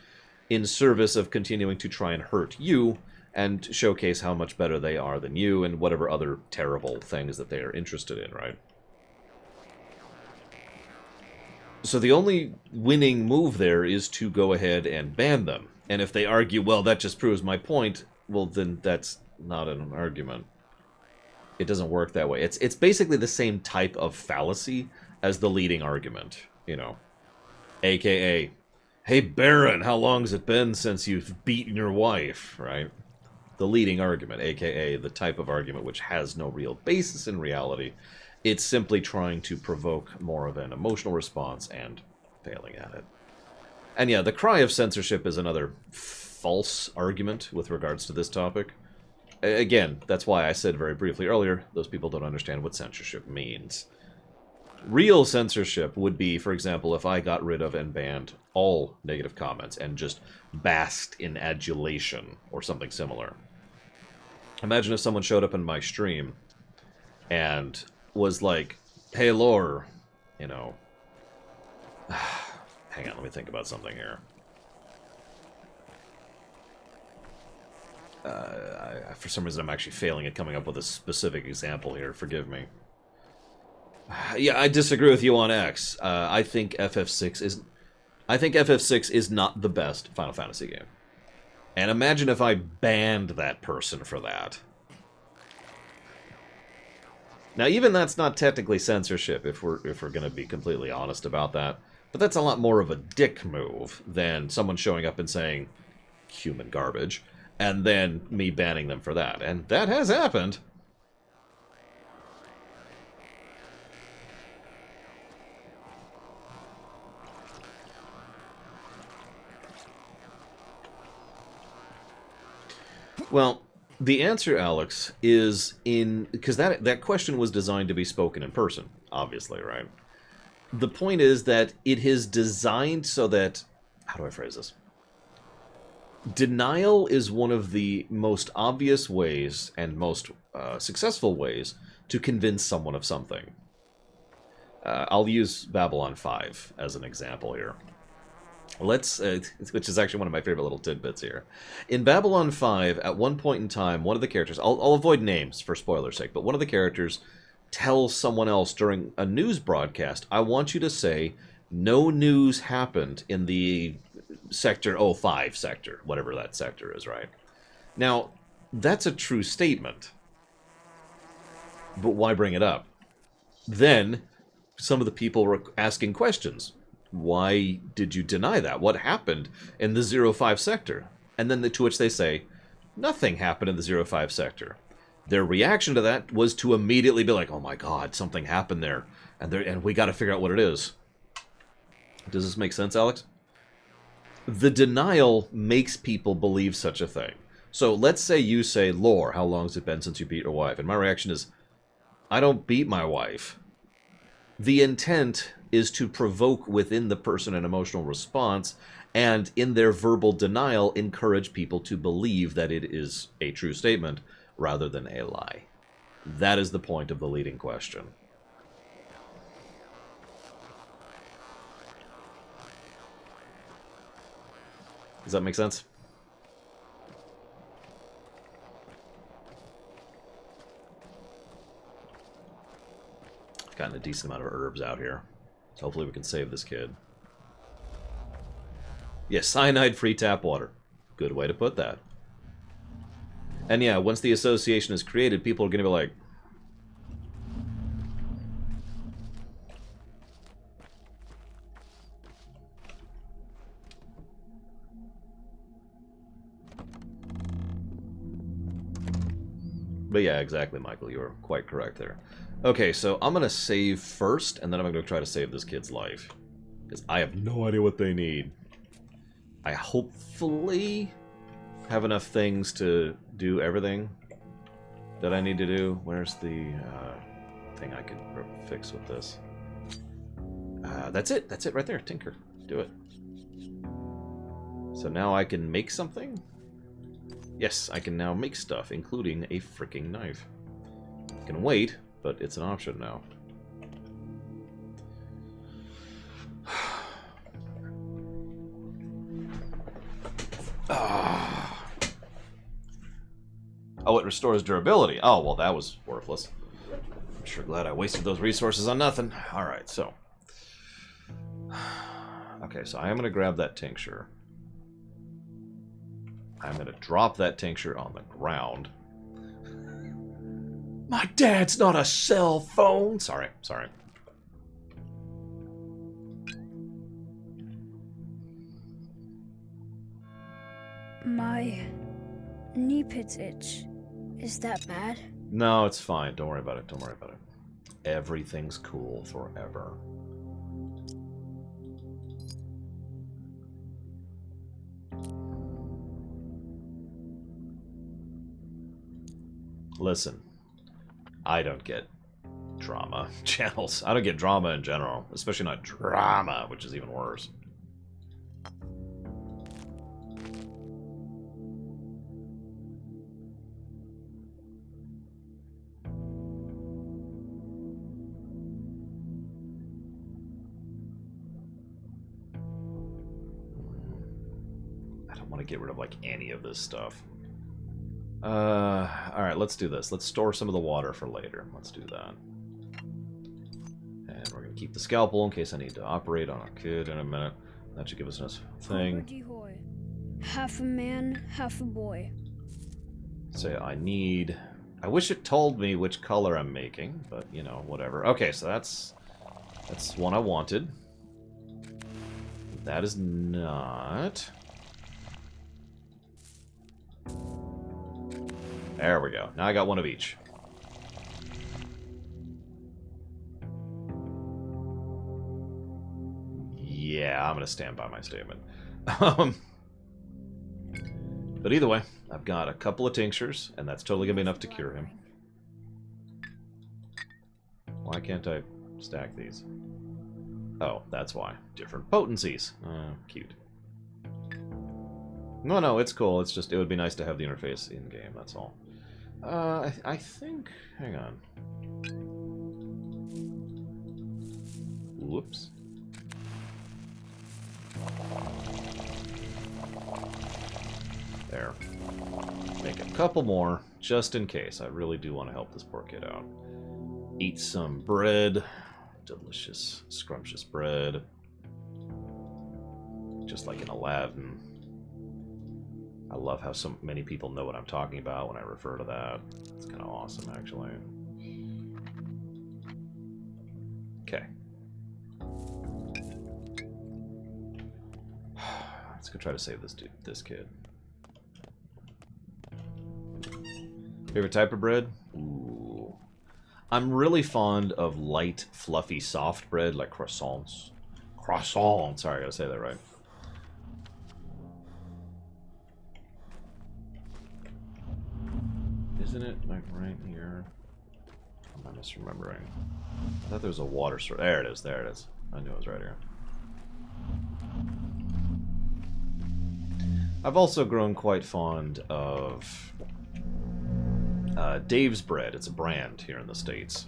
in service of continuing to try and hurt you, and showcase how much better they are than you, and whatever other terrible things that they are interested in, right? So the only winning move there is to go ahead and ban them. And if they argue, well, that just proves my point, well, then that's not an argument. It doesn't work that way. It's basically the same type of fallacy as the leading argument, you know. AKA, hey, Baron, how long's it been since you've beaten your wife, right? The leading argument, aka the type of argument which has no real basis in reality. It's simply trying to provoke more of an emotional response and failing at it. And yeah, the cry of censorship is another false argument with regards to this topic. Again, that's why I said very briefly earlier, those people don't understand what censorship means. Real censorship would be, for example, if I got rid of and banned all negative comments and just basked in adulation or something similar. Imagine if someone showed up in my stream and was like, hey, Lore, you know... Hang on, let me think about something here. For some reason, I'm actually failing at coming up with a specific example here. Forgive me. Yeah, I disagree with you on X. I think FF6 is not the best Final Fantasy game. And imagine if I banned that person for that. Now, even that's not technically censorship, if we're going to be completely honest about that. But that's a lot more of a dick move than someone showing up and saying human garbage, and then me banning them for that. And that has happened. Well, the answer, Alex, is in... Because that question was designed to be spoken in person, obviously, right? The point is that it is designed so that... How do I phrase this? Denial is one of the most obvious ways and most successful ways to convince someone of something. I'll use Babylon 5 as an example here. Let's, which is actually one of my favorite little tidbits here. In Babylon 5, at one point in time, one of the characters, I'll avoid names for spoiler's sake, but one of the characters tells someone else during a news broadcast, I want you to say, no news happened in the Sector 05 sector, whatever that sector is, right? Now, that's a true statement. But why bring it up? Then, some of the people were asking questions. Why did you deny that? What happened in the 05 sector? And then to which they say, nothing happened in the 05 sector. Their reaction to that was to immediately be like, oh my god, something happened there. And we got to figure out what it is. Does this make sense, Alex? the denial makes people believe such a thing. So let's say you say, Lore, how long has it been since you beat your wife? And my reaction is, I don't beat my wife. The intent is to provoke within the person an emotional response, and in their verbal denial, encourage people to believe that it is a true statement rather than a lie. That is the point of the leading question. Does that make sense? I've gotten a decent amount of herbs out here. So hopefully we can save this kid. Yeah, cyanide-free tap water. Good way to put that. And yeah, once the association is created, people are going to be like... But yeah, exactly, Michael. You are quite correct there. Okay, so I'm going to save first, and then I'm going to try to save this kid's life. Because I have no idea what they need. I hopefully have enough things to do everything that I need to do. Where's the thing I could fix with this? That's it. That's it right there. Tinker. Do it. So now I can make something? Yes, I can now make stuff, including a freaking knife. I can wait, but it's an option now. Oh, it restores durability. Oh, well, that was worthless. I'm sure glad I wasted those resources on nothing. Alright, so. Okay, so I am going to grab that tincture. I'm going to drop that tincture on the ground. My dad's not a cell phone! Sorry. My knee pits itch. Is that bad? No, it's fine. Don't worry about it. Everything's cool forever. Listen, I don't get drama channels. I don't get drama in general, especially not drama, which is even worse. I don't want to get rid of like any of this stuff. Alright, let's do this. Let's store some of the water for later. Let's do that. And we're going to keep the scalpel in case I need to operate on a kid in a minute. That should give us enough thing. Half a man, half a boy. Say I need... I wish it told me which color I'm making, but, you know, whatever. Okay, so that's one I wanted. That is not... There we go. Now I got one of each. Yeah, I'm going to stand by my statement. But either way, I've got a couple of tinctures, and that's totally going to be enough to cure him. Why can't I stack these? Oh, that's why. Different potencies. Cute. No, it's cool. It's just, it would be nice to have the interface in-game, that's all. I think... Hang on. Whoops. There. Make a couple more, just in case. I really do want to help this poor kid out. Eat some bread. Delicious, scrumptious bread. Just like in Aladdin. I love how so many people know what I'm talking about when I refer to that. It's kind of awesome, actually. Okay. Let's go try to save this kid. Favorite type of bread? Ooh. I'm really fond of light, fluffy, soft bread, like croissants. Croissants! Sorry, I gotta say that right. Isn't it like right here? Am I misremembering? I thought there was a water source. There it is. There it is. I knew it was right here. I've also grown quite fond of Dave's Bread. It's a brand here in the States.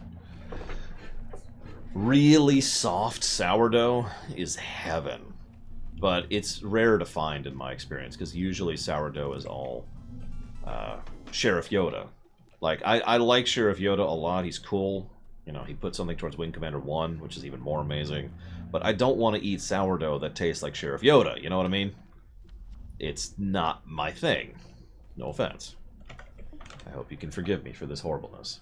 Really soft sourdough is heaven. But it's rare to find in my experience, because usually sourdough is all Sheriff Yoda. Like, I like Sheriff Yoda a lot. He's cool. You know, he put something towards Wing Commander 1, which is even more amazing. But I don't want to eat sourdough that tastes like Sheriff Yoda, you know what I mean? It's not my thing. No offense. I hope you can forgive me for this horribleness.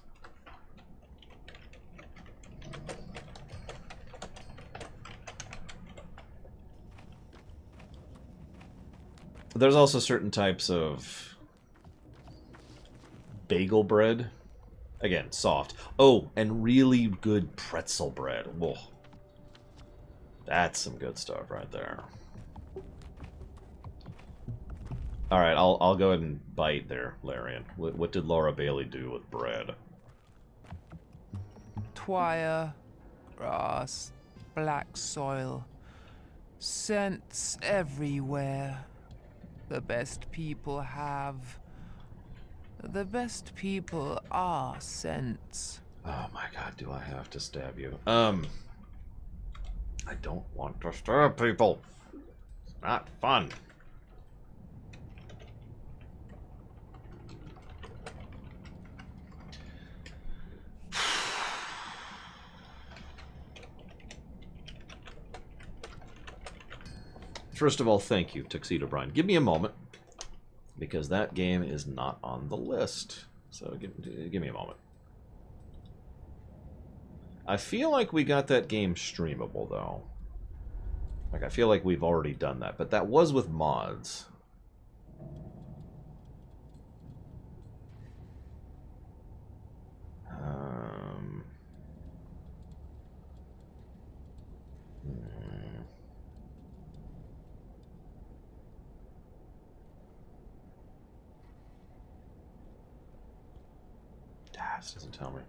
There's also certain types of bagel bread. Again, soft. Oh, and really good pretzel bread. Whoa. That's some good stuff right there. Alright, I'll go ahead and bite there, Larian. What did Laura Bailey do with bread? Twire, grass, black soil, scents everywhere. The best people have. The best people are scents. Oh my god, do I have to stab you? I don't want to stab people. It's not fun. First of all, thank you, Tuxedo Brian. Give me a moment, because that game is not on the list. So give me a moment. I feel like we got that game streamable, though. Like, I feel like we've already done that, but that was with mods. This doesn't tell me.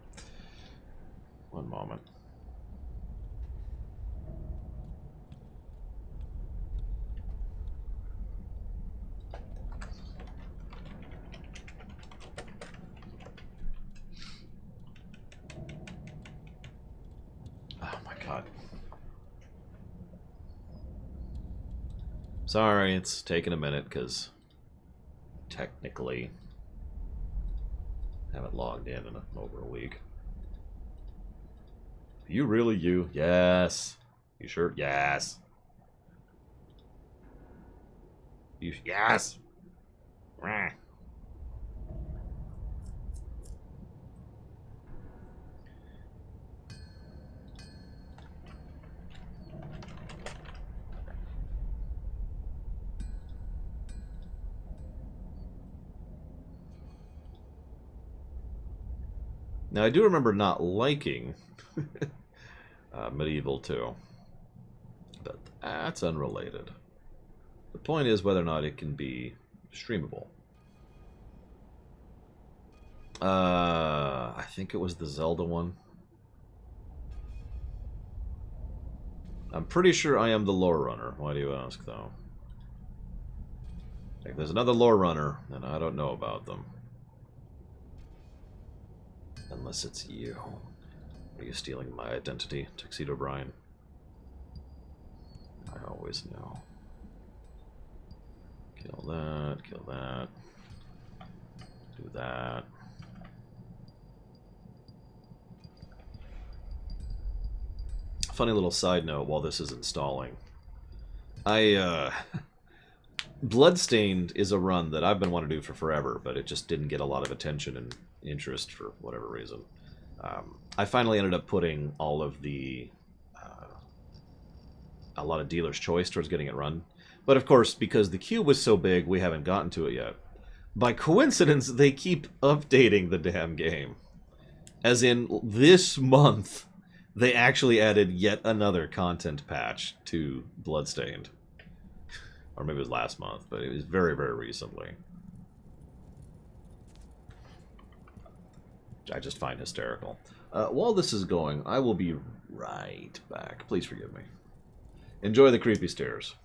One moment. Oh my god. Sorry, it's taking a minute because technically haven't logged in over a week. You really you? Yes. You sure? Yes. You yes. Rah. Now, I do remember not liking Medieval 2, but that's unrelated. The point is whether or not it can be streamable. I think it was the Zelda one. I'm pretty sure I am the lore runner. Why do you ask, though? If there's another lore runner, then I don't know about them. Unless it's you. Are you stealing my identity, Tuxedo Brian? I always know. Kill that, kill that. Do that. Funny little side note while this is installing. Bloodstained is a run that I've been wanting to do for forever, but it just didn't get a lot of attention and interest for whatever reason. I finally ended up putting all of the a lot of dealer's choice towards getting it run, but of course because the queue was so big we haven't gotten to it yet. By coincidence, they keep updating the damn game, as in this month they actually added yet another content patch to Bloodstained, or maybe it was last month, but it was very, very recently. I just find hysterical. While this is going, I will be right back. Please forgive me. Enjoy the creepy stairs.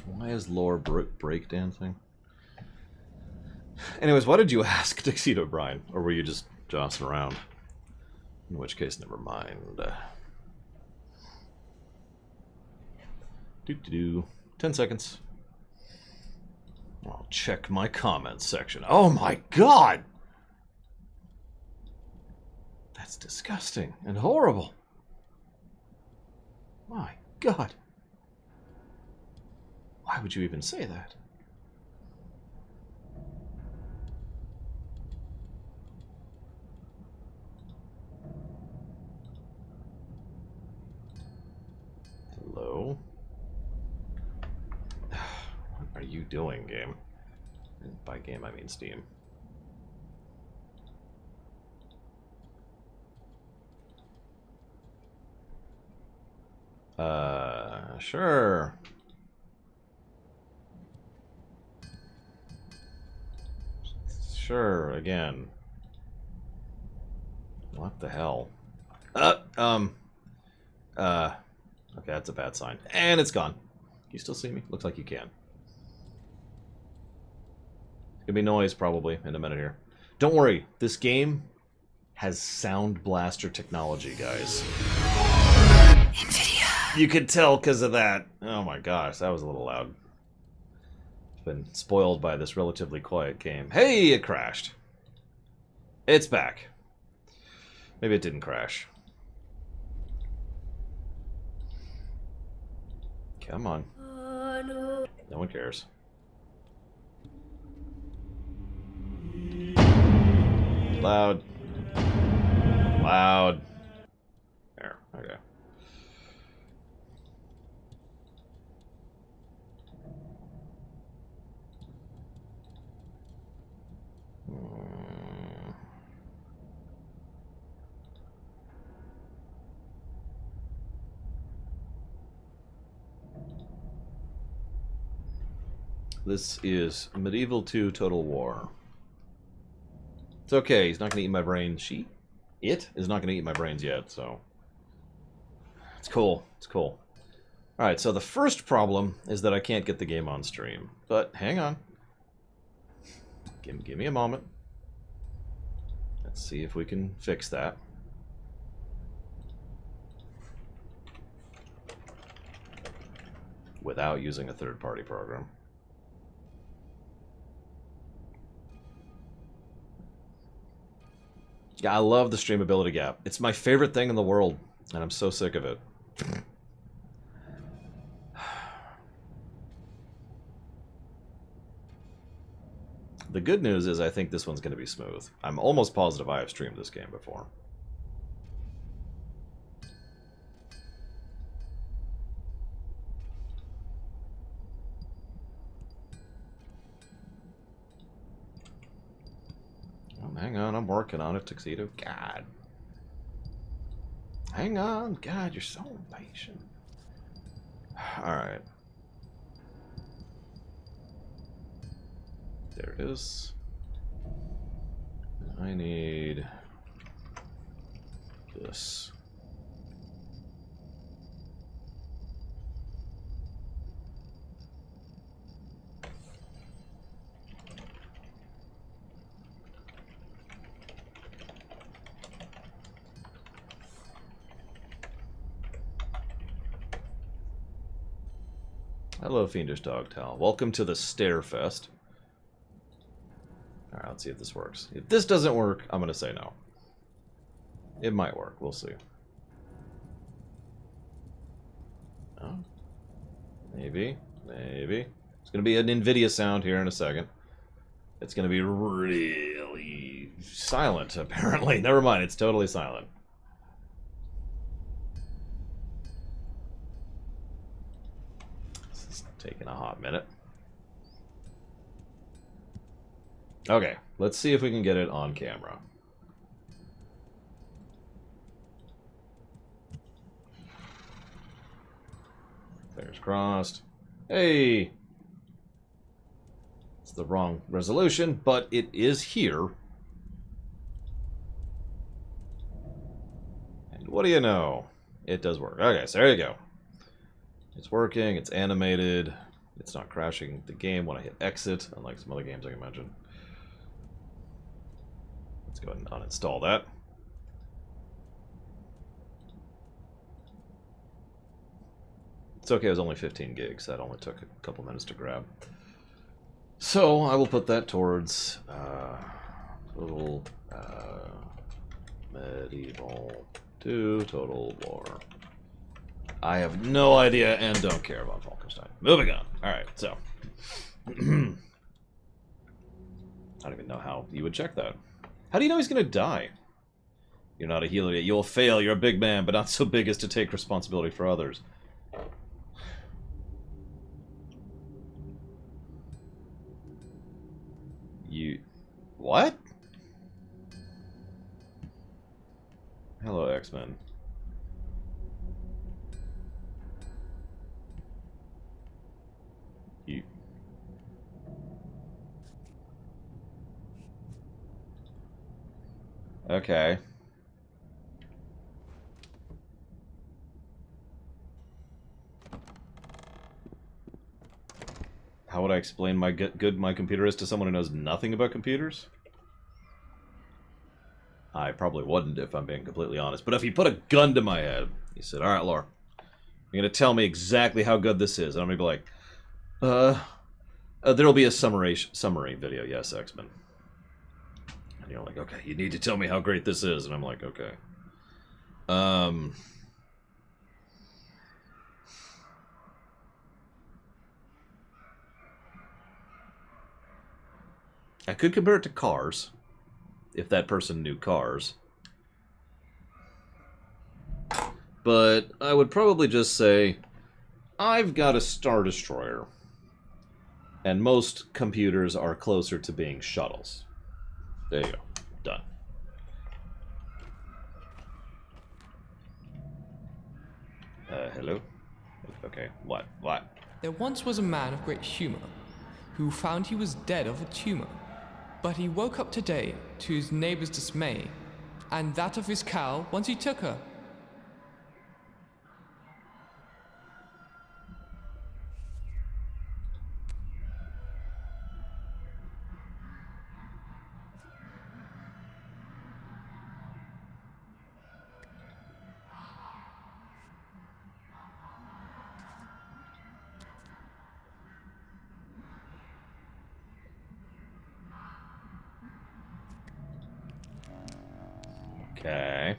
Why is lore breakdancing? Anyways, why did you ask, Tuxedo Brian? Or were you just jostling around? In which case, never mind. Do-do-do. 10 seconds. I'll check my comments section. Oh my god! That's disgusting and horrible. My god. Why would you even say that? Hello? What are you doing, game? And by game, I mean Steam. Sure. Sure, again. What the hell? Okay, that's a bad sign. And it's gone. Can you still see me? Looks like you can. It's gonna be noise, probably, in a minute here. Don't worry, this game has Sound Blaster technology, guys. NVIDIA. You could tell because of that. Oh my gosh, that was a little loud. Been spoiled by this relatively quiet game. Hey, it crashed. It's back. Maybe it didn't crash. Come on. No one cares. Loud. Loud. There. Okay. This is Medieval 2 Total War. It's okay, he's not going to eat my brains. It is not going to eat my brains yet, so... It's cool, it's cool. Alright, so the first problem is that I can't get the game on stream. But, hang on. Give me a moment. Let's see if we can fix that. without using a third-party program. Yeah, I love the streamability gap. It's my favorite thing in the world, and I'm so sick of it. The good news is I think this one's going to be smooth. I'm almost positive I have streamed this game before. Oh, hang on, I'm working on it, Tuxedo. God. Hang on. God, you're so impatient. Alright. There it is. I need this. Hello, Fiendish Dogtail. Welcome to the Starefest. Alright, let's see if this works. If this doesn't work, I'm going to say no. It might work. We'll see. Oh. Maybe. Maybe. It's going to be an NVIDIA sound here in a second. It's going to be really silent, apparently. Never mind, it's totally silent. This is taking a hot minute. Okay, let's see if we can get it on camera. Fingers crossed. Hey! It's the wrong resolution, but it is here. And what do you know? It does work. Okay, so there you go. It's working, it's animated, it's not crashing the game when I hit exit, unlike some other games I can imagine. Let's go ahead and uninstall that. It's okay, it was only 15 gigs. That only took a couple minutes to grab. So, I will put that towards Total Medieval 2 Total War. I have no idea and don't care about Falkenstein. Moving on. Alright, so. I don't even know how you would check that. How do you know he's going to die? You're not a healer yet. You'll fail. You're a big man, but not so big as to take responsibility for others. You... What? Hello, X-Men. You... Okay. How would I explain my good my computer is to someone who knows nothing about computers? I probably wouldn't if I'm being completely honest. But if he put a gun to my head, he said, "All right, Laura, you're gonna tell me exactly how good this is," and I'm gonna be like, there'll be a summary video, yes, X-Men." And you're like, "Okay, you need to tell me how great this is," and I'm like, "Okay." I could compare it to Cars, if that person knew Cars. But I would probably just say, I've got a Star Destroyer. And most computers are closer to being shuttles. There you go. Done. Hello? Okay, what? What? There once was a man of great humor, who found he was dead of a tumor. But he woke up today, to his neighbor's dismay, and that of his cow once he took her. Okay.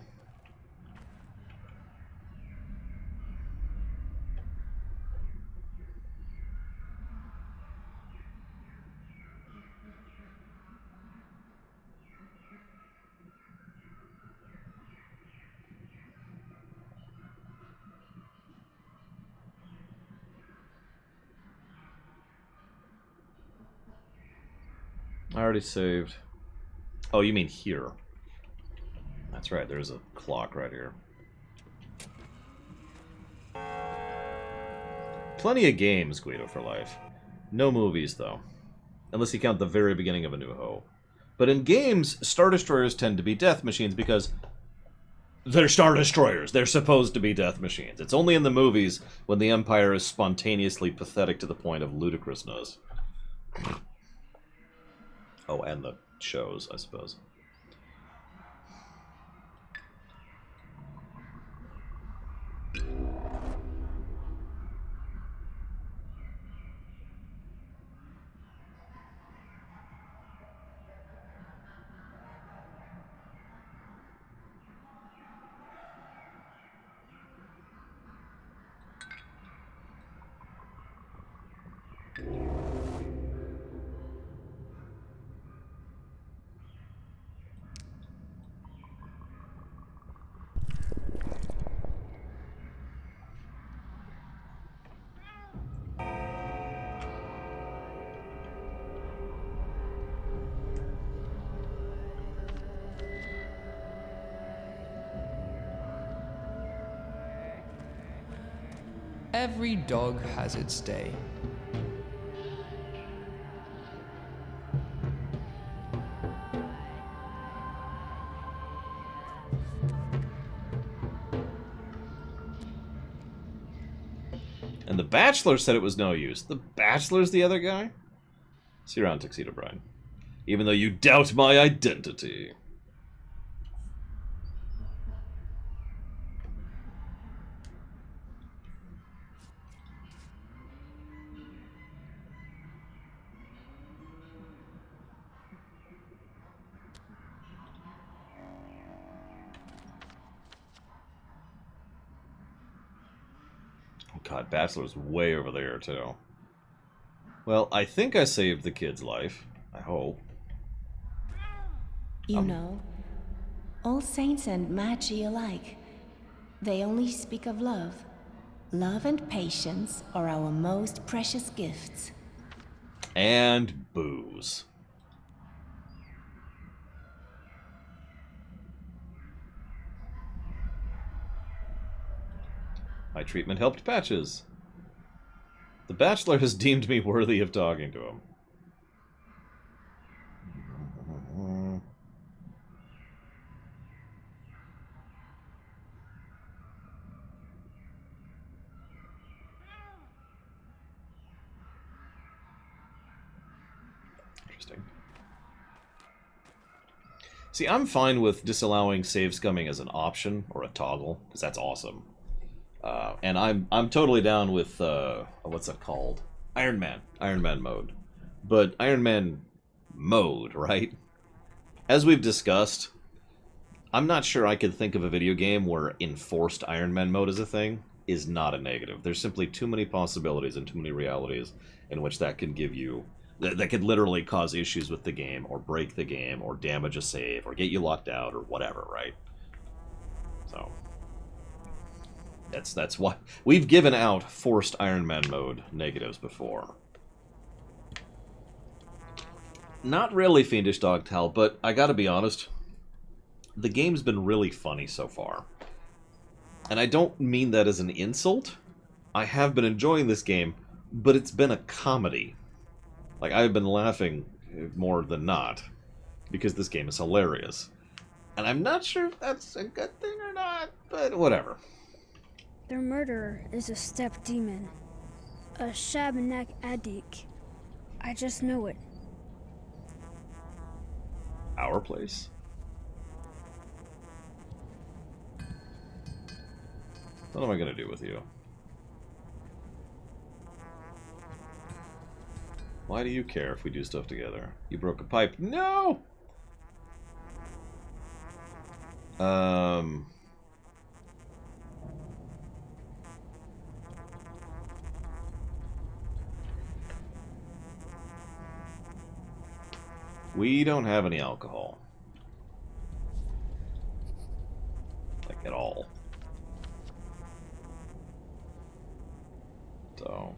I already saved. Oh, you mean here. That's right, there's a clock right here. Plenty of games, Guido for life. No movies, though. Unless you count the very beginning of A New Hope. But in games, Star Destroyers tend to be death machines because they're Star Destroyers. They're supposed to be death machines. It's only in the movies when the Empire is spontaneously pathetic to the point of ludicrousness. Oh, and the shows, I suppose. Every dog has its day. And the Bachelor said it was no use. The Bachelor's the other guy? See you around, Tuxedo Brian. Even though you doubt my identity. God, Bachelor's way over there, too. Well, I think I saved the kid's life. I hope. You know, all saints and magi alike, they only speak of love. Love and patience are our most precious gifts. And booze. My treatment helped Patches. The Bachelor has deemed me worthy of talking to him. Interesting. See, I'm fine with disallowing save scumming as an option or a toggle, because that's awesome. And I'm totally down with what's that called? Iron Man mode. But Iron Man mode, right? As we've discussed, I'm not sure I could think of a video game where enforced Iron Man mode as a thing is not a negative. There's simply too many possibilities and too many realities in which that can give you that could literally cause issues with the game or break the game or damage a save or get you locked out or whatever, right? So That's why we've given out forced Iron Man mode negatives before. Not really Fiendish Dogtail, but I gotta be honest, the game's been really funny so far. And I don't mean that as an insult. I have been enjoying this game, but it's been a comedy. Like, I've been laughing more than not, because this game is hilarious. And I'm not sure if that's a good thing or not, but whatever. Their murderer is a steppe demon. A Shabanak Adik. I just know it. Our place? What am I gonna do with you? Why do you care if we do stuff together? You broke a pipe. No! We don't have any alcohol. Like, at all. So...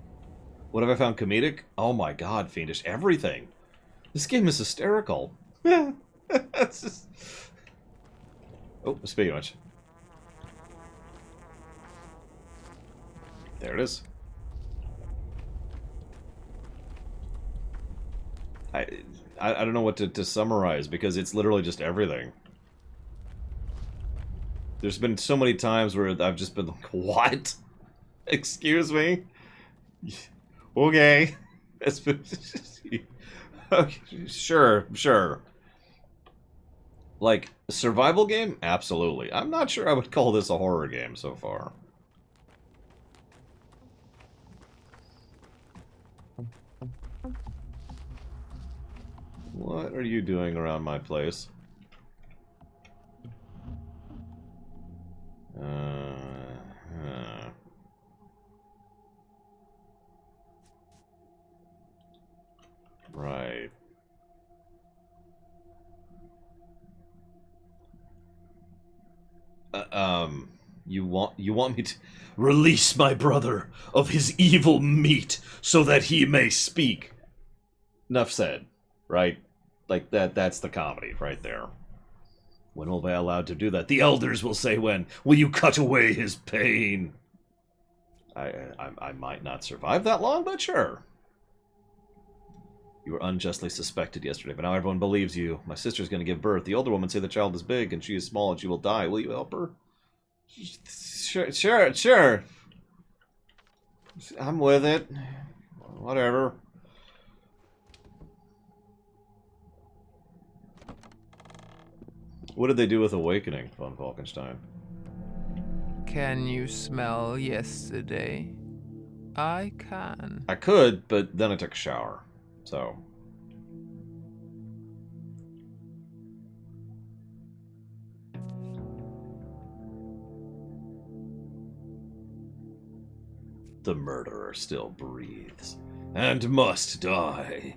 What have I found comedic? Oh my god, Fiendish. Everything! This game is hysterical. It's just... Oh, speaking of which. There it is. I don't know what to summarize, because it's literally just everything. There's been so many times where I've just been like, what? Excuse me? Okay. It's been... Okay, sure. Like, a survival game? Absolutely. I'm not sure I would call this a horror game so far. What are you doing around my place? Right. You want me to release my brother of his evil meat so that he may speak? Enough said, right? Like that's the comedy right there. When will they allowed to do that? The elders will say when. Will you cut away his pain? I might not survive that long, but sure. You were unjustly suspected yesterday, but now everyone believes you. My sister's going to give birth. The older woman say the child is big and she is small and she will die. Will you help her? Sure. I'm with it. Whatever. What did they do with Awakening, von Falkenstein? Can you smell yesterday? I can. I could, but then I took a shower. So... The murderer still breathes, and must die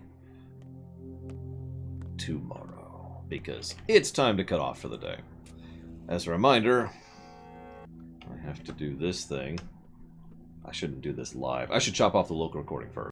tomorrow, because it's time to cut off for the day. As a reminder, I have to do this thing. I shouldn't do this live. I should chop off the local recording first.